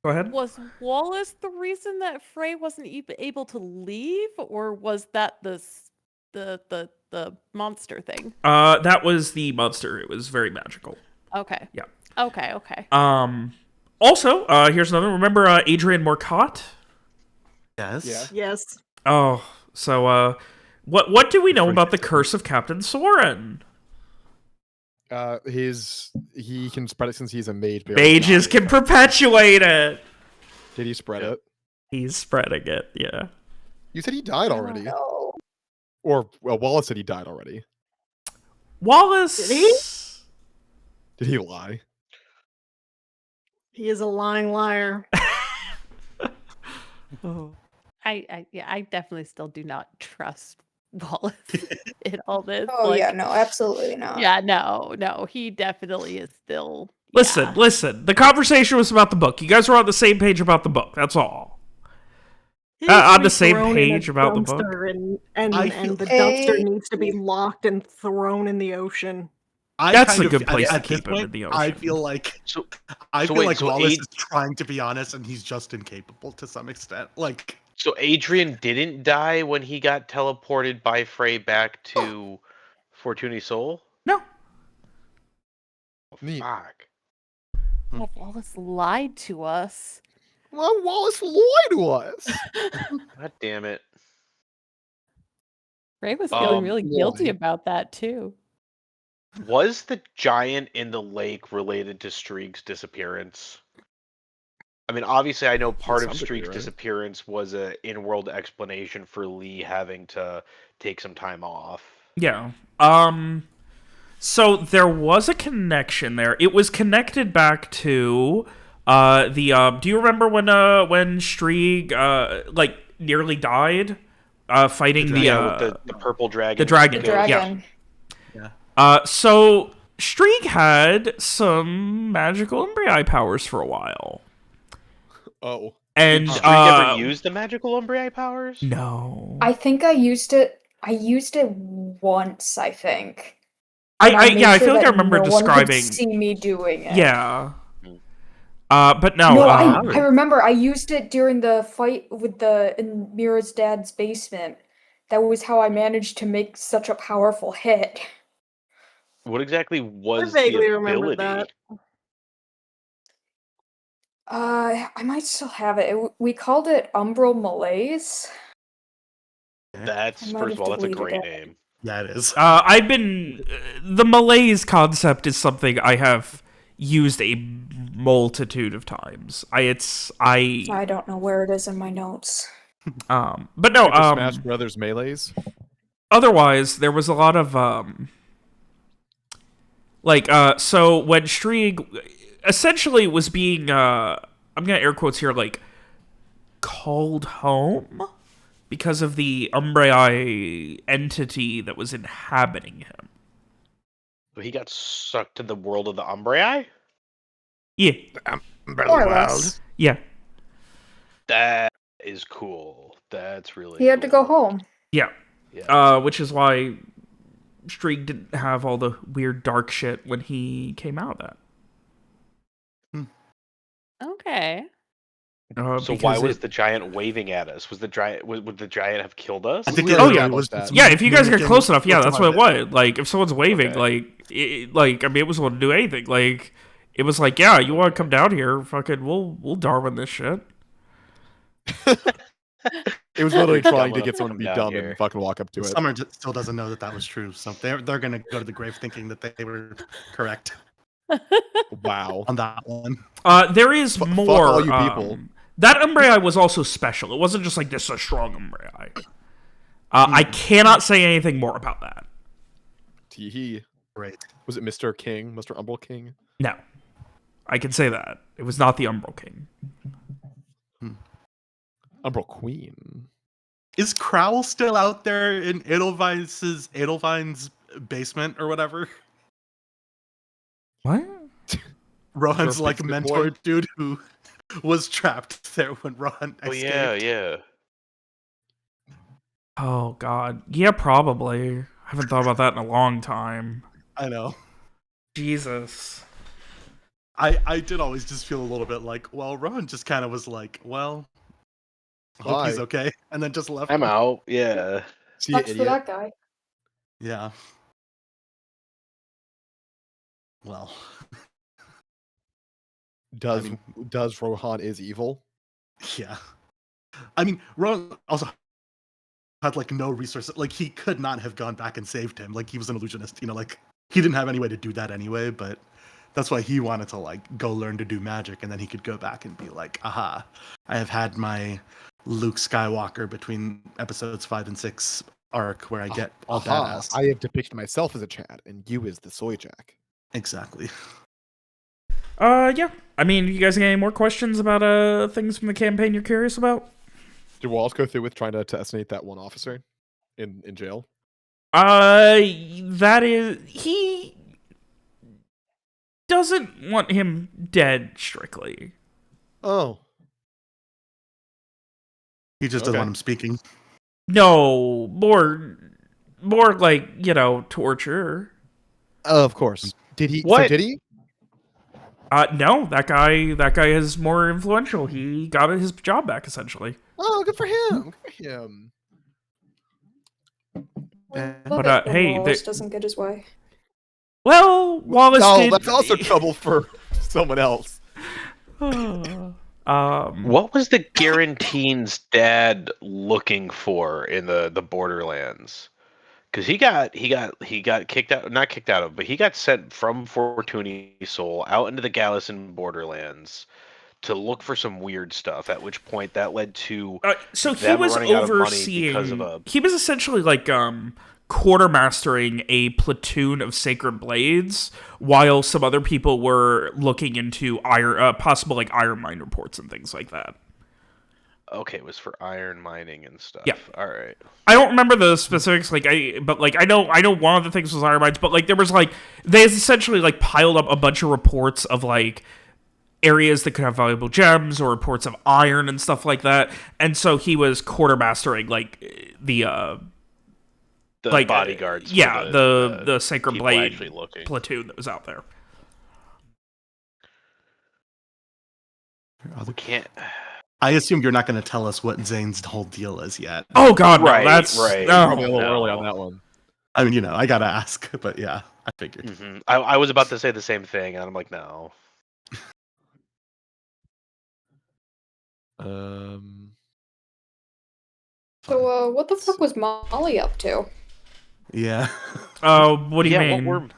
C: Go ahead.
D: Was Wallace the reason that Frey wasn't able to leave, or was that the monster thing?
C: That was the monster. It was very magical.
D: Okay.
C: Yeah.
D: Okay.
C: Also, here's another. Remember Adrian Morcott?
E: Yes.
A: Yeah.
F: Yes.
C: Oh, so what do we know about the curse of Captain Soren?
A: He can spread it since he's a mage. but
C: Mages can perpetuate it.
A: Did he spread it?
C: He's spreading it. Yeah.
A: You said he died already.
B: No.
A: Or Wallace said he died already.
C: Wallace.
F: Did he?
A: Did he lie?
F: He is a lying liar.
D: I definitely still do not trust Wallace in all this.
B: Oh yeah, no, absolutely not.
D: Yeah, no, he definitely is still.
C: Listen. The conversation was about the book. You guys were on the same page about the book. That's all.
F: He needs to
C: On
F: be
C: the same
F: thrown in
C: page
F: a
C: about the book?
F: dumpster And
E: I feel-
F: the dumpster needs to be locked and thrown in the ocean.
C: That's a good place to
E: at this
C: keep him in
E: point,
C: the
E: I
C: ocean.
E: feel like
G: So
E: Wallace
G: Ad-
E: is trying to be honest, and he's just incapable to some extent. Like,
G: So Adrian didn't die when he got teleported by Frey back to Fortuny Soul?
C: No.
G: Oh,
A: Neat.
G: fuck.
D: Well, Wallace lied to us.
A: Well, Wallace lied to us.
G: God damn it.
D: Ray was feeling really
A: why?
D: guilty about that too.
G: Was the giant in the lake related to Streak's disappearance? I mean, obviously, I know part of
A: some degree,
G: Streak's
A: right?
G: disappearance was a in-world explanation for Lee having to take some time off.
C: Yeah. So there was a connection there. It was connected back to do you remember when Strieg like nearly died fighting
G: With the purple dragon.
C: the dragon.
B: The dragon.
C: So Strieg had some magical Umbrii powers for a while.
A: Oh.
C: And
G: Did Streak ever use the magical Umbrii powers?
C: No.
B: I think I used it. I used it once. I think.
C: I
B: made
C: I
B: sure
C: feel like I
B: that
C: remember
B: no one could
C: describing.
B: see me doing it.
C: Yeah. But no.
B: No, I remember I used it during the fight with in Mira's dad's basement. That was how I managed to make such a powerful hit.
G: What exactly was
F: vaguely
G: the
F: remember
G: ability?
F: that.
B: I might still have it. We called it Umbral Malaise.
G: That's,
B: I might
G: first of
B: have
G: all, that's a
B: deleted
G: great
B: it.
G: name.
E: yeah, it is.
C: I've been the malaise concept is something I have used a multitude of times. I
I: don't know where it is in my notes.
C: but no,
A: Super Smash Brothers melees.
C: otherwise there was a lot of so when Strieg essentially was being I'm gonna air quotes here, like, called home because of the Umbrai entity that was inhabiting him.
G: So he got sucked to the world of the Umbrai?
C: Yeah.
B: More or less.
C: Yeah.
G: That is cool. That's really
B: He had to go home.
C: Yeah.
G: Yeah.
C: Which is why Strieg didn't have all the weird dark shit when he came out of that.
D: Okay.
G: So why was the giant waving at us? Was the giant would the giant have killed us?
E: I think
A: We
E: it
A: already
C: yeah.
A: established that.
C: Yeah, if you guys get
E: mimicking
C: close enough, yeah,
E: what's
C: that's
E: on
C: what it
E: it.
C: was. Like, if someone's waving,
G: Okay.
C: like, I mean, it was able to do anything. Like, it was like, yeah, you want to come down here? Fucking, we'll Darwin this shit.
A: It was literally
G: Dumb
A: trying to
G: enough
A: get
G: to
A: someone to be
G: come down
A: dumb
G: here.
A: and fucking walk up to it.
E: Summer still doesn't know that was true, so they're gonna go to the grave thinking that they were correct
A: Wow.
E: on that one.
C: There is
A: Fuck
C: more.
A: all you people.
C: That Umbrai was also special. It wasn't just like this is a strong Umbrai. I cannot say anything more about that.
A: Teehee.
E: Great.
A: Was it Mr. King? Mr. Umbral King?
C: No. I can say that. It was not the Umbral King.
A: Umbral Queen.
E: Is Crowl still out there in Edelvine's basement or whatever?
C: What?
E: Rohan's
A: Your
E: like
A: basement
E: mentor
A: boy?
E: dude who was trapped there when Rohan
G: Oh
E: escaped.
G: yeah.
C: Oh, God. Yeah, probably. I haven't thought about that in a long time.
E: I know.
C: Jesus.
E: I did always just feel a little bit like, well, Rohan just kind of was like, well, hope he's
A: Hi.
E: okay, and then just left.
G: I'm
E: him.
G: out. Yeah.
A: See, you
B: Sucks for
A: idiot.
B: that guy.
E: Yeah. Well,
A: Does
E: I mean-
A: does Rohan is evil?
E: yeah. I mean, Rohan also had like no resources. Like he could not have gone back and saved him. Like he was an illusionist. You know, like he didn't have any way to do that anyway. But that's why he wanted to like go learn to do magic, and then he could go back and be like, aha, I have had my Luke Skywalker between episodes 5 and 6 arc where I get all
A: Aha,
E: badass.
A: I have depicted myself as a Chad, and you as the Soy Jack.
E: Exactly.
C: Yeah. I mean, you guys got any more questions about things from the campaign you're curious about?
A: Did Wallace go through with trying to assassinate that one officer in jail?
C: That is, he doesn't want him dead strictly.
A: Oh.
E: He just doesn't
A: Okay.
E: want him speaking.
C: No, more like, you know, torture.
A: Of course. Did he? So
G: What?
A: did he?
C: No, that guy is more influential. He got his job back essentially.
A: Oh, good for him. Good for him.
E: Eh,
C: But,
B: Love it when
C: hey,
B: Wallace
C: the-
B: doesn't get his way.
C: Well, Wallace
A: No,
C: did.
A: that's also trouble for someone else.
G: What was the Garantine's dad looking for in the Borderlands? Because he got kicked out, not kicked out of, but he got sent from Fortuny Soul out into the Gallison Borderlands to look for some weird stuff. At which point that led to
C: So he
G: them
C: was
G: running out of money
C: overseeing.
G: because of a-
C: He was essentially like quartermastering a platoon of Sacred Blades, while some other people were looking into possible like iron mine reports and things like that.
G: okay, it was for iron mining and stuff.
C: Yeah.
G: All right.
C: I don't remember the specifics, but I know one of the things was iron mines, but like there was like they essentially like piled up a bunch of reports of like areas that could have valuable gems or reports of iron and stuff like that, and so he was quartermastering like the like
G: bodyguards. for
C: yeah, the Sacred
G: people
C: Blade
G: actually looking.
C: platoon that was out there.
G: We can't.
E: I assume you're not going to tell us what Zane's whole deal is yet.
C: Oh God, no,
G: Right,
C: that's
G: right.
C: no.
A: Probably a little
G: no.
A: early on that one.
E: I mean, you know, I gotta ask, but yeah, I figured.
G: I was about to say the same thing, and I'm like, no.
B: So, what the fuck was Molly up to?
E: Yeah.
C: What do you
G: Yeah,
C: mean?
G: what were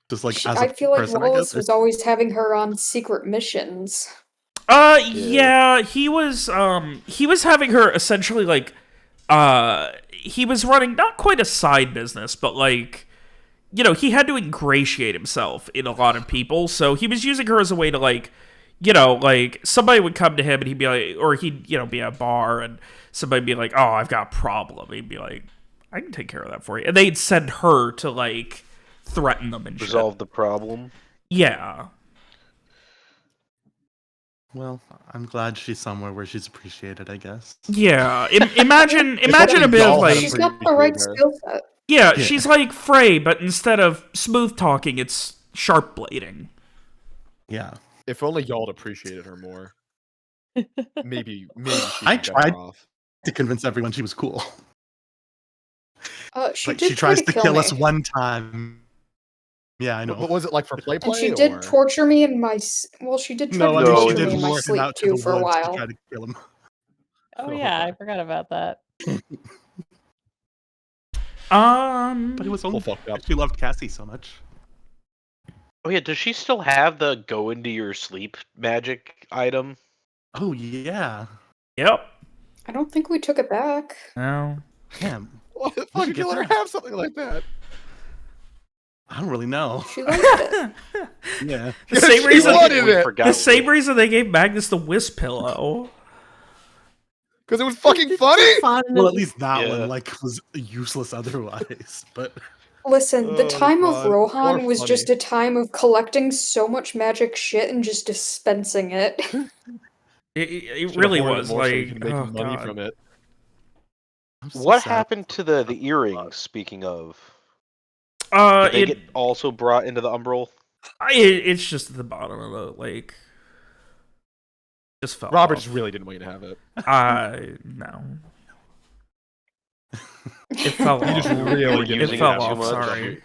E: Just like
B: She,
E: as
B: I
E: a
B: feel like
E: person, I
B: Wallace
E: guess.
B: was always having her on secret missions.
C: Yeah, he was having her essentially like, he was running not quite a side business, but like, you know, he had to ingratiate himself in a lot of people, so he was using her as a way to like, you know, like somebody would come to him and he'd be like, or he'd, you know, be at a bar and somebody'd be like, oh, I've got a problem. He'd be like, I can take care of that for you. And they'd send her to like threaten them and
G: Resolve
C: shit.
G: the problem.
C: Yeah.
E: Well, I'm glad she's somewhere where she's appreciated, I guess.
C: Yeah. imagine a
A: only
C: bit of
A: y'all had
C: like,
B: She's got the right
A: appreciate her.
B: skill set.
C: yeah,
E: Yeah.
C: she's like Frey, but instead of smooth talking, it's sharp blading.
E: Yeah.
A: If only y'all had appreciated her more. Maybe she
E: I
A: could get
E: tried
A: her off.
E: to convince everyone she was cool.
B: She
E: Like
B: did
E: she tries
B: try
E: to kill us one time. Yeah, I know.
A: But was it like for play?
B: And she did
A: or?
B: torture me in my. Well, she did try
E: No,
B: to
E: I
G: No,
E: mean
B: torture
E: she did
B: me in my
E: lure him
B: sleep
E: out to
B: too
E: the
B: for a
E: woods to
B: while.
E: try to kill him.
D: Oh yeah, I forgot about that.
E: But it was only
A: fucked up.
E: she loved Cassie so much.
G: Oh yeah, does she still have the go into your sleep magic item?
E: Oh yeah.
C: Yep.
B: I don't think we took it back.
C: No.
E: Damn.
A: Why the
E: Where'd
A: fuck
E: you
A: did you
E: get
A: let her
E: that?
A: have something like that?
E: I don't really know.
B: She liked it.
E: Yeah.
C: The same
A: She
C: reason.
A: wanted
G: We
A: it.
G: forgot
C: The same reason they gave Magnus the Wisp pillow.
A: Because it was fucking funny.
F: Fun.
E: Well, at least that
G: Yeah.
E: one like was useless otherwise. But
B: Listen, the
A: Oh,
B: time of
A: God.
B: Rohan
A: More
B: was
A: funny.
B: just a time of collecting so much magic shit and just dispensing it.
C: It
A: Should've
C: really
A: hoarded
C: was
A: more so we
C: like,
A: could make
C: oh
A: money
C: god.
A: from it.
E: I'm so
G: What
E: sad.
G: happened to the earrings? Speaking of, did they get
C: It
G: also brought into the Umbral?
C: it's just at the bottom of the lake. Just fell
A: Robert
C: off.
A: just really didn't want you to have it.
C: No. It fell
A: You
C: off.
A: just really
G: We're
A: didn't
G: using
C: It
A: want
C: fell
G: it
A: to
G: too
A: have
C: off.
G: much.
C: Sorry.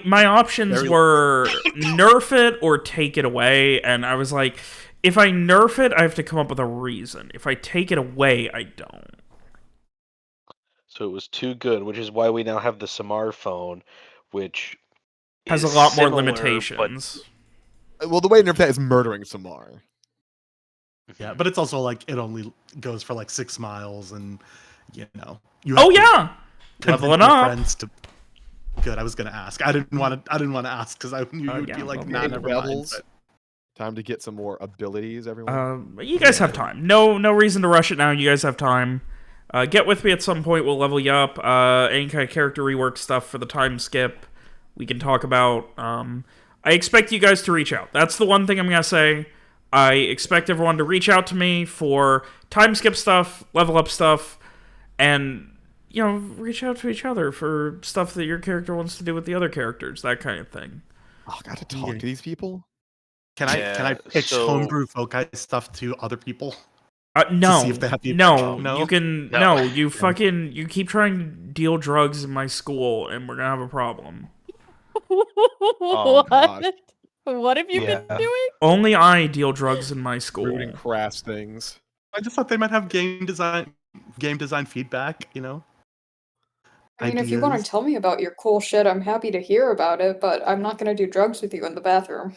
C: My options
E: Very-
C: were nerf it or take it away, and I was like, if I nerf it, I have to come up with a reason. If I take it away, I don't.
G: So it was too good, which is why we now have the Samar phone, which
C: Has
G: is
C: a lot more
G: similar,
C: limitations.
A: Well, the way to nerf that is murdering Samar.
E: Yeah, but it's also like it only goes for like 6 miles, and you know you.
C: Oh
E: have to
C: yeah,
E: convince
C: leveling
E: your
C: up.
E: friends to. Good. I was gonna ask. I didn't want to ask because I knew you would
C: yeah,
E: be like,
C: okay.
E: nah,
A: Eight
E: never mind.
A: levels.
E: But
A: Time to get some more abilities, everyone.
C: You guys have time. No reason to rush it now. You guys have time. Get with me at some point. We'll level you up. Any kind of character rework stuff for the time skip, we can talk about. I expect you guys to reach out. That's the one thing I'm gonna say. I expect everyone to reach out to me for time skip stuff, level up stuff, and you know, reach out to each other for stuff that your character wants to do with the other characters, that kind of thing.
A: Oh, I got to talk to these people.
E: can I
G: Yeah,
E: pitch
G: so-
E: homebrew Fokai stuff to other people?
C: No,
E: see if they have the-
C: no,
E: No?
C: you can
G: No.
C: you fucking you keep trying to deal drugs in my school, and we're gonna have a problem.
D: What?
A: gosh.
D: What have you been
G: Yeah.
D: doing?
C: Only I deal drugs in my school.
A: Rude and crass things.
E: I just thought they might have game design feedback. You know.
B: I mean, if you want
E: Ideas.
B: to tell me about your cool shit, I'm happy to hear about it, but I'm not going to do drugs with you in the bathroom.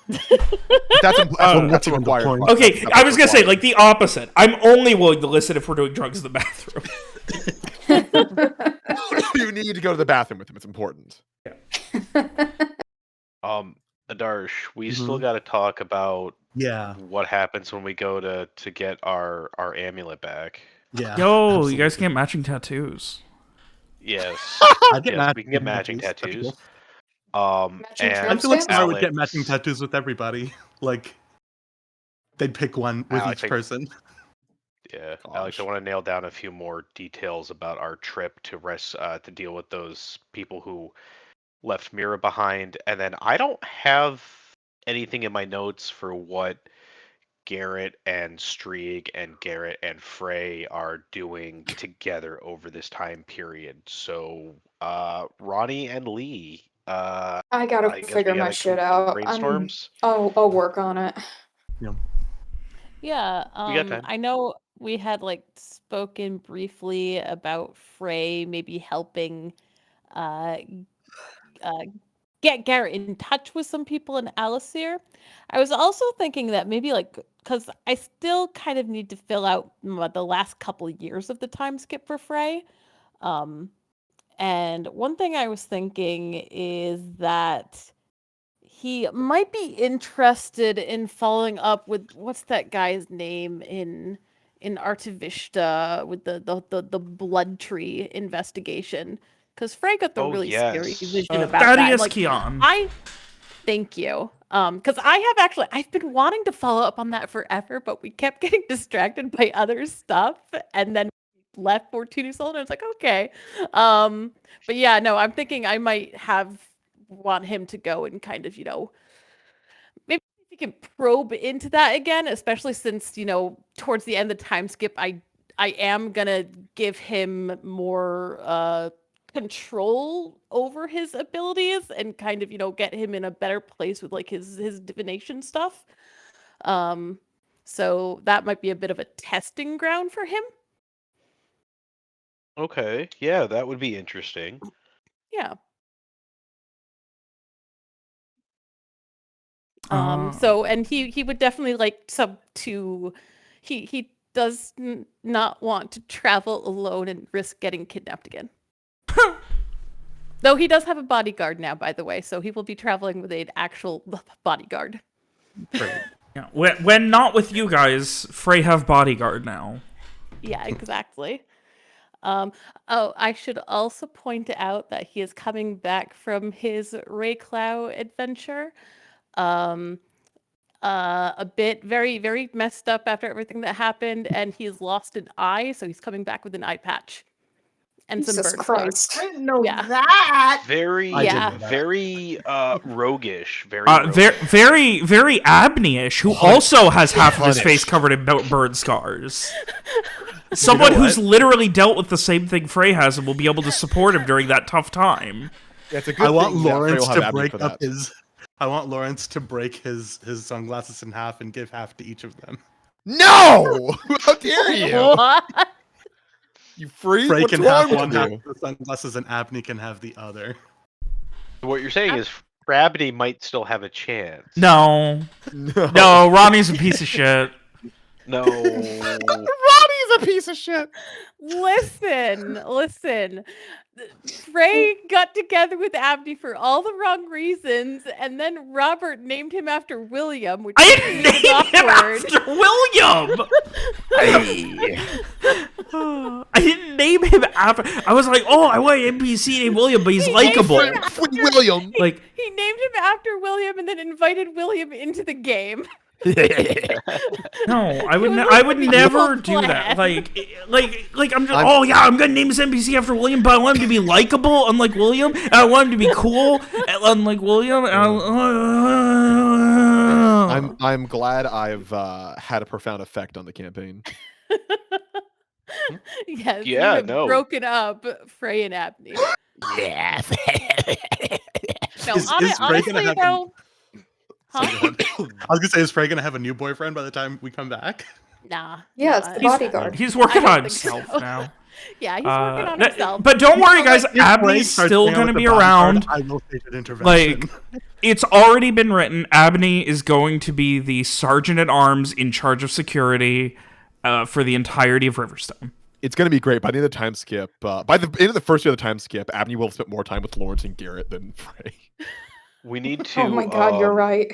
A: That's a
E: what's even the
A: required
E: point?
A: part.
C: Okay,
A: That's
C: I was gonna say
A: required.
C: like the opposite. I'm only willing to listen if we're doing drugs in the bathroom.
A: You need to go to the bathroom with him. It's important.
G: Adarsh, we still
E: Mhm.
G: got to talk about
E: Yeah.
G: what happens when we go to get our amulet back.
E: Yeah.
C: Yo, you guys
E: absolutely.
C: get matching tattoos.
G: Yes,
E: I'd get
G: yes, we can get matching
E: That'd be
G: tattoos.
E: cool.
B: Matching
G: And
E: I
B: tramp
E: feel like
B: stamps?
E: Samar would get
G: Alex-
E: matching tattoos with everybody. Like, they'd pick one with
G: Alex,
E: each person.
G: Yeah,
A: Gosh.
G: Alex, I want to nail down a few more details about our trip to deal with those people who left Mira behind, and then I don't have anything in my notes for what Garrett and Strieg and Garrett and Frey are doing together over this time period. So, Ronnie and Lee,
B: I
G: I
B: gotta
G: guess we
B: figure my
G: gotta
B: shit
G: complete
B: out.
G: brainstorms.
B: I'll work on it.
D: Yeah,
G: We got time.
D: I know we had like spoken briefly about Frey maybe helping uh, get Garrett in touch with some people in Alasir. I was also thinking that maybe because I still kind of need to fill out the last couple of years of the time skip for Frey. And one thing I was thinking is that he might be interested in following up with what's that guy's name in Artivishta with the blood tree investigation. Because Frey got the really scary vision about
C: Thaddeus
D: that.
C: Keon.
D: Thank you. Because I've been wanting to follow up on that forever, but we kept getting distracted by other stuff, and then left Fortuna Soul, and I was like, okay. But yeah, no, I'm thinking I might want him to go and kind of, maybe if he can probe into that again, especially since, towards the end of the time skip, I am gonna give him more control over his abilities and kind of get him in a better place with his divination stuff, so that might be a bit of a testing ground for him.
G: Okay, yeah, that would be interesting.
D: Yeah. So, and he would definitely he does not want to travel alone and risk getting kidnapped again. Though he does have a bodyguard now, by the way, so he will be traveling with an actual bodyguard.
C: Yeah. When not with you guys, Frey have bodyguard now.
D: Yeah, exactly. I should also point out that he is coming back from his Rayclow adventure. A bit very, very messed up after everything that happened, and he's lost an eye, so he's coming back with an eye patch. And some
B: Jesus
D: bird
B: Christ.
F: I didn't know
D: Yeah.
F: that.
G: Very,
D: Yeah.
G: very roguish. Very,
C: Very, very Abney-ish, who also has half of his face covered in bird scars. Someone who's literally dealt with the same thing Frey has and will be able to support him during that tough time.
A: Yeah, it's a good
E: I want
A: thing that Frey
E: Lawrence
A: will have
E: to
A: Abney
E: break
A: for
E: up
A: that.
E: his. I want Lawrence to break his sunglasses in half and give half to each of them.
A: No! How dare you?
D: What?
A: You freak?
E: Frey
A: What's
E: can
A: wrong
E: have
A: with
E: one half
A: you?
E: of the sunglasses and Abney can have the other.
G: What you're saying is Abney might still have a chance.
C: No. No, Ronnie's a piece of shit.
G: No.
A: Ronnie's a piece of shit.
D: Listen. Frey got together with Abney for all the wrong reasons, and then Robert named him after William, which
C: I didn't name him
D: awkward.
C: after William! I didn't name him after... I was like, oh, I want an NPC named William, but he's likable.
A: William.
C: Like,
D: He named him after William and then invited William into the game.
C: no, I would
D: was
C: I
D: like
C: would
D: the
C: never
D: evil
C: do that.
D: plan.
C: Like I'm just, oh yeah, I'm gonna name this NPC after William, but I want him to be likable, unlike William, and I want him to be cool, unlike William.
A: I'm glad I've had a profound effect on the campaign.
D: Yes, you
G: Yeah,
D: have
G: no.
D: broken up Frey and Abney.
A: Yeah.
D: No,
E: Is Frey
D: honestly
E: gonna have
D: though,
E: Sorry,
D: huh?
E: go ahead. I was gonna say, is Frey gonna have a new boyfriend by the time we come back?
D: Nah.
B: Yeah, it's the
D: nah.
B: bodyguard.
C: He's working
D: I don't
C: on
D: think
C: himself
D: so.
C: now.
D: Yeah, he's working on himself.
C: But don't worry, guys.
E: If Frey
C: Abney's
E: starts
C: still
E: hanging out
C: gonna
E: with
C: be
E: the bodyguard,
C: around.
E: I will stage an intervention.
C: Like, it's already been written. Abney is going to be the sergeant at arms in charge of security for the entirety of Riverstone.
A: It's going to be great. By the end of the time skip, by the end of the first year of the time skip, Abney will have spent more time with Lawrence and Garrett than Frey.
G: We need to.
B: Oh my god, you're right.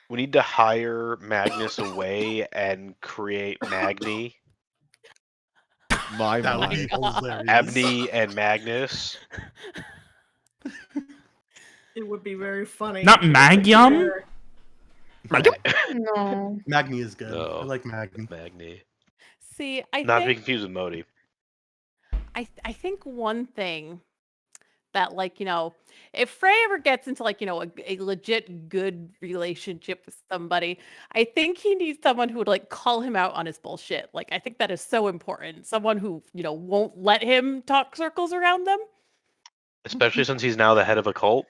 G: We need to hire Magnus away and create Magni.
A: My
E: that would be
A: mind.
E: hilarious.
G: Abney and Magnus.
F: It would be very funny.
C: Not Magyum?
B: No.
E: Magni is good.
G: No.
E: I like Magni.
G: Magni.
D: See, I
G: Not to be
D: think
G: confused with Modi.
D: I think one thing that, like, if Frey ever gets into, like, a legit good relationship with somebody, I think he needs someone who would, like, call him out on his bullshit. Like, I think that is so important. Someone who, won't let him talk circles around them.
G: Especially since he's now the head of a cult.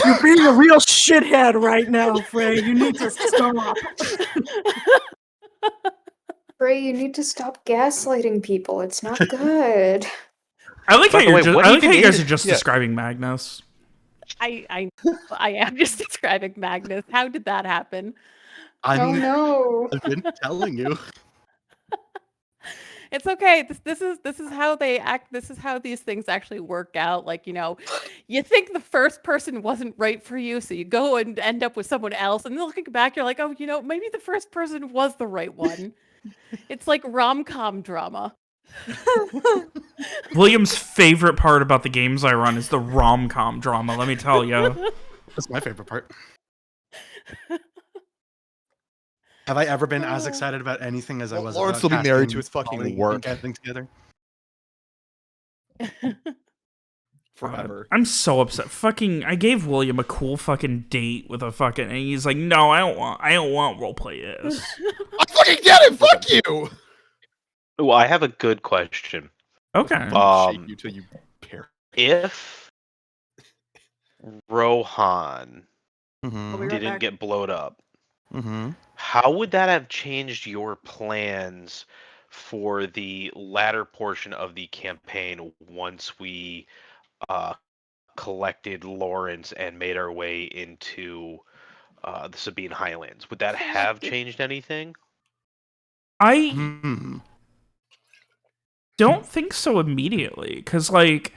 F: You're being a real shithead right now, Frey. You need to stop.
I: Bray, you need to stop gaslighting people. It's not good.
C: I like how
G: By the way, what
C: I
G: do
C: like
G: you
C: how you
G: think
C: guys
G: is-
C: are just
G: yeah.
C: describing Magnus.
D: I am just describing Magnus. How did that happen?
B: Oh no.
E: I've been telling you.
D: It's okay. This is how they act. This is how these things actually work out. Like, you think the first person wasn't right for you, so you go and end up with someone else, and then looking back, you're like, oh, maybe the first person was the right one. It's like rom-com drama.
C: William's favorite part about the games I run is the rom-com drama, let me tell you.
E: That's my favorite part. Have I ever been as excited about anything as I
A: Well,
E: was?
A: Lawrence
E: about
A: will be married
E: casting
A: to his fucking
E: Polly and
A: work.
E: getting together.
A: Forever.
C: I'm so upset. I gave William a cool fucking date with a fucking, and he's like, no, I don't want roleplay this.
A: I fucking get it! Fuck you!
G: Well, I have a good question.
C: Okay.
A: Shake you till you pair.
G: If Rohan
E: Mm-hmm.
F: I'll be right
G: didn't
F: back.
G: get blowed up,
E: Mm-hmm.
G: how would that have changed your plans for the latter portion of the campaign once we collected Lawrence and made our way into the Sabine Highlands? Would that have changed anything?
C: I
E: Mm-hmm.
C: don't think so immediately, because, like,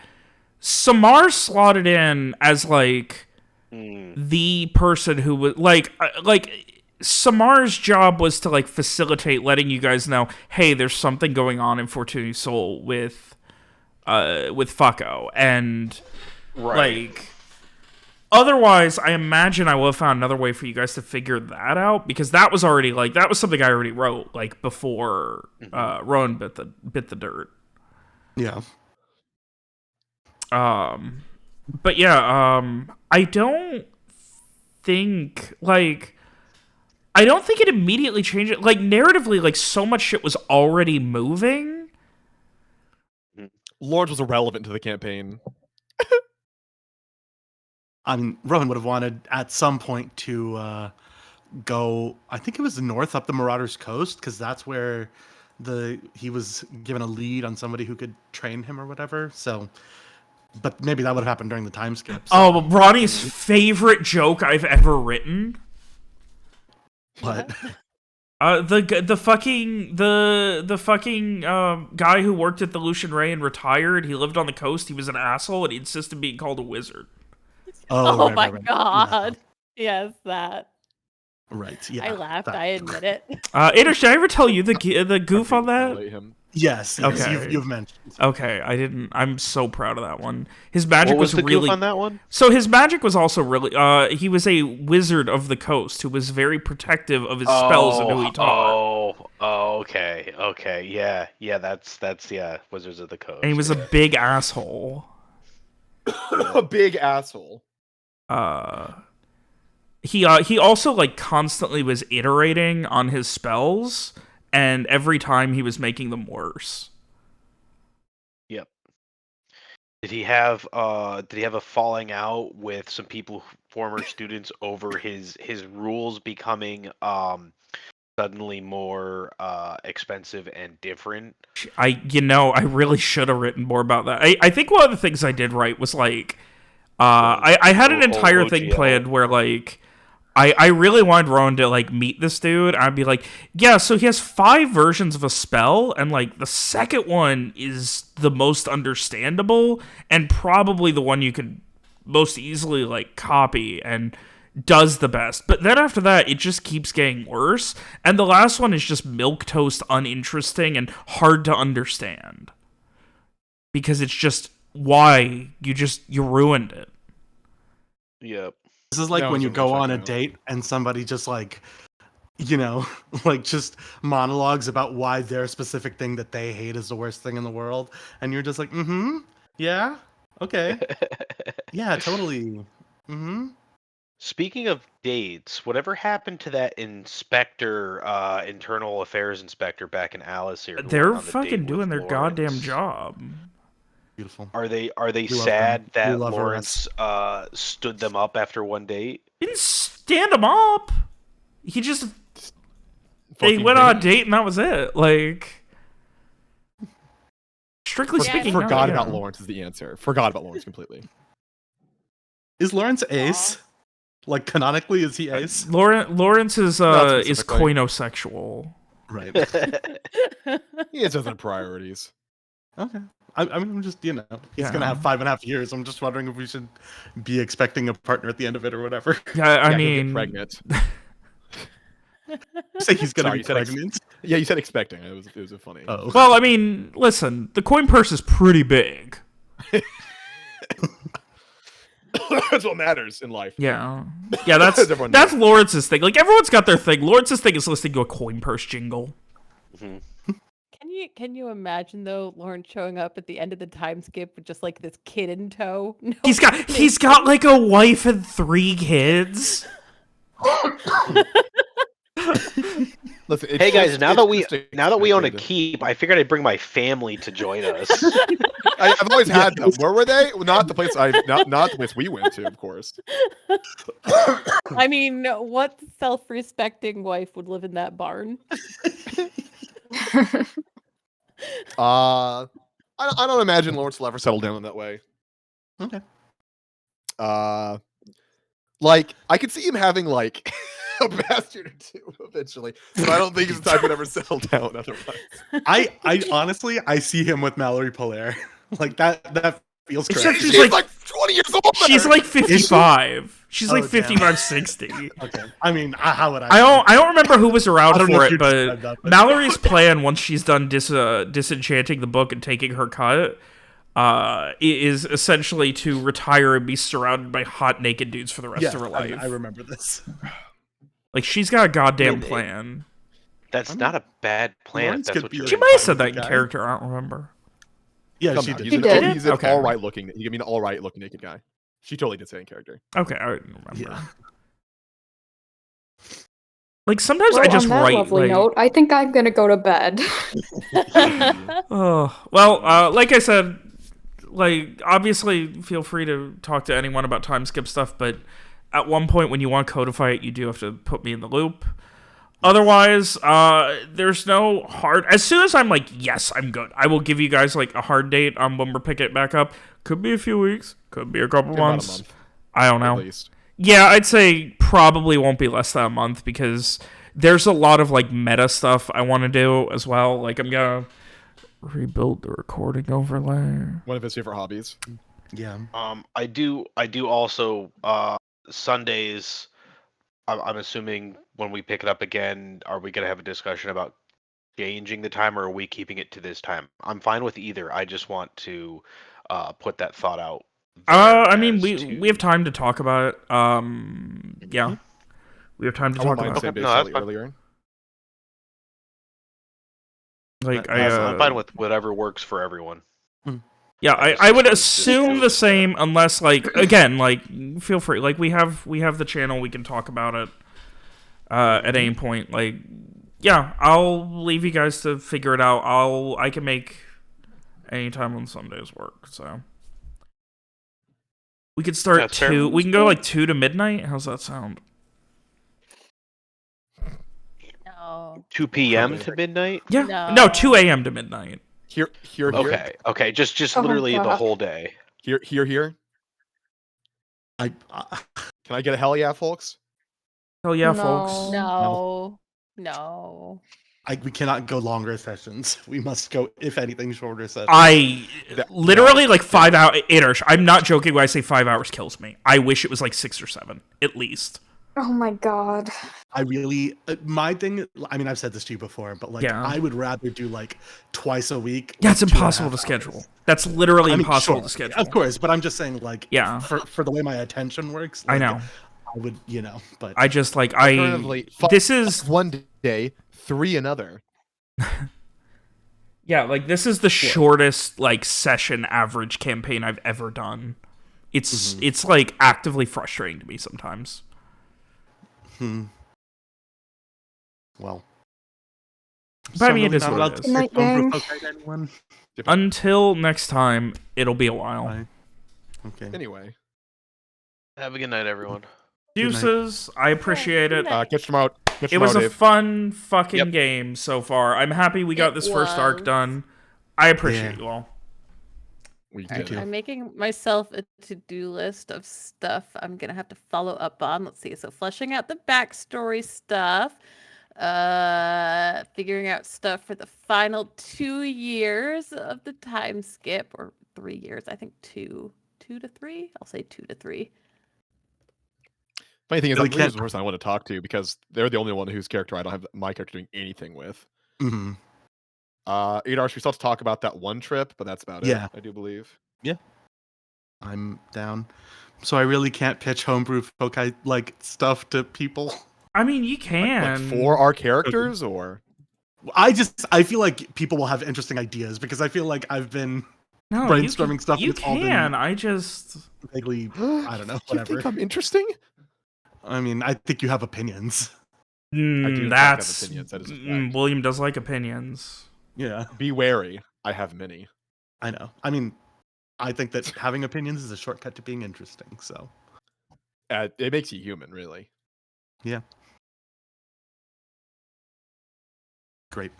C: Samar slotted in as, like, the person who would, like, Samar's job was to, like, facilitate letting you guys know, hey, there's something going on in Fortuny Soul with Fucko, and, like, otherwise, I imagine I would have found another way for you guys to figure that out, because that was already, like, that was something I already wrote, like, before Rowan bit the dirt.
E: Yeah.
C: But yeah, I don't think it immediately changed it. Like, narratively, like, so much shit was already moving.
A: Lawrence was irrelevant to the campaign.
E: I mean, Rowan would have wanted at some point to go. I think it was north up the Marauders Coast, because that's where he was given a lead on somebody who could train him or whatever. So, but maybe that would have happened during the time skip. So.
C: Oh, Ronnie's favorite joke I've ever written.
E: What?
C: The fucking guy who worked at the Lucian Ray and retired. He lived on the coast. He was an asshole, and he insisted being called a wizard.
D: Oh,
E: right,
D: my
E: right.
D: god. Yes, that.
E: Right. Yeah.
D: I laughed.
E: that.
D: I admit it.
C: Ader, did I ever tell you the goof on that?
A: Highlight him.
E: Yes.
C: Okay.
E: You've mentioned.
C: Okay, I didn't. I'm so proud of that one. His magic
G: What was the
C: really
G: goof on that one?
C: So his magic was also really. He was a wizard of the coast who was very protective of his spells and who he taught.
G: Okay, yeah, that's Wizards of the Coast.
C: And he was a big asshole.
A: A big asshole.
C: He also, like, constantly was iterating on his spells, and every time he was making them worse.
G: Yep. Did he have a falling out with some people, former students, over his rules becoming suddenly more expensive and different?
C: I really should have written more about that. I think one of the things I did write was, like, I had an entire thing planned where, like, I really wanted Rowan to, like, meet this dude. I'd be like, yeah, so he has 5 versions of a spell, and, like, the second one is the most understandable, and probably the one you could most easily, like, copy, and does the best. But then after that, it just keeps getting worse, and the last one is just milquetoast uninteresting and hard to understand. Because it's just, why? You ruined it.
G: Yep.
E: This is like
A: That
E: when
A: was
E: you
A: what
E: go
A: we're
E: on a
A: checking out.
E: date and somebody just, like, like, just monologues about why their specific thing that they hate is the worst thing in the world, and you're just like, yeah, okay, yeah, totally,
G: Speaking of dates, whatever happened to that inspector, internal affairs inspector back in Alice here? who
C: They're
G: went on the date
C: fucking doing
G: with
C: their goddamn
G: Lawrence?
C: job.
E: Beautiful.
G: Are they
E: love
G: sad
E: them. We
G: that
E: love her
G: Lawrence stood them up after one date?
C: Didn't stand him up. He just They
A: fucking
C: went on a
A: thing.
C: date and that was it. Like, strictly
D: Yeah,
C: speaking, no,
A: Forgot
C: yeah.
A: about Lawrence is the answer. Forgot about Lawrence completely.
E: Is Lawrence ace? Like canonically, is he ace?
C: Lawrence is
A: Not specifically.
C: coinosexual.
E: Right.
A: He has other priorities.
E: Okay. I'm just, he's
C: Yeah.
E: gonna have 5.5 years. I'm just wondering if we should be expecting a partner at the end of it or whatever.
C: Yeah, I
A: Yeah, he'll get
C: mean,
A: pregnant.
E: You say he's gonna
A: Sorry,
E: be
A: you said
E: pregnant.
A: Yeah, you said expecting. It was a funny.
E: Oh.
C: well, I mean, listen, the coin purse is pretty big.
A: That's what matters in life.
C: Yeah, yeah, that's
A: Everyone
C: that's
A: knows.
C: Lawrence's thing. Like everyone's got their thing. Lawrence's thing is listening to a coin purse jingle.
G: Mhm.
D: Can you imagine though, Lawrence showing up at the end of the time skip with just like this kid in tow? No
C: He's got like a wife and 3 kids.
A: Listen, it's
G: Hey guys,
A: just-
G: now
A: it's
G: that we
A: just
G: own a
A: expected.
G: keep, I figured I'd bring my family to join us.
A: I've always had them. Where were they? Not the place not the place we went to, of course.
D: I mean, what self-respecting wife would live in that barn?
A: I don't imagine Lawrence will ever settle down in that way.
E: Okay.
A: Like I could see him having like a bastard or 2 eventually, but I don't think his type would ever settle down otherwise.
E: I honestly, I see him with Mallory Polaire. Like that feels
C: It's
E: correct.
C: just-
A: She's like 20 years old.
C: She's like 55. She's like
E: Oh, damn.
C: 55, 60.
E: Okay. I mean, how would
C: I don't remember who was around
E: I don't know
C: for
E: if
C: it,
E: you
C: but
E: described that, but-
C: Mallory's plan once she's done disenchanting the book and taking her cut is essentially to retire and be surrounded by hot naked dudes for the rest
E: Yeah,
C: of her life.
E: I remember this.
C: Like she's got a goddamn
G: Wait,
C: plan.
G: That's not a bad plan. If
E: Lawrence
G: that's
E: could
G: what
E: be
G: you're
E: a-
C: She
G: doing.
C: might have said that in
E: Guy.
C: character. I don't remember.
E: Yeah,
A: Come
E: she
A: on,
E: did.
A: he's
B: He
A: an,
B: did.
A: he's an
C: Okay.
A: all right looking. He mean all right looking naked guy. She totally did say in character.
C: Okay, I didn't remember.
E: Yeah.
C: Like sometimes
I: Well,
C: I just
I: on that
C: write.
I: lovely
C: Like,
I: note, I think I'm gonna go to bed.
C: oh well, like I said, like obviously feel free to talk to anyone about time skip stuff, but at one point when you want to codify it, you do have to put me in the loop. Otherwise, there's no hard. As soon as I'm like, yes, I'm good, I will give you guys like a hard date on when we're picking it back up. Could be a few weeks, could be a couple
A: About a
C: months.
A: month,
C: I don't
A: at
C: know.
A: least.
C: Yeah, I'd say probably won't be less than a month because there's a lot of like meta stuff I want to do as well. Like I'm gonna rebuild the recording overlay.
A: One of his favorite hobbies.
E: Yeah.
G: I do also Sundays. I'm assuming when we pick it up again, are we gonna have a discussion about changing the time, or are we keeping it to this time? I'm fine with either. I just want to put that thought out.
C: I mean,
G: as
C: we
G: to-
C: have time to talk about it. Yeah, we have time to
A: I
C: talk
A: wouldn't mind
C: about
A: saying
C: it.
G: Okay, no, that's
A: basically
G: fine.
A: earlier.
C: Like
G: I'm fine with whatever works for everyone.
C: Yeah,
G: I
C: I would
G: just
C: assume
G: do
C: the
G: it.
C: same, unless like again, like feel free. Like we have the channel, we can talk about it at any point. Like, yeah, I'll leave you guys to figure it out. I can make any time on Sundays work. So we could start
G: That's fair.
C: 2. We can go like 2 to midnight. How's that sound?
D: No.
G: 2 p.m. to midnight.
C: Yeah,
D: No.
C: no, 2 a.m. to midnight.
A: Here.
G: Okay, just
I: Oh my
G: literally the
I: God.
G: whole day.
A: Here.
E: I
A: Can I get a hell yeah, folks?
C: Hell yeah,
I: No.
C: folks.
D: No.
E: we cannot go longer sessions. We must go, if anything, shorter sessions.
C: I
A: That-
C: literally like 5 hours. I'm not joking when I say 5 hours kills me. I wish it was like 6 or 7 at least.
I: Oh my god.
E: I really, my thing. I mean, I've said this to you before, but like,
C: Yeah.
E: I would rather do like twice a week.
C: Yeah,
E: like,
C: it's
E: 2.5
C: impossible to
E: hours.
C: schedule. That's literally
E: I mean,
C: impossible
E: sure,
C: to schedule.
E: Of course, but I'm just saying, like,
C: Yeah.
E: for the way my attention works.
C: I
E: like,
C: know.
E: I would, but
C: I just like
A: Alternatively,
C: this is
A: one day, 3 another.
C: yeah, like this is the shortest like session average campaign I've ever done. It's like actively frustrating to me sometimes.
E: well.
C: But I mean,
E: really
C: it is
E: not
C: what
E: allowed
C: it
E: to
C: is.
I: Good night,
E: skip home
I: gang.
E: for anyone?
C: Until next time, it'll be a while.
E: Bye. Okay.
A: Anyway,
G: Have a good night, everyone.
E: Good night.
C: Deuces, I appreciate it.
D: Good night.
A: catch you tomorrow.
C: It was a
A: Dave.
C: fun fucking
A: Yep.
C: game so far. I'm happy we got
D: It
C: this first arc
D: was.
C: done. I appreciate
E: Yeah.
C: you all.
A: We
E: Thank
A: did.
E: you.
D: I'm making myself a to-do list of stuff I'm gonna have to follow up on. Let's see. So fleshing out the backstory stuff, figuring out stuff for the final 2 years of the time skip, or 3 years. I think 2 to 3. I'll say 2 to 3.
A: Funny thing is,
E: Really
A: Leah's
E: can't-
A: the person I want to talk to because they're the only one whose character I don't have my character doing anything with.
E: hmm
A: Adar, we still have to talk about that one trip, but that's about
E: Yeah.
A: it, I do believe.
E: I'm down. So I really can't pitch homebrew Pokai like stuff to people.
C: I mean, you
A: Like
C: can.
A: for our characters, or
E: I feel like people will have interesting ideas because I feel like I've been
C: no,
E: brainstorming
C: you,
E: stuff
C: You
E: that's all been-
C: can. I just.
E: vaguely, I don't know,
A: You
E: whatever.
A: think I'm interesting?
E: I mean, I think you have opinions.
A: do in fact have
C: That's.
A: opinions, that is a fact.
C: William does like opinions.
E: Yeah,
A: Be wary. I have many.
E: I know. I mean, I think that having opinions is a shortcut to being interesting. So
A: It makes you human, really.
E: great.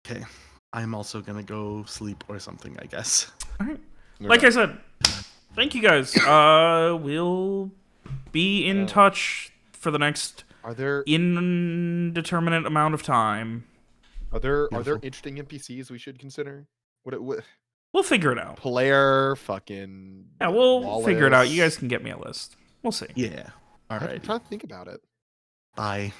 E: Okay, I'm also gonna go sleep or something, I guess.
C: All right. Like I said, thank you guys. We'll be in touch for the next
A: Are there
C: indeterminate amount of time.
A: are there
E: Beautiful.
A: interesting NPCs we should consider? What
C: We'll figure it out.
A: Player, fucking
C: Yeah, we'll figure it out. You
A: Wallace.
C: guys can get me a list. We'll see.
E: Yeah. All
A: I'm
E: right.
A: trying to think about it.
E: Bye.